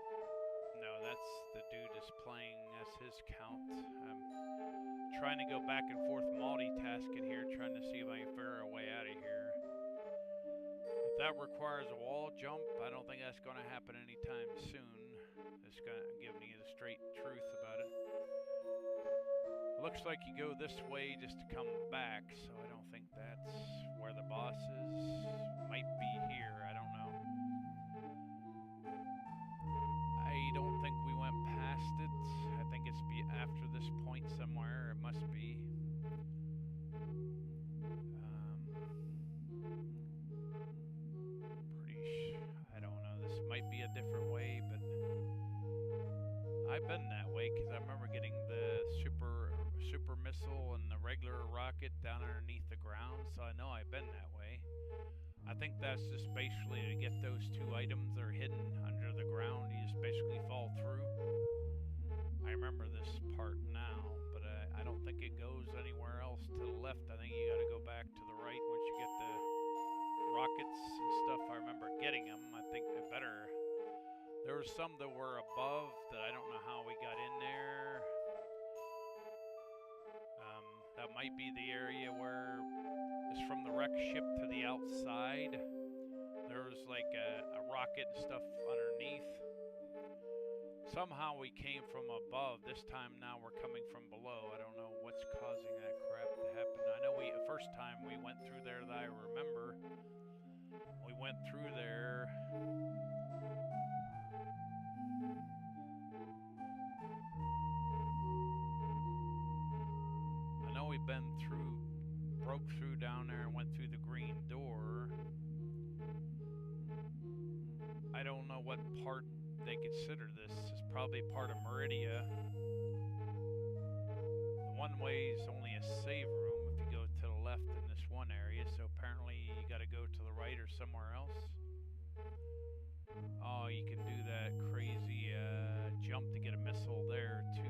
Speaker 1: No, that's the dude is playing, that's his count. I'm trying to go back and forth multitasking here, trying to see if I can figure a way out of here. If that requires a wall jump, I don't think that's going to happen anytime soon. It's going to give me the straight truth about it. Looks like you go this way just to come back, so I don't think that's where the boss is. Might be here, I don't know. I don't think we went past it. I think it's after this point somewhere. It must be. I don't know. This might be a different way, but I've been that way because I remember getting the super missile and the regular rocket down underneath the ground, so I know I've been that way. I think that's just basically to get those two items that are hidden under the ground. You just basically fall through. I remember this part now, but I don't think it goes anywhere else to the left. I think you got to go back to the right once you get the rockets and stuff. I remember getting them. I think they better. There were some that were above that I don't know how we got in there. That might be the area where it's from the wreck ship to the outside. There was like a rocket and stuff underneath. Somehow we came from above. This time now we're coming from below. I don't know what's causing that crap to happen. I know the first time we went through there that I remember. We went through there. I know we've been through, broke through down there and went through the green door. I don't know what part they consider this. It's probably part of Meridia. The one way is only a save room if you go to the left in this one area, so apparently you gotta go to the right or somewhere else. Oh, you can do that crazy jump to get a missile there too.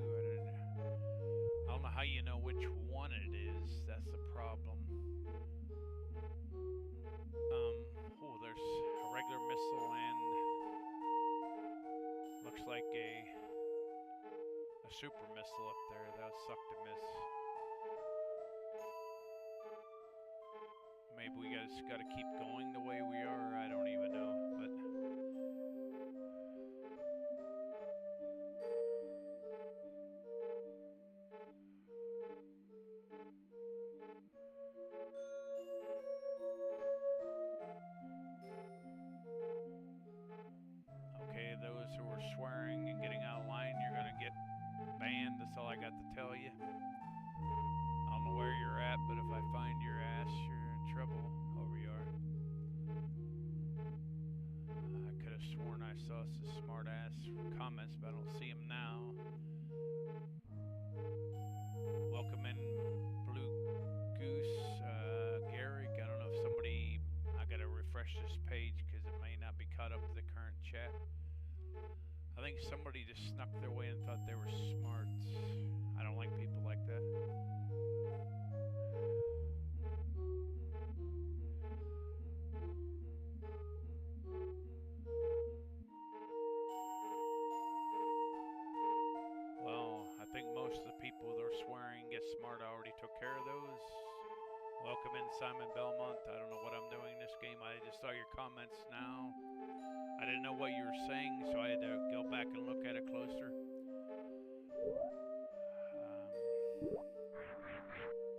Speaker 1: I don't know how you know which one it is. That's the problem. Oh, there's a regular missile and looks like a super missile up there. That sucked to miss. Maybe we just gotta keep going the way we are. I don't even know, but. Okay, those who are swearing and getting out of line, you're gonna get banned. That's all I got to tell you. I don't know where you're at, but if I find your ass, you're in trouble. Over you are. I could have sworn I saw some smart ass comments, but I don't see them now. Welcome in, Blue Goose, Garrick. I don't know if somebody. I gotta refresh this page because it may not be caught up to the current chat. I think somebody just snuck their way and thought they were smart. I don't like people like that. Well, I think most of the people that are swearing get smart. I already took care of those. Welcome in, Simon Belmont. I don't know what I'm doing in this game. I just saw your comments now. I didn't know what you were saying, so I had to go back and look at it closer. What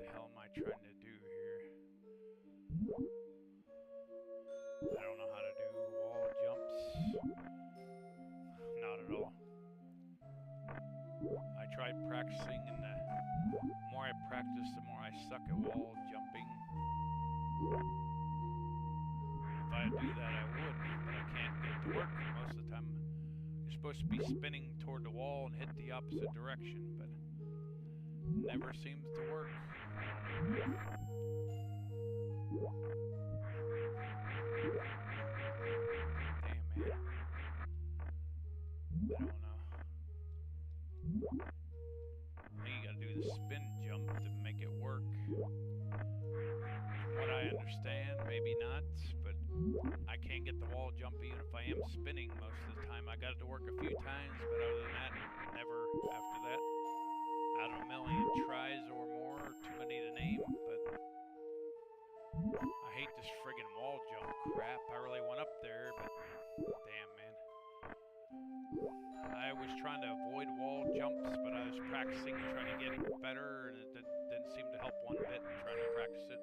Speaker 1: the hell am I trying to do here? I don't know how to do wall jumps. Not at all. I tried practicing in the at wall jumping. If I do that, I would, but I can't get it to work. Most of the time, you're supposed to be spinning toward the wall and hit the opposite direction, but never seems to work. Damn, man. I don't know. I think you gotta do the spin jump to make it work. From what I understand, maybe not, but I can't get the wall jump even if I am spinning most of the time. I got it to work a few times, but other than that, never after that. Out of a million tries or more, too many to name, but I hate this friggin' wall jump crap. I really went up there, but damn, man. I was trying to avoid wall jumps, but I was practicing trying to get better, and it didn't seem to help one bit trying to practice it.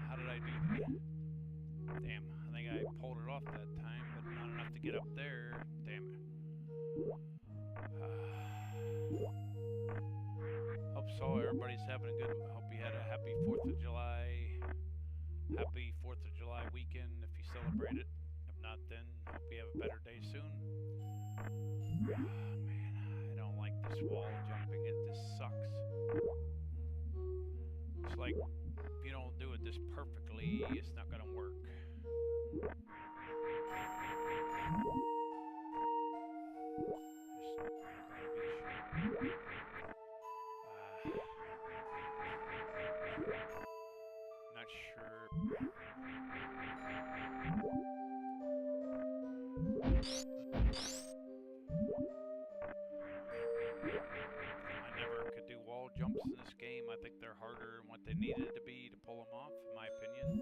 Speaker 1: How did I do that? Damn, I think I pulled it off that time, but not enough to get up there. Damn it. Hope so. Everybody's having a good. Hope you had a happy 4th of July. Happy 4th of July weekend if you celebrate it. If not, then hope you have a better day soon. Man, I don't like this wall jumping. This sucks. It's like if you don't do it this perfectly, it's not gonna work. Not sure. I never could do wall jumps in this game. I think they're harder than what they needed to be to pull them off, in my opinion.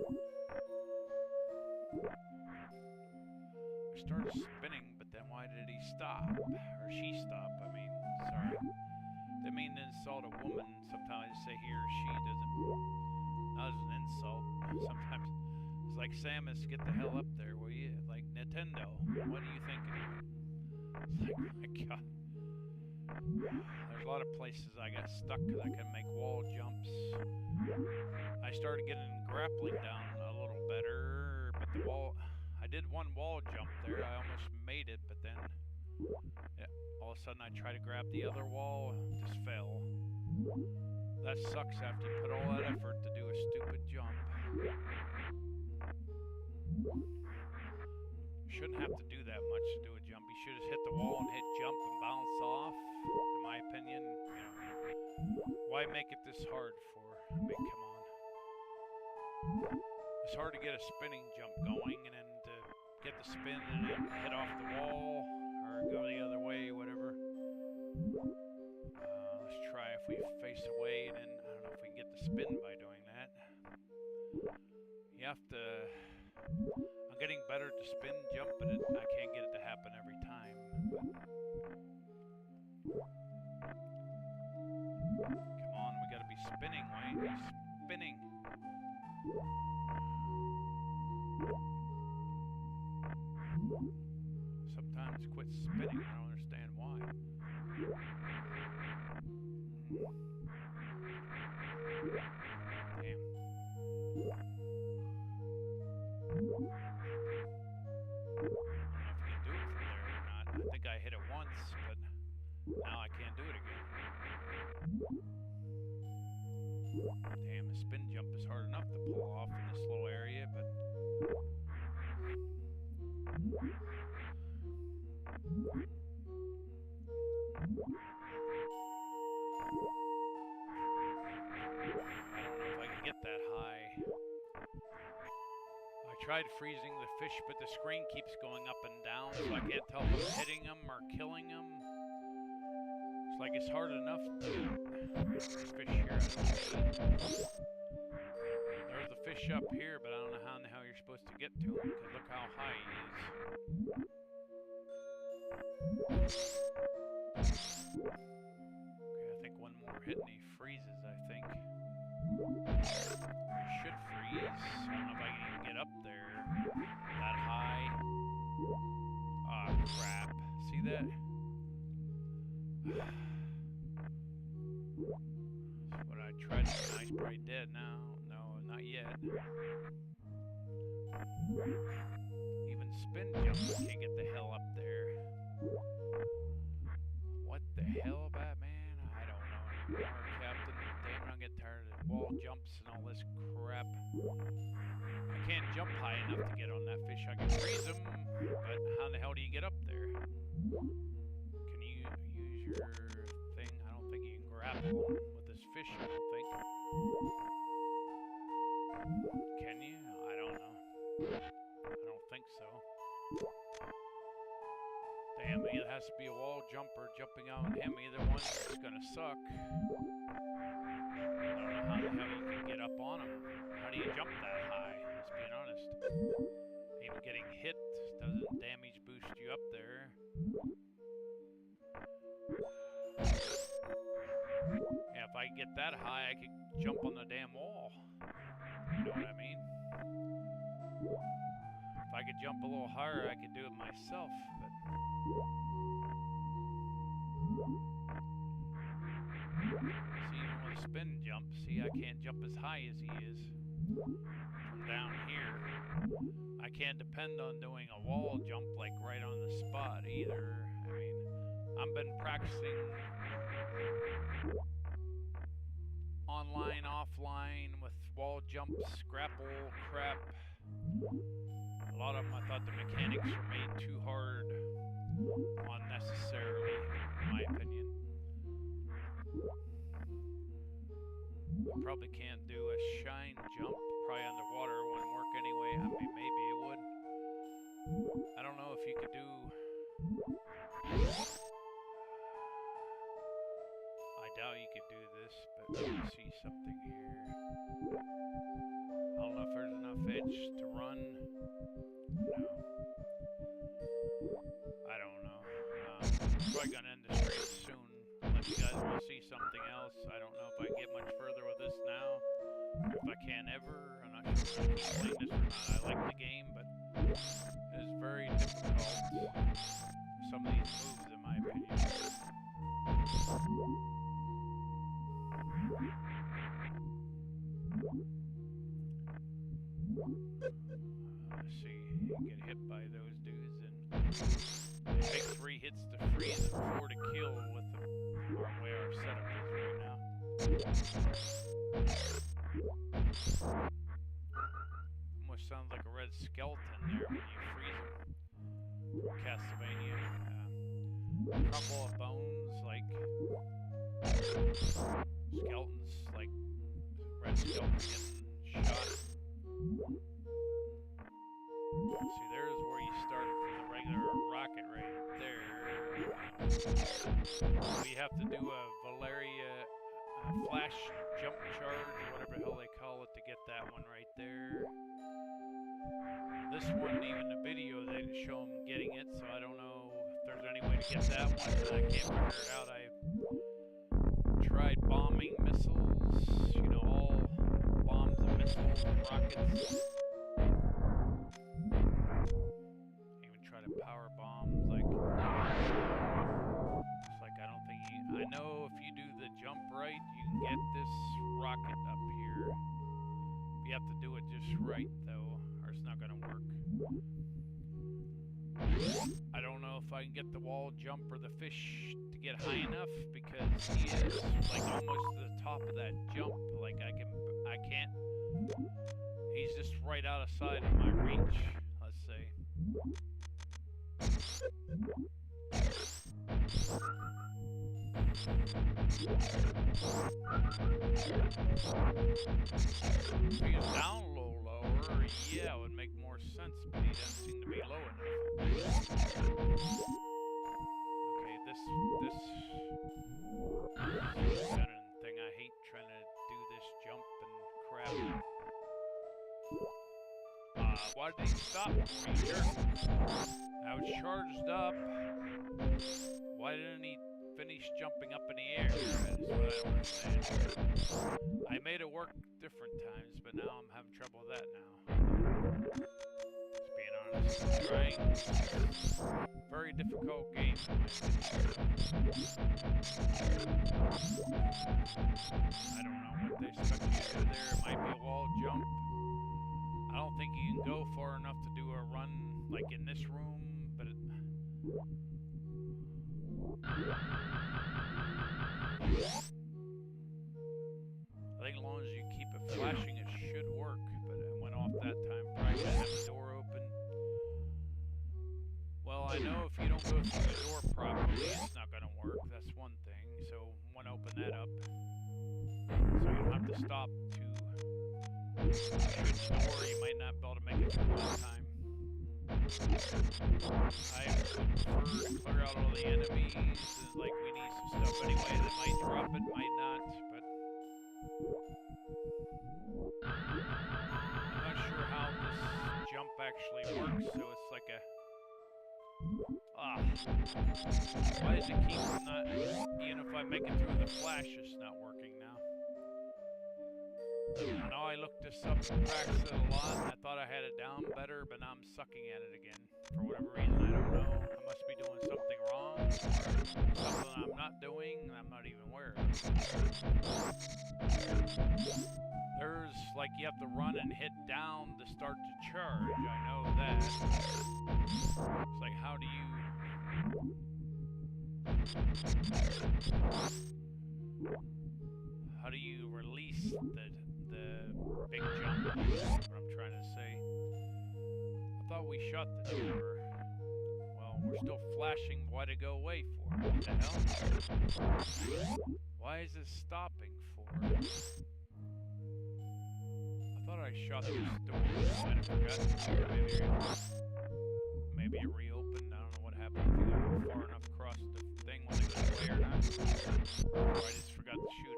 Speaker 1: I started spinning, but then why did he stop? Or she stop, I mean, sorry. Didn't mean to insult a woman. Sometimes I say he or she doesn't. Not as an insult. Sometimes it's like, Samus, get the hell up there, will you? Like, Nintendo, what are you thinking? It's like, oh my God. There's a lot of places I got stuck because I couldn't make wall jumps. I started getting grappling down a little better, but the wall, I did one wall jump there. I almost made it, but then all of a sudden I try to grab the other wall, just fell. That sucks after you put all that effort to do a stupid jump. You shouldn't have to do that much to do a jump. You should just hit the wall and hit jump and bounce off. In my opinion, you know, why make it this hard for? I mean, come on. It's hard to get a spinning jump going and then to get the spin and then hit off the wall or go the other way, whatever. Let's try if we face away, and then I don't know if we can get the spin by doing that. You have to. I'm getting better to spin jump, but I can't get it to happen every time. Come on, we gotta be spinning, right? Spinning. Sometimes quit spinning. I don't understand why. Damn. I don't know if you can do it from there or not. I think I hit it once, but now I can't do it again. Damn, the spin jump is hard enough to pull off in this little area, but I don't know if I can get that high. I tried freezing the fish, but the screen keeps going up and down, so I can't tell if I'm hitting them or killing them. It's like it's hard enough to... There's fish here. There's the fish up here, but I don't know how in the hell you're supposed to get to him, because look how high he is. I think one more hit and he freezes, I think. He should freeze. I don't know if I can even get up there that high. Aw, crap. See that? That's what I tried to do. He's probably dead now. No, not yet. Even spin jumps can't get the hell up there. What the hell, Batman? I don't know anymore, Captain. Damn, I'm getting tired of wall jumps and all this crap. I can't jump high enough to get on that fish. I can freeze him, but how the hell do you get up there? Can you use your thing? I don't think you can grapple with this fish, I don't think. Can you? I don't know. I don't think so. Damn, it has to be a wall jumper jumping on him. Either one is gonna suck. I don't know how the hell you can get up on him. How do you jump that high? Let's be honest. Even getting hit doesn't damage boost you up there. Yeah, if I could get that high, I could jump on the damn wall. You know what I mean? If I could jump a little higher, I could do it myself, but... See, even with a spin jump, see, I can't jump as high as he is from down here. I can't depend on doing a wall jump, like, right on the spot, either. I mean, I've been practicing online, offline, with wall jumps, grapple, crap. A lot of them, I thought the mechanics were made too hard unnecessarily, in my opinion. I probably can't do a shine jump. Probably underwater wouldn't work anyway. I mean, maybe it would. I don't know if you could do... I doubt you could do this, but let me see something here. I don't know if there's enough edge to run. No. I don't know. Probably gonna end the stream soon. Unless you guys want to see something else. I don't know if I can get much further with this now. Or if I can ever. I'm not sure if I can play this or not. I like the game, but it is very difficult. Some of these moves, in my opinion. Let's see, you can get hit by those dudes, and it takes 3 hits to freeze and 4 to kill with the way our setup is right now. Almost sounds like a red skeleton there when you freeze them. From Castlevania. Crumble of bones, like skeletons, like red skeletons getting shot. See, there's where you start from the regular rocket right there. We have to do a Valeria flash jump charge, or whatever the hell they call it, to get that one right there. This one, even the video, they didn't show them getting it, so I don't know if there's any way to get that one. I can't figure it out. I tried bombing missiles, you know, all bombs and missiles and rockets. Even try to power bombs, like, it's like I don't think I know if you do the jump right, you can get this rocket up here. You have to do it just right, though, or it's not gonna work. I don't know if I can get the wall jump or the fish to get high enough, because he is like almost to the top of that jump. Like I can't. He's just right outside of my reach, let's say. If he was down a little lower, yeah, it would make more sense, but he doesn't seem to be low enough. Okay, this gunning thing, I hate trying to do this jump and crap. Why did he stop? Sure. I was charged up. why didn't he finish jumping up in the air? That's what I don't understand. I made it work different times, but now I'm having trouble with that now. Just being honest. Trying. Very difficult game. I don't know what they expect you to do there. It might be a wall jump. I don't think you can go far enough to do a run like in this room, but I think as long as you keep it flashing, it should work. But it went off that time. Probably should have the door open. Well, I know if you don't go through the door properly, it's not going to work. That's one thing. So, I want to open that up. So you don't have to stop to shoot the door. You might not be able to make it through one time. I would prefer to clear out all the enemies. It's like we need some stuff anyway that might drop it, might not, but I'm not sure how this jump actually works, so it's like a why does it keep not, even if I make it through the flash, it's not working now. I know I looked this up and practiced it a lot, and I thought I had it down better, but now I'm sucking at it again. For whatever reason, I don't know. I must be doing something wrong, or something I'm not doing, and I'm not even aware of. There's, like, you have to run and hit down to start to charge. I know that. It's like, how do you... How do you release the big jump? That's what I'm trying to say. I thought we shut the door. Well, we're still flashing. Why to go away for? What the hell? Why is this stopping for? I thought I shut this door. I might have forgotten. Maybe it reopened. I don't know what happened if you got far enough across the thing when it goes away or not. Or I just forgot to shoot it.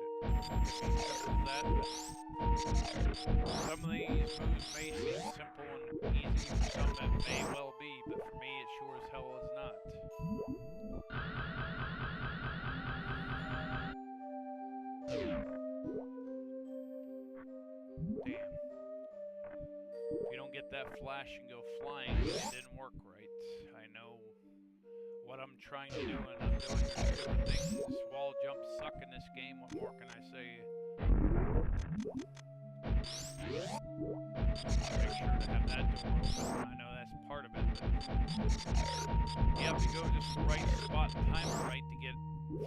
Speaker 1: That, some of these moves may seem simple and easy for some that may well be, but for me it sure as hell is not. Damn. If you don't get that flash and go flying, it didn't work right. I know what I'm trying to do, and I'm doing different things. Wall jumps suck in this game. What more can I say? Make sure to have that door open. I know that's part of it, but you have to go just the right spot and time it right to get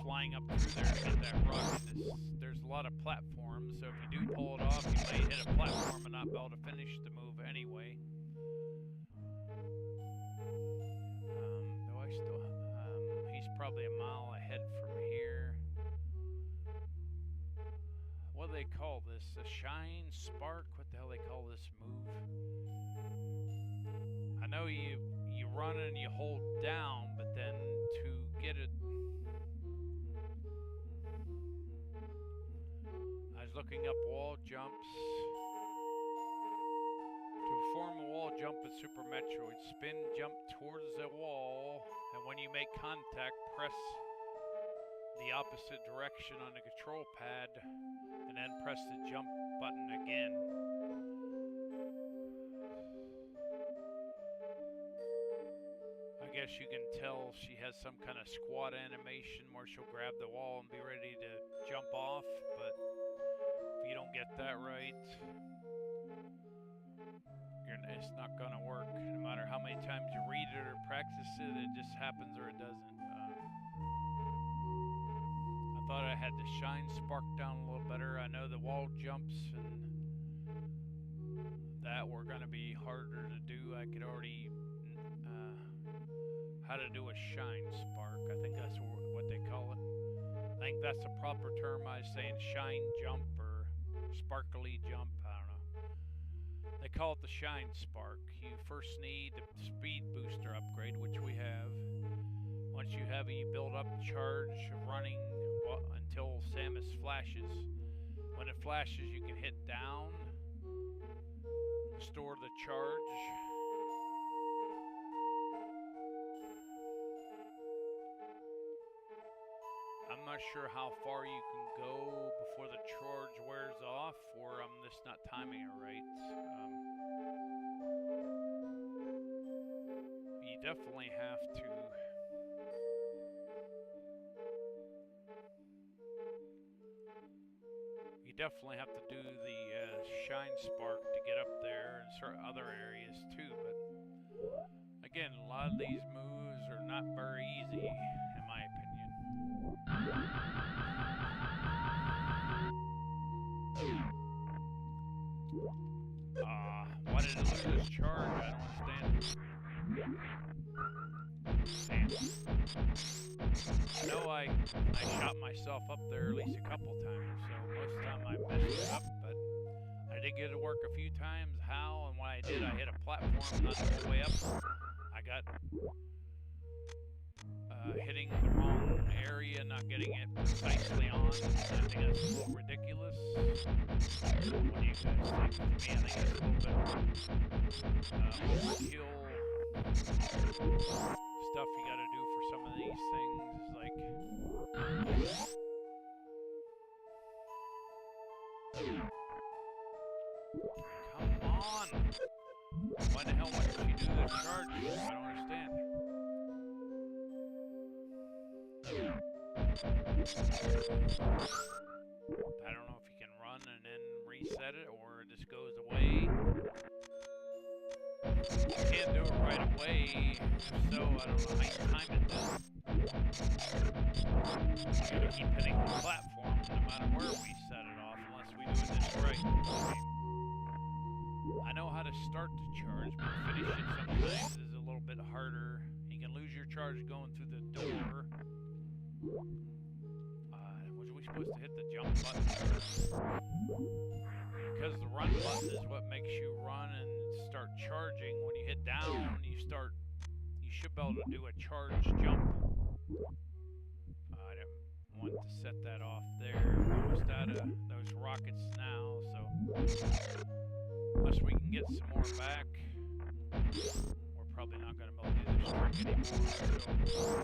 Speaker 1: flying up through there to get that rocket. There's a lot of platforms, so if you do pull it off, you might hit a platform and not be able to finish the move anyway. He's probably a mile ahead from here. What do they call this? A shine? Spark? What the hell they call this move? I know you run and you hold down, but then to get it... I was looking up wall jumps. To perform a wall jump in Super Metroid, spin, jump towards the wall, and when you make contact, press the opposite direction on the control pad, and then press the jump button again. I guess you can tell she has some kind of squat animation where she'll grab the wall and be ready to jump off, but if you don't get that right, it's not gonna work. No matter how many times you read it or practice it, it just happens or it doesn't. I thought I had the shine spark down a little better. I know the wall jumps and that were gonna be harder to do. I could already how to do a shine spark. I think that's what they call it. I think that's the proper term. I was saying shine jump or sparkly jump. I don't know. They call it the shine spark. You first need the speed booster upgrade, which we have. Once you have it, you build up the charge of running until Samus flashes. When it flashes, you can hit down, store the charge. I'm not sure how far you can go before the charge wears off, or I'm just not timing it right. You definitely have to. You definitely have to do the shine spark to get up there, and certain other areas too. But again, a lot of these moves are not very easy, in my opinion. Why did it lose its charge? I don't understand. Damn. I know I shot myself up there at least a couple times, so most of the time I messed it up, but I did get it to work a few times. How and when I did, I hit a platform not the whole way up. I got hitting the wrong area, not getting it precisely on. I think that's a little ridiculous. What do you guys think? To me, I think that's a little bit overkill stuff you gotta do for some of these things. Like, come on! Why the hell wouldn't you do the charge? I don't understand. I don't know if you can run and then reset it, or it just goes away. You can't do it right away. If so, I don't know how you time it then. We're gonna keep hitting the platform no matter where we set it off, unless we do it this right. I know how to start the charge, but to finish it sometimes is a little bit harder. You can lose your charge going through the door. Was we supposed to hit the jump button? Because the run button is what makes you run and start charging. When you hit down, you should be able to do a charge jump. I didn't want to set that off there. We're almost out of those rockets now, so unless we can get some more back, we're probably not going to be able to do this trick anymore. So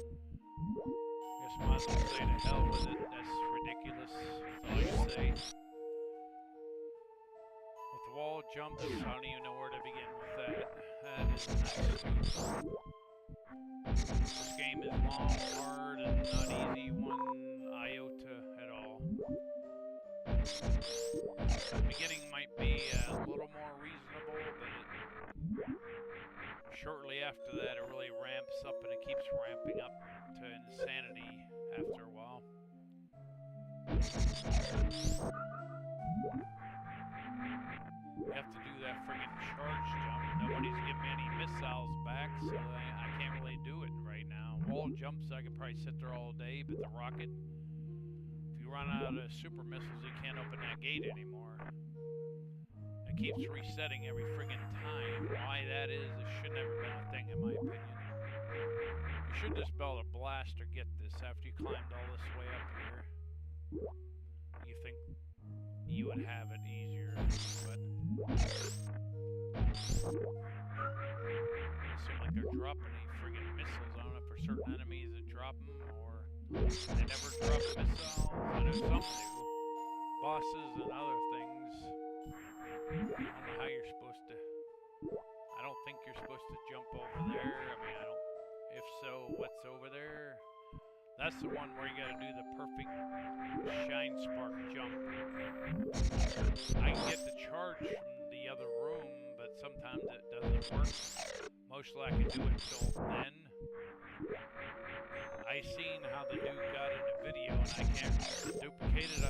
Speaker 1: guess might as well say to hell with it. That's ridiculous. That's all I can say. With the wall jumps, I don't even know where to begin with that. That is not stupid. This game is long, hard, and not easy one iota at all. The beginning might be a little more reasonable, but shortly after that it really ramps up, and it keeps ramping up to insanity after a while. We have to do that friggin' charge jump. Nobody's giving me any missiles back, so I can't really do it right now. Wall jumps, I could probably sit there all day, but the rocket, if you run out of super missiles, you can't open that gate anymore. It keeps resetting every friggin' time. Why that is, it should never been a thing in my opinion. You should just be able to blast or get this after you climbed all this way up here. You think you would have it easier, but it seems like they're dropping any friggin' missiles. I don't know if for certain enemies that drop them, or they never drop missiles. I know some do. Bosses and other things. I don't know how you're supposed to. I don't think you're supposed to jump over there. I mean, I don't. If so, what's over there? That's the one where you gotta do the perfect shine spark jump. I can get the charge from the other room, but sometimes it doesn't work. Mostly I can do it till then. I seen how the dude got in a video, and I can't duplicate it.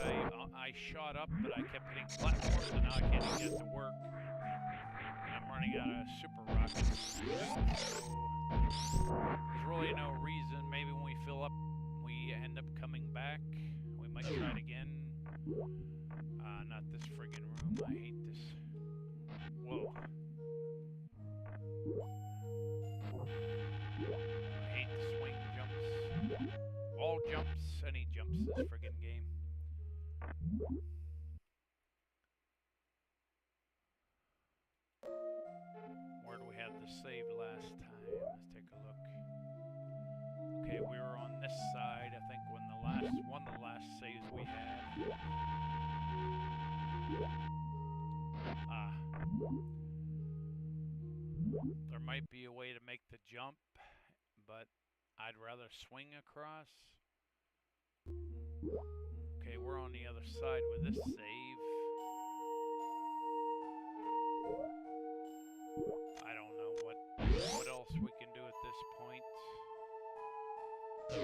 Speaker 1: I shot up, but I kept hitting platforms, and now I can't even get it to work. I'm running out of super rockets. So there's really no reason. Maybe when we fill up, we end up coming back. We might try it again. Not this friggin' room. I hate this. Whoa. I hate the swing jumps. Wall jumps, any jumps in this friggin' game. Where do we have this saved last time? Let's take a look. Okay, we were on this side. I think when the last one There might be a way to make the jump, but I'd rather swing across. Okay, we're on the other side with this save. I don't know what else we can do at this point. I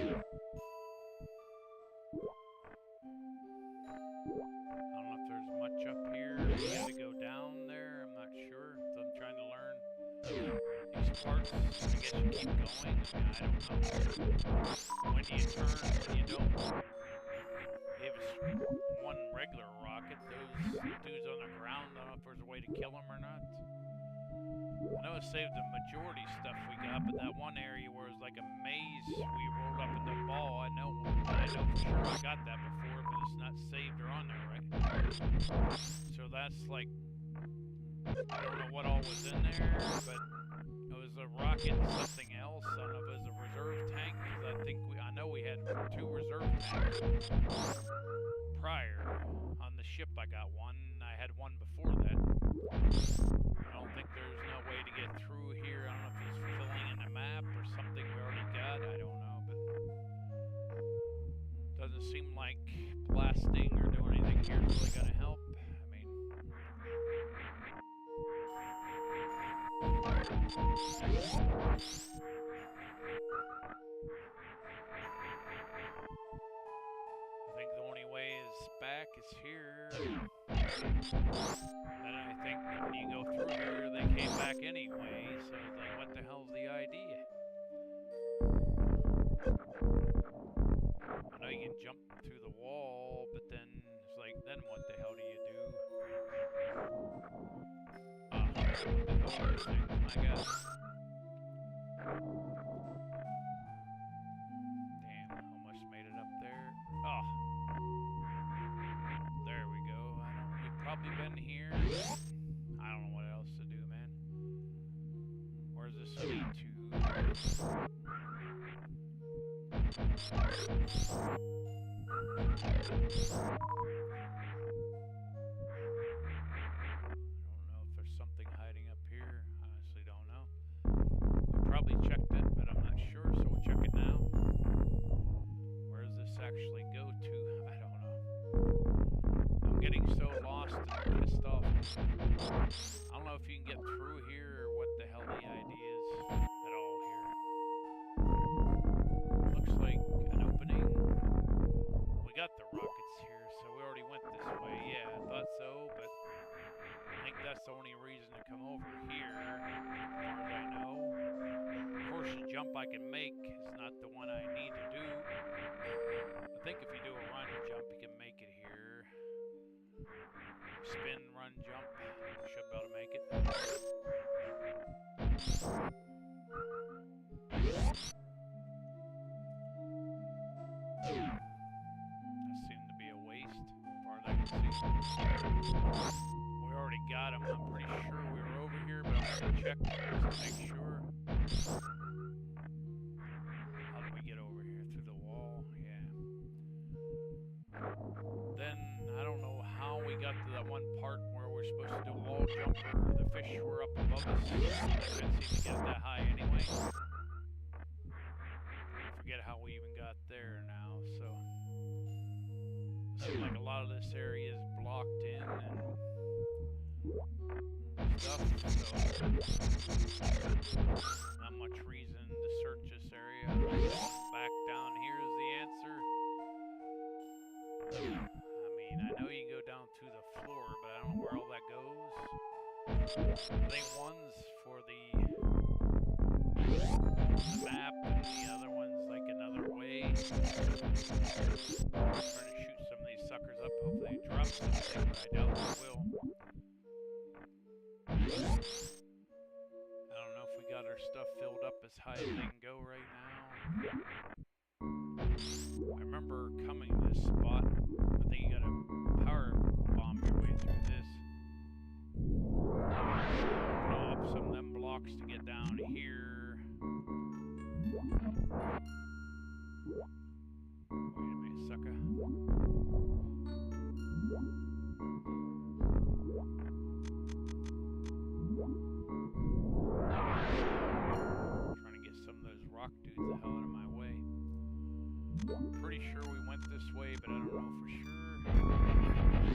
Speaker 1: don't know if there's much up here. You gotta go down there. I'm not sure. So I'm trying to learn these parts. I guess you keep going. I don't know. When do you turn? When you don't? Gave us one regular rocket. Those dudes on the ground, I don't know if there's a way to kill them or not. I know it saved the majority stuff we got, but that one area where it was like a maze, we rolled up in the ball. I know for sure I got that before, but it's not saved or on there, right? So that's like, I don't know what all was in there, but it was a rocket and something else. I don't know if it was a reserve tank, because I know we had 2 reserve tanks prior. On the ship I got one, I had one before that. I don't think there's no way to get through here. I don't know if it's filling in the map or something we already got. I don't know, but doesn't seem like blasting or doing anything here is really gonna help. I mean, I think the only way is back is here. Then I think when you go through here, they came back anyway, so it's like, what the hell's the idea? I know you can jump through the wall, but then it's like, then what the hell do you do? What the hell are these things? My God. Damn, almost made it up there. Oh. There we go. We've probably been here. I don't know what else to do, man. Where's this lead to? I don't know if there's something hiding up here. Honestly, don't know. We probably checked it, but I'm not sure, so we'll check it now. Where does this actually go to? I don't know. I'm getting so lost and pissed off. I don't know if you can get through here or what the hell the idea is at all here. Looks like an opening. We got the rockets here, so we already went this way. Yeah, I thought so, but I think that's the only reason to come over here, as far as I know. Of course, the jump I can make is not the one I need to do. I think if you do a run jump, you can make it here. Spin, run, jump. You should be able to make it. That seemed to be a waste, as far as I can see. We already got him. I'm pretty sure we were over here, but I'm going to check just to make sure. How did we get over here? Through the wall? Yeah. Then, I don't know how we got to that one part where we're supposed to do a wall jumper. The fish were up above us. I couldn't seem to get that high anyway. I forget how we even got there now, so. It seems like a lot of this area is blocked in and stuff, so not much reason to search this area. Back down here is the answer. I mean, I know you can go down to the floor, but I don't know where all that goes. I think one's for the map, and the other one's like another way. I'm trying to shoot some of these suckers up. Hopefully they drop something, but I doubt they will. I don't know if we got our stuff filled up as high as they can go right now. I remember coming to this spot. I think you gotta power bomb your way through this. Blow up some of them blocks to get down here. Wait a minute, sucker. Pretty sure we went this way, but I don't know for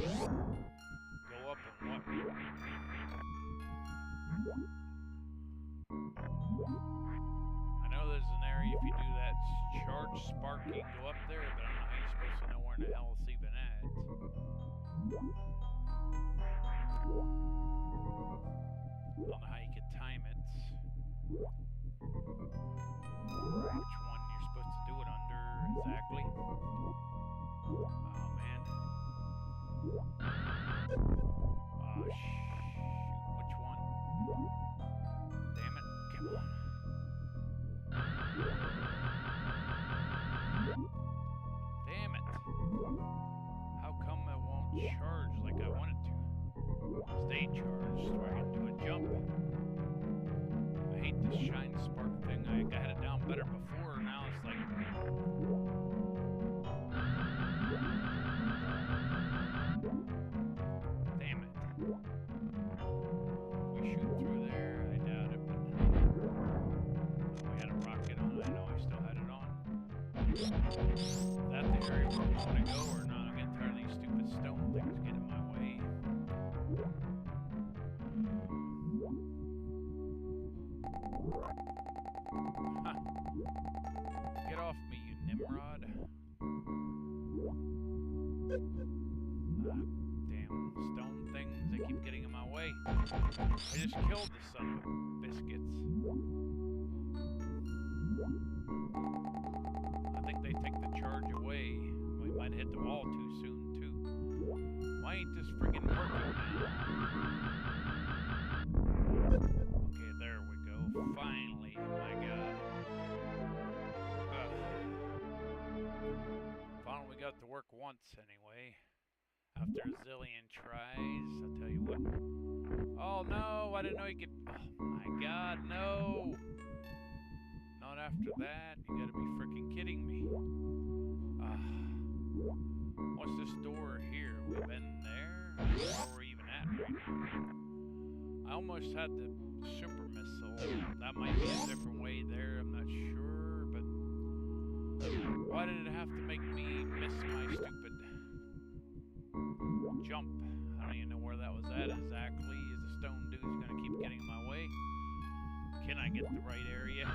Speaker 1: sure. Go up and what? I know there's an area if you do that charge spark, you can go up there, but I don't know how you're supposed to know where in the hell it's even at. I don't know how you could time it. Which one you're supposed to do it under exactly. Oh man. Oh shoot, which one? Damn it, come on. Damn it. How come it won't charge like I want it to? Stay charged so I can do a jump. I hate this shine spark thing. I had it down better before, now it's like... Damn it. We shoot through there, I doubt it, but... We had a rocket on, I know I still had it on. Is that the area where we want to go or not? I'm getting tired of these stupid stone things getting in my way. Huh. Get off me, you Nimrod. Damn stone things, they keep getting in my way. I just killed the son of a biscuits. I think they take the charge away. We might hit the wall too soon, too. Why ain't this friggin' working now? Okay, there we go. Finally, my god. Finally got to work once, anyway. After a zillion tries, I'll tell you what. Oh no, I didn't know you could... Oh my god, no! Not after that, you gotta be freaking kidding me. What's this door here? We've been there? I don't know where we're even at right now. I almost had the super missile. That might be a different way there, I'm not sure, but... Why did it have to make me miss my stupid jump? I don't even know where that was at exactly. Is the stone dude's gonna keep getting in my way? Can I get the right area?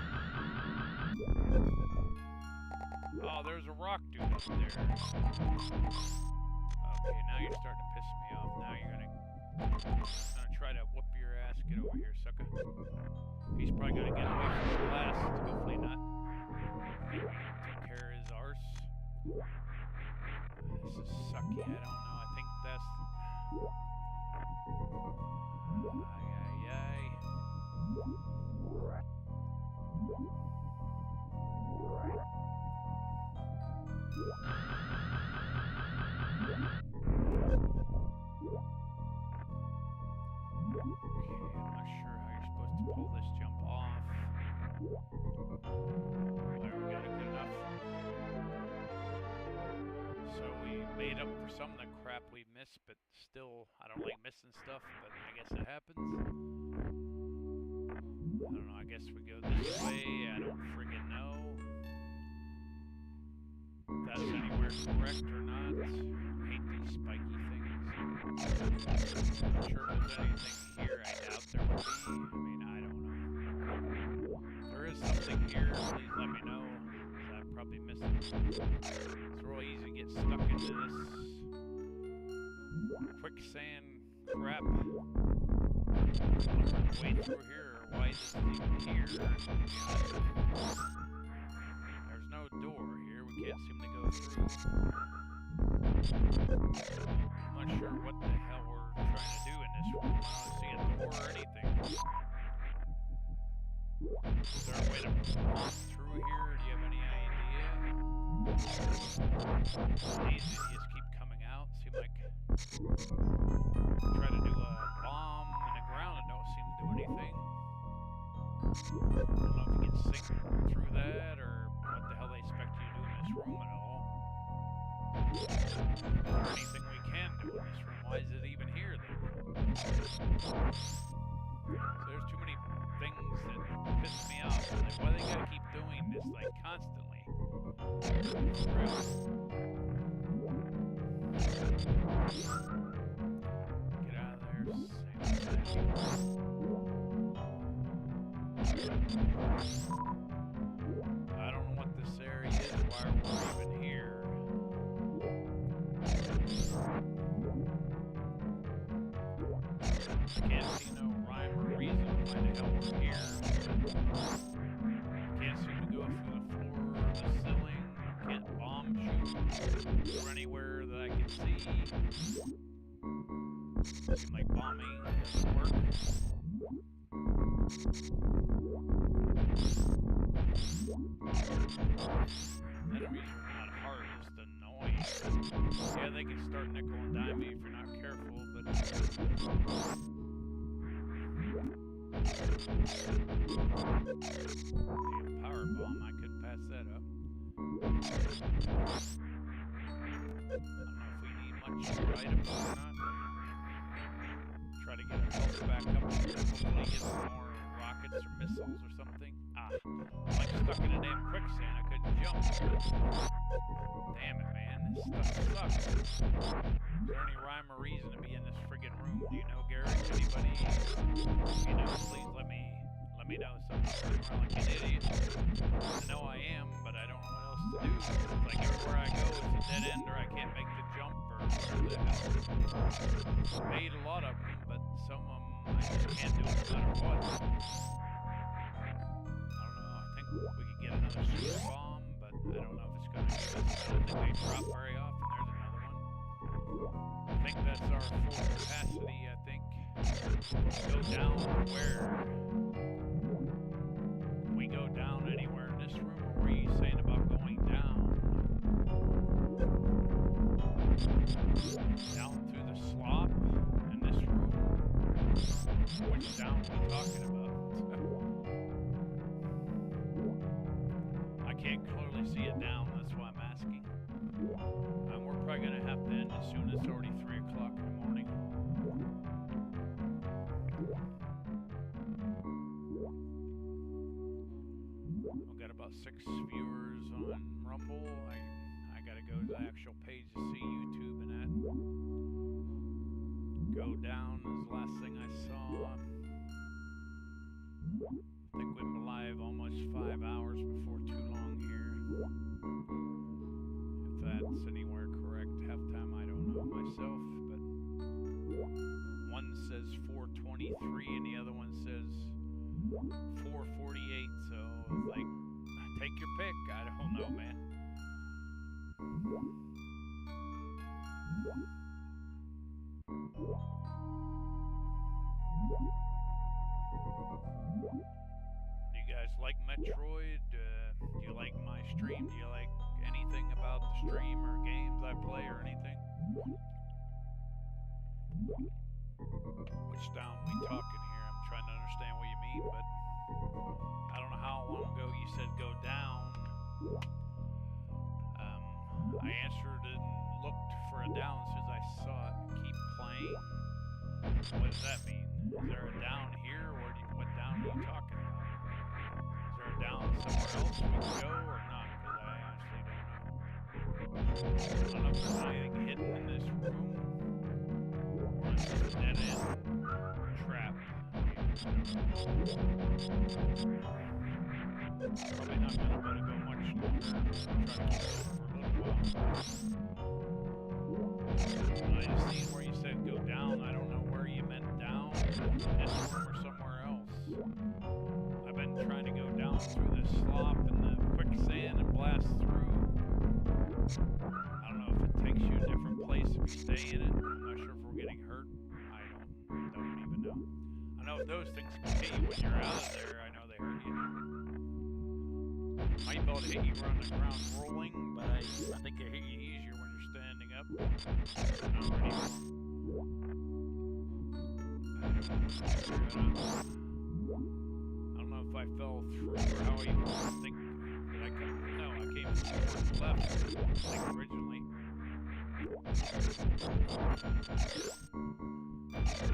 Speaker 1: Oh, there's a rock dude up there. Okay, now you're starting to piss me off. Now you're gonna try to whoop your ass. Get over here, sucker. He's probably gonna get away from the blast. Hopefully not. Take care of his arse. This is sucky. I don't know. I think that's... Ay. Pull this jump off. There we got it, good enough. So we made up for some of the crap we missed, but still, I don't like missing stuff, but I guess it happens. I don't know, I guess we go this way, I don't friggin' know. If that's anywhere correct or not. I hate these spiky things. I'm not sure if there's anything here, I doubt there would be. I mean, I don't know. If there is something here, please let me know, because I've probably missed it. It's real easy to get stuck into this quicksand crap. Way through here, or why is this even here? There's no door here, we can't seem to go through. I'm not sure what the hell we're trying to do in this room. I don't see a door or anything. Is there a way to walk through here? Do you have any idea? These idiots keep coming out. Seem like try to do a bomb in the ground and don't seem to do anything. I don't know if you can sink through that or what the hell they expect you to do in this room at all. Is there anything we can do in this room? Why is it even here then? So there's too many things that piss me off. Like, why they gotta keep doing this like constantly. Get out of there. I don't know what this area is, why we're even here. I can't see no rhyme or reason why the hell we're here. Can't seem to go through the floor or the ceiling. Can't bomb shoot or anywhere that I can see. Seems like bombing doesn't work. Enemies are not hard, just annoying. Yeah, they can start nickel and dime if you're not careful, but damn power bomb, I could pass that up. I don't know if we need much more items or not. Try to get our health back up. Hopefully get some more rockets or missiles or something. Ah, I'm like stuck in a damn quicksand. I couldn't jump. Damn it, man. This stuff sucks. Is there any rhyme or reason to be in this friggin' room? Do you know, Gary? Anybody? You know, please let me know something. I'm like an idiot. I know I am, but I don't know what else to do. It's like everywhere I go, it's a dead end, or I can't make the jump, or whatever the hell. I made a lot of them, but some of them I just can't do it no matter what. I don't know. I think we could get another super bomb, but I don't know if it's going to give us. I don't think they drop very often. There's another one. I think that's our full capacity, I think. Go down where? Can we go down anywhere in this room, or were you saying about going down? Down through the slop in this room? Which down are we talking about? I can't clearly see it down, that's why I'm asking. We're probably going to have to end as soon as it's already 3 o'clock in the morning. We've got about 6 viewers on Rumble. I gotta go to the actual page to see YouTube and that. Go down is the last thing I saw. I think we've been live almost 5 hours before too long here. If that's anywhere correct, halftime I don't know myself, but one says 4:23 and the other one says 4:48, so it's like, take your pick. I don't know, man. Do you guys like Metroid? Do you like my stream? Do you like anything about the stream or games I play or anything? Which down we talking here? I'm trying to understand what you mean, but I don't know how long ago you said go down. I answered and looked for a down as soon as I saw it. Keep playing. What does that mean? Is there a down here, or what down are you talking about? Is there a down somewhere else we can go or not? Because I honestly don't know. I don't know if there's anything hidden in this room, or is this a dead end trap? Probably not going to be able to go much longer. Try to keep it up for a little while. I just seen where you said go down. I don't know where you meant down. This room or somewhere else. I've been trying to go down through the slop and the quicksand and blast through. I don't know if it takes you a different place if you stay in it. I'm not sure if we're getting hurt. I don't even know. I know if those things can hit you when you're out of there. I know they hurt you. Might be able to hit you on the ground rolling, but I think it hit you easier when you're standing up. Not really. I don't know if I fell through or how I even think. Did I come? No, I came towards the left, I think originally. lot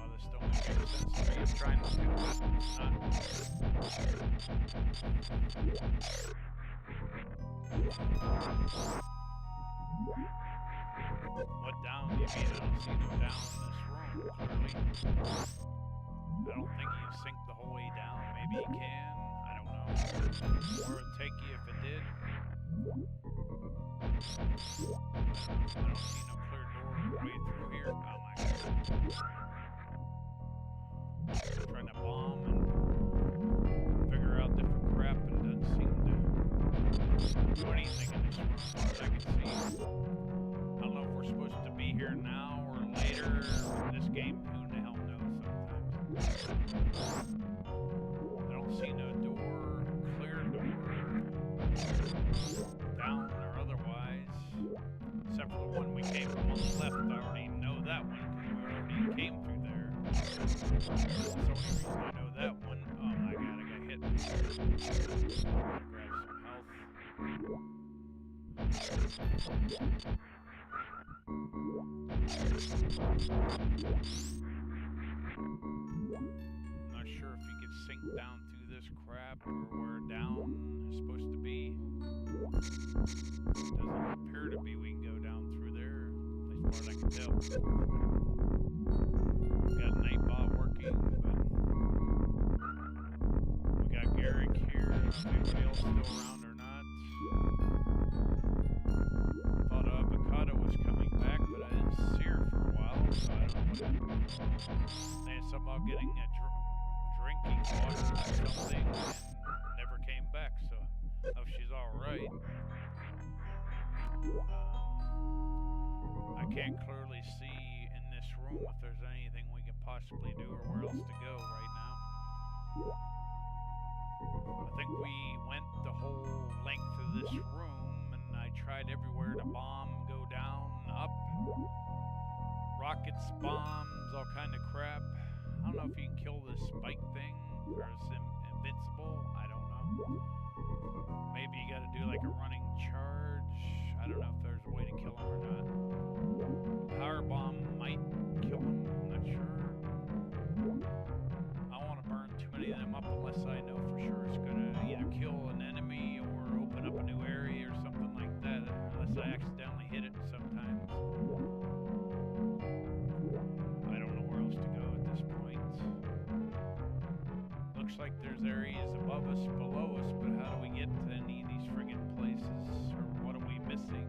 Speaker 1: of this don't make any sense. I'm just trying to do it. It's not. What down do you mean? I don't see no down in this room, clearly. I don't think you sink the whole way down. Maybe you can. I don't know. Where would it take you if it did? I don't see no clear doorway through here. Oh my god. Trying to bomb and figure out different crap, but it doesn't seem to do anything in this room as far as I can see. I don't know if we're supposed to be here now or later. This game, who the hell knows sometimes. I don't see no door, clear door, down or otherwise. Except for the one we came from on the left. I already know that one because we already came through there. That's the only reason I know that one. Oh my god, I got hit. Grab some health. I'm not sure if you could sink down through this crap or where down is supposed to be. Doesn't appear to be we can go down through there, at least far as I can tell. We got Nightbot working, but we got Garrick here. If anybody else still around or not. Thought Avocado was coming back, but I didn't see her for a while, so I don't know what happened. They had somehow getting a drinking water or something and never came back, so I hope she's alright. I can't clearly see in this room if there's anything we could possibly do or where else to go right now. I think we went the whole length of this room and I tried everywhere to bomb, go down, up, rockets, bombs, all kind of crap. I don't know if you can kill this spike thing or it's invincible. I don't know. Maybe you gotta do like a running charge. I don't know if there's a way to kill him or not. Power bomb might kill him, I'm not sure. I don't want to burn too many of them up unless I know for sure it's gonna either kill an enemy or open up a new area or something like that, unless I accidentally hit it sometimes. I don't know where else to go at this point. Looks like there's areas above us, below us, but how do we get to any of these friggin' places? Or what are we missing?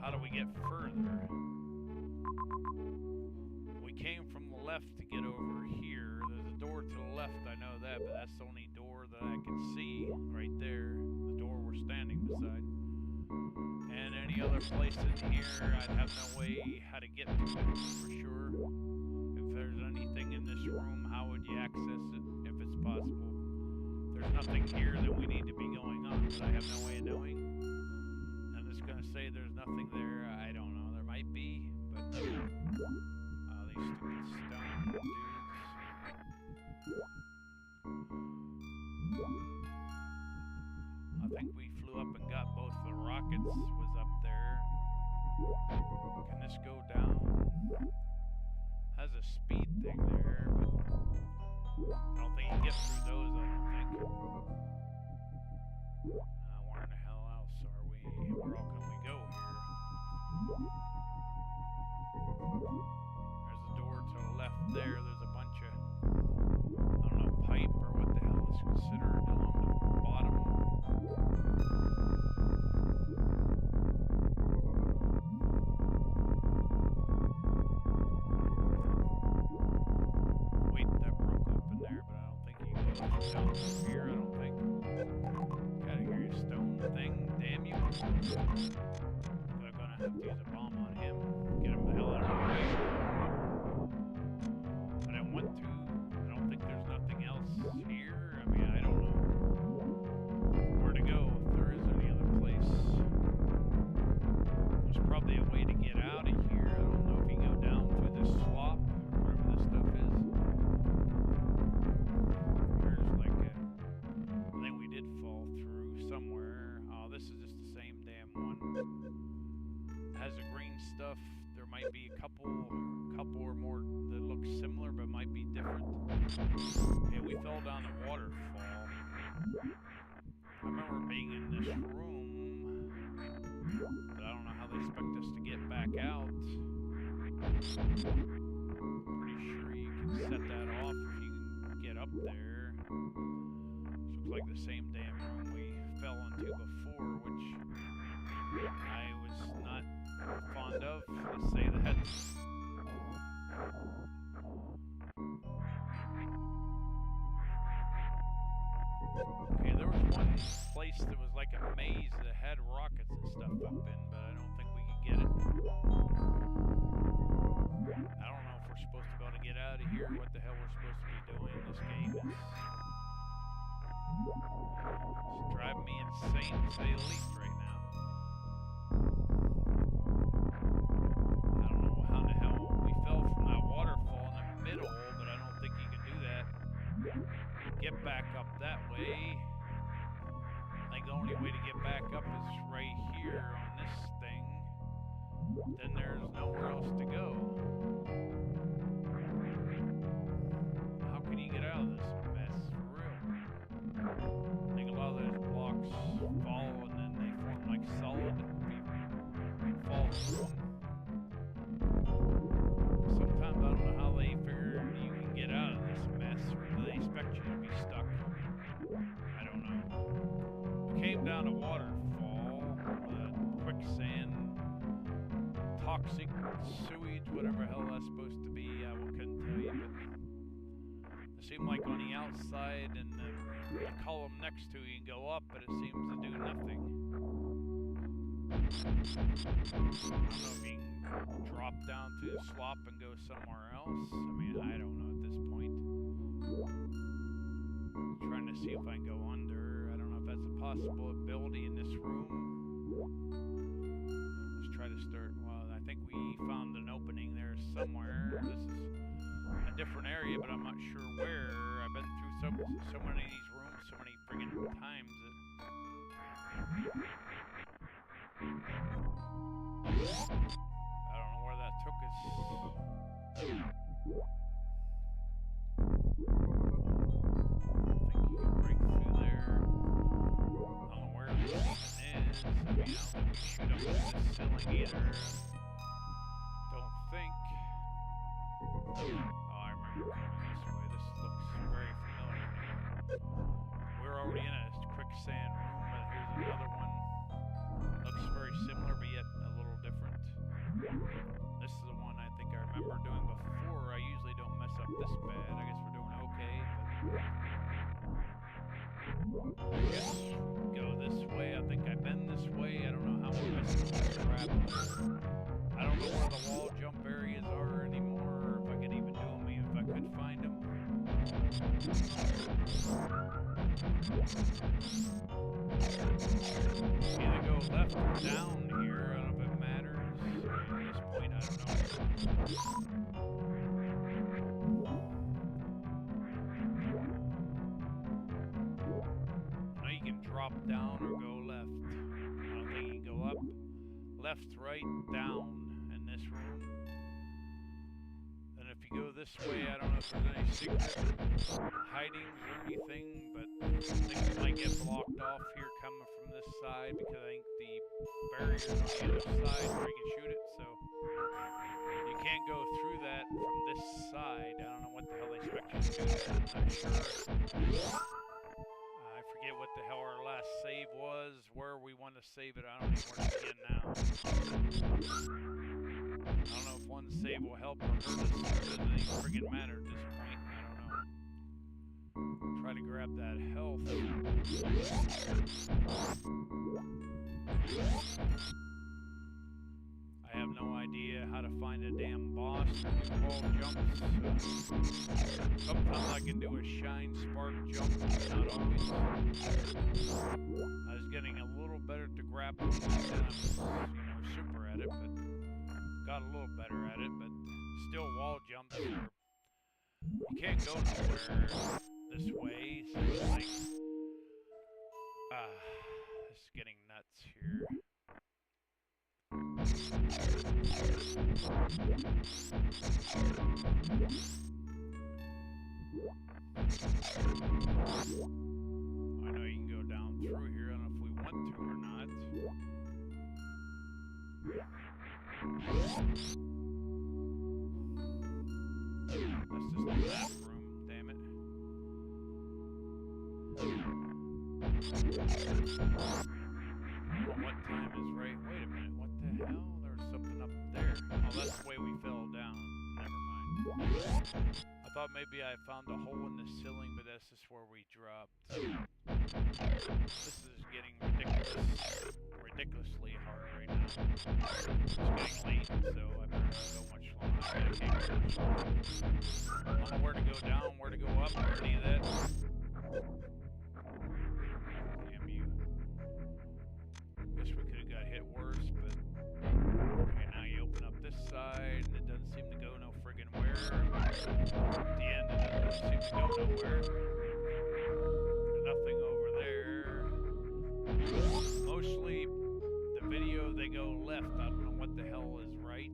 Speaker 1: How do we get further? We came from the left to get over here. There's a door to the left, I know that, but that's the only door that I can see right there. The door we're standing beside. And any other place in here, I'd have no way how to get to it for sure. If there's anything in this room, how would you access it if it's possible? If there's nothing here, then we need to be going on, but I have no way of knowing. I'm just gonna say there's nothing there. I don't know. There might be, but these stupid stone dudes. I think we flew up and got both the rockets was up there. Can this go down? Has a speed thing there, but I don't think you can get through those, I don't think. Where in the hell else are we? Where all can we go here? There's a door to the left there. There's a bunch of, I don't know, pipe or what the hell is considered along the bottom. Wait, that broke open there, but I don't think you can go down through here, I don't think. Gotta hear your stone thing, damn you. I'm gonna have to use a bomb on him. Get him the hell out of my way. But I want to. I don't think there's nothing else here. I mean, I don't know where to go if there is any other place. There's probably a way to get out of here. I don't know if you go down through might be a couple or more that look similar, but might be different. Okay, we fell down the waterfall. I remember being in this room, but I don't know how they expect us to get back out. Pretty sure you can set that off if you can get up there. This looks like the same damn room we fell into before, which I was not fond of, let's say that. Okay, there was one place that was like a maze that had rockets and stuff up in, but I don't think we could get it. I don't know if we're supposed to be able to get out of here, what the hell we're supposed to be doing. This game is driving me insane, to say the least, right now. I don't know how the hell we fell from that waterfall in the middle, but I don't think you can do that. Get back up that way. I think the only way to get back up is right here on this thing. Then there's nowhere else to go. How can you get out of this mess, for real? I think a lot of those blocks fall and then they form like solid. You fall through them. Sometimes I don't know how they figure you can get out of this mess, or do they expect you to be stuck? I don't know. We came down a waterfall, quicksand, toxic sewage, whatever hell that's supposed to be. I couldn't tell you, but it seemed like on the outside and the column next to you can go up, but it seems to do nothing. I don't know if you can drop down to the slop and go somewhere else. I mean, I don't know at this point. I'm trying to see if I can go under. I don't know if that's a possibility in this room. Let's try to start. Well, I think we found an opening there somewhere. This is a different area, but I'm not sure where. I've been through so many of these rooms so many friggin' times that I don't know where that took us. I think you can break through there. I don't know where this even is. I mean, I don't think we shoot up this ceiling either. Don't think. Oh, I remember coming this way. This looks very familiar. We're already in a quicksand room, but here's another one. Looks very similar, but yet a little different. This is the one I think I remember doing before. I usually don't mess up this bad. I guess we're doing okay, but I guess go this way. I think I've been this way. I don't know how we're messing with this crap. I don't know where the wall jump areas are anymore, if I could even do them, if I could find them. Either go left or down here. I don't know if it matters. At this point, I don't know. I know you can drop down or go left. I don't think you can go up. Left, right, down in this room. And if you go this way, I don't know if there's any secret hidings or anything, but things might get blocked off here coming from this side because I think the barrier's on the other side where you can shoot it, so you can't go through that from this side. I don't know what the hell they expect you to do there. I'm not sure. I forget what the hell our last save was, where we want to save it. I don't even want to begin now. I don't know if one save will help or hurt us. It doesn't even friggin' matter at this point. I don't know. Try to grab that health. I have no idea how to find a damn boss or do wall jumps. Sometimes I can do a shine spark jump, but not always. I was getting a little better to grapple, and I'm, super at it, but got a little better at it, but still wall jumps are, you can't go nowhere this way, so it's like, this is getting nuts here. I know you can go down through here. I don't know if we want to or not. That's just the bathroom, damn it. I don't know what time is right. Wait a minute, what the hell? There was something up there. Oh, that's the way we fell down. Never mind. I thought maybe I found a hole in the ceiling, but that's just where we dropped. This is getting ridiculously hard right now. It's getting late, so I better not go much longer. I can't go much longer. I don't know where to go down, where to go up, or any of that. Damn you. Guess we could have got hit worse, but okay, now you open up this side, and it doesn't seem to go no friggin' where. At the end, it doesn't seem to go nowhere. There's nothing over there. Mostly, the video, they go left. I don't know what the hell is right.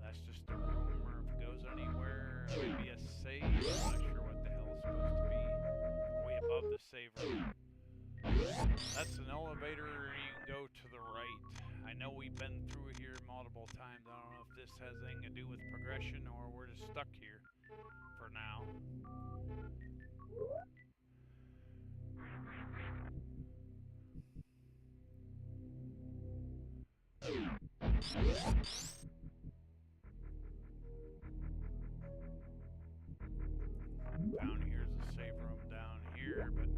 Speaker 1: That's just a room, or if it goes anywhere, maybe a save. I'm not sure what the hell is supposed to be. Way above the save room. That's an elevator, you can go to the right. I know we've been through here multiple times. I don't know if this has anything to do with progression or we're just stuck here for now. Down here's a save room down here, but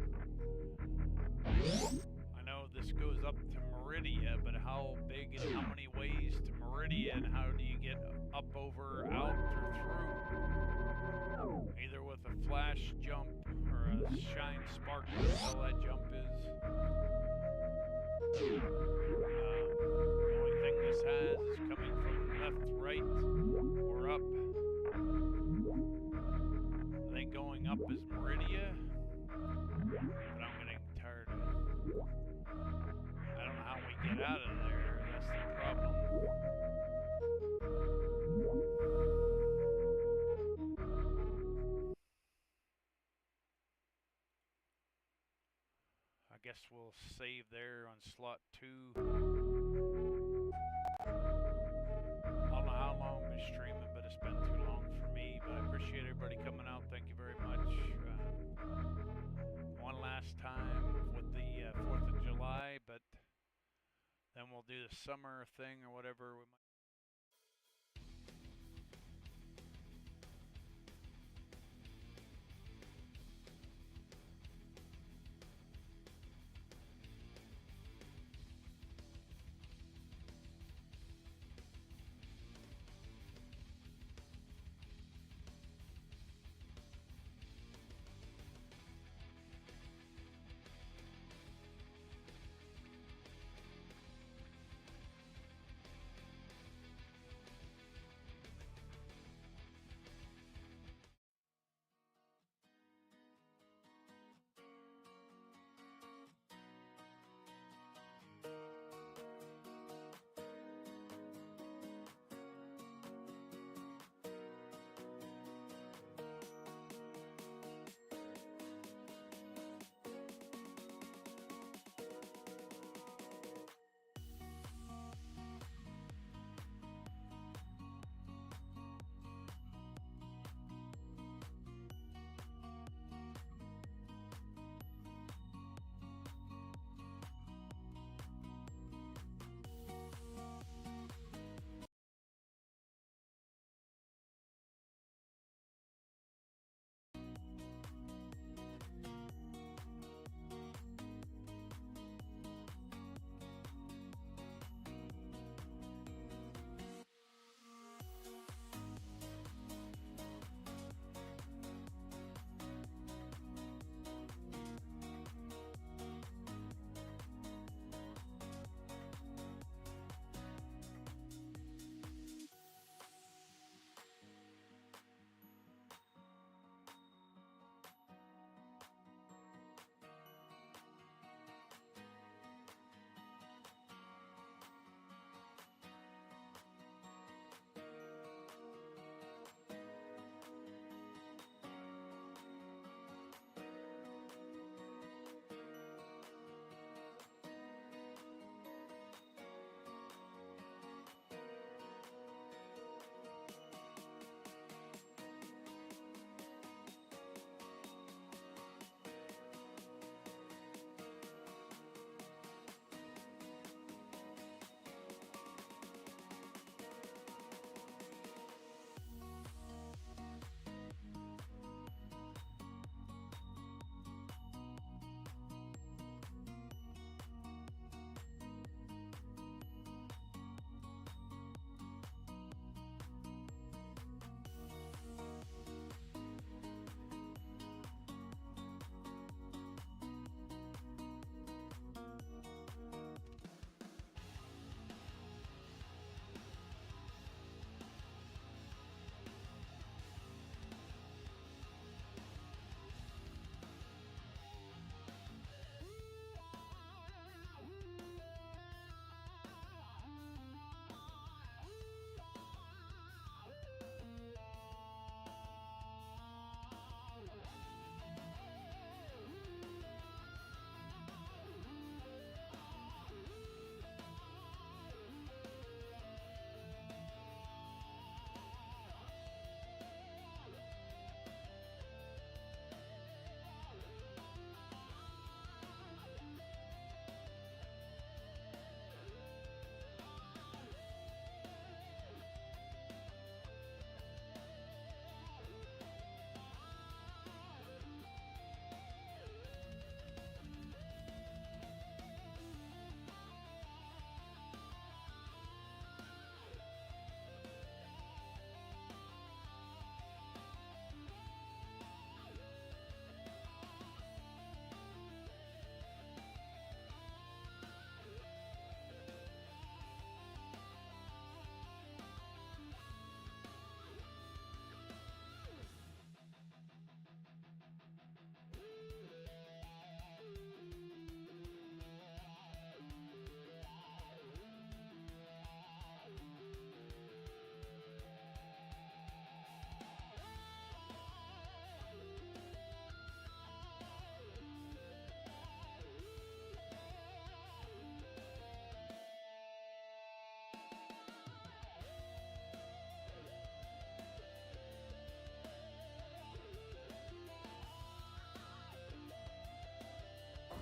Speaker 1: I know this goes up to Meridia, but how big and how many ways to Meridia, and how do you get up, over, out, or through? Either with a flash jump or a shine spark, whatever the hell that jump is. The only thing this has is coming from left, right, or up. I think going up is Meridia, but I'm getting tired of it. I don't know how we get out of there, that's the problem. I guess we'll save there on slot 2. I don't know how long I've been streaming, but it's been too long for me. But I appreciate everybody coming out. Thank you very much. One last time with the 4th of July, but then we'll do the summer thing or whatever we might.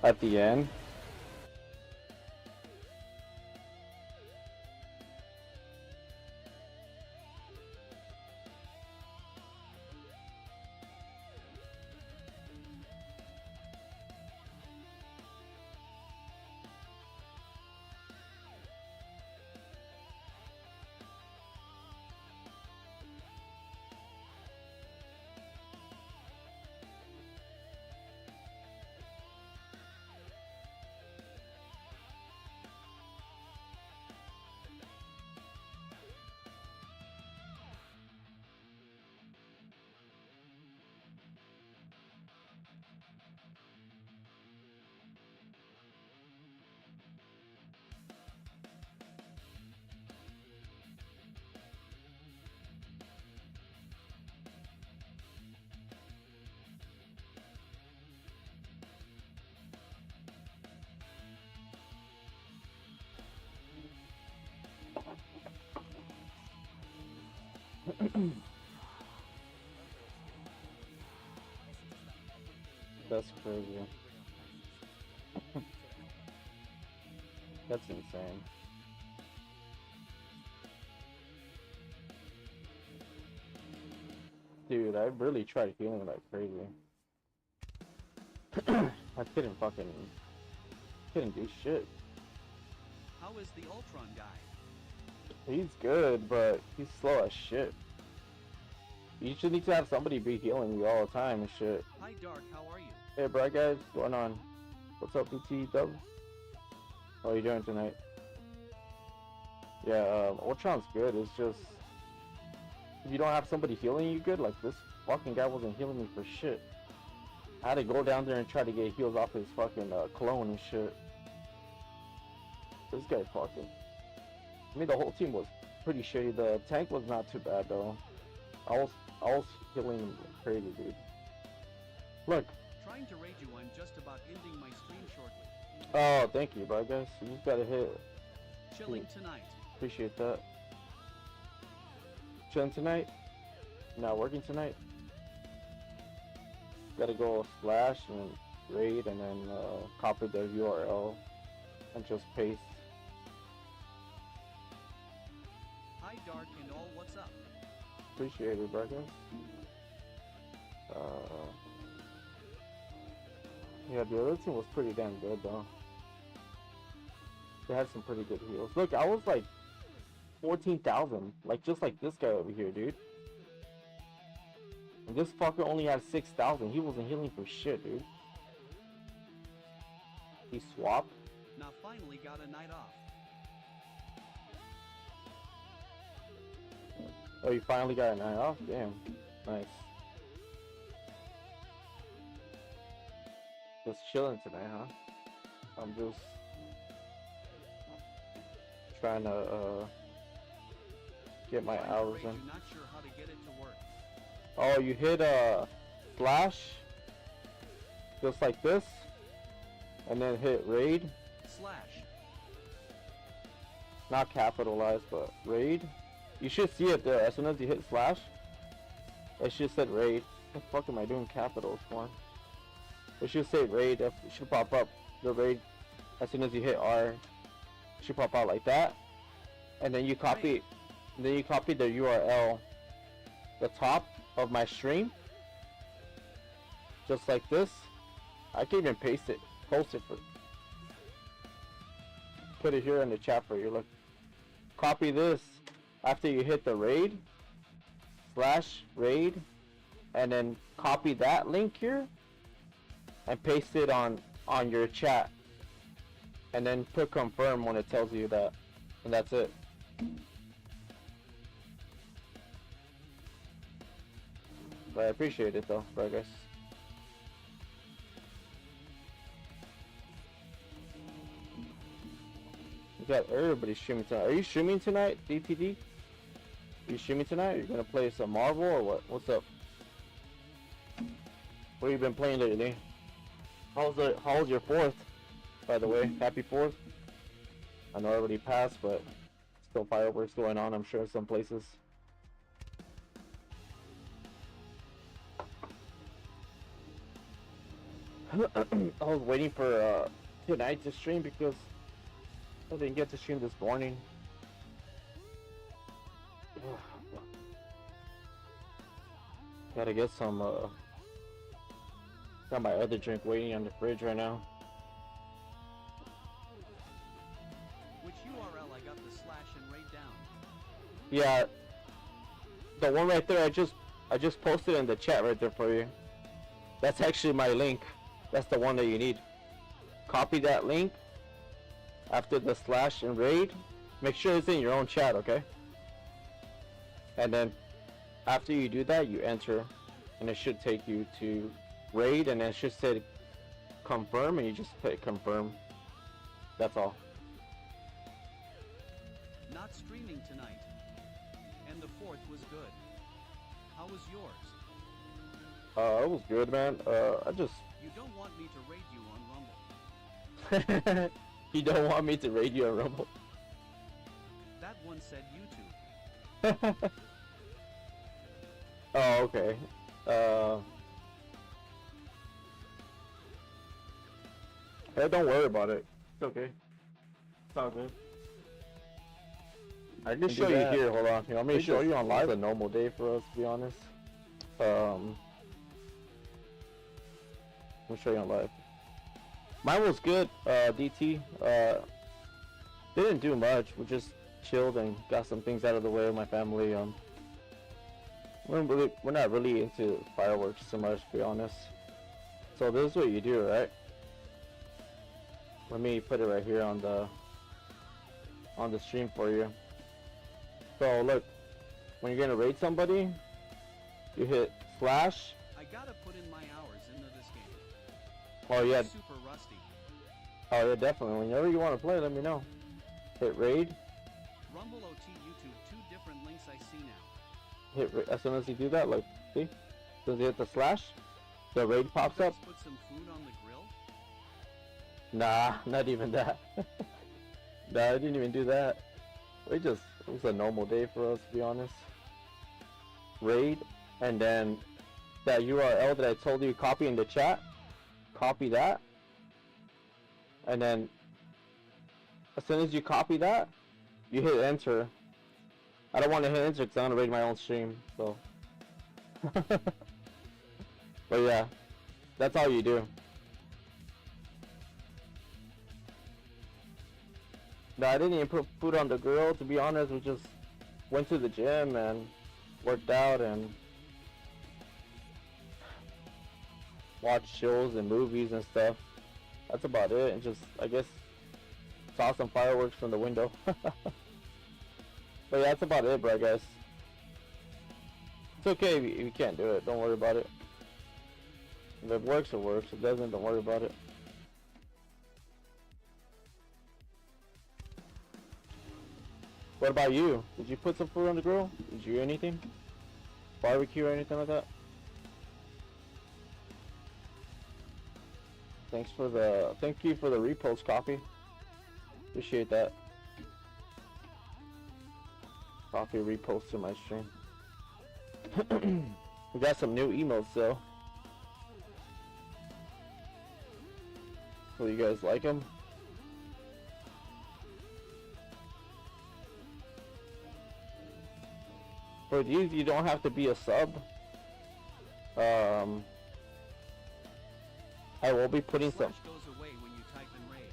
Speaker 5: at the end. That's crazy. That's insane. Dude, I really tried healing like crazy. I couldn't do shit.
Speaker 6: How is the Ultron guy?
Speaker 5: He's good, but he's slow as shit. You should need to have somebody be healing you all the time and shit.
Speaker 6: Hi Dark, how are you?
Speaker 5: Hey, bro, guys, what's going on? What's up, BT Dub? How are you doing tonight? Yeah, Ultron's good. It's just if you don't have somebody healing you good, like this fucking guy wasn't healing me for shit. I had to go down there and try to get heals off his fucking clone and shit. This guy fucking. I mean, the whole team was pretty shitty. The tank was not too bad though. I was healing him like crazy, dude. Look.
Speaker 6: Trying to raid you, I'm just about ending my stream shortly.
Speaker 5: Oh, thank you, bro. Guys, you just gotta hit.
Speaker 6: Chilling tonight.
Speaker 5: Appreciate that. Chilling tonight? Not working tonight? Gotta go slash and raid and then copy the URL and just paste.
Speaker 6: Hi Dark and all, what's up?
Speaker 5: Appreciate it, brother. Yeah, the other team was pretty damn good though. They had some pretty good heals. Look, I was like 14,000, like just like this guy over here, dude. And this fucker only had 6,000. He wasn't healing for shit, dude. He swapped.
Speaker 6: Now finally got a night off.
Speaker 5: Oh, you finally got a night off? Damn. Nice. Just chilling tonight, huh? I'm just trying to get my hours in.
Speaker 6: Not sure how to get it to work.
Speaker 5: Oh, you hit slash just like this, and then hit raid.
Speaker 6: Slash.
Speaker 5: Not capitalized, but raid. You should see it there. As soon as you hit slash, it should say raid. What the fuck am I doing capitals for? It should say raid. It should pop up the raid. As soon as you hit R, it should pop out like that. And then you copy, the URL, the top of my stream, just like this. I can even paste it, post it put it here in the chat for you. Look, copy this after you hit the raid, slash raid, and then copy that link here and paste it on your chat, and then put confirm when it tells you that, and that's it. But I appreciate it though, bro, guys. You got everybody streaming tonight. Are you streaming tonight, DTD? Are you streaming tonight? Are you gonna play some Marvel or what? What's up? What have you been playing lately? How's your 4th, by the way? Happy 4th. I know it already passed, but still fireworks going on, I'm sure, in some places. I was waiting for tonight to stream because I didn't get to stream this morning. Gotta get some got my other drink waiting on the fridge right now.
Speaker 6: Which URL I got the slash and raid down?
Speaker 5: Yeah, the one right there, I just posted in the chat right there for you. That's actually my link. That's the one that you need. Copy that link after the slash and raid. Make sure it's in your own chat, okay? And then after you do that, you enter, and it should take you to raid, and it should say confirm, and you just click confirm. That's all.
Speaker 6: Not streaming tonight. And the 4th was good. How was yours?
Speaker 5: It was good, man. I just
Speaker 6: You don't want me to raid you on Rumble.
Speaker 5: you don't want me to raid you on Rumble.
Speaker 6: That one said YouTube.
Speaker 5: Oh, okay. Hey, don't worry about it. It's okay. It's all good. I can show you here. Hold on. You want me to show you on live? It's a normal day for us, to be honest. Let me show you on live. Mine was good. DT. Didn't do much. We just chilled and got some things out of the way with my family. We're not really into fireworks so much, to be honest. So this is what you do, right? Let me put it right here on the stream for you. So look, when you're gonna raid somebody, you hit slash.
Speaker 6: I gotta put in my hours into this game.
Speaker 5: Oh yeah.
Speaker 6: I'm super rusty.
Speaker 5: Oh yeah, definitely. Whenever you want to play, let me know. Hit raid.
Speaker 6: Rumble OT YouTube, 2 different links I see now.
Speaker 5: Hit as soon as you do that, look, see? As soon as you hit the slash, the raid pops up.
Speaker 6: Put some food on the grill?
Speaker 5: Nah, not even that. Nah, I didn't even do that. It was a normal day for us, to be honest. Raid, and then that URL that I told you copy in the chat, copy that, and then as soon as you copy that, you hit enter. I don't want to hit enter because I'm going to raid my own stream, so. But yeah, that's all you do. No, I didn't even put food on the grill, to be honest. We just went to the gym and worked out and watched shows and movies and stuff. That's about it, and just, I guess, saw some fireworks from the window. But yeah, that's about it, bro, guys. It's okay if you can't do it. Don't worry about it. If it works, it works. If it doesn't, don't worry about it. What about you? Did you put some food on the grill? Did you do anything? Barbecue or anything like that? Thank you for the repost, Coffee. Appreciate that. Coffee repost to my stream. We got some new emotes though. So you guys like them? For these, you don't have to be a sub. I will be putting some.
Speaker 6: Goes away when you type in raid.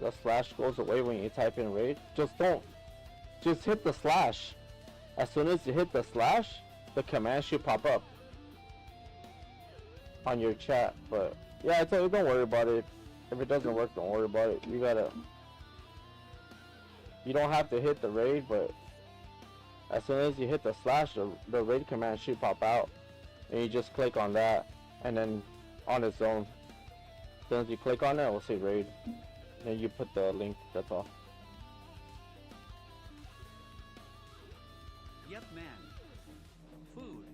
Speaker 5: The slash goes away when you type in raid. Just hit the slash. As soon as you hit the slash, the command should pop up on your chat. But yeah, I tell you, don't worry about it. If it doesn't work, don't worry about it. You don't have to hit the raid, but as soon as you hit the slash, the raid command should pop out, and you just click on that, and then on its own, as soon as you click on it, it will say raid. Then you put the link. That's all.
Speaker 6: Yep, man. Food.